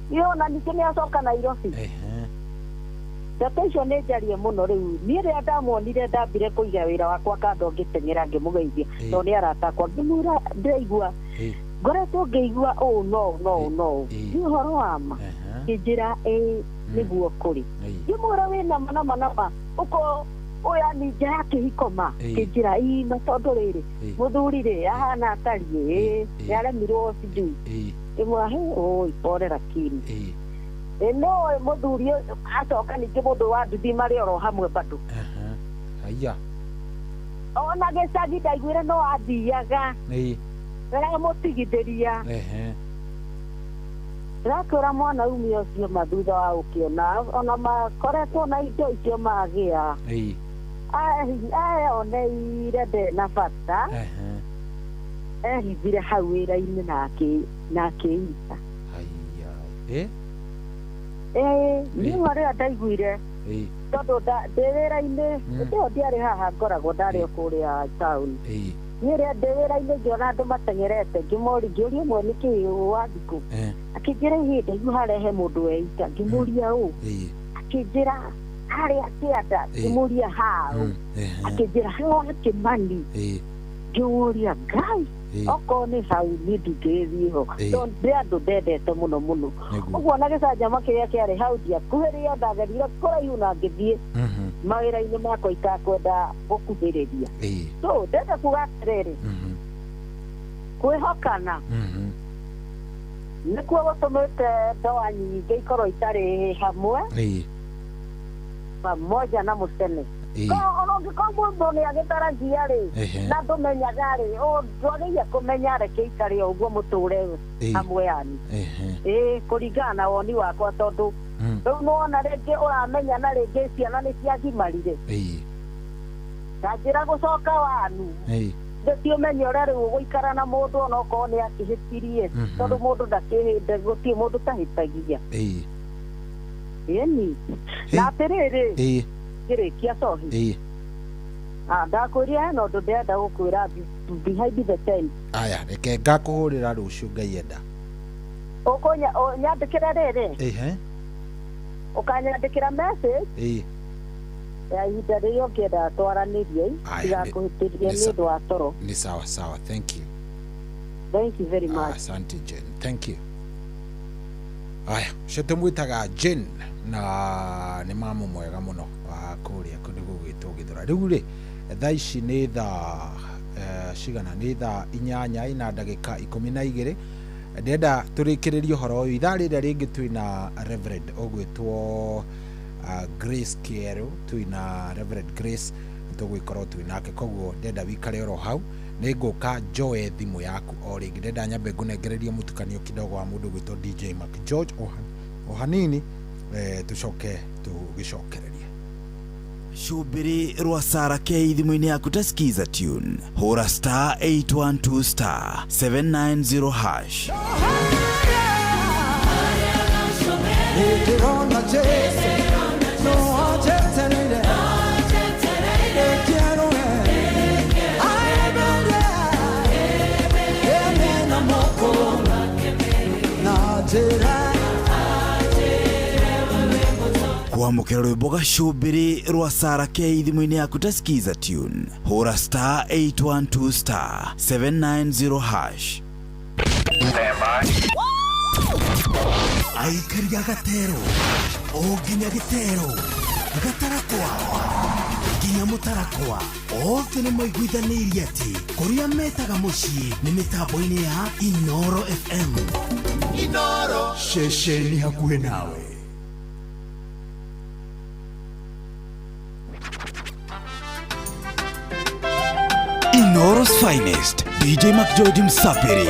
icio na ningĩ nĩacoka Nairobi ndeto icio nĩ njarie mũno rĩu niĩ rĩrĩa ndamuonire ndambire kũiga wĩra wakwa kando ngĩteng'era ngĩmũgeithia tondũ nĩ arata akwa ngĩmwĩra ndĩraigua ngoretwo ngĩigua ũũ no nĩ ũhoro wa ma ngĩnjĩra nĩguo kũrĩ ngĩmwĩra wĩna manama ũko oya ni nja ya kĩhiko ma ngĩnjĩra na tondũ rĩrĩ mũthuri-rĩ ahana atariĩ nĩaremirwo sijui ĩmwe pore lakini no mũthuri acoka ningĩ mũndũ wa nduthi marĩ oro hamwe bado ona gĩcagi ndaiguire no athiaga aramũtigithĩria ndĩrakwĩra mwana umia ũcio mathutha wa gũkĩona ona makoretwo na indo icio magĩa eyoneire ndena bata ehithire hau wĩra-inĩ na akĩita niĩ rĩrĩa ndaiguire tondũ ndĩ wĩra-inĩ ndĩo ndiarĩ haha ngoragwo ndarĩ o kũrĩa taũni niĩ rĩrĩa ndĩ wĩra-inĩ ngĩona andũ mateng'erete ngĩũria ĩmwe nĩkĩ wa thikũ akĩnjĩra ihinda igu harehe mũndũ weita ngĩmũria ũũ akĩnjĩra harĩa kĩanda ngĩmũria haũ akĩnjĩra haha Kĩmani ngĩmũria Ngai okorwo nĩ hau niĩ ndingĩgĩthiĩ ho tondũ ndĩ andũ ndendete mũno ũguo na gĩcanjama kĩrĩa kĩarĩ hau ndiakuhĩrĩria ndagerire kũraihu na ngĩthiĩ mawĩra-inĩ makwa itakwenda gũkuhĩrĩria so ndenda kuga atĩrĩrĩ kwĩhokana nĩkuo gũtũmĩte ndoa nyingĩ ikorwo itarĩ hamwe pamoja na mũcene ona ũngĩkorwo mũndũ nĩagĩtaragia-rĩ na ndũmenyaga-rĩ ndwagĩrĩire kũmenya reke ikare o ũguo mũtũre hamwe yani kũringana na woni wakwa tondũ rĩu nĩwona rĩngĩ ũramenya na rĩngĩ ciana nĩ ciagimarire tanjĩra gũcoka wanu ndĩtiũmenye ũrĩa rĩu ũgũikara na mũndũ ona okorwo nĩ akĩhĩtirie tondũ mũndũ ndakĩhĩnde gũtirĩ mũndũ tahĩtagia ĩni na atĩrĩrĩ kĩrĩkia cohi ndakwĩria hena ũndũ ndĩrenda gũkwĩra behind the tent
aya reke ngakũhũrĩra rũciũ Ngai enda
nyandĩkĩra rĩrĩ ũkanyandĩkĩra message ya ihinda rĩrĩa ũngĩenda twaranĩrie ndigakũhĩtĩrie nĩ ũndũ wa toro
nĩ sawa thank you very much asante Jen thank you aya cete mwĩtaga Jen na nĩ mamu mwega mũno wa kũrĩa kũndũ gũgĩtwo Gĩthũra rĩu-rĩ thaa ici nĩ thaa cigana nĩ thaa 8 na ndagĩka 12 ndĩrenda tũrĩkĩrĩrie ũhoro ũyũ ithaa rĩrĩa rĩngĩ twĩna Reverend ũgwĩtwo Grace Kĩero twĩna Reverend Grace tũgwĩkorwo twĩnake koguo ndĩrenda wĩikare oro hau nĩngũka njoe thimũ yaku o rĩngĩ ndĩrenda nyambe ngũnengererie mũtukanio kidogo wa mũndũ ũgwĩtwo DJ Mark George o hanini tucoke tũgĩcokererie
Shubiri rwa Sara K thimũ-inĩ yaku ta skiza tune hũra star 812 star 790 hash kwamukira rwimbo gacumbiri rwa Sarah K thimu-ini yaku ta skiza tune hura star 812 star 790 hash.
Aikari ya Gatero oginya Gitero Gatarakwa ginya Mutarakwa othe nĩ maiguithanirie atĩ kũrĩa metaga mũciĩ nĩ mĩtambo-inĩ ya Inoro FM. Inoro ceceni hakuhĩ nawe.
Inoro's finest, DJ McGeorge Msapiri.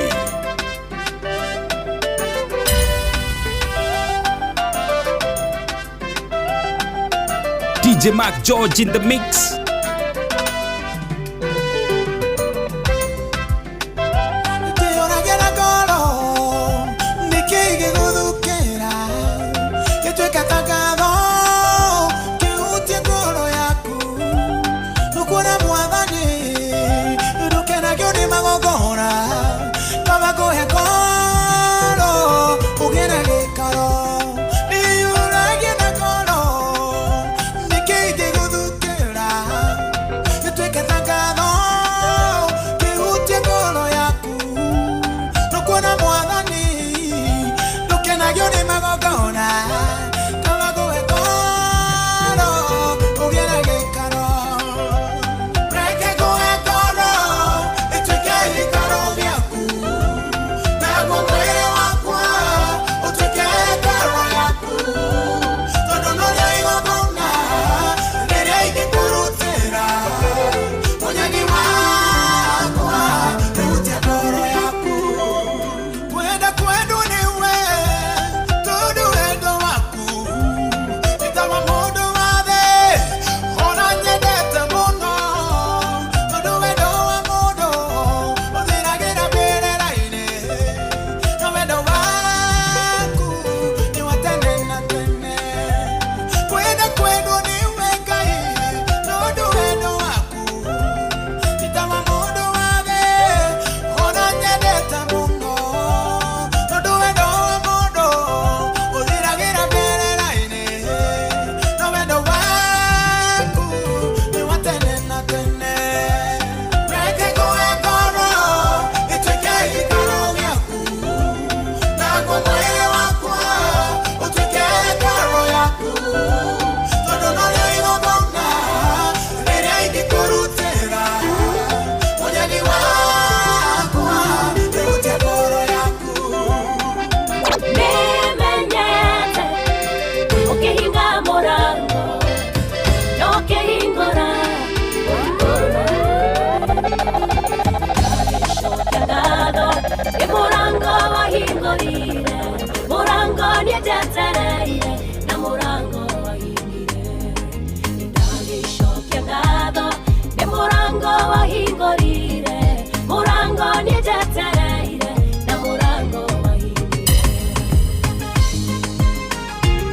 DJ McGeorge in the mix.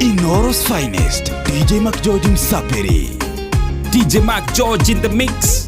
Inoro's finest, DJ McGeorge Msapiri.
DJ McGeorge in the mix.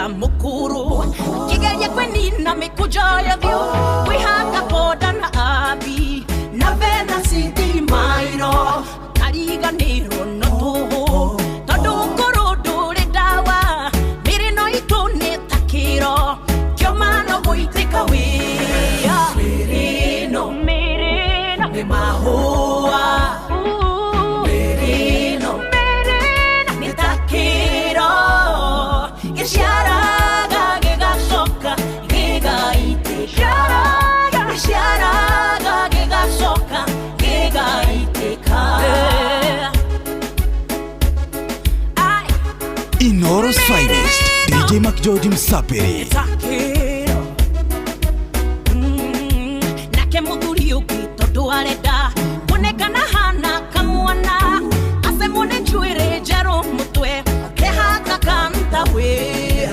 mwega mukuru kigeria kwenina mikujo yothiu kwihanga boda na abi na vena sidi mairo kariganirwo no tuhu tondu nguru nduri ndawa mirino itu ni takiro kiomano guitika wia mirino ni mahua mirino ni takiro giciaraga gigacoka gigaitika giciaraga gigacoka gigaitika
Inoro's finest, DJ McGeorge Msapiri.
Nake muthuri ungi tondu arenda kunekana hana kamwana asemone njuire njeru mutwe kehanga kanta we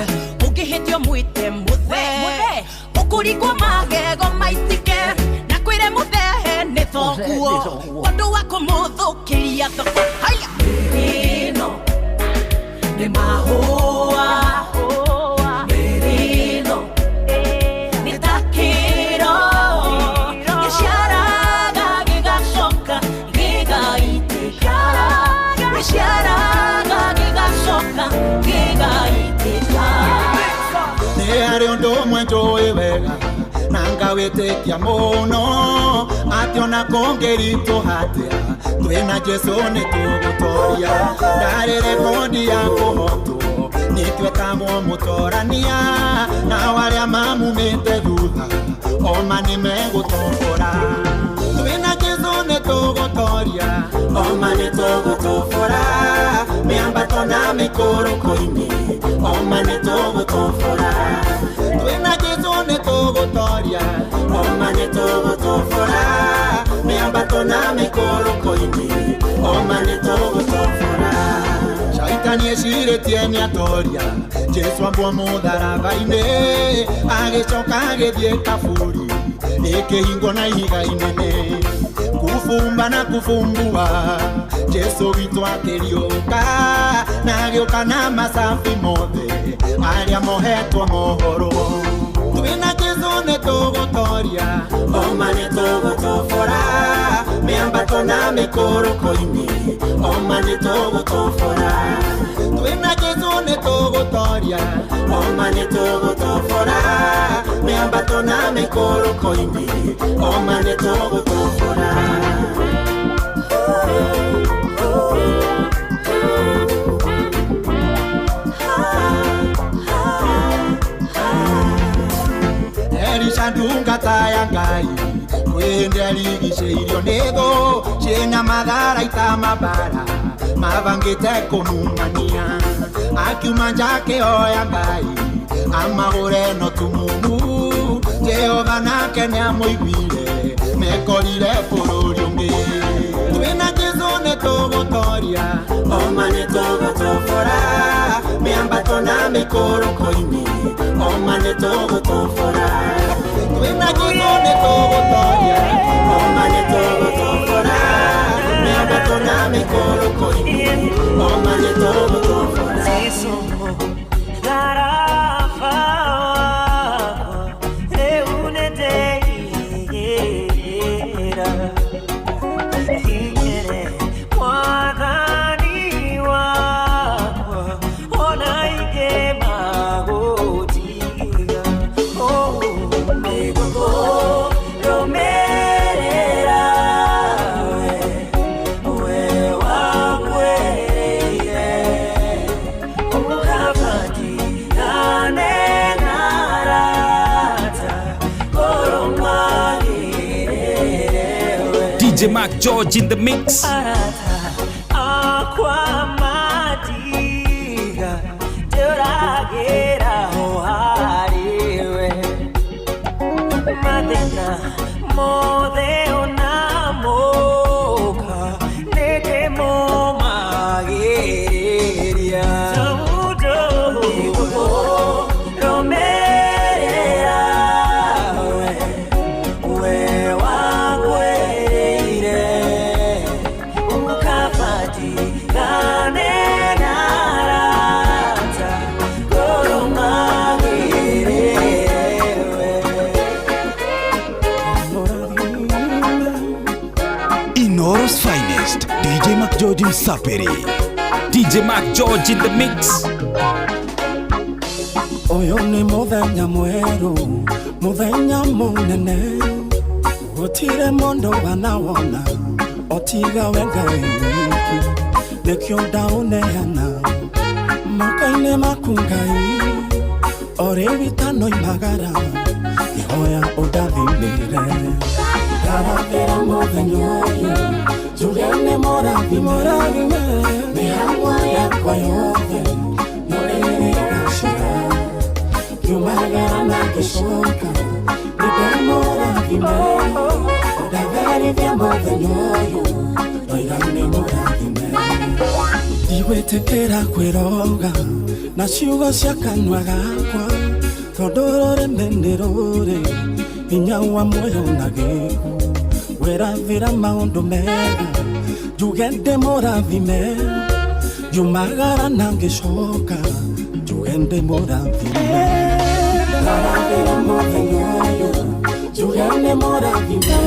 ungihitio mwite muthe ukurigwo magego maitike na kwire muthehe ni thoguo tondu wa kumuthukiria thoko haya mirino ni mahua mirino ni takiro giciaraga gigacoka gigaitika giciaraga gigacoka gigaitika
ni hari undu umwe njui wega na ngawitikia muno ati ona kungirituhatia twina Jesu ni tugutoria ndari rekondi ya kuhotwo nitwetagwo mutorania na waria mamumite thutha oma ni megutobora twina Jesu ni tugutoria oma ni tugutobora miambato na mikorokoini oma ni tugutobora twina Jesu ni tugutoria oma ni tugutobora miambato na mikorokoini oma ni tugutobora shaitani eciritie ni atoria Jesu ambwo mutharaba-ini agicoka agithie kaburi ikihingo na ihiga inene kufumba na kufumbua Jesu witu akiriuka na agioka na masafi mothe aria mohetwo mohoro twina Jesu ni tugutoria oma ni tugutobora miambato na mikorokoini oma ni tugutobora twina Jesu ni tugutoria oma ni tugutobora miambato na mikorokoini oma ni tugutobora Elisha ndungata ya Ngai kwende aligiceirio nego ciena mathara itamabara mabangite kumumania akiuma njake oya Ngai amagure no tumumu Jehova nake ni amuiguire mekorire bururi ungi twina Jesu ni tugutoria oma ni tugutobora miambato na mikorokoini oma ni tugutobora twina Jesu ni tugutoria oma ni tugutobora miambato na mikorokoini oma ni tugutobora
DJ McGeorge in the mix.
Gane
finest, DJ Mac George Msapiri.
DJ Mac George in the mix.
Oyo ni muthenya mweru, muthenya munene. Gutire mondo wanawona, otiga wengai wiki. Nekyo ndauneana, makaine makungai. Ore witano imagara, ihoya udathimire. Ndaravira muthenya uyu, tugene morathime. Mihang'o yakwa yothe, norere gacira. Yumagara na gicoka, nĩndĩmũrathime. Ndathĩrithia mũthenya ũyũ, ndoiga nĩ mũrathime. Ndigwĩtĩkĩra kwĩroga na ciugo cia kanua gakwa, tondũ rũrĩmĩ nĩ rũrĩ hinya wa muoyo na gĩkuũ. Wĩrathĩra maũndũ mega, njuge ndĩmũrathime. Yumagara na ngĩcoka, njuge ndĩmũrathime. Ndaravĩra mũthenya ũyũ, njuge ndĩmũrathime.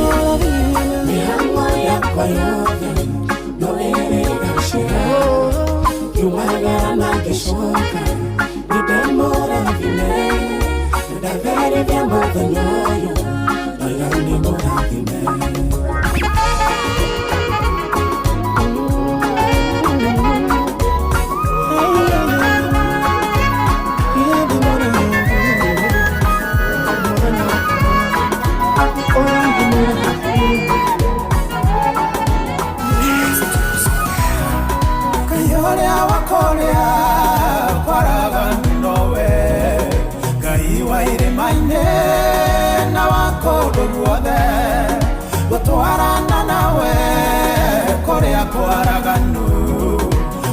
Mĩhang'o yakwa yothe, norere gacĩra. Yumagara na ngĩcoka, nĩndĩmũrathime. Ndathĩrithia mũthenya ũyũ, ndoiga nĩmũrathime. Gutwarana nawe korea kwaraganu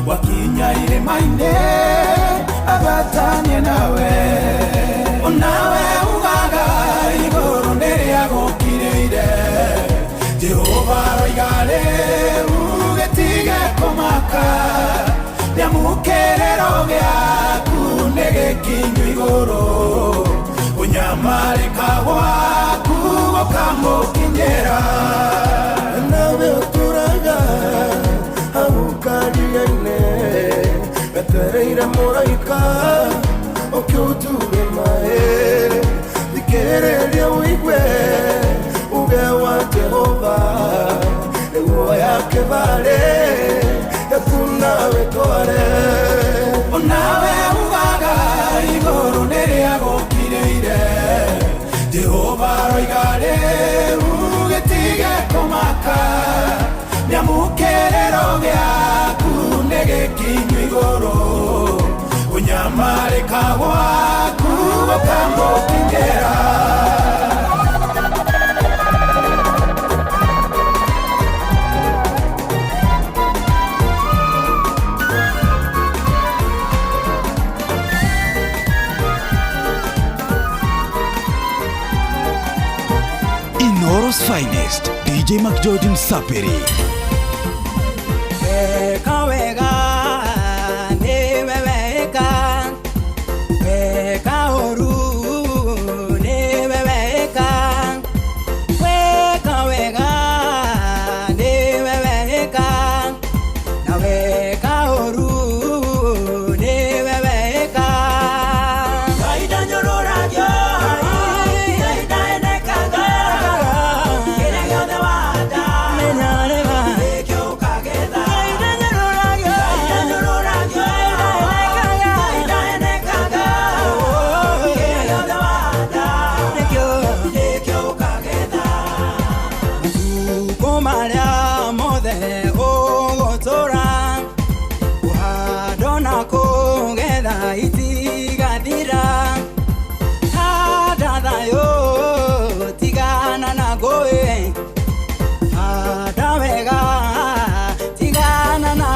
wakinya irima-inĩ agatanie nawe onawe ugaga igũrũ nĩrĩagũkirĩire Jehova roiga rĩu gĩtige kũmaka rĩamũkĩrĩro gĩaku nĩgĩkinyu igũrũ kunyamarĩka gwaku gũkamũkinyĩra nawe ũtũraga hau kariga-inĩ wetereire mũraika ũkĩũtuge maĩ thikĩrĩria ũigue uge wa Jehova nĩguo yake barĩ yakunawe tware onawe ugaga igũrũ nĩrĩagũkirĩire Jehova roiga rĩu gĩtige kũmaka rĩamũkĩrĩro gĩaku nĩgĩkinyu igũrũ kunyamarĩka gwaku gũkamũkinyĩra
Inoro's finest, DJ Mac George Msapiri.
Weka wega, niwe weka. Weka oru, niwe weka. Weka wega, niwe weka. Na weka oru, niwe weka. Kaida nyororagio, kaida enekaga. Kĩrĩa gĩothe wanda, menyarĩga.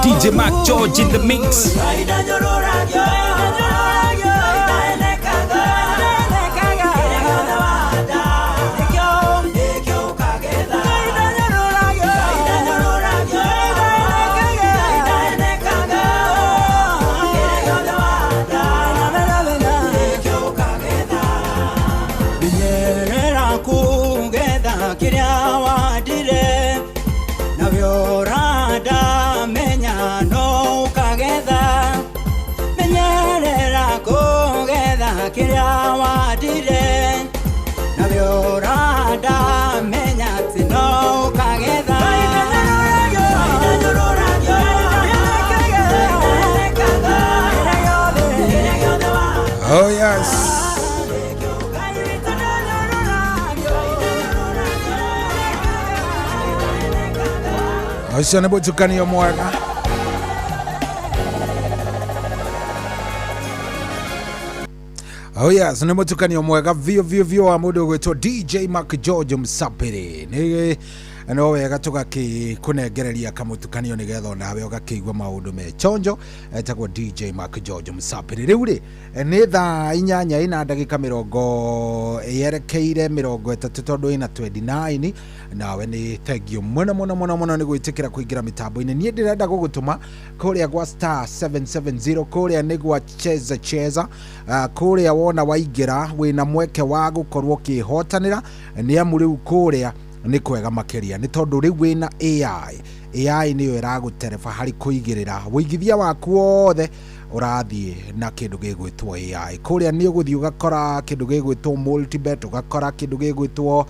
DJ Mac George in the mix.
Kĩrĩa wadire na vyora
Ucio nĩ mũtukanio mwega. Oh yes, nĩ mũtukanio mwega vio wa mũndũ ũgwĩtwo DJ Mark George Msapiri. No wega tũgakĩkũnengereria kamũtukanio nĩgetha nawe ũgakĩigua maũndũ me chonjo. Etagwo DJ Mark George Msapiri. Rĩu rĩ nĩ thaa 8 na ndagĩka 30 yerekeire 30 tondũ ina 29. Nawe nĩ thengio mũno nĩ gwĩtĩkĩra kũingĩra mĩtambo-inĩ. Niĩ ndĩrenda gũgũtũma kũrĩa gwa star 770 kũrĩa nĩ gwa cheza kũrĩa wona waingĩra wĩna mweke wa gũkorwo ũkĩhotanĩra, nĩ amu rĩu kũrĩa nĩ kwega makĩria nĩ tondũ rĩu wĩna AI nĩyo ĩragũtereba harĩ kũigĩrĩra wĩigithia waku wothe ũrathiĩ na kĩndũ gĩgwĩtwo AI. Kũrĩa nĩ ũgũthiĩ ũgakora kĩndũ gĩgwĩtwo multibet, ũgakora kĩndũ gĩgwĩtwo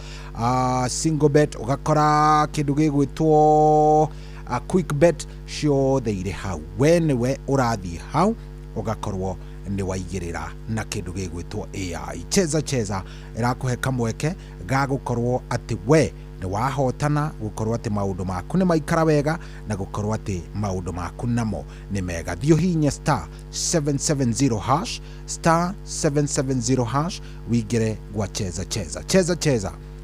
single bet, ũgakora kĩndũ gĩgwĩtwo quick bet, ciothe irĩ hau. We nĩwe ũrathiĩ hau ũgakorwo nĩ waigĩrĩra na kĩndũ gĩgwĩtwo AI. Cheza ĩrakũhe kamweke ga gũkorwo atĩ we nĩ wahotana, gũkorwo atĩ maũndũ maku nĩ maikara wega na gũkorwo atĩ maũndũ maku namo nĩ mega. Thiĩ hihinya star 770 hash star 770 hash wingĩre gwa cheza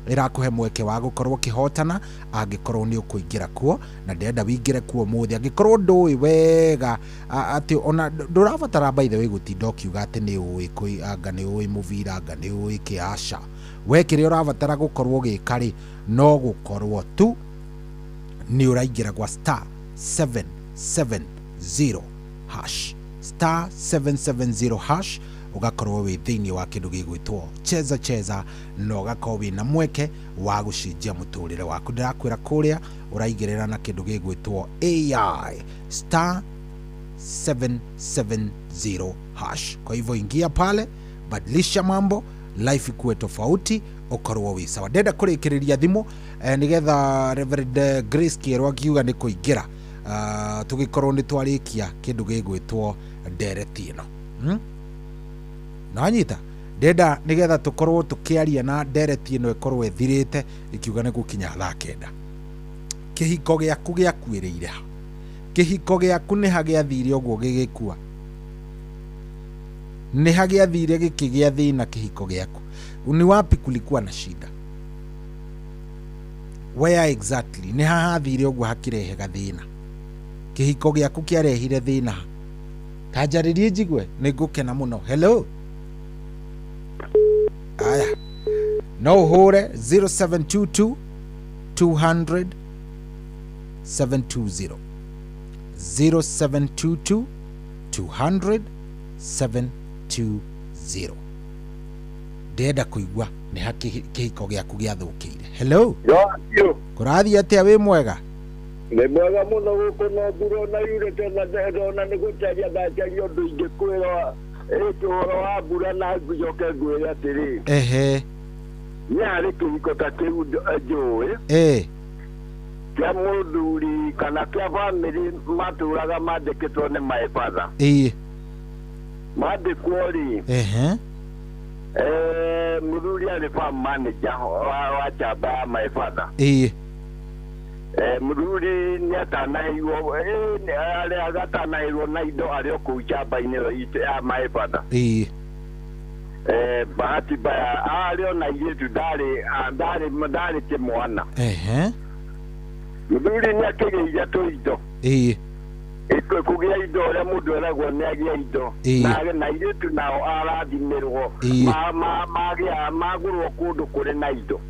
ĩrakũhe mweke wa gũkorwo kĩhotana angĩkorwo nĩ ũkũingĩra kuo, na ndenda wingĩre kuo mũthĩ angĩkorwo ndũĩ wega atĩ ona ndũrabatara by the way gũtinda ũkiuga atĩ nĩ ũĩ anga nĩ ũĩ mũbira anga nĩ ũĩ kĩaca. We kĩrĩa ũrabatara gũkorwo gĩkarĩ no gũkorwo tu nĩ ũraingĩra gwa star 770 hash star 770 hash ugakorwo wĩ thĩinĩ wa kĩndũ gĩgwĩtwo cheza na ũgakorwo wĩna mweke wa gũcenjia mũtũrĩre waku. Ndĩrakwĩra kũrĩa ũraigĩrĩra na kĩndũ gĩgwĩtwo AI star 770 hash. Kwa hivyo ingia pale, badilisha mambo, life ikuwe tofauti, ukorwo wĩ sawa. Ndenda kũrĩkĩrĩria thimũ nĩgetha Reverend Grace Kĩero akiuga nĩ kũingĩra tũgĩkorwo nĩ twarĩkia kĩndũ gĩgwĩtwo ndereti ĩno. Nanyita ndenda nĩgetha tũkorwo tũkĩaria na ndereti ĩno ĩkorwo ĩthirĩte ikiuga nĩ gũkinya thaa 9. Kĩhiko gĩaku gĩakuĩrĩire ha? Kĩhiko gĩaku nĩ hagĩathire ũguo gĩgĩkua? Nĩ hagĩathire gĩkĩgĩa thĩna kĩhiko gĩaku? Ni wapi kulikuwa na shida? Where exactly? Nĩ hahathire ũguo hakirehe gathĩna? Kĩhiko gĩaku kĩarehire thĩna? Kanjarĩrie njigue nĩ ngũkena mũno. Hello. Aya. No hore 0722 200 720 0722 200 720. Ndenda kuigua nĩ kĩhiko gĩaku gĩathũkĩire. Hello.
Yo.
Kũrathiĩ atĩa wĩ mwega?
Nĩ mwega mũno gũkũ no mbura na yurĩte na ndona nĩ gũteria ndacaria ũndũ ingĩ kwĩra ũhoro wa mbura na njoke ngwĩre atĩrĩ.
Ehe.
Nĩ harĩ kĩhiko ta kĩu njũĩ. Kĩa mũthuri kana kĩa bamĩrĩ matũraga mandĩkĩtwo nĩ maĩbatha. Mandĩkwo rĩ. Mũthuri arĩ farm manager wa chamba ya maĩbatha. Mũthuri nĩ atanairwo arĩa agatanairwo na indo arĩ o kũu chamba-inĩ ya maĩbatha. Bahati mbaya arĩ o na airĩtu ndarĩ kĩmwana. Mũthuri nĩ akĩgĩire tũindo. Kũgĩa indo ũrĩa mũndũ eragwo nĩ agĩa indo. Na airĩtu nao arathimĩrwo magũrwo kũndũ kũrĩ na indo.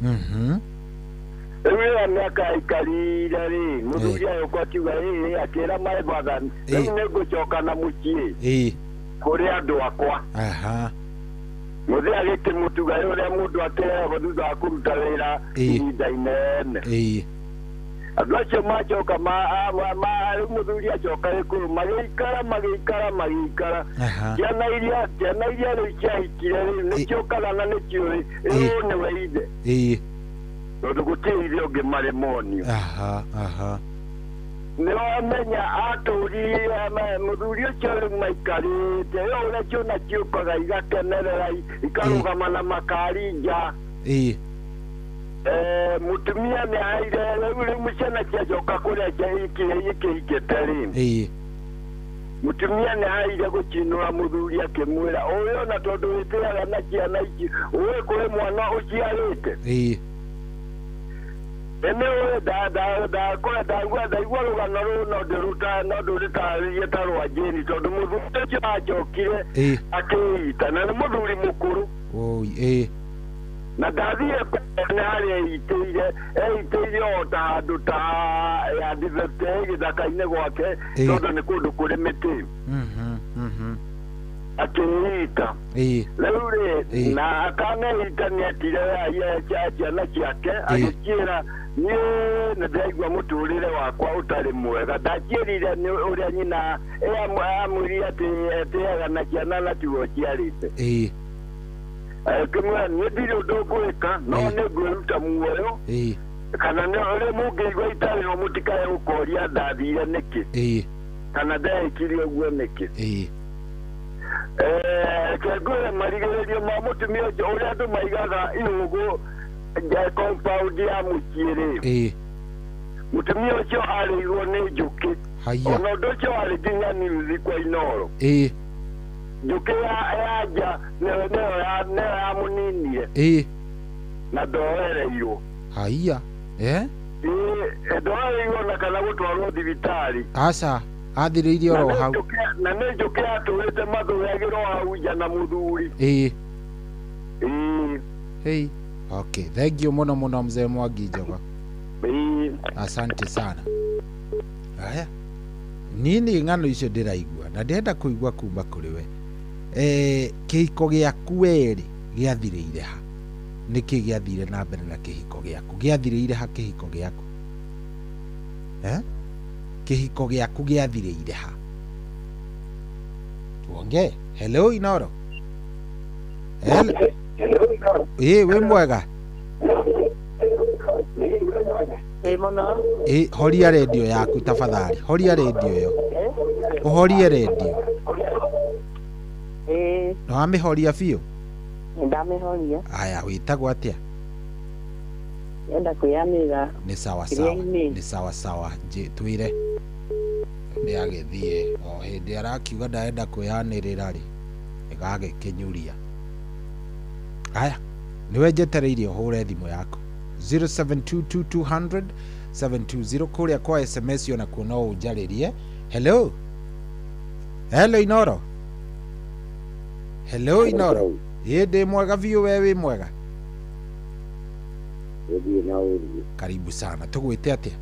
Rĩu mĩaka ikarire rĩ, mũthuri agĩũka akiuga akĩra maĩbatha rĩu nĩ ngũcoka na mũciĩ kũrĩ andũ akwa. Mũthĩ agĩkĩmũtuga ũrĩa mũndũ akĩrehwo thutha wa kũruta wĩra ihinda inene. Andũ acio macoka rĩu mũthuri acoka gĩkũyũ magĩikara. Ciana iria rĩu ciahikire rĩu nĩ ciokaga na nĩ ciũĩ rĩu nĩwe ithe. Tondũ gũtirĩ ithe ũngĩ marĩ monio. Nĩ wamenya atũrire mũthuri ũcio rĩu maikarĩte rĩu ũrĩa ciona ciũkaga igakenerera ikarũgama na makari nja. mutumia ni aire ule mchana kiajoka kule iki tari mutumia ni aire gukinura muthuri akimwira uyo na tondu witiaga na kiana iki uwe kule mwana uciarite ene uwe da kore da igwa rugano no nduruta yetarwa jeni tondu muthuri ucio ajokire akiita na muthuri mukuru na ndathire na harĩa iteire o ta handũ ta ya ndithete gĩthaka-inĩ gwake tondũ nĩ kũndũ kũrĩ mĩtĩ akĩnyita rĩu rĩ na akanehita nĩetire ciana ciake agĩkĩra niĩ nĩ ndĩraigua mũtũrĩre wakwa ũtarĩ mwega ndaciĩrire nĩ ũrĩa nyina amwĩrire atĩ etĩaga na ciana na tigo ciarĩte kama nĩndirĩ ũndũ ngwĩka no nĩngwĩruta muoyo kana nĩ mũngĩigua itarĩ ho mũtikae gũkoria ndathire nĩkĩ kana ndehĩkire ũguo nĩkĩ kengwĩre marigĩrĩrio ma mũtumia ũcio ũrĩa andũ maigaga ihũgũ compound ya mũciĩ-rĩ mũtumia ũcio arĩirwo nĩ njũkĩ ona ũndũ ũcio warĩ nginya niuthi kwa Inooro njũkĩ yanja nĩyo yamuniniye na ndoereirwo ndoereirwo na kana gũtwarwo thibitarĩ
athirĩire oro hau
na nĩ njũkĩ yatũrĩte mathũyagĩrwo hau nja na mũthuri
okay, thank you muno mzee Mwangi Njoga. Asante sana. Haya, nini ng'ano icio ndĩraigua na ndĩrenda kũigua kuma kũrĩ we. Kĩhiko gĩaku weri gĩathirĩire ha? Nĩkĩ gĩathire na mbere na kĩhiko gĩaku? Gĩathirĩire ha kĩhiko gĩaku? Kĩhiko gĩaku gĩathirĩire ha? Tuonge. Hello Inooro. We mwega? Horia radio yaku tafadhali. Horia radio yo. Uhorie radio. No amihoria biũ?
Ndamihoria.
Aya, wĩtagwo atĩa?
Enda kuyamira.
Nĩ sawa sawa. Nĩ sawa sawa. Twĩre. Nĩ agĩthiĩ o hĩndĩ arakiuga ndaenda kwĩyanĩrĩra rĩ ĩgagĩkĩnyũria. Aya, niwe njetereirie hũre thimũ yako 0722 720 kũrĩa kwa SMS ona kuo no ũnjarĩrie. Hello Inooro. Hello Inooro. Ndĩ mwega biũ, we wĩ mwega? Karibu sana. Tũgwĩte atĩa?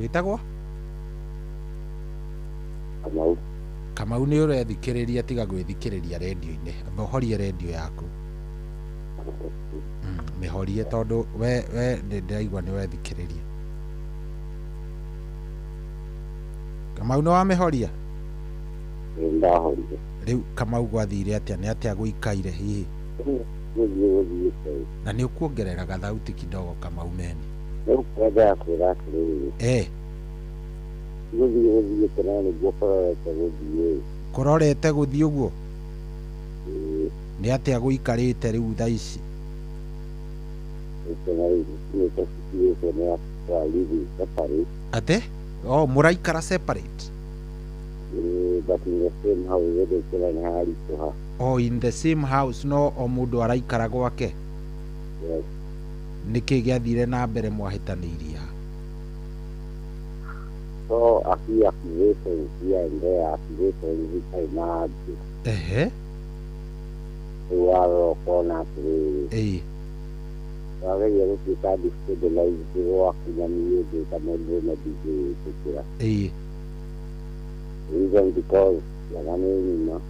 Wĩtagwo? Kamau nĩ ũrethikĩrĩria tiga gwĩthikĩrĩria radio-inĩ. Ũhorie radio yaku. Mĩhorie tondũ we ndĩraigua nĩ wethikĩrĩria. Kamau nĩ wamĩhoria?
Ndahoria.
Rĩu Kamau gwathire atĩa? Nĩ atĩa gũikaire hihi? Na nĩ ũkuongerera gathauti kidogo Kamau meni.
Rĩu kwenda kwĩra atĩrĩrĩ.
Kũrorete gũthiĩ ũguo? Nĩ atĩa gũikarĩte rĩu thaa ici? Ate? Mũraikara separate? In the same house no o mũndũ araikara gwake? Nĩkĩ gĩathire na mbere mwahĩtanĩirie ha?
So accusations here and there, accusations which I not. You are on us. You to destabilize the work in the music and the reason because you know,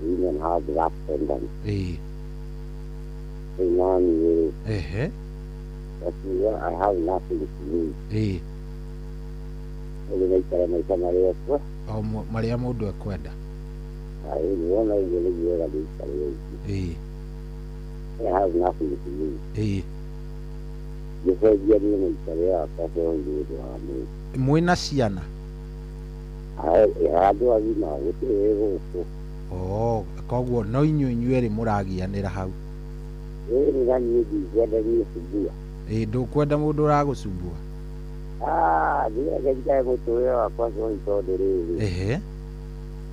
women have rap tendons. But I have nothing to lose.
Maria mũndũ ekwenda.
I have nothing to lose.
Mwĩna ciana? koguo no inyuĩ mũragianĩra hau.
Ni gani ndikwenda gĩcumbua.
Ndũkwenda mũndũ ũragũcumbua.
Ndiye ngai mũtũũre wakwa tondũ rĩrĩ.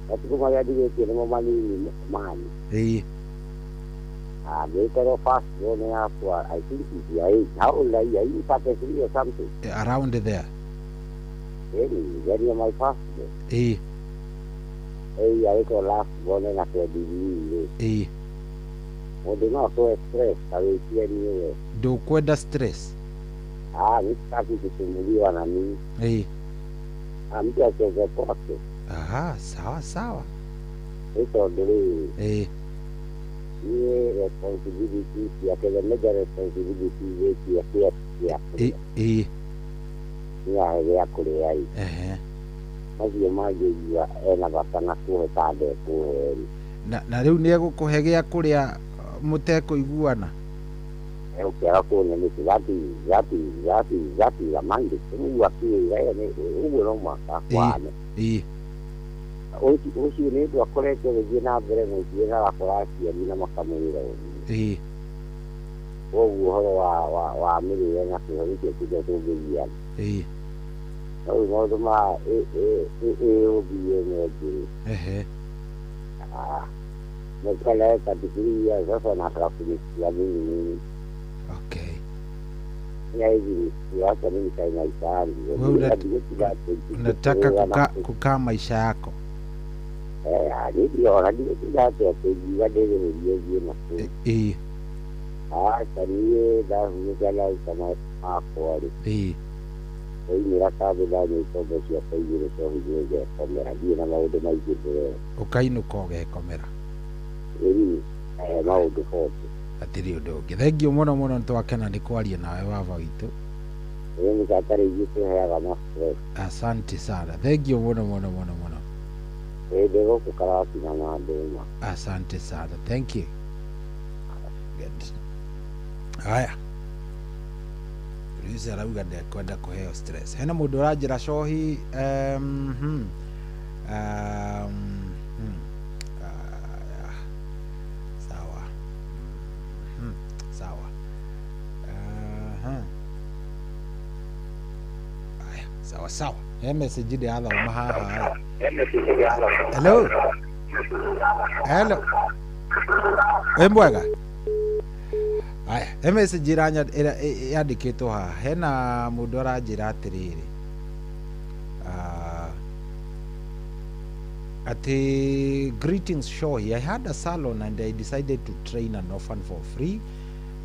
Matukũ marĩa ndigĩtie nĩmo manini mani. They fast going up for, I think it's your age. How old are you? Are you 33 or something?
Around there.
Very my fast. I call last one and after the well, do not so stress. I will hear you.
Do quite the stress.
It's starting to move on me. I'm just a pocket.
Sawa.
It's all the way. Responsibility, ya que major responsibility ya kule ai mazi maji ya ena batana kuhe tande kuhe
na riu ni egũkũhe gĩa kũrĩa mũtekũiguana
ukiaga kuona ni zati ya mandi kuwa kile yani uwe no mwaka kwane Oci nĩ ũndũ akoretwo gũthiĩ na mbere mũingĩ na gakũracia na makamũrĩra ũguo. Koguo ũhoro wa mĩrĩre na kĩhoro gĩkĩ kĩrĩa tũngĩgiana. No rĩu maũndũ ma ũthiĩ mengĩ. Nĩkaleka ndikiria sasa nataka kujisikia mimi. Ya hivi siasa mimi kaina isani.
Unataka kukaa maisha yako.
Ndio ndio kidato kijiwa dele ndio na kariye da hujala kama hapo ali ni rakabe da ni todo cia kaigire so hujege komera ndio na maundu maingĩ
ukainuka ũgekomera
maundu hote
atĩrĩ ũndũ ũngĩ. Thengio mũno nĩtwakena nĩ kwaria nawe baba witũ. Asante sana. Thengio mũno. Asante sana. Thank you. Good. Haya. Polisi arauga ndekwenda kũheo stress. Hena mũndũ ũranjĩra cohi sawa. Message de ala umahaha. Hello. Embwaga. Aya, message iranya yandikitwo haha. Hena mundu aranjira atiriri. Greetings show. I had a salon and I decided to train an orphan for free.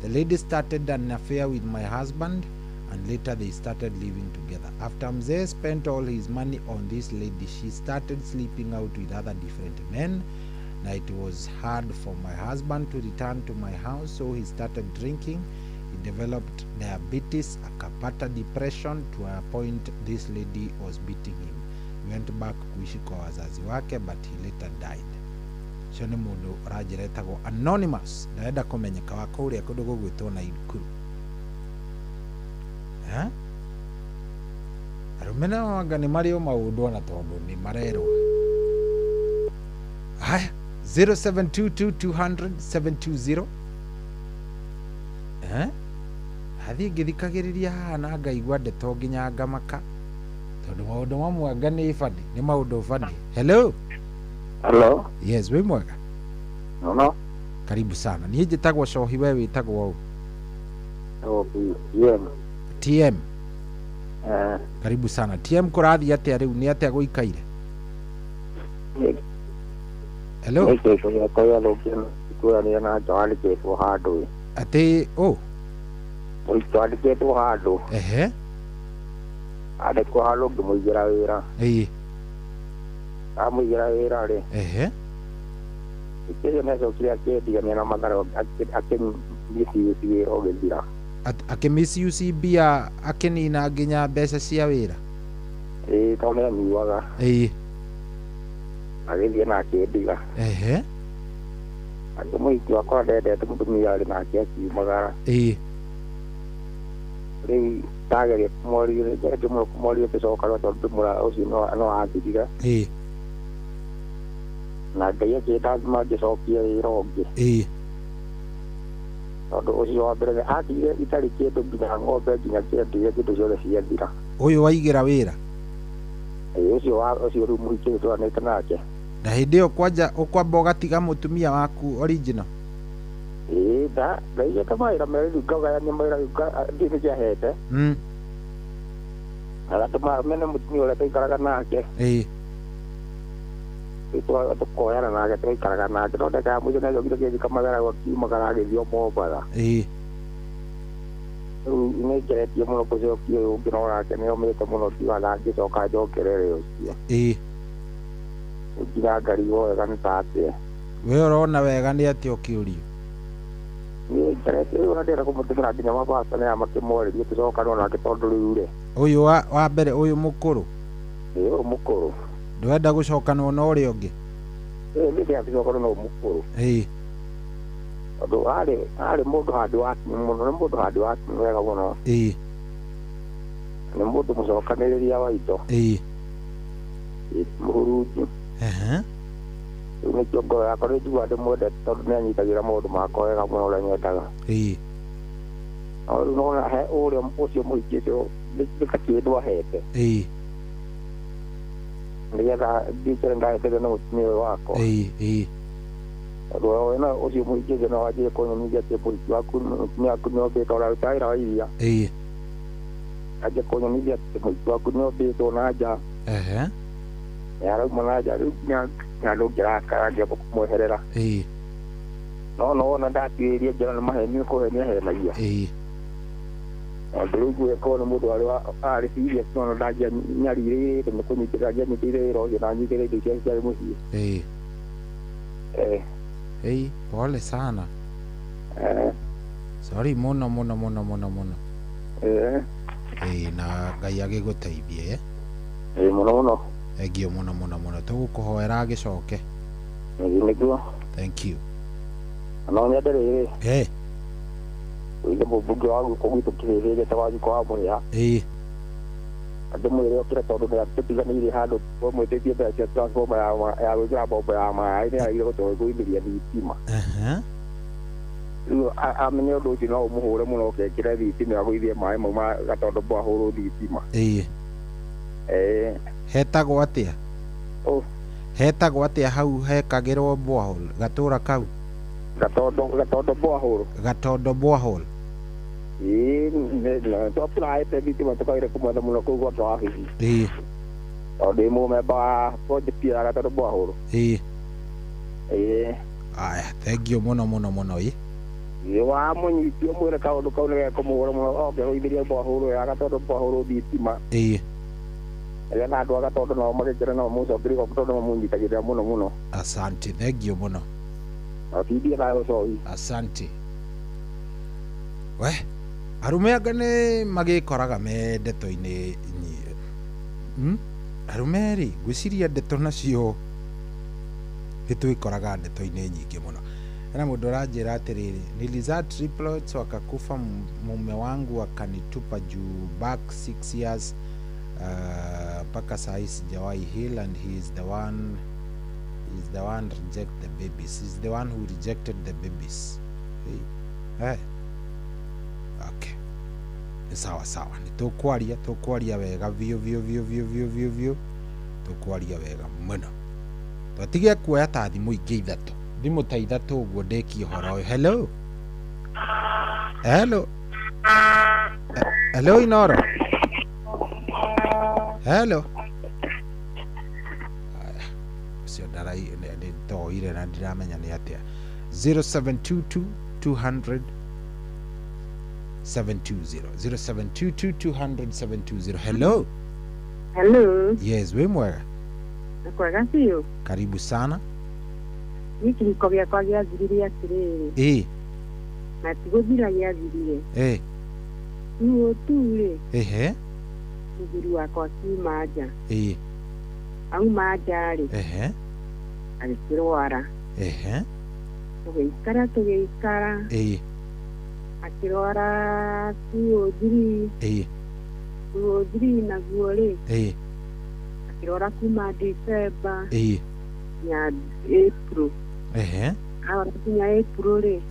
The lady started an affair with my husband and later they started living together. After Mzee spent all his money on this lady, she started sleeping out with other different men. Now it was hard for my husband to return to my house, so he started drinking. He developed diabetes, akapata depression to a point this lady was beating him. He went back kuishi kwa wazazi wake, but he later died. Shone mundu rajira etagwo Anonymous. Ndaenda kumenyeka wako uria kundu gugwitwo na Ikuru. Arumena wanga ni mario maundu na tondu ni marerwa. Haya 0722200720 hathi ngithikagiriria haha na ngaigua ndeto nginya ngamaka tondu maundu mamwe anga ni fadi ni maundu fadi. Hello. Yes, we mwega.
No.
Karibu sana. Niĩ njĩtagwo Cohi, we wĩtagwo TM. Karibu sana. TM kũrathiĩ atĩa rĩu, nĩ atĩa gũikaire? Hello. Atĩ
twandĩkĩtwo handũ andĩkwo handũ ngĩmũigĩra wĩra amũigĩra wĩra rĩ kĩrĩa necokire akĩndigania na matharũ akĩmisiusi wĩra ũgĩthira
akĩmisiusi mbia akĩnina nginya mbeca cia wĩra
tondũ nĩanyuaga agĩthiĩ na akĩndiga akĩmũhiki wakwa ndendete mũtumia arĩ nake akiumagara rĩu ndageria kũmoria ngĩcoka tondũ ndĩmũra ũcio no andigiga na ngai agĩndangima ngĩcokia wĩra ũngĩ tondũ ũcio wa mbere atigire itarĩ kĩndũ nginya ng'ombe nginya kĩendia kĩndũ ciothe ciathira.
Ũyũ waigĩra wĩra
ũcio rĩu mũhiki twanĩte nake.
Na hĩndĩ ĩyo kwanja ũkwamba ũgatiga mũtumia waku original?
Ndaigĩte mawĩra merĩ rĩu ngagayania mawĩra rĩu nĩkĩahete agatũma mene mũtumia ũrĩa tũikaraga nake tũkoyana nake tũikaraga nake no ndeka ya mũico nĩagĩũkire kĩnjĩka magera kiumagara agĩthiĩ Mombatha. Rĩu nĩngeretie mũno gũcokia ũyũ ũngĩ no nake nĩomĩte mũno kiuga ngĩcoka njokerere ũcio nginya ngarigwo wega nĩ ta atĩa.
We ũrona wega nĩ atĩa ũkĩũrio?
Nĩngeretie rĩu ona ndĩrenda kũmũtũmĩra nginya mabasa nĩ amakĩmorĩrie tũcokane nake tondũ rĩu rĩ
ũyũ wa mbere ũyũ mũkũrũ
ũyũ mũkũrũ
ndwenda gũcokanwo na ũrĩa ũngĩ?
Nĩndĩrenda gũcokanwo na mũkũrũ tondũ arĩ mũndũ handũ wakinyu mũno nĩ mũndũ handũ wakinyu wega mũno nĩ mũndũ mũcokanĩrĩria wa indo mũhurunji rĩu nĩkĩo ngoro yakwa nĩnjiguaga ndĩmwendete tondũ nĩanyitagĩra maũndũ makwa wega mũno ũrĩa nyendaga. No rĩu nona he ũrĩa ũcio mũhiki ũcio nĩka kĩndũ ahete nĩgetha ndikĩre ndahete na mũtumia ũyũ wakwa tondũ wena ũcio mũhiki ũcio no wanjie kũnyonithia atĩ mũhiki waku mũtumia waku nĩombĩtwo ũraruta wĩra wa iria anjie kũnyonithia atĩ mũhiki waku nĩombĩtwo na nja nĩarauma na nja rĩu andũ ngĩrakara ngĩamba kũmweherera no wona ndatuĩria njĩra nĩ maheni nĩkũhenia henagia tondũ rĩu gwĩkoo nĩ mũndũ arĩ serious no ndangĩanyarire nĩkũnyitĩrĩra angĩanyitĩrĩire wĩra ũcio na anyitĩrĩire indo ciake ciarĩ mũciĩ.
Pole sana. Sorry mũno na Ngai agĩgũteithie
mũno
egio mũno tũgũkũhoera agĩcoke
nĩguo.
Thank you.
No nyende rĩrĩ ũige mũmbunge wa gũkũ gwitũ kĩrĩrĩte wa gĩko wa mũrĩa andũ mwĩre ũkĩre tondũ nĩatũtiganĩire handũ mwĩtĩtie mbeca cia transformer ya gwĩkĩra mbombo ya maĩ nĩagire gũtũgũithĩria thitima. Rĩu amenye ũndũ ũcio no ũmũhũre mũno ũkekĩre thitima agũithie maĩ mauma Gatondo Borehole thitima.
Hetagwo atĩa? Hetagwo atĩa hau hekagĩrwo borehole gatũra kau?
Gatondo Borehole.
Gatondo Borehole.
Tũtũrahete thitima tũkagĩre kũmwetha mũno kũu gwa wabici tondũ mũmemba wa project ya Gatondo Borehole.
Aya, thank you mũno
wa mũnyiti ũmwĩre kaũndũ kau nĩgekũmũhũra mũno oke gũithĩria borehole ya Gatondo Borehole thitima rĩrĩa na andũ a Gatondo nao magĩkĩra nao mũcokerie gwa tondũ mamũnyitagĩrĩra mũno.
Asante, thank you mũno.
Atindie nayo sorry.
Asante. We arume anga nĩ magĩkoraga me ndeto-inĩ arume rĩ gwĩciria ndeto nacio nĩtwĩkoraga ndeto-inĩ nyingĩ mũno. Hena mũndũ aranjĩra atĩrĩrĩ, nilizaa triplets wakakufa mume wangu akanitupa juu back 6 years mpaka saa hii sijawahi heal and he is the one reject the babies. He's the one who rejected the babies. Hey. Okay. Sawa nĩtũkwaria wega vio tũkwaria wega mũno twatige kuoya ta thimũ ingĩ ithatũ thimũ ta ithatũ ũguo ndĩkie ũhoro ũyũ. Hello Inoro. Hello. Cio nĩndoire na ndiramenya nĩ atĩa. 0722 200 720 0722 200 720. Hello. Yes, we mwega.
Nakwega sio?
Karibu sana.
Niki niko gĩakwa gĩathirire atĩrĩrĩ. Na tigũthira gĩathirire. Nuo tu rĩ. Mũthuri wakwa akiuma nja. Auma nja rĩ. Agĩkĩrwara. Tũgĩikara. Akĩrwara tuo thiri naguo rĩ. Akĩrwara kuma December. ya April. Ahora kinya April le.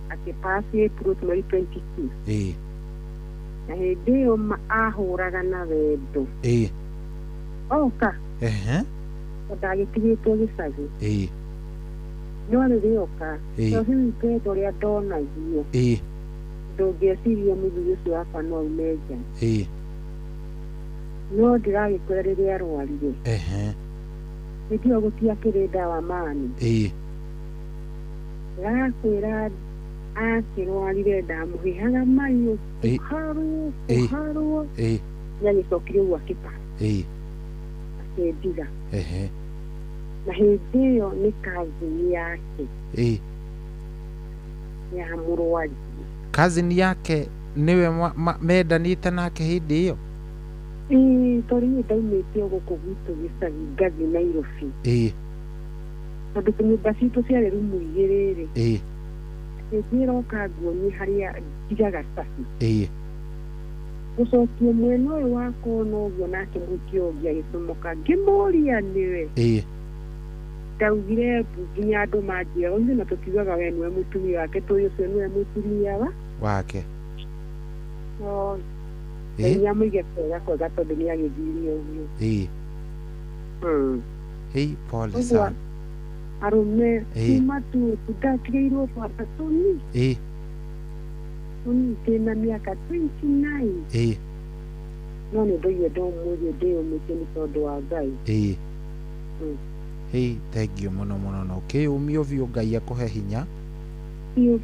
Akipasi April 2022. Na hĩndĩ ahũraga na wendo. Oka. Ndagĩtigĩtwo gĩcagi. No rĩrĩa oka, no hihi Pedro rĩa ndonagio. Ndũngĩeciria mũthuri ũcio wakwa no umeja. No ndiragĩkwĩra rĩrĩa arwarire. Nĩkĩo gũtiakĩrĩ ndawa mani. Ndakwĩra akĩrwarire ndamũheaga mahiũ harwo nĩagĩcokire ũguo akĩpa akĩndiga. Na hĩndĩ ĩyo nĩ kazini yake ya mũrwari.
Kazini yake niwe mendanĩte nake hĩndĩ ĩyo?
Tondũ niĩ ndaumĩte gũkũ gwitũ gĩcagi ngathiĩ Nairobi. Tondũ nyũmba citũ ciarĩ rumu igĩrĩ. Nĩndĩroka nguoni harĩa njigaga cabi. Gũcokia mwena ũyũ wa kona ũguo nake mũingĩ ũngĩ agĩcomoka ngĩmũria nĩwe. Ndaugire nginya andũ manjĩra ũguo na tũkiugaga we nĩwe mũtumia wake, tũĩ ũcio nĩwe mũtumia
wake.
Nĩamũige kwega tondũ nĩagĩthiire ũguo.
Pole sana.
Arume kuma tu tutatigĩirwo twata tũni. Tũni tena mĩaka 29. No nĩndoire ndomũthĩ ndĩyũmĩte nĩ tondũ wa Ngai.
Thank you mũno mũno na ũkĩyũmio biũ Ngai akũhe hinya.
Piũ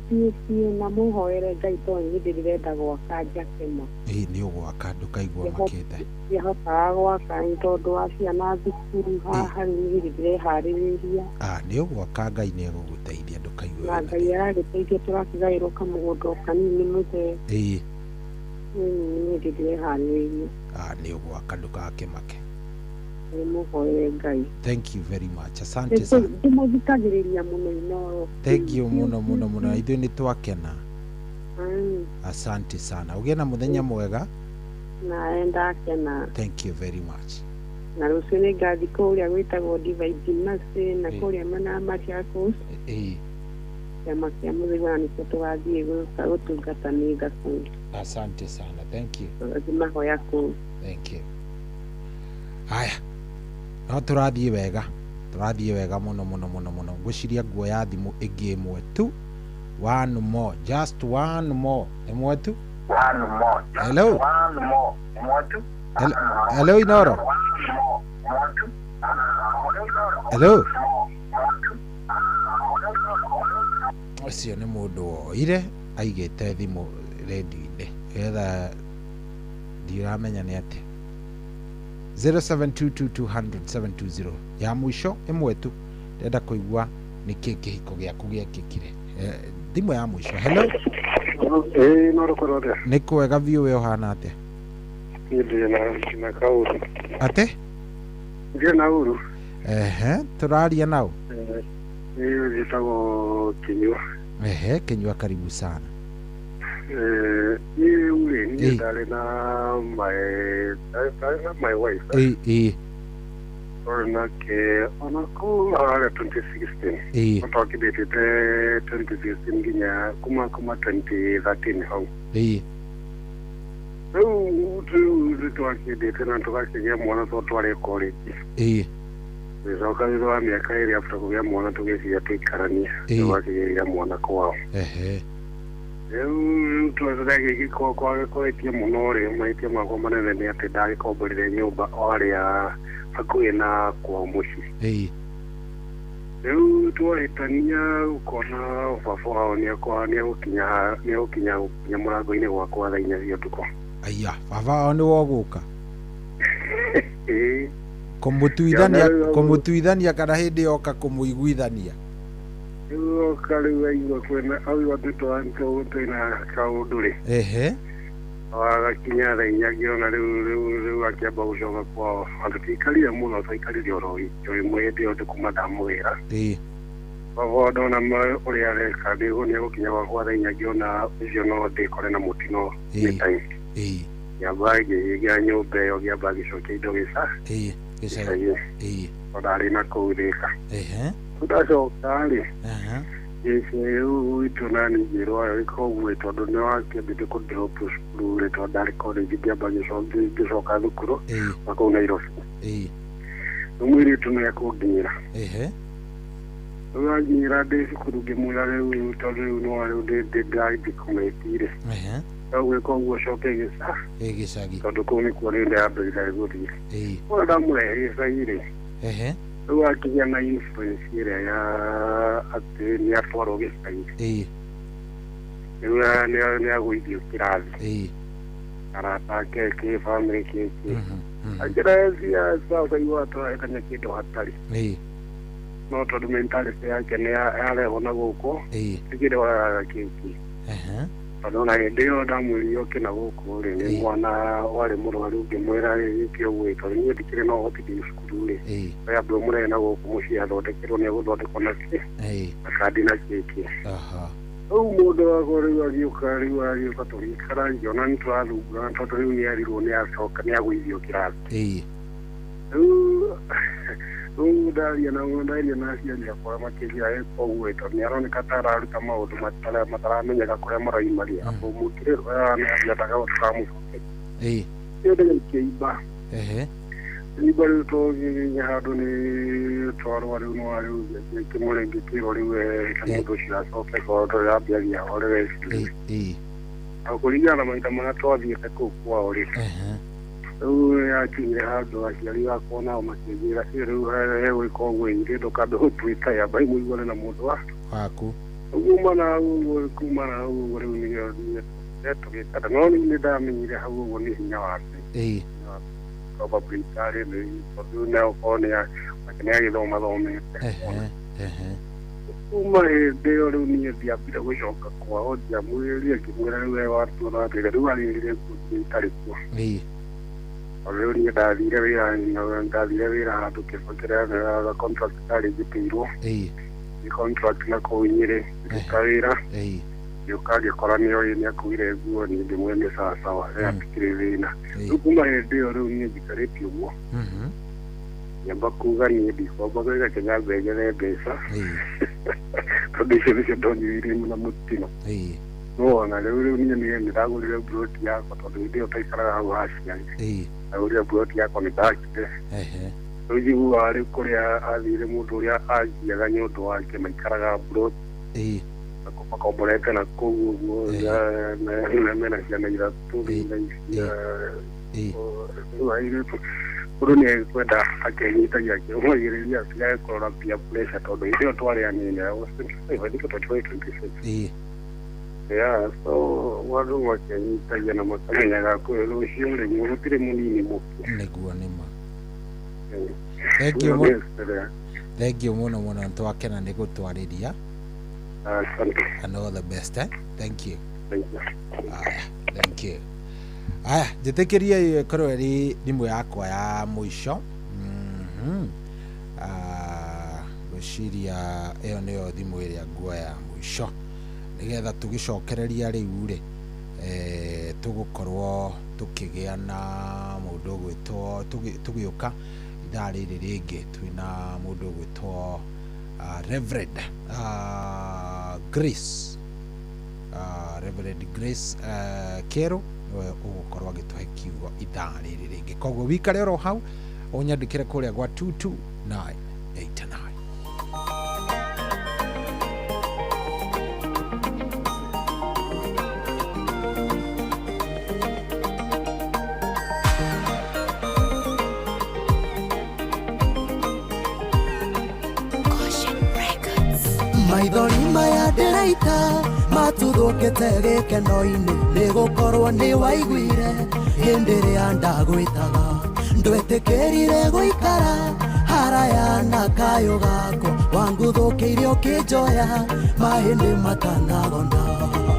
na mũhoere Ngai tondũ hĩndĩ ndĩrenda gwaka njakema.
Nĩ ũgwaka ndũkaigua makĩte.
Ndiahotaga gwaka nĩ tondũ wa ciana thukuru haha rĩu ndĩreharĩrĩria.
Nĩ ũgwaka Ngai nĩegũgũteithia ndũkaigua.
Na Ngai aragĩteithia tũrakĩgaĩrwo kamũgũnda o kanini mũthee. Niĩ ndĩreharĩrĩria. Nĩ
ũgwaka ndũgakĩmake.
Mũhoere Ngai.
Thank you very much. Asante sana.
Ndĩmũthikagĩrĩria mũno Inoro.
Thank you mũno mũno mũno. Ithuĩ nĩ twakena. Asante sana. Ũgĩe na mũthenya mwega.
Na ndakena.
Thank you very much.
Na rũciũ nĩngathiĩ kũrĩa gwĩtagwo Divide Mercy na kũrĩa Machakos. Kĩama kĩa mũthigwana nĩkĩo tũgathiĩ gũtungata nĩ Gakundi.
Asante sana. Thank you.
Mahoya kũu.
Thank you. Haya. No tũrathiĩ wega mũno mũno mũno mũno. Ngwĩciria nguoya thimũ ĩngĩ ĩmwe tu. One more, just one more. Ĩmwe tu. Hello. Hello Inoro. Hello. Ũcio nĩ mũndũ woire aigĩte thimũ redio-inĩ getha ndiramenya nĩ atĩa. 0722200720 ya mũico ĩmwe tu ndenda kũigua nĩkĩ kĩhiko gĩaku gĩekĩkire. Thimũ ya mũico. Hello. Nĩ kwega biũ we ũhana atĩa?
Na kauru.
Ate?
Na uru.
Tũraria nao.
Hiyo gĩtagwo Kinyua.
Kinyua, karibu sana.
Ni ule ni ndale na my wife. Ona ke ona ko ara 2016. Kutoka kibete 2016 ginya kuma 2013 hau. Tu akibete na tukasikia mwana to twale college. Zoka ndio miaka ile after kugea mwana tugesiya tuikarania. Tukakiria mwana kwao. Tuwazake kiko kwa etia munore maitia mako manene ni ati ndari komborire nyumba oria hakuhi na kwa muci. Twahitania ukona baba wao nĩ gũkinya mũrango-inĩ gwakwa thaa 4 cia ũtukũ.
Aya, baba wao nĩ woguka kũmũtuithania kana hĩndĩ yoka kũmũiguithania?
Oka rĩu aigua kwena auga twĩna kaũndũ rĩ. Agakinya thaa 4 ngĩona rĩu akĩamba gũcoka kwao. Tũtikarire mũno, twaikarire oro wiki ĩmwe hĩndĩ ĩyo ndĩkuma ndamwĩra. Baba ndona ũrĩa areka nĩegũkinya gwakwa thaa 4 ngĩona ũcio no ndĩkore na mũtino nĩ time. Ngĩamba ngĩgĩa nyũmba ĩyo ngĩamba gĩcokia indo gĩcagi. ndari na kuurika ndacoka ri itu nani njirwa ikogwe tondu ni wakĩambĩte kũndĩhopu cukuru rĩ tondũ ndarĩ college ngĩamba ngĩcoka thukuru na kũu Nairobi mũirĩtu nĩ ekũnginyĩra rĩu anginyĩra ndĩ cukuru ngĩmwĩra rĩu tondũ rĩu no rĩu ndĩrathiĩ kũmĩtire gwĩka ũguo coke gĩcagi tondũ kũu nĩkuo rĩu ndĩambĩrĩire gũthiĩ ona ndamũrehe gĩcagi rĩ rĩu akĩgĩa na influence ĩrĩa ya atĩ nĩ atwarwo gĩcagi rĩu nĩ agũithio kĩrathi arata ake family kĩkĩ akĩrecia sasa iwatwaĩkania kĩndũ hatarĩ no tondũ mentality yake nĩ yarehwo na gũkũ tigĩre wagaga kĩngĩ tondũ ona hĩndĩ ĩyo ndamwĩrire oke na gũkũ rĩ nĩ mwana warĩ mũrwaru ngĩmwĩra gĩkĩ ũguo tondũ niĩ ndikĩrĩ na ũhoti ndĩ cukuru rĩ we andũ mũrehe na gũkũ mũciĩ athondekerwo nĩ egũthondekwo na kandi na kĩngĩ rĩu mũndũ wakwa rĩu agĩũka tũgĩikara ngĩona nĩ tũrathungana tondũ rĩu nĩ erirwo nĩ acoka nĩ agũithio kĩrathi rĩu ndaria na aciari akwa makĩria ũguo tondũ nĩ aroneka ta araruta maũndũ mataramenyeka kũrĩa maraimaria ambũ mũkĩrĩ nĩendaga tũkamũcokeria ĩndĩ gĩkĩimba rĩu tũgĩkinya handũ nĩ twarwa rĩu no rĩu kĩmũrengĩkĩrwo rĩu kana mũndũ ũcio acoke tondũ yambiagia hore weci kũringana na mahinda marĩa twathiĩte kũu kwao rĩ rĩu yakinyire handũ aciari akwa nao makĩnjĩra rĩu hegwĩka ũguo irĩ ndũkambe gũtwĩtaya mbai mũiguane na mũndũ waku kuma na ũguo rĩu nĩgĩo tũgĩkara no nĩ ndamenyire hau ũguo nĩ hinya wake probably tarĩ tondũ neokorwo nĩ agĩthomete kuma hĩndĩ ĩyo rĩu niĩ ndiambire gũcoka kwao ndiamwĩrire ngĩmwĩra rĩu we watuona atĩrĩ rĩu arĩrire nguo itarĩ kuo rĩu niĩ ndathire wĩra handũ kĩrĩa contract tarĩ njĩtĩirwo nĩ contract na kũu Nyĩrĩ ngĩruta wĩra gĩũka ngĩkora nĩ akuire nguo niĩ ndĩmwĩre nĩ sawasawa atikĩrĩ thĩna rĩu kuma hĩndĩ ĩyo rĩu niĩ njikarĩte ũguo nyamba kuga niĩ ndikomba gwĩka Kenya ngengethe mbeca tondũ icio nĩcio ndonire na mũtino no ona rĩu niĩ nĩndagũrire mburoti yakwa tondũ hĩndĩ ĩyo taikaraga hau haciari ndagũrire mburoti yakwa nĩ ndakire rĩu njiguaga rĩu kũrĩa athire mũndũ ũrĩa anjiaga nĩ ũndũ wake maikaraga mburoti makomborete na kũu ũguo mena ciana ithatũ mũndũ nĩ ekwenda akenyitagia akĩmwagĩrĩria atigae kũrora peer pressure tondũ hĩndĩ ĩyo twarĩ anini so andũ makenyitagia na makamenyaga rũciũ rĩmwe gũtirĩ mũnini mũkĩ
nĩguo nĩma thengiũ mũno mũno nĩtwakena nĩ gũtwarĩria and all the best thank you thank you aya njĩtĩkĩria ĩkorwo ĩrĩ thimũ yakwa ya mũico gwĩciria ĩyo nĩyo thimũ ĩrĩa nguoya ya mũico nĩgetha tũgĩcokereria rĩu rĩ tũgũkorwo tũkĩgĩa na mũndũ ũgwĩtwo tũgĩũka ithaa rĩrĩ rĩngĩ twĩna mũndũ ũgwĩtwo Reverend Grace Kero niwe ũgũkorwo agĩtũhe kiugo ithaa rĩrĩ rĩngĩ koguo wikare oro hau ũnyandĩkĩre kũrĩa gwa 22989
maithori maya ndĩraita matũthũkĩte gĩkeno-inĩ nĩgũkorwo nĩ waiguire hĩndĩ ĩrĩa ndagwĩtaga ndwetĩkĩrire gũikara haraya na kayũ gako wanguthũkĩire ũkĩnjoya mahĩndĩ matanagona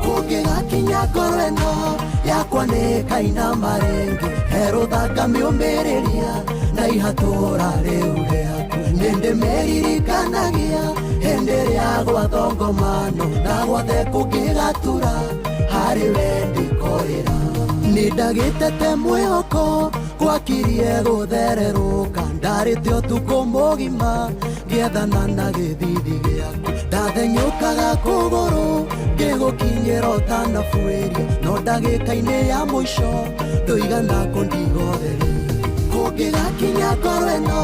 kũngĩgakinya ngoro ĩno yakwa nĩ kaina marĩngĩ herũthanga mĩũmĩrĩria na ihatũra rĩu rĩaku nĩndĩmeririkanagia hĩndĩ ĩrĩa gwathongomano na gwothe kũngĩgatura harĩ we ndikorĩra nĩndagĩtete mwĩhoko kwakirie guthererũka ndarĩte ũtukũ mũgima ngĩethana na gĩthithi gĩaku ndathenyũkaga kũgũrũ ngĩgũkinyĩra ũtanabuĩria no ndagĩka-inĩ ya mũico ndũigana kũndigotheria kũngĩgakinya ngoro ĩno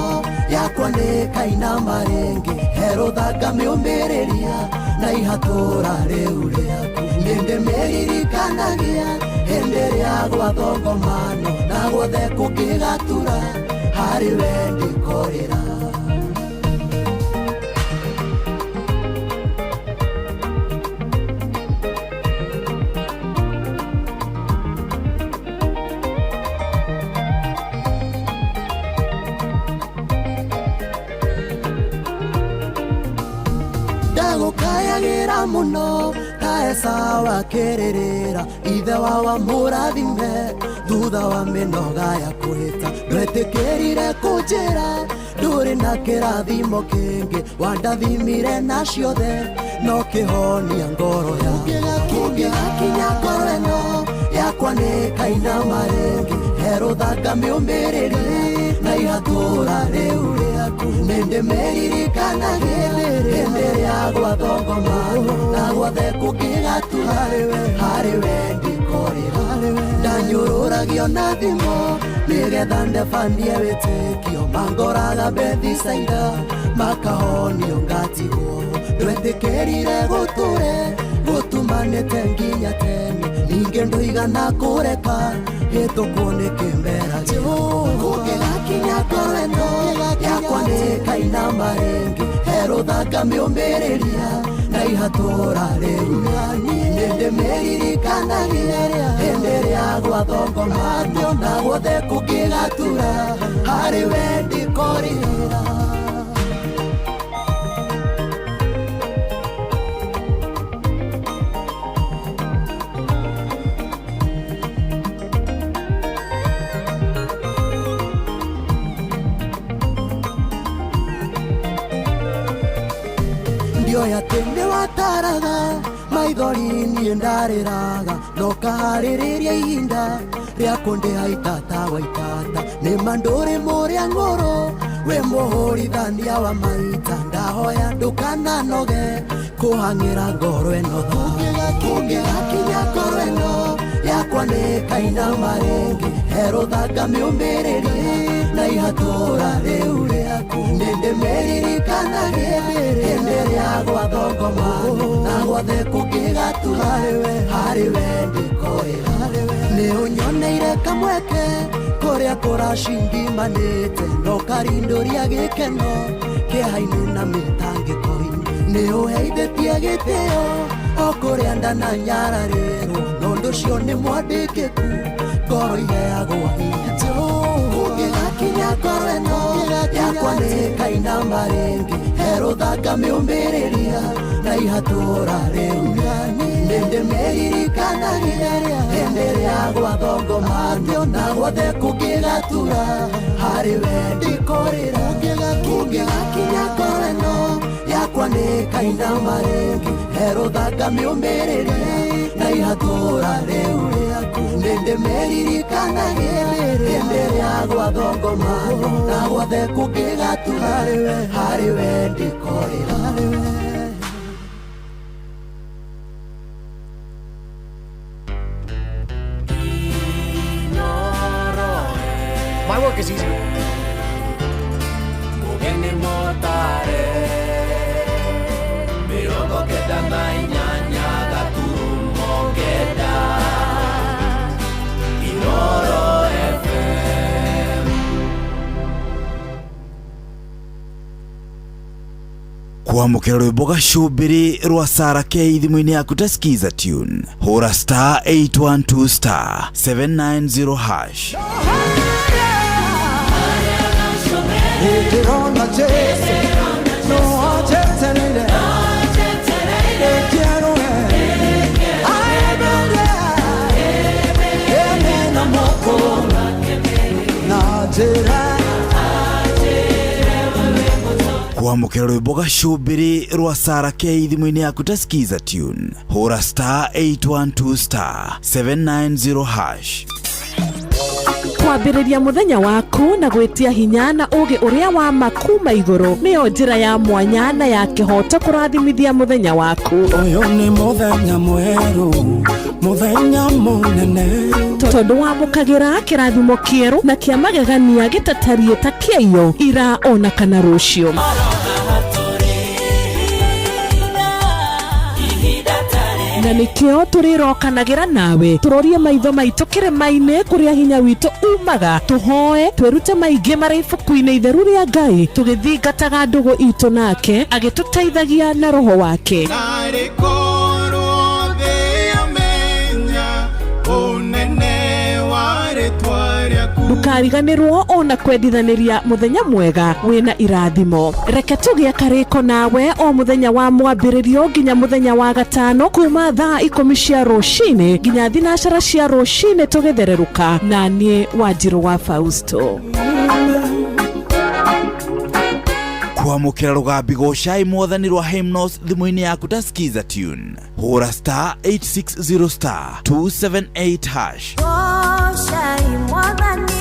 yakwa nĩkaina marĩngĩ herũthanga mĩũmĩrĩria na ihatũra rĩu rĩaku nĩndĩmĩririkanagia hĩndĩ ĩrĩa gwathongomano na guothe kũngĩgatura harĩ we ndĩkorĩra ndagũkayagĩra mũno ta Esau akĩrĩrĩra ithe wa mũrathime thutha wa mĩnoga ya kũhĩta ndwetĩkĩrire kũnjĩra ndũrĩ na kĩrathimo kĩngĩ wandathimire na ciothe no kĩhonia ngoro ya kũngĩgakinya ngoro ĩno yakwa nĩkaina marĩngĩ herũthanga mĩũmĩrĩria na ihatũra rĩu rĩaku nĩndĩmĩririkanagia hĩndĩ ĩrĩa gwathongomano na guothe kũngĩgatura harĩ we ndĩkorĩra ndanyũrũragio na thimo nĩgetha ndebanie wĩtĩkio mangoraga Bethisaida makahonio ngatigwo ndwetĩkĩrire gũtũre gũtumanĩte nginya tene ningĩ ndũigana kũreka hĩtũkwo nĩ kĩmbera kũngĩgakinya ngoro ĩno yakwa nĩkaina marĩngĩ herũthanga mĩũmĩrĩria na ihatũra rĩu nĩndĩmĩririkanagia hĩndĩ ĩrĩa gwathongomano na guothe kũngĩgatura harĩ we ndĩkorĩra ndioya tene wataraga maithori niĩ ndarĩraga no kaharĩrĩria ihinda rĩa kũndĩha itata wa itata nĩ mandũrĩ mũrĩa ngũrũ wĩ mũhũrithania wa maita ndahoya ndũkananoge kũhang'ĩra ngoro ĩno kũngĩgakinya ngoro ĩno yakwa nĩkaina marĩngĩ herũthanga mĩũmĩrĩria na ihatũra rĩu rĩaku nĩndĩmĩririkanagia hĩndĩ ĩrĩa gwathongomano na guothe kũngĩgatura harĩ we ndĩkorĩra nĩũnyoneire kamweke kũrĩa kũracingimanĩte no karindũria gĩkeno kĩeha-inĩ na mĩtangĩko-inĩ nĩũheithĩtie gĩtĩo o kũrĩa ndananyararĩrwo no ũndũ ũcio nĩ mwandĩkĩku ngoro iheagwo hinya kũngĩgakinya ngoro ĩno yakwa nĩkaina marĩngĩ herũthanga mĩũmĩrĩria na ihatũra rĩu nĩndĩmĩririkanagia hĩndĩ ĩrĩa gwathongomano na guothe kũngĩgatura harĩ we ndĩkorĩra kũngĩgakinya ngoro ĩno yakwa nĩkaina marĩngĩ herũthanga mĩũmĩrĩria na ihatũra rĩu rĩaku nĩndĩmĩririkanagia hĩndĩ ĩrĩa gwathongomano na guothe kũngĩgatura harĩ we ndĩkorĩra
My work is easy.
Mugeni motare Mirongo kenda na inyanya gaturumo kenda Inooro FM
kwamũkĩra rwĩmbo gacũmbĩrĩ rwa Sarah K thimũ-inĩ yaku ta skiza tune hũra star 812 star 790 hash
Eterona Jesu, no ajetelele, quiero na moko, najera.
kwamũkĩra rwĩmbo gacũmbĩrĩ rwa Sarah K thimũ-inĩ yaku ta skiza tune hũra star 812 star 790 hash
kwambĩrĩria mũthenya waku na gwĩtia hinya na ũgĩ ũrĩa wa makuma igũrũ nĩyo njĩra ya mwanya na ya kĩhoto kũrathimithia mũthenya waku.
Ũyũ nĩ mũthenya mwerũ, mũthenya mũnene,
tondũ wamũkagĩra kĩrathimo kĩerũ na kĩa magegania gĩtatarie ta kĩayo ira ona kana rũciũ. Na nĩkĩo tũrĩrokanagĩra nawe tũrorie maitho maitũ kĩrĩma-inĩ kũrĩa hinya witũ umaga, tũhoe twĩrute maingĩ marĩ ibuku-inĩ itheru rĩa Ngai, tũgĩthingataga ndũgũ itũ nake agĩtũteithagia na roho wake. Ndukariganĩrwo ona kwendithanĩria mũthenya mwega wĩna irathimo. Reke tũgĩe karĩko nawe o mũthenya wa mwambĩrĩrio nginya mũthenya wa gatano kuma thaa 10 cia rũcinĩ nginya thinacara cia rũcinĩ tũgĩthererũka na niĩ Wanjirũ wa Fausto.
Kwamũkĩra rũgambi gocai mwathani rwa Hymnos thimũ-inĩ yaku ta skiza tune. Hũra *860 278 hash.
Gocai mwathani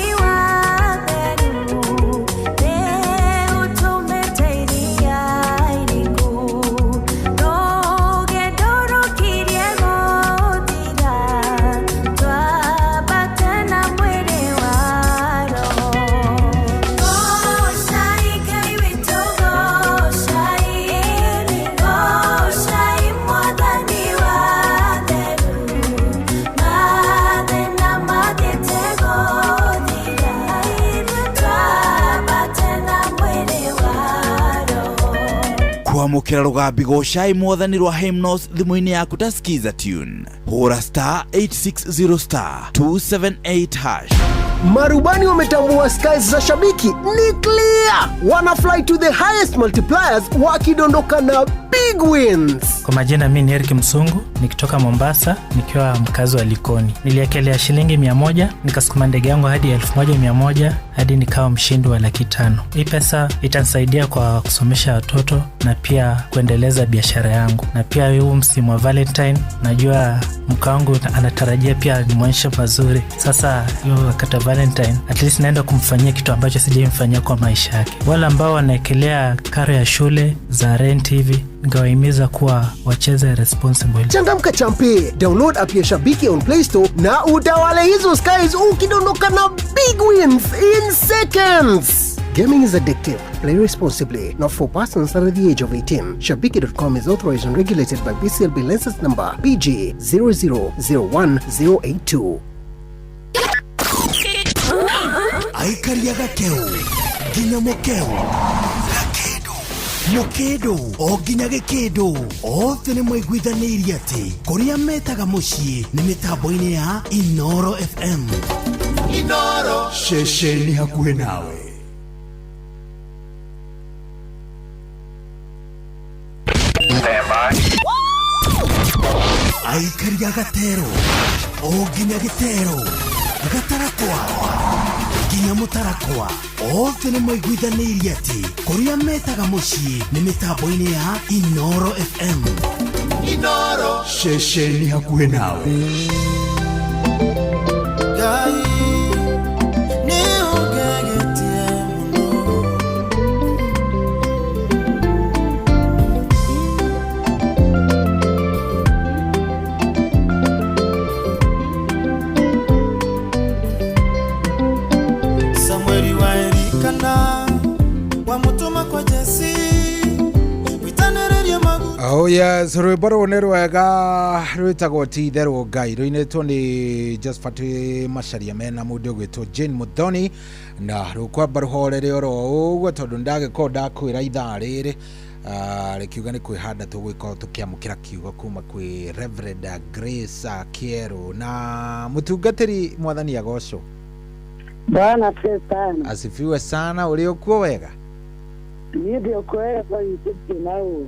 Kwamũkĩra rũgambi gocai mwathani rwa Hymnos thimũ-inĩ yaku ta skiza tune. Hũra *860 278 hash.
Marubani wametambua skies za shabiki ni clear. Wana fly to the highest multipliers wakidondoka na big wins.
Kwa majina mimi ni Eric Msungu nikitoka Mombasa nikiwa mkazi wa Likoni. Niliekelea shilingi 100 nikasukuma ndege yangu hadi 1100 hadi nikawa mshindi wa 500,000. Hii pesa itanisaidia kwa kusomesha watoto na pia kuendeleza biashara yangu. Na pia huu msimu wa Valentine najua mke wangu anatarajia pia nimwonyeshe mazuri. Sasa hiyo wakati wa Valentine at least naenda kumfanyia kitu ambacho sijamfanyia kwa maisha yake. Wale ambao wanaekelea karo ya shule za rent hivi ngawahimiza kuwa wacheze responsible.
Changamka champi, download app ya Shabiki on Play Store na utawale hizo skies ukidondoka na big wins in seconds. Gaming is addictive. Play responsibly. Not for persons under the age of 18. Shabiki.com is authorized and regulated by BCLB license number BG 0001082.
Aikariaga keu, ginya mokeu. Mukedo o nginya gĩkĩndũ othe nĩ mwaiguithanĩirie atĩ kũrĩa metaga mũciĩ nĩ mĩtambo-inĩ ya Inoro FM. Inoro ceceni hakuhĩ nawe. Aikaria gatero o nginya gĩtero gatarakwa nginya mũtarakwa othe nĩ mwaiguithanĩirie atĩ kũrĩa metaga mũciĩ nĩ mĩtambo-inĩ ya Inoro FM. Inoro ceceni hakuhĩ nawe. Ngai nĩ ũngegetie
Oh yes, rwĩmbo rũu nĩ rwega rwĩtagwo ti itherũ Ngai, rũinĩtwo nĩ Josephat Macharia mena mũndũ ũgwĩtwo Jane Muthoni, na rũkwamba rũhorere oro ũguo tondũ ndagĩkorwo ndakwĩra ithaa rĩrĩ rekiuga nĩ kwĩhanda tũgwĩkorwo tũkĩamũkĩra kiugo kuma kwĩ Reverend Grace Kĩero na mũtungatĩri Mwathani agocwo.
Bwana sana.
Asifiwe sana, ũrĩ okuo wega?
Ndio kwera kwa YouTube nao.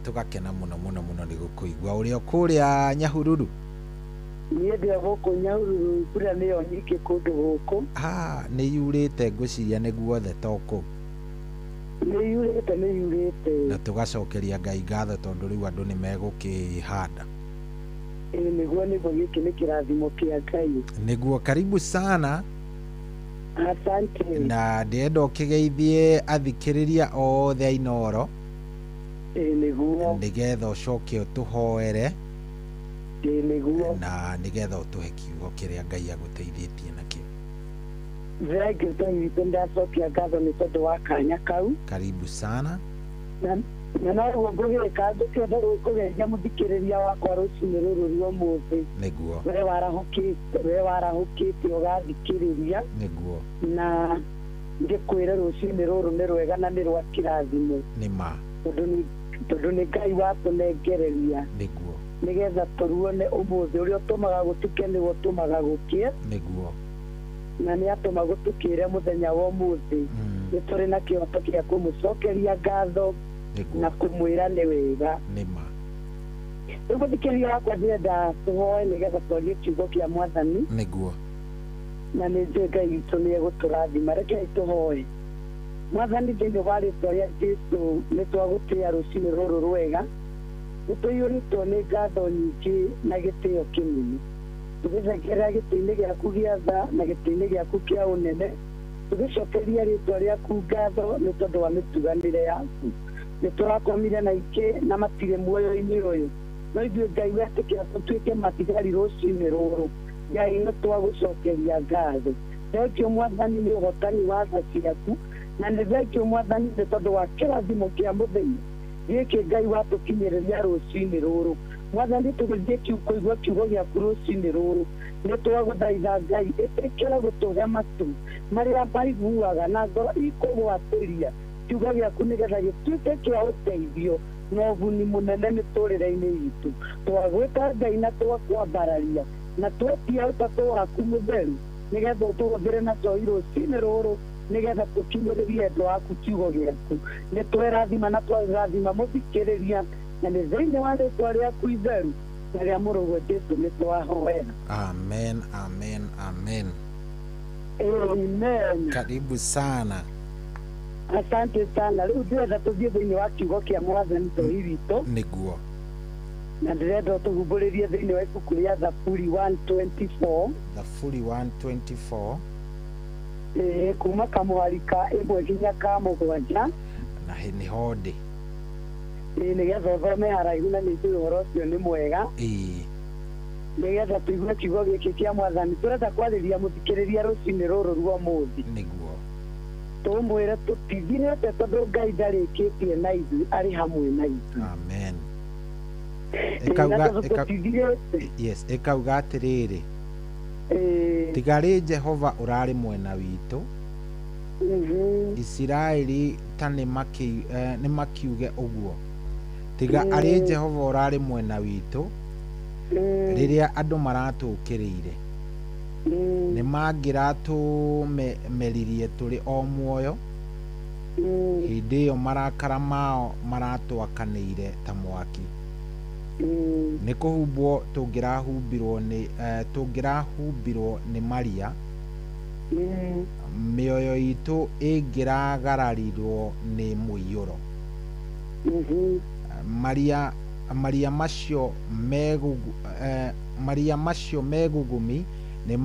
Tugakena muno nĩ gũkũigua ũrĩ kũrĩa Nyahururu.
Ndio gũkũ Nyahururu kũrĩa nĩyo nyingĩ kũndũ gũkũ.
Nĩ yurĩte ngũciria nĩguo the toko.
Nĩ yurĩte.
Na tugacokeria Ngai ngatho tondũ rĩu andũ nĩ megũkĩhanda.
Nĩguo gĩkĩ nĩ kĩrathimo kĩa Ngai.
Nĩguo karibu sana.
Asante.
Na ndĩrenda ũkĩgeithie athikĩrĩria othe a Inooro.
Nĩguo.
Nĩgetha ũcoke ũtũhoere.
Nĩguo.
Na nĩgetha ũtũhe kiugo kĩrĩa Ngai agũteithĩtie nakĩo.
Thengiũ Ngai witũ ndacokia ngatho nĩ tondũ wa kanya kau.
Karibu sana.
Na no ngũgĩka ndũkĩenda kũgeithia mũthikĩrĩria wakwa rũciinĩ rũrũ rwa ũmũthĩ.
Nĩguo.
We warahũkĩte ũgathikĩrĩria.
Nĩguo.
Na ngĩkwĩra rũciinĩ rũrũ nĩ rwega na nĩ rwa kĩrathimo.
Nĩma.
Tondũ nĩ Ngai watũnengereria.
Nĩguo.
Nĩgetha tũruone ũmũthĩ ũrĩa ũtũmaga gũtuke nĩguo ũtũmaga gũkĩe.
Nĩguo.
Na nĩ atũma gũtukĩre mũthenya wa ũmũthĩ. Nĩ tũrĩ na kĩhoto gĩa kũmũcokeria ngatho na kũmwĩra nĩ wega.
Nĩma.
Rĩu mũthikĩrĩria wakwa ndĩrenda tũhoe nĩgetha twarie kiugo kĩa Mwathani.
Nĩguo.
Na nĩ njũĩ Ngai witũ nĩ egũtũrathima. Rekei tũhoe. Mwathani thĩinĩ wa rĩĩtwa rĩa Jesũ nĩ twagũtĩĩa rũciinĩ rũrũ rwega. Nĩ tũiyũrĩtwo nĩ ngatho nyingĩ na gĩtĩo kĩnene. Tũgĩthengerera gĩtĩ-inĩ gĩaku gĩa tha na gĩtĩ-inĩ gĩaku kĩa ũnene. Tũgĩcokeria rĩĩtwa rĩaku ngatho nĩ tondũ wa mĩtuganĩre yaku. Nĩ tũrakomire na ingĩ na matirĩ muoyo-inĩ ũyũ. No ithuĩ Ngai wetĩkĩra tũtuĩke matigari rũciinĩ rũrũ. Ngai nĩ twagũcokeria ngatho. Thengio Mwathani nĩ ũhotani wa tha ciaku. Na nĩ thengio Mwathani nĩ tondũ wa kĩrathimo kĩa mũthenya gĩkĩ Ngai watũkinyĩrĩria rũciinĩ rũrũ. Mwathani tũgĩthiĩ kũigua kiugo gĩaku rũciinĩ rũrũ. Nĩ twagũthaitha Ngai ĩtĩkĩre gũtũhe matu marĩa maiguaga na ngoro ikũgwatĩria kiugo gĩaku nĩgetha gĩtuĩke kĩa ũteithio na ũguni mũnene mĩtũrĩre-inĩ itũ. Twagwĩta Ngai na twakwambararia na twetia ũtatũ waku mũtheru nĩgetha ũtũhũthĩre na toi rũciinĩ rũrũ nĩgetha tũkinyĩrĩrie endwa aku kiugo gĩaku. Nĩ twerathima na twarathima mũthikĩrĩria na nĩ thĩinĩ wa rĩĩtwa rĩaku itheru na rĩa mũrũgwe Jesũ nĩ twahoera.
Amen, amen, amen.
Amen.
Karibu sana.
Asante sana. Rĩu ndĩrenda tũthiĩ thĩinĩ wa kiugo kĩa Mwathani tũhi witũ.
Nĩguo.
Na ndĩrenda tũhumbũrĩrie thĩinĩ wa ibuku rĩa Thaburi 124.
Thaburi 124.
Kuma kamwari ka 1 nginya ka 7.
Na nĩ hondĩ.
Nĩgetha ũthome haraihu na nĩngĩ ũhoro ũcio nĩ mwega. Nĩgetha tũigue kiugo gĩkĩ kĩa Mwathani. Tũrenda kwarĩria mũthikĩrĩria rũciinĩ rũrũ rwa ũmũthĩ.
Nĩguo.
Tũmwĩre tũtigirĩte tondũ Ngai ndarĩkĩtie na ithuĩ arĩ hamwe na ithuĩ.
Amen. Ĩkauga atĩrĩrĩ. Tiga Jehova ũrarĩ mwena witũ. Isiraeli ta nĩ makiuge ũguo. Tiga arĩ Jehova ũrarĩ mwena witũ. Rĩrĩa andũ maratũkĩrĩire nĩ mangĩratũmeririe tũrĩ o muoyo. Hĩndĩ ĩyo marakara mao maratwakanĩire ta mwaki. Nĩ kũhumbwo tũngĩrahumbirwo nĩ maria. Mĩoyo itũ ĩngĩragararirwo nĩ mũiyũro. Maria macio megugumi nĩ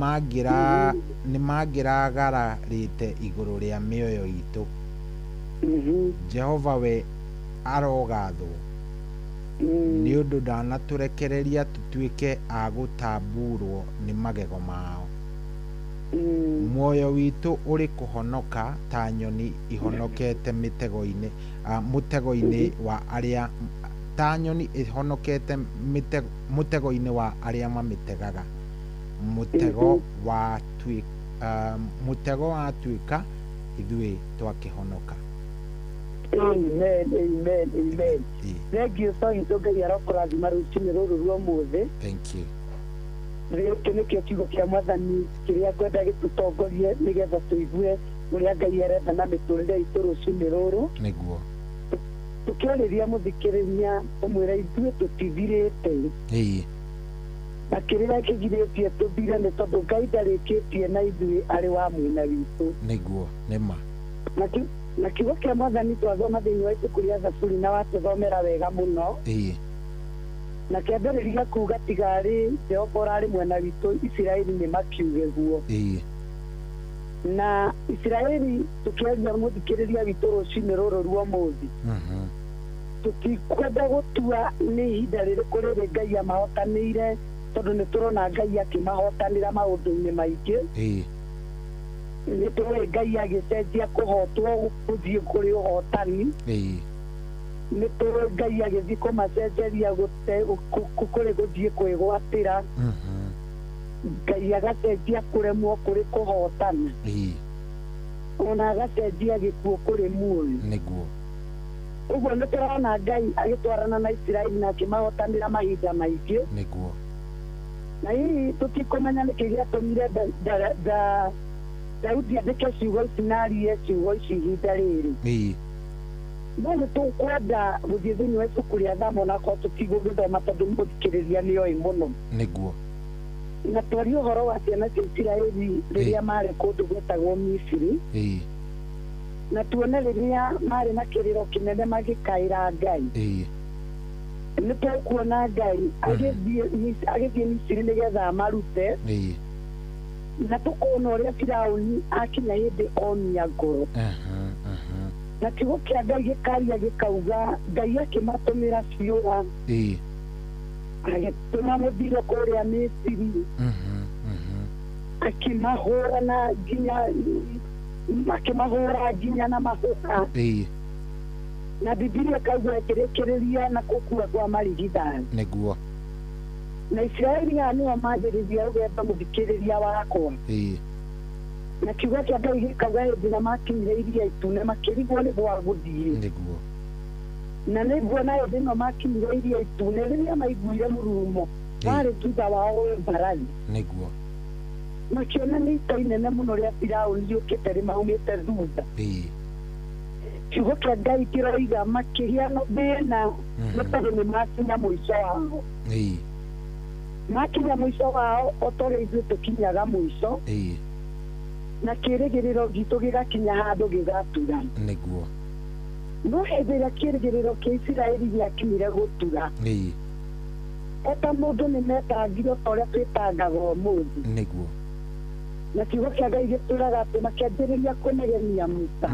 mangĩragararĩte igũrũ rĩa mĩoyo itũ. Jehova we arogathwo nĩ ũndũ ndanatũrekereria tũtuĩke a gũtambuurwo nĩ magego mao. Muoyo witũ ũrĩ kũhonoka ta nyoni ihonokete mũtego-inĩ wa arĩa ta nyoni ihonokete mũtego-inĩ wa arĩa mamĩtegaga. Mũtego watuĩka ithuĩ twakĩhonoka.
Amen, amen, amen. Thengio Ngai Ngai arokũrathima rũciinĩ rũrũ rwa ũmũthĩ.
Thank you.
Gĩkĩ nĩkĩo kiugo kĩa Mwathani kĩrĩa ngwenda gĩtũtongorie nĩgetha tũigue ũrĩa Ngai arenda na mĩtũrĩre itũ rũciinĩ rũrũ.
Nĩguo.
Tũkĩarĩria mũthikĩrĩria ũmwĩra ithuĩ tũtithirĩte. Na kĩrĩa kĩgirĩtie tũthire nĩ tondũ Ngai ndarĩkĩtie na ithuĩ arĩ wa mwena witũ.
Nĩguo, nĩma.
Na kiugo kĩa Mwathani twathoma thĩinĩ wa ibuku rĩa Thaburi na watũthomera wega mũno. Na kĩambĩrĩria kuuga tiga arĩ Jehova ũrarĩ mwena witũ Isiraeli nĩ makiuge guo.
na Israeli tukianza muthikiriria bitoro cine roro ruo muthi tukikwenda gutua ni ihinda ririku riri Ngai amahotanire tondu ni turona Ngai akimahotanira maundu-ini maingi ni tuwe Ngai agicenjia kuhotwo guthii kuri uhotani ni tuwe Ngai agithii kumacenjeria kuri guthii kwigwatira Ngai agacenjia kuremwo kuri kuhotana ona agacenjia gikuo kuri muoyo
niguo
uguo ni turona Ngai agitwarana na Israeli na akimahotanira mahinda maingi
niguo
na hii tutikumenya niki giatumire Daudi andike ciugo ici na arie ciugo ici ihinda riri no nĩ tũkwenda gũthiĩ thĩinĩ wa ibuku rĩa Thamo nakorwo tũtigũgĩthoma tondũ mũthikĩrĩria nĩoĩ mũno
nĩguo
na twarie ũhoro wa ciana cia Isiraeli rĩrĩa marĩ kũndũ gwĩtagwo Misiri na tuone rĩrĩa marĩ na kĩrĩro kĩnene magĩkaĩra Ngai nĩ tũkuona Ngai agĩthiĩ Misiri nĩgetha amarute na tukona ũrĩa Firaũni akinya hĩndĩ omia ngoro na kiugo kĩa Ngai gĩkaria gĩkauga Ngai akĩmatũmĩra ciũra agĩtũma mũthiro kũrĩa Misiri akĩmahũra na nginya na mahuka na Biblia kauga akĩrĩkĩrĩria na gũkua kwa marigithathi
nĩguo
na Israeli nĩo manjĩrĩria rũgendo mũthikĩrĩria wakwa na kiugo kĩa Ngai gĩkauga hĩndĩ ĩrĩa makinyire Iria Itune makĩrigwo nĩ gwa gũthiĩ
nĩguo
na nĩguona hĩndĩ ĩno makinyire Iria Itune rĩrĩa maiguire mũrurumo warĩ thutha wao mbarathi
nĩguo
makĩona nĩ ita inene mũno rĩa Firaũni rĩũkĩte rĩmaumĩte thutha kiugo kĩa Ngai kĩroiga makĩria no thĩna nĩ tondũ nĩ makinya mũico wao makinya mũico wao otorĩa ithuĩ tũkinyaga mũico na kĩrĩgĩrĩro gitũ gĩgakinya handũ gĩgatura
nĩguo
no hĩndĩ ĩrĩa kĩrĩgĩrĩro kĩa Isiraeli gĩakinyire gũtura ota mũndũ nĩ metangire o ũrĩa twĩtangaga ũmũthĩ
nĩguo
na kiugo kĩa Ngai gĩtũraga atĩ makĩambĩrĩria kũnegenia Musa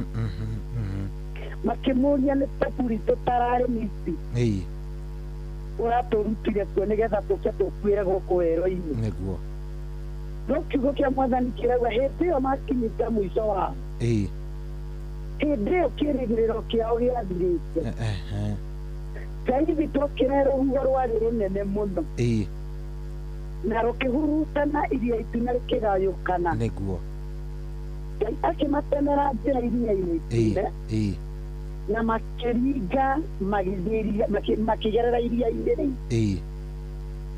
makĩmũria nĩ tũburi tũtararĩ Misiri ũratũrutire kuo nĩgetha tũke tũkuĩre gũkũ werũ-inĩ
nĩguo
no kiugo kĩa Mwathani kĩrauga hĩndĩ ĩyo makinyĩte mũico wao hĩndĩ ĩyo kĩrĩgĩrĩro kĩao gĩathirĩte Ngai witũ akĩrehe rũhuho rwarĩ rũnene mũno na rũkĩhurutana Iria Itune rĩkĩgayũkana
nĩguo
Ngai akĩmatemera njĩra Iria-inĩ Itune na makĩringa makĩgerera Iria-inĩ rĩu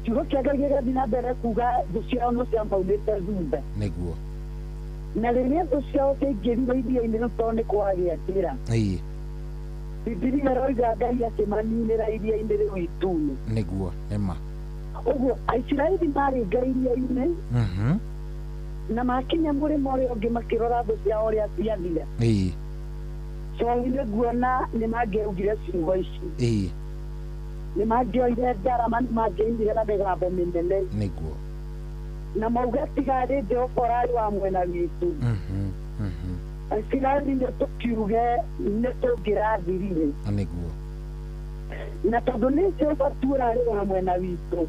kiugo kĩa Ngai gĩgathiĩ na mbere kuga thũ ciao no ciamaumĩte thutha
nĩguo
na rĩrĩa thũ ciao ciaingĩrire Iria-inĩ rĩu tondũ nĩ kwagĩakĩra Biblia ĩroiga Ngai akĩmaninĩra Iria-inĩ rĩu Itune
nĩguo nĩma
ũguo Aisiraeli maringa Iria-inĩ na makinya mũrĩmo ũrĩa ũngĩ makĩrora thũ ciao ũrĩa ciathira nĩ nguona nĩ mangĩaugire ciugo ici nĩ mangĩoire ndarama nĩ mangĩinire na mĩgambo mĩnene
nĩguo
na mauga tiga rĩ Jehova ũrarĩ wa mwena witũ Aisiraeli nĩ tũkiuge nĩ tũngĩrathirire
nĩguo
na tondũ nĩ Jehova tu ũrarĩ wa mwena witũ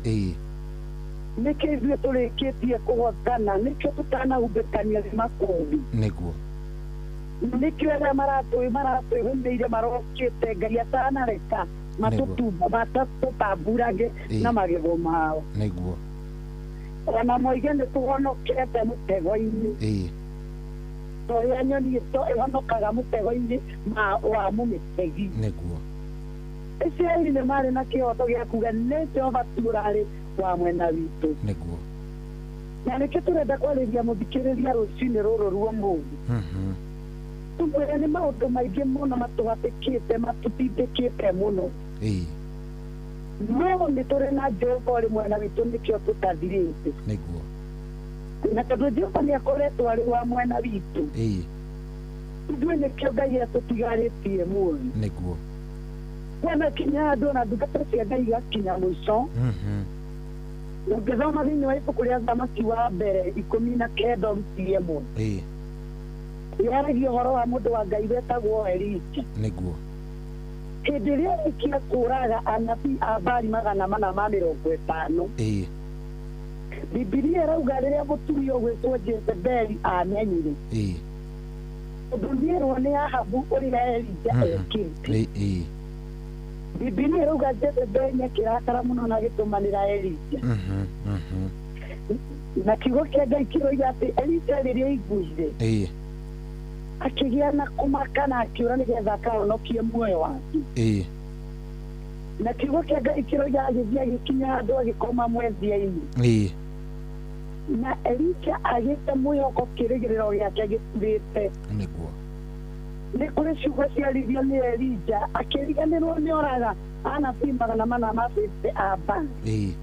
nĩkĩ ithuĩ tũrĩkĩtie kũhotana nĩkĩo tũtanahumbĩkanio nĩ makũmbĩ
nĩguo
nĩkĩo arĩa maratwĩhũmĩire marokĩte Ngai atanareka matatũtamburange na magego mao
nĩguo
ona moige nĩ tũhonokete mũtego-inĩ torĩa nyoni ĩhonokaga mũtego-inĩ wa mũmĩtegi
nĩguo
Israeli nĩ marĩ na kĩhoto gĩa kuga nĩ Jehova tu ũrarĩ wa mwena witũ
nĩguo
na nĩkĩo tũrenda kwarĩria mũthikĩrĩria rũciinĩ rũrũ rwa ũmũthĩ tũmwĩre nĩ maũndũ maingĩ mũno matũhatĩkĩte matũtindĩkĩte mũno no nĩ tũrĩ na Jehova ũrĩ mwena witũ nĩkĩo tũtathirĩte
nĩguo
na tondũ Jehova nĩ akoretwo arĩ wa mwena witũ ithuĩ nĩkĩo Ngai atũtigarĩtie muoyo
nĩguo
wanakinya andũ na ndungata cia Ngai igakinya mũico ũngĩthoma thĩinĩ wa ibuku rĩa Thamaki wa mbere 19 ũruti 1 yaragia horo wa mundu wa Ngai wetagwo Elija
niguo
hĩndĩ ĩrĩa ikia kũraga anabii a Baali 450 Bibilia ĩrauga rĩrĩa mũtumia ũgwĩtwo Jezebeli amenyire ũndũ nĩerwo nĩ Ahabu ũrĩa Elija ekĩte Bibilia ĩrauga Jezebeli nĩakĩrakara mũno na agĩtũmanĩra Elija na kiugo kĩa Ngai kĩroiga atĩ Elija rĩrĩa aiguire akĩgĩa na kũmaka na akĩũra nĩgetha akahonokie muoyo wake na kiugo kĩa Ngai kĩroiga agĩthiĩ agĩkinya handũ agĩkoma mwethia-inĩ na Elija agĩte mwĩhoko kĩrĩgĩrĩro gĩake gĩturĩte
nĩguo
nĩ kũrĩ ciugo ciarithio nĩ Elija akĩriganĩrwo nĩ oraga anabii 450 a Baali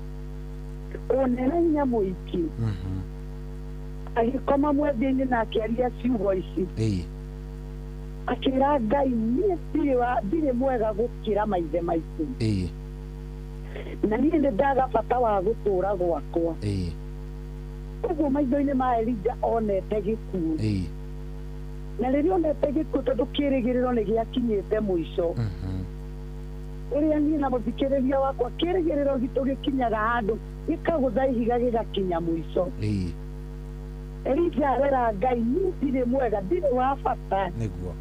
onera hinya mũingĩ agĩkoma mwethia-inĩ na akĩaria ciugo ici akĩra Ngai niĩ ndirĩ mwega gũkĩra maithe maitũ na niĩ nĩ ndaga bata wa gũtũũra gwakwa ũguo maitho-inĩ ma Elija onete gĩkuũ na rĩrĩa onete gĩkuũ tondũ kĩrĩgĩrĩro nĩ gĩakinyĩte mũico ũrĩa niĩ na mũthikĩrĩria wakwa kĩrĩgĩrĩro gitũ gĩkinyaga handũ gĩkagũtha ihiga gĩgakinya mũico Elija arera Ngai niĩ ndirĩ mwega ndirĩ wa bata
nĩguo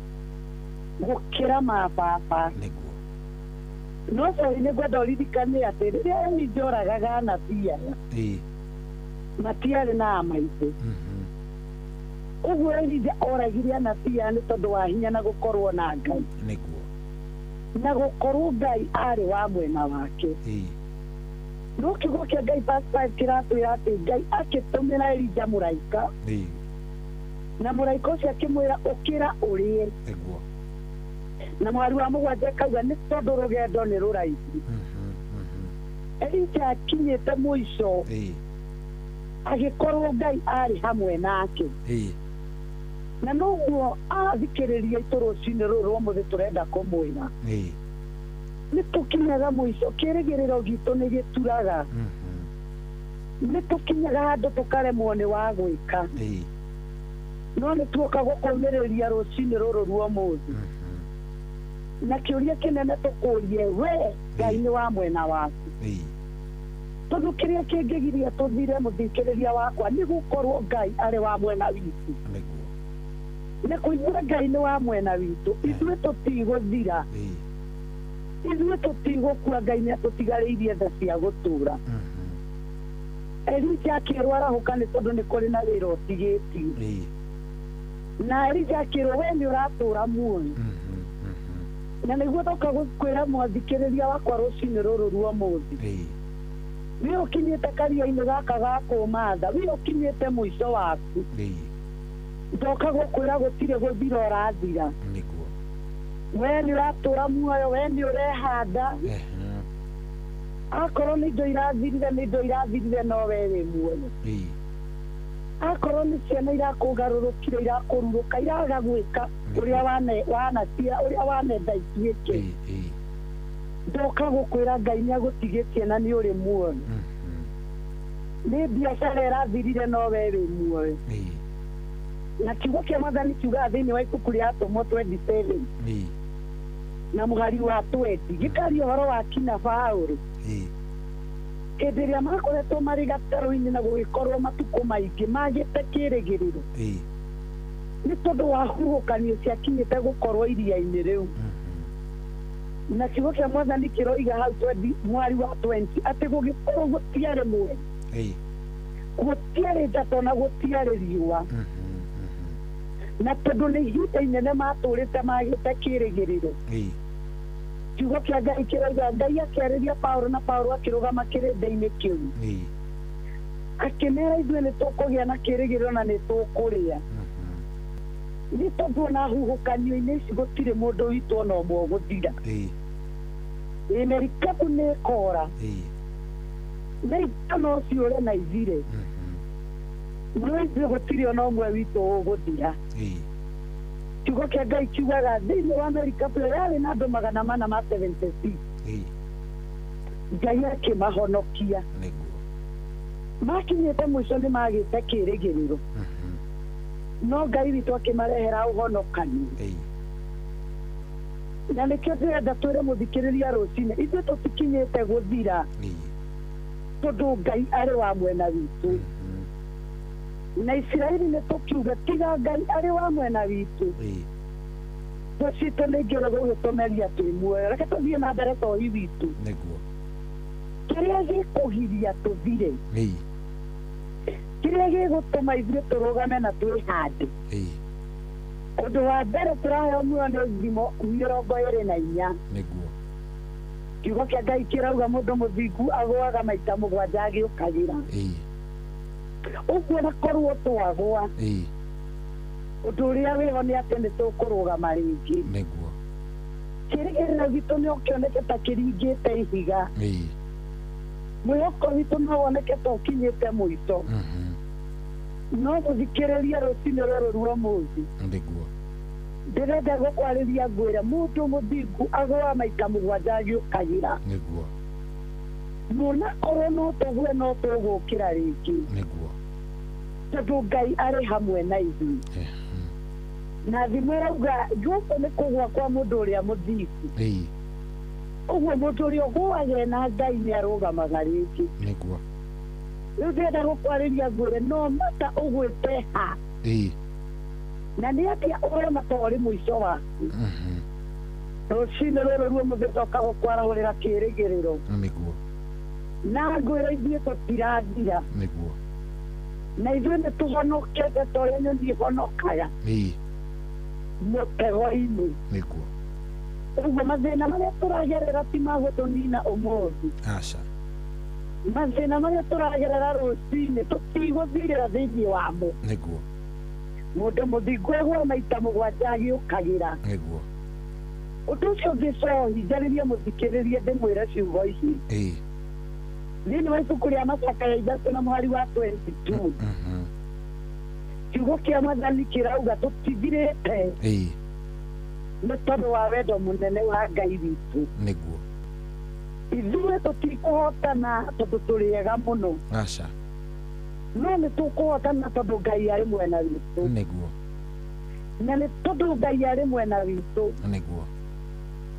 gũkĩra mababa
nĩguo
no sori nĩ ngwenda ũririkane atĩ rĩrĩa Elija oragaga anabii aya matiarĩ na maithe ũguo Elija oragire anabii aya nĩ tondũ wa hinya na gũkorwo na Ngai
nĩguo
na gũkorwo Ngai arĩ wa mwena wake no kiugo kĩa Ngai verse 5 kĩratwĩra atĩ Ngai akĩtũmĩra Elija mũraika na mũraika ũcio akĩmwĩra ũkĩra ũrĩe na mwari wa mũgwanja akauga nĩ tondũ rũgendo nĩ rũraihu Elija akinyĩte mũico agĩkorwo Ngai arĩ hamwe nake na noguo athikĩrĩria itũ rũcinĩ rũrũ rwa mũthĩ tũrenda kũmwĩra nĩ tũkinyaga mũico kĩrĩgĩrĩro gitũ nĩ gĩturaga nĩ tũkinyaga handũ tũkaremwo nĩ wa gwĩka no nĩ tuoka gũkũmĩrĩria rũcinĩ rũrũ rwa ũmũthĩ na kĩũria kĩnene tũkũrie we Ngai nĩ wa mwena waku tondũ kĩrĩa kĩngĩgiria tũthire mũthikĩrĩria wakwa nĩ gũkorwo Ngai arĩ wa mwena witũ nĩ kũigua Ngai nĩ wa mwena witũ ithuĩ tũtigũthira ithuĩ tũtigũkua Ngai nĩ atũtigarĩirie tha cia gũtũũra Elija akĩrwo arahũka nĩ tondũ nĩ kũrĩ na wĩra ũtigĩtio na Elija akĩrwo we nĩ ũratũũra muoyo na nĩguo toka gũkwĩra mwathikĩrĩria wakwa rũcinĩ rũrũ rwa ũmũthĩ we ũkinyĩte karia-inĩ gaka ga kũmatha we ũkinyĩte mũico waku ndoka gũkwĩra gũtirĩ gũthira ũrathira we nĩ ũratũũra muoyo we nĩ ũrehanda akorwo nĩ indo irathirire no we wĩ muoyo akorwo nĩ ciana irakũgarũrũkire irakũrurũka iraga gwĩka ũrĩa wanenda ituĩke ndoka gũkwĩra Ngai nĩ agũtigĩtie na nĩ ũrĩ muoyo nĩ biacara ĩrathirire no we wĩ muoyo na kiugo kĩa Mwathani kiugaga thĩinĩ wa ibuku rĩa Atũmwo 27 na mũhari wa 20 gĩkaria ũhoro wa kina Paũlũ hĩndĩ ĩrĩa makoretwo marĩ gatarũ-inĩ na gũgĩkorwo matukũ maingĩ magĩte kĩrĩgĩrĩro nĩ tondũ wa huhũkanio ciakinyĩte gũkorwo iria-inĩ rĩu na kiugo kĩa Mwathani kĩroiga hau mwari wa 20 atĩ gũgĩkorwo gũtiarĩ mweri gũtiarĩ njato na gũtiarĩ riũa na tondũ nĩ ihinda inene matũrĩte magĩte kĩrĩgĩrĩro kiugo kĩa Ngai kĩroiga Ngai akĩarĩria Paũlũ na Paũlũ akĩrũgama kĩrĩndĩ-inĩ kĩu akĩmera ithuĩ nĩ tũkũgĩa na kĩrĩgĩrĩro na nĩ tũkũrĩa nĩ tondũ ona huhũkanio-inĩ ici gũtirĩ mũndũ witũ ona ũmwe ũgũthira merikabu nĩ ĩkora na itano ciũre na ithire no ithuĩ gũtirĩ ona ũmwe witũ ũgũthira kiugo kĩa Ngai kiugaga thĩinĩ wa merikabu yarĩ na andũ 476 Ngai akĩmahonokia makinyĩte mũico nĩ magĩte kĩrĩgĩrĩro no Ngai witũ akĩmarehera ũhonokani na nĩkĩo ndĩrenda twĩre mũthikĩrĩria rũcinĩ ithuĩ tũtikinyĩte gũthira tondũ Ngai arĩ wa mwena witũ na Isiraeli nĩ tũkiuga tiga Ngai arĩ wa mwena witũ Citũ nĩ ingĩona gũgĩtũmeria twĩ muoyo reke tũthiĩ na mbere toi witũ kĩrĩa gĩkũgiria tũthire kĩrĩa gĩgũtũma ithuĩ tũrũgame na twĩhande ũndũ wa mbere tũraheo muoyo nĩ thimo 24 kiugo kĩa Ngai kĩrauga mũndũ mũthingu agũaga maita 7 agĩũkagĩra ũguo na korwo twagũa ũndũ ũrĩa wĩho nĩ atĩ nĩ tũkũrũgama rĩngĩ kĩrĩgĩrĩro gitũ nĩ ũkĩoneke ta kĩringĩte ihiga mwĩhoko witũ no woneke ta ũkinyĩte mũico no gũthikĩrĩria rũcinĩ rũrũ rwa ũmũthĩ ndĩrenda gũkwarĩria ngwĩre mũndũ mũthingu agũa maita 7 agĩũkagĩra mũnakorwo no tũgue no tũgũkĩra rĩngĩ tondũ Ngai arĩ hamwe na ithuĩ na thimũ ĩrauga gũkũ nĩ kũgũa kwa mũndũ ũrĩa mũthingu ũguo mũndũ ũrĩa ũgũagĩra na Ngai nĩ arũgamaga rĩngĩ rĩu ndĩrenda gũkwarĩria ngwĩre no mata ũgwĩte ha na nĩ atĩa ũrema ta ũrĩ mũico waku rũcinĩ rũrũ rwa mũthĩ toka gũkwarahũrĩra kĩĩrĩgĩrĩro na ngwĩra ithuĩ tũtirathira na ithuĩ nĩ tũhonokete ta ũrĩa nyoni ĩhonokaga mũtego-inĩ ũguo mathĩna marĩa tũragerera ti magũtũnina ũmũthĩ mathĩna marĩa tũragerera rũcinĩ tũtigũthirĩra thĩinĩ wamo mũndũ mũthingu agũa maita 7 agĩũkagĩra ũndũ ũcio ngĩcohi njarĩrie mũthikĩrĩrie ndĩmwĩre ciugo ici thĩinĩ wa ibuku rĩa Macaka ya 3 na mũhari wa 22 kiugo kĩa Mwathani kĩrauga tũtithirĩte nĩ tondũ wa wendo mũnene wa Ngai witũ ithuĩ tũtikũhotana tondũ tũrĩega mũno no nĩ tũkũhotana tondũ Ngai arĩ mwena witũ na nĩ tondũ Ngai arĩ mwena witũ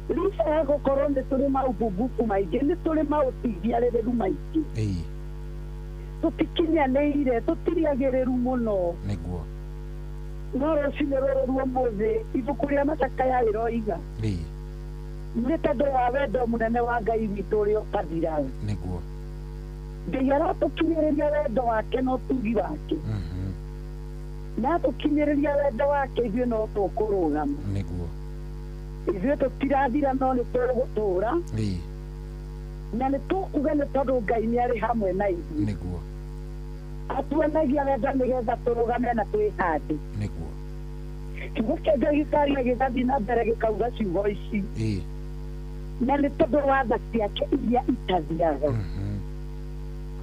licha ya gũkorwo nĩ tũrĩ maũmbumbuku maingĩ nĩ tũrĩ maũtigiarĩrĩru maingĩ tũtikinyanĩire tũtiriagĩrĩru mũno no rũcinĩ rũrũ rwa ũmũthĩ ibuku rĩa Macaka rĩroiga nĩ tondũ wa wendo mũnene wa Ngai witũ ũrĩa ũtathiraga Ngai aratũkinyĩrĩria wendo wake no tugi wake na tũkinyĩrĩria wendo wake ithuĩ no tũkũrũgama ithuĩ tũtirathira no nĩ tũgũtũũra na nĩ tũkuga nĩ tondũ Ngai nĩ arĩ hamwe na ithuĩ atuonagia wendo nĩgetha tũrũgame na twĩhande kiugo kĩa Ngai gĩkaria gĩgathiĩ na mbere gĩkauga ciugo ici na nĩ tondũ wa tha ciake iria itathiaga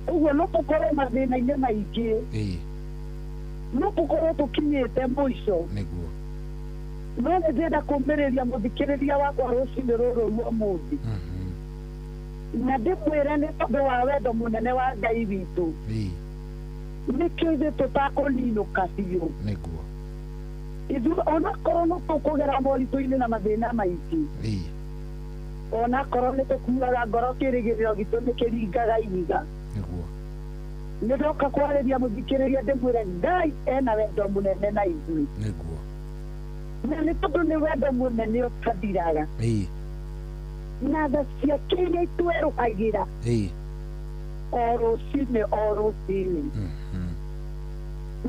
ũguo no tũkorwo mathĩna-inĩ maingĩ no tũkorwo tũkinyĩte mũico no nĩ ndĩrenda kũũmĩrĩria mũthikĩrĩria wakwa rũcinĩ rũrũ rwa ũmũthĩ na ndĩmwĩre nĩ tondũ wa wendo mũnene wa Ngai witũ nĩkĩo ithuĩ tũtakũninũka biũ ithuĩ onakorwo no tũkũgera moritũ-inĩ na mathĩna maingĩ onakorwo nĩ tũkuaga ngoro kĩĩrĩgĩrĩro gitũ nĩ kĩringaga ihiga nĩ ndoka kwarĩria mũthikĩrĩria ndĩmwĩre Ngai ena wendo mũnene na ithuĩ na nĩ tondũ nĩ wendo mũnene ũtathiraga na tha ciake iria itwerũhagĩra o rũcinĩ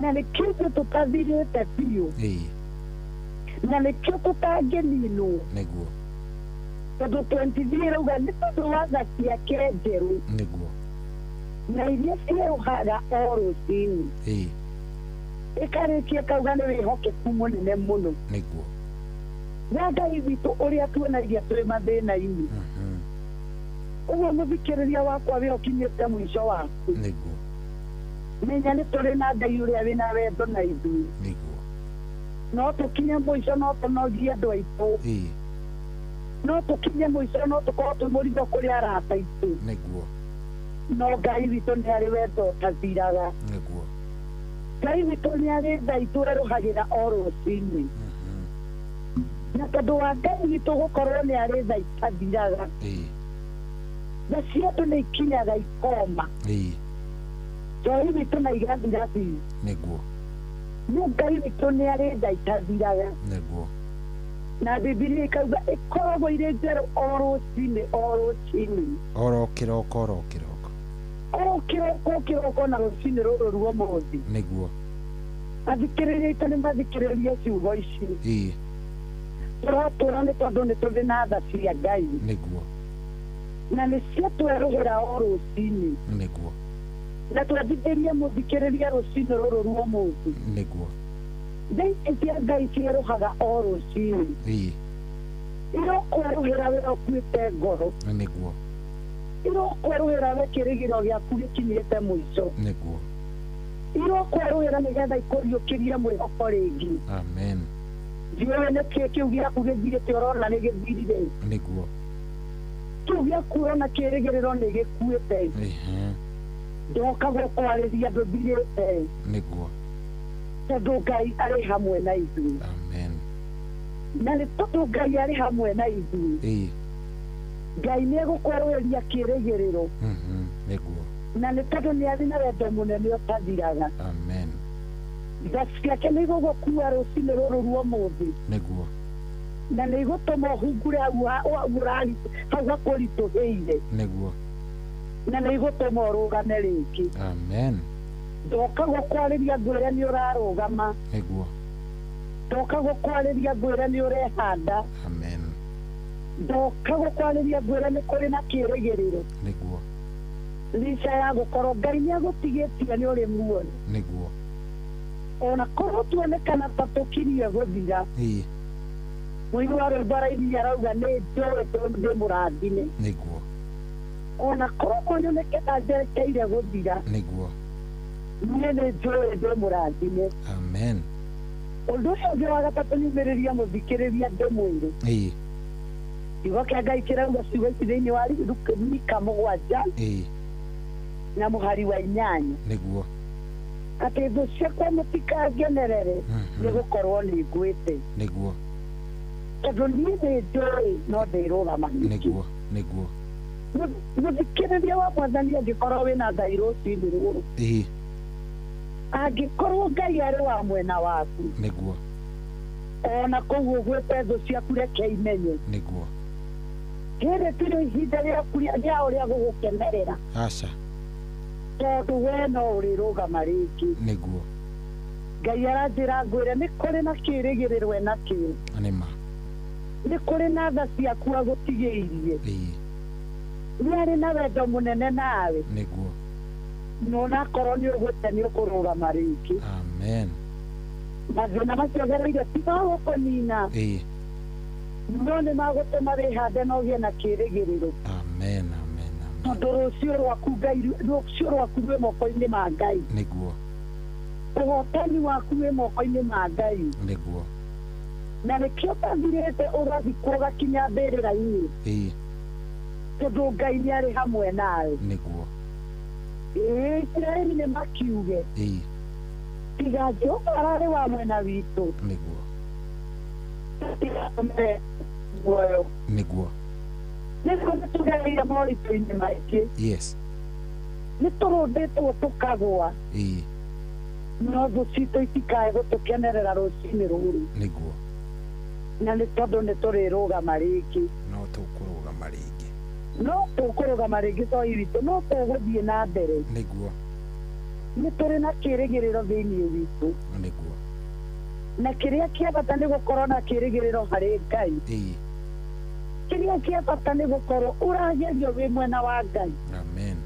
na nĩkĩo ithuĩ tũtathirĩte biũ na nĩkĩo tũtangĩninwo tondũ 23 rauga nĩ tondũ wa tha ciake njerũ na iria cierũhaga o rũcinĩ ĩkarĩkia kauga nĩ wĩhokeku mũnene mũno na Ngai witũ ũrĩa tuonagia twĩ mathĩna-inĩ ũguo mũthikĩrĩria wakwa wĩ ũkinyĩte mũico waku menya nĩ tũrĩ na Ngai ũrĩa wĩna wendo na ithuĩ no tũkinye mũico no tũnogie andũ aitũ no tũkinye mũico no tũkorwo twĩ mũrigo kũrĩ arata aitũ no Ngai witũ nĩ arĩ wendo ũtathiraga Ngai witũ nĩ arĩ tha itũerũhagĩra o rũcinĩ na tondũ wa Ngai witũ gũkorwo nĩ arĩ tha itathiraga tha cia andũ nĩ ikinyaga ikoma njoi witũ na igathira biũ
nĩguo
no Ngai witũ nĩ arĩ tha itathiraga
nĩguo
na Bibilia ikauga ikoragwo irĩ njerũ o rũcinĩ
oro kĩroko
na rũcinĩ rũrũ rwa mũthĩ
nĩguo
athikĩrĩria itũ nĩ mathikĩrĩria ciugo ici tũratũra nĩ tondũ nĩ tũrĩ na tha cia Ngai
nĩguo
na nĩ ciatwerũhĩra o rũcinĩ
nĩguo
na twendithĩrie mũthikĩrĩria rũcinĩ rũrũ rwa mũthĩ
nĩguo
tha ici cia Ngai cierũhaga o rũcinĩ irokwerũhĩra wĩra ũkuĩte ngoro
nĩguo
irokwerũhĩra we kĩrĩgĩro gĩaku gĩkinyĩte mũico
nĩguo
irokwerũhĩra nĩgetha ikũriũkĩrie mwĩhoko rĩngĩ
amen
ndiũĩ nĩkĩĩ kĩu gĩaku gĩthirĩte ũrona nĩ gĩthirire
nĩguo
kĩu gĩaku ũrona kĩrĩgĩrĩro nĩ gĩkuĩte ndoka gũkwarĩria ndũthirĩte
nĩguo
tondũ Ngai arĩ hamwe na ithuĩ
amen
na nĩ tondũ Ngai arĩ hamwe na ithuĩ Ngai nĩ egũkwerũhĩria kĩrĩgĩrĩro
nĩguo
na nĩ tondũ nĩ arĩ na wendo mũnene ũtathiraga
amen
tha ciake nĩ igũgũkua rũcinĩ rũrũ rwa mũthĩ
nĩguo
na nĩ igũtũma ũhungure hau hakũritũhĩire
nĩguo
na nĩ igũtũma ũrũgame rĩngĩ
amen
ndoka gũkwarĩria ngwĩre nĩ ũrarũgama
nĩguo
ndoka gũkwarĩria ngwĩre nĩ ũrehanda
amen
ndoka gũkwarĩria ngwĩre nĩ kũrĩ na kĩrĩgĩrĩro
nĩguo
licha ya gũkorwo Ngai nĩ agũtigĩtie nĩ ũrĩ muoyo
nĩguo
ona korwo tuonekana ta tũkirie gũthira mũini wa rwĩmbo arainia arauga nĩ njũĩ ndĩ mũrathime
nĩguo
ona korwo nyoneke ta njerekeire gũthira
nĩguo
niĩ nĩ njũĩ ndĩ mũrathime
amen
ũndũ ũcio ũngĩ wa gatatũ nyumĩrĩria mũthikĩrĩria ndĩmwĩre kiugo kĩa Ngai kĩrauga ciugo ici thĩinĩ wa Mika 7 na mũhari wa 8
nĩguo
atĩ thũ ciakwa mũtikangenerere nĩ gũkorwo nĩ ngwĩte
nĩguo
tondũ niĩ nĩ njũĩ no ndĩrũgama
nĩguo
mũthikĩrĩria wa Mwathani angĩkorwo wĩna tha rũcinĩ rũrũ angĩkorwo Ngai arĩ wa mwena waku
nĩguo
ona kũu ũgwĩte thũ ciaku reke imenye
nĩguo
rĩrĩ tirĩ ihinda rĩaku rĩa ũrĩa gũgũkenerera
aca
tondũ we no ũrĩrũgama rĩngĩ
nĩguo
Ngai aranjĩra ngwĩre nĩ kũrĩ na kĩrĩgĩrĩro enakĩo nĩ kũrĩ na tha ciaku agũtigĩirie nĩ arĩ na wendo mũnene nawe
nĩguo
no onakorwo nĩ ũgwĩte nĩ ũkũrũgama rĩngĩ
amen
mathĩna macio gereire ti magũkũnina no nĩ magũtũma wĩhande na ũgĩe na kĩrĩgĩrĩro
amen
tondũ rũciũ rwaku rwĩ moko-inĩ ma Ngai
nĩguo
ũhotani waku wĩ moko-inĩ ma Ngai
nĩguo
na nĩkĩo ũtathirĩte ũgathikwo ũgakinya mbĩrĩra-inĩ tondũ Ngai nĩ arĩ hamwe nawe
nĩguo
Isiraeli nĩ makiuge tiga Jehova ararĩ wa mwena witũ
nĩguo
muoyo
nĩguo
nĩguo nĩtũgereire moritũ-inĩ maingĩ nĩ tũrũndĩtwo tũkagwa no thũ citũ itikae gũtũkenerera rũcinĩ rũrũ
nĩguo
na nĩ tondũ nĩ tũrĩrũgama rĩngĩ
no tũkũrũgama
rĩngĩ toi witũ no tũgũthiĩ na mbere
nĩguo
nĩ tũrĩ na kĩrĩgĩrĩro thĩinĩ witũ
nĩguo
na kĩrĩa kĩa bata nĩ gũkorwo na kĩrĩgĩrĩro harĩ Ngai kĩrĩa kĩa bata nĩ gũkorwo ũragerio wĩ mwena wa Ngai
amen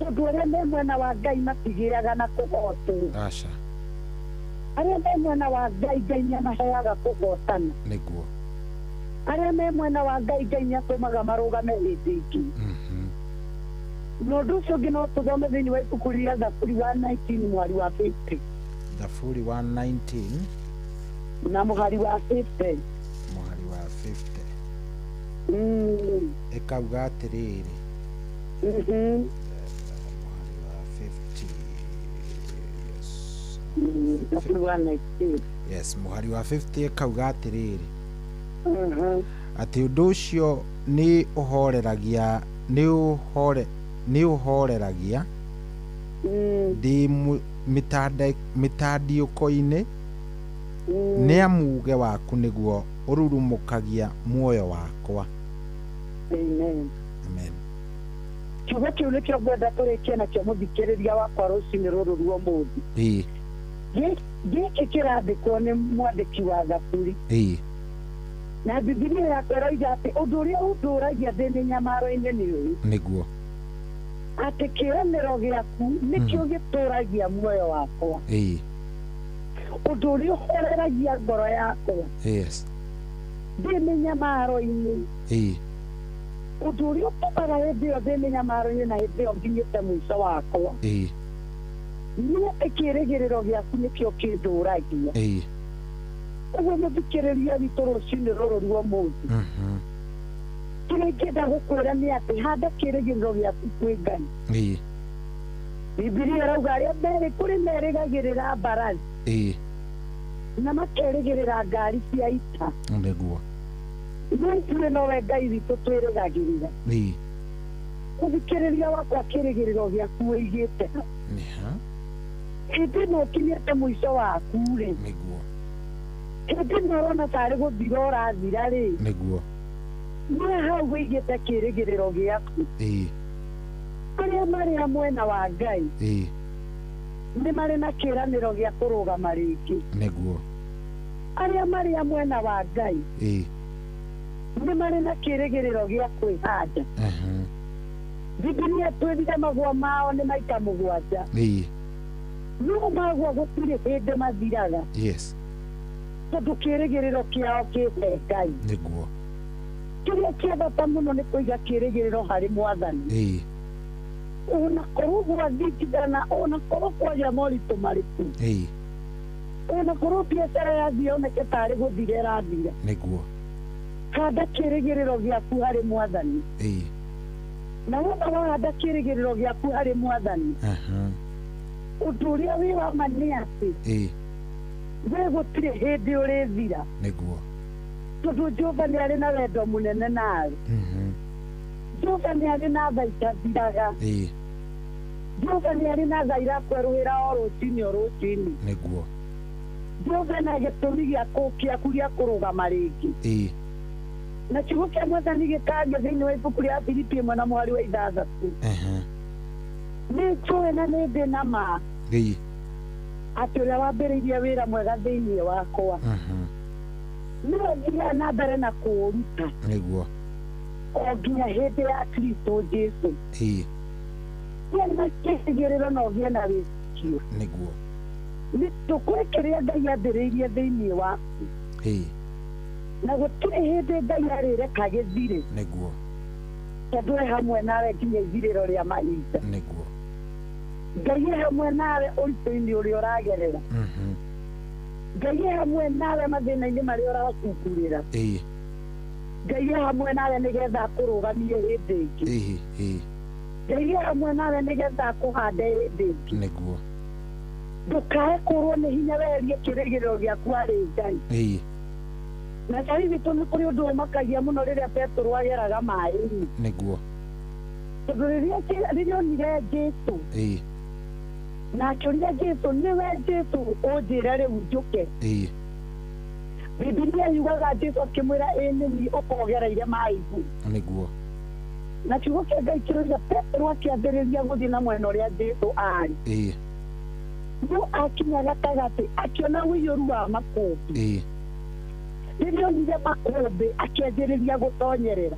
tondũ arĩa me mwena wa Ngai matigĩaga na kũhotwo arĩa me mwena wa Ngai Ngai nĩ amaheaga kũhotana
nĩguo
arĩa me mwena wa Ngai Ngai nĩ atũmaga marũgame hĩndĩ ingĩ na ũndũ ũcio ũngĩ no tũthome thĩinĩ wa ibuku rĩa Thaburi 119 mwari wa 50
Thaburi 119
na mũhari wa 50
ĩkauga atĩrĩrĩ mũhari wa 50 Yes, muhari wa 50 kauga atiriri. Ati undu ucio ni uhoreragia ni uhoreragia ndi mitandiuko-ini ni amuge waku niguo ururumukagia muoyo wakwa.
Amen.
Amen.
Kiugo kiu nikio ngwenda turikie nakio muthikiriria wakwa ruciini ruru rwa muthi. Giki kirandikwo ni mwandiki wa Thaburi. Na Biblia yakwĩra ati ũndũ ũrĩa ũndũragia thĩinĩ nyamaro-inĩ nĩ ũyũ
nĩguo
atĩ kĩrĩmĩro gĩaku nĩkĩo gĩtũragia muoyo wakwa. Ũndũ ũrĩa ũhoreragia ngoro yakwa thĩinĩ nyamaro-inĩ. Ũndũ ũrĩa ũtũmaga hĩndĩ ĩyo thĩinĩ nyamaro-inĩ na hĩndĩ ĩyo nginyĩte mũico wakwa nĩ atĩ kĩĩrĩgĩrĩro gĩaku nĩkĩo kĩndũragia. Ũguo mũthikĩrĩria witũ rũciinĩ rũrũ rwa ũmũthĩ kĩrĩa ingĩenda gũkwĩra nĩ atĩ handa kĩĩrĩgĩrĩro gĩaku kwĩ Ngai. Bibilia ĩrauga arĩa kũrĩ merĩgagĩrĩra mbarathi na makerĩgĩrĩra ngari cia ita
nĩguo
no ithuĩ nowe Ngai witũ twĩrĩgagĩrĩra. Mũthikĩrĩria wakwa kĩĩrĩgĩrĩro gĩaku wĩigĩte hĩndĩ ĩno ũkinyĩte mũico waku rĩ hĩndĩ ĩno ũrona tarĩ gũthira ũrathira rĩ
nĩguo
nĩ hau wĩigĩte kĩĩrĩgĩrĩro gĩaku. Arĩa marĩ mwena wa Ngai nĩ marĩ na kĩĩranĩro gĩa kũrũgama rĩngĩ.
Nĩguo
arĩa marĩ mwena wa Ngai nĩ marĩ na kĩĩrĩgĩrĩro gĩa kwĩhanda. Biblia twĩrire magua mao nĩ maita mũgwanja no magua gũtirĩ hĩndĩ mathiraga tondũ kĩĩrĩgĩrĩro kĩao kĩhe Ngai.
Nĩguo
kĩrĩa kĩa bata mũno nĩ kũiga kĩĩrĩgĩrĩro harĩ Mwathani. Ona korwo gwathingithana, ona korwo kwagĩa moritũ marĩkũ, ona korwo biacara yathiĩ yoneke tarĩ gũthira ĩrathira,
nĩguo
handa kĩĩrĩgĩrĩro gĩaku harĩ Mwathani. Na wona wahanda kĩĩrĩgĩrĩro gĩaku harĩ Mwathani ũndũ ũrĩa wĩ wa ma nĩ atĩ we gũtirĩ hĩndĩ ũrĩthira.
Nĩguo
tondũ Jehova nĩ arĩ na wendo mũnene nawe. Jehova nĩ arĩ na tha itathiraga. Jehova nĩ arĩ na tha irakwerũhĩra o rũciinĩ o rũciinĩ.
Nĩguo
Jehova na gĩtũmi gĩaku gĩa kũrũgama rĩngĩ. Na kiugo kĩa Mwathani gĩkaria thĩinĩ wa ibuku rĩa Filipi 1:6 nĩ njũĩ na nĩ ndĩ na ma atĩ ũrĩa wambĩrĩirie wĩra mwega thĩinĩ wakwa nĩ athiaga na mbere na kũũruta
nĩguo
o nginya hĩndĩ ya Kristo Jesũ. Gĩa na kĩĩrĩgĩrĩro na ũgĩe na wĩtĩkio.
Nĩguo
nĩ tũkwĩ kĩrĩa Ngai ambĩrĩirie thĩinĩ waku na gũtirĩ hĩndĩ Ngai arĩreka gĩthire.
Nĩguo
tondũ e hamwe nawe nginya ithirĩro rĩa mahinda.
Nĩguo
Ngai e hamwe nawe ũritũ-inĩ ũrĩa ũragerera. Ngai e hamwe nawe mathĩna-inĩ marĩa ũracungurĩra. Ngai e hamwe nawe nĩgetha akũrũgamie hĩndĩ ĩngĩ. Ngai e hamwe nawe nĩgetha akũhande hĩndĩ ĩngĩ.
Nĩguo
ndũkae kũrwo nĩ hinya weherie kĩĩrĩgĩrĩro gĩaku harĩ Ngai. Na cai witũ nĩ kũrĩ ũndũ ũmakagia mũno rĩrĩa Petero ageraga maĩ-inĩ.
Nĩguo
tondũ rĩrĩa onire Jesũ na akĩũria Jesũ, nĩwe Jesũ ũnjĩra rĩu njũke? Biblia yugaga Jesũ akĩmwĩra ĩĩ nĩ niĩ ũkogereire maĩ igũrũ.
Nĩguo
na kiugo kĩa Ngai kĩroiga Petero akĩambĩrĩria gũthiĩ na mwena ũrĩa Jesũ arĩ. No akinya gatagatĩ akĩona ũiyũru wa makũmbĩ. Rĩrĩa onire makũmbĩ akĩanjĩrĩria gũtonyerera.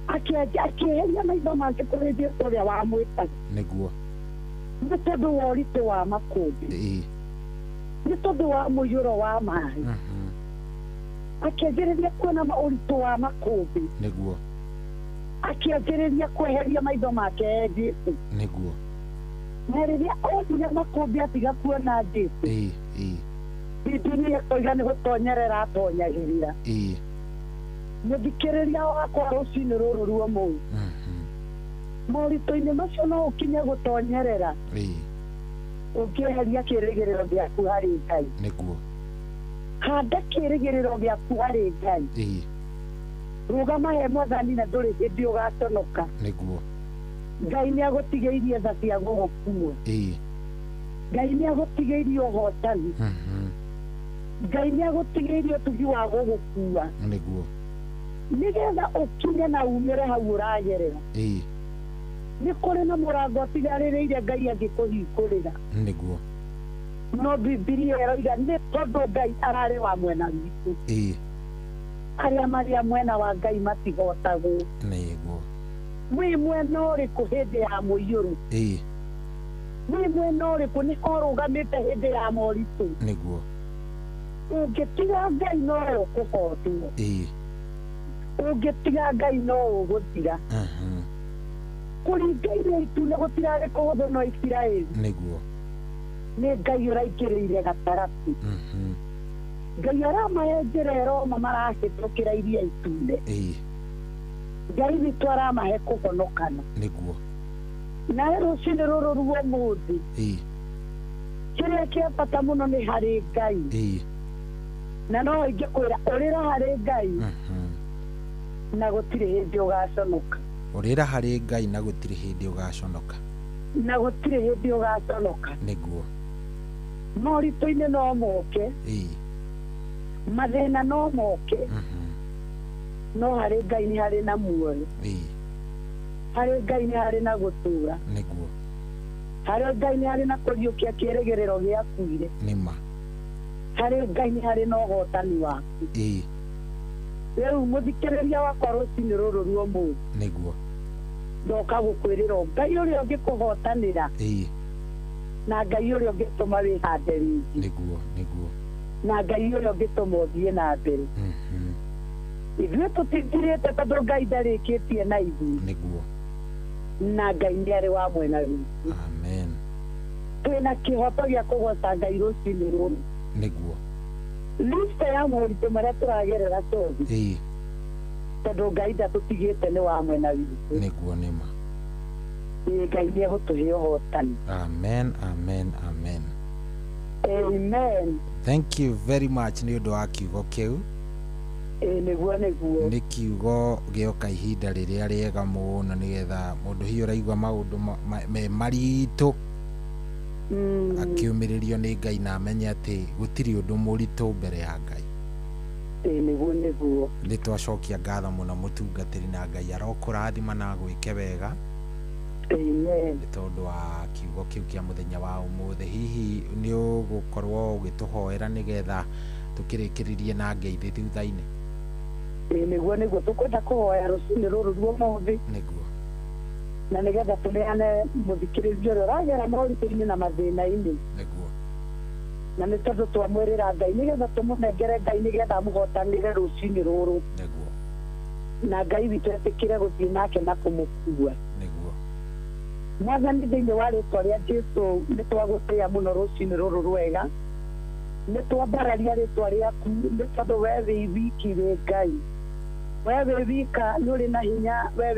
Akĩeheria maitho make kũrĩ Jesũ ũrĩa wamwĩtaga.
Nĩguo
nĩ tondũ wa ũritũ wa makũmbĩ, nĩ tondũ wa mũiyũro wa maĩ. Akĩanjĩrĩria kuona ũritũ wa makũmbĩ.
Nĩguo
akĩanjĩrĩria kweheria maitho make Jesũ.
Nĩguo
na rĩrĩa onire makũmbĩ atiga kuona Jesũ, Biblia ĩkoiga nĩ gũtonyerera atonyagĩrĩra. Mũthikĩrĩria wakwa rũciinĩ rũrũ rwa ũmũthĩ, moritũ-inĩ macio no ũkinye gũtonyerera Ũkĩeheria kĩrĩgĩrĩro gĩaku harĩ Ngai.
Nĩguo.
Handa kĩrĩgĩrĩro gĩaku harĩ Ngai. Rũgama he Mwathani na ndũrĩ hĩndĩ ũgaconoka.
Nĩguo.
Ngai nĩagũtigĩirie tha cia gũgũkua. Ngai nĩagũtigĩirie ũhotani. Ngai nĩagũtigĩirie ũtugi wa gũgũkua.
Nĩguo.
Nĩgetha ũkinye na umĩre hau ũragerera. Nĩ kũrĩ na mũrango ũtigarĩrĩire Ngai angĩkũhingũrĩra.
Nĩguo.
No Bibilia ĩroiga nĩ tondũ Ngai ararĩ wa mwena witũ. Arĩa marĩ mwena wa Ngai matigotagwo.
Nĩguo.
Wĩ mwena ũrĩkũ hĩndĩ ya mũiyũro? Wĩ mwena ũrĩkũ nĩ ũrũgamĩte hĩndĩ ya moritũ?
Nĩguo.
Ũngĩtiga Ngai no ũkũhotwo. Ũngĩtiga Ngai no ũgũthira. Kũringaine itune gũtirarĩ kũhũthũ no Isiraeli.
Nĩguo.
Nĩ Ngai ũraingĩrĩire gatagatĩ. Ngai aramahe njĩra ĩroma marahĩtũkĩra iria itune. Ngai witũ aramahe kũhonokana.
Nĩguo.
Nawe rũciinĩ rũrũ rwa ũmũthĩ, kĩrĩa kĩa bata mũno nĩ harĩ Ngai. Na no ingĩkwĩra ũrĩra harĩ Ngai na gũtirĩ hĩndĩ ũgaconoka.
Ũrĩra harĩ Ngai na gũtirĩ hĩndĩ ũgaconoka.
Na gũtirĩ hĩndĩ ũgaconoka.
Nĩguo.
Moritũ-inĩ no moke. Mathĩna no moke. No harĩ Ngai nĩ harĩ na muoyo. Harĩ Ngai nĩ harĩ na gũtũũra.
Nĩguo.
Harĩ Ngai nĩ harĩ na kũriũkia kĩrĩgĩrĩro gĩakuire.
Nĩma.
Harĩ Ngai nĩ harĩ na ũhotani waku. Rĩu mũthikĩrĩria wakwa rũciinĩ rũrũ rwa ũmũthĩ.
Nĩguo.
Ndoka gũkwĩrĩra Ngai ũrĩa ũngĩkũhotanĩra. Na Ngai ũrĩa ũngĩtũma wĩhande rĩngĩ.
Nĩguo. Nĩguo.
Na Ngai ũrĩa ũngĩtũma ũthiĩ na mbere. Ithuĩ tũtingirĩte tondũ Ngai ndarĩkĩtie na ithuĩ.
Nĩguo.
Na Ngai nĩ arĩ wa mwena witũ.
Amen.
Twĩna kĩhoto gĩa kũgoca Ngai rũciinĩ rũrũ.
Nĩguo.
Lista ya moritũ marĩa tũragerera tothe. Tondũ Ngai ndatũtigĩte nĩ wa mwena witũ.
Nĩguo nĩma.
Ngai nĩ egũtũhe ũhotani.
Amen, amen, amen.
Amen.
Thank you very much nĩ ũndũ wa kiugo kĩu.
Nĩguo.
Nĩ kiugo gĩoka ihinda rĩrĩa rĩega mũno nĩgetha mũndũ hihi ũraigua maũndũ me maritũ akiumĩrĩrio nĩ Ngai na amenye atĩ gũtirĩ ũndũ mũritũ mbere ya Ngai.
Nĩguo.
Nĩ twacokia ngatho mũno mũtungatĩri na Ngai arokũrathima na gwĩke wega.
Amen.
Nĩ tondũ wa kiugo kĩu kĩa mũthenya wa ũmũthĩ, hihi nĩ ũgũkorwo ũgĩtũhoera nĩgetha tũkĩrĩkĩrĩrie na Ngai thutha-inĩ.
Nĩguo tũkwenda kũhoya rũciinĩ rũrũ rwa ũmũthĩ.
Nĩguo.
Na nĩgetha tũneane mũthikĩrĩria ũrĩa ũragera moritũ-inĩ na mathĩna-inĩ.
Nĩguo.
Na nĩ tondũ twamwĩrĩra Ngai nĩgetha tũmũnengere Ngai nĩgetha amũhotanĩre rũciinĩ rũrũ.
Nĩguo.
Na Ngai witũ etĩkĩre gũthiĩ nake na kũmũkua.
Nĩguo.
Mwathani thĩinĩ wa rĩtwa rĩa Jesũ nĩ twagũtĩĩa mũno rũciinĩ rũrũ rwega. Nĩ twambararia rĩtwa rĩaku nĩ tondũ wee wĩ wiki wĩ Ngai. Wee wĩ wika nĩ ũrĩ na hinya, wee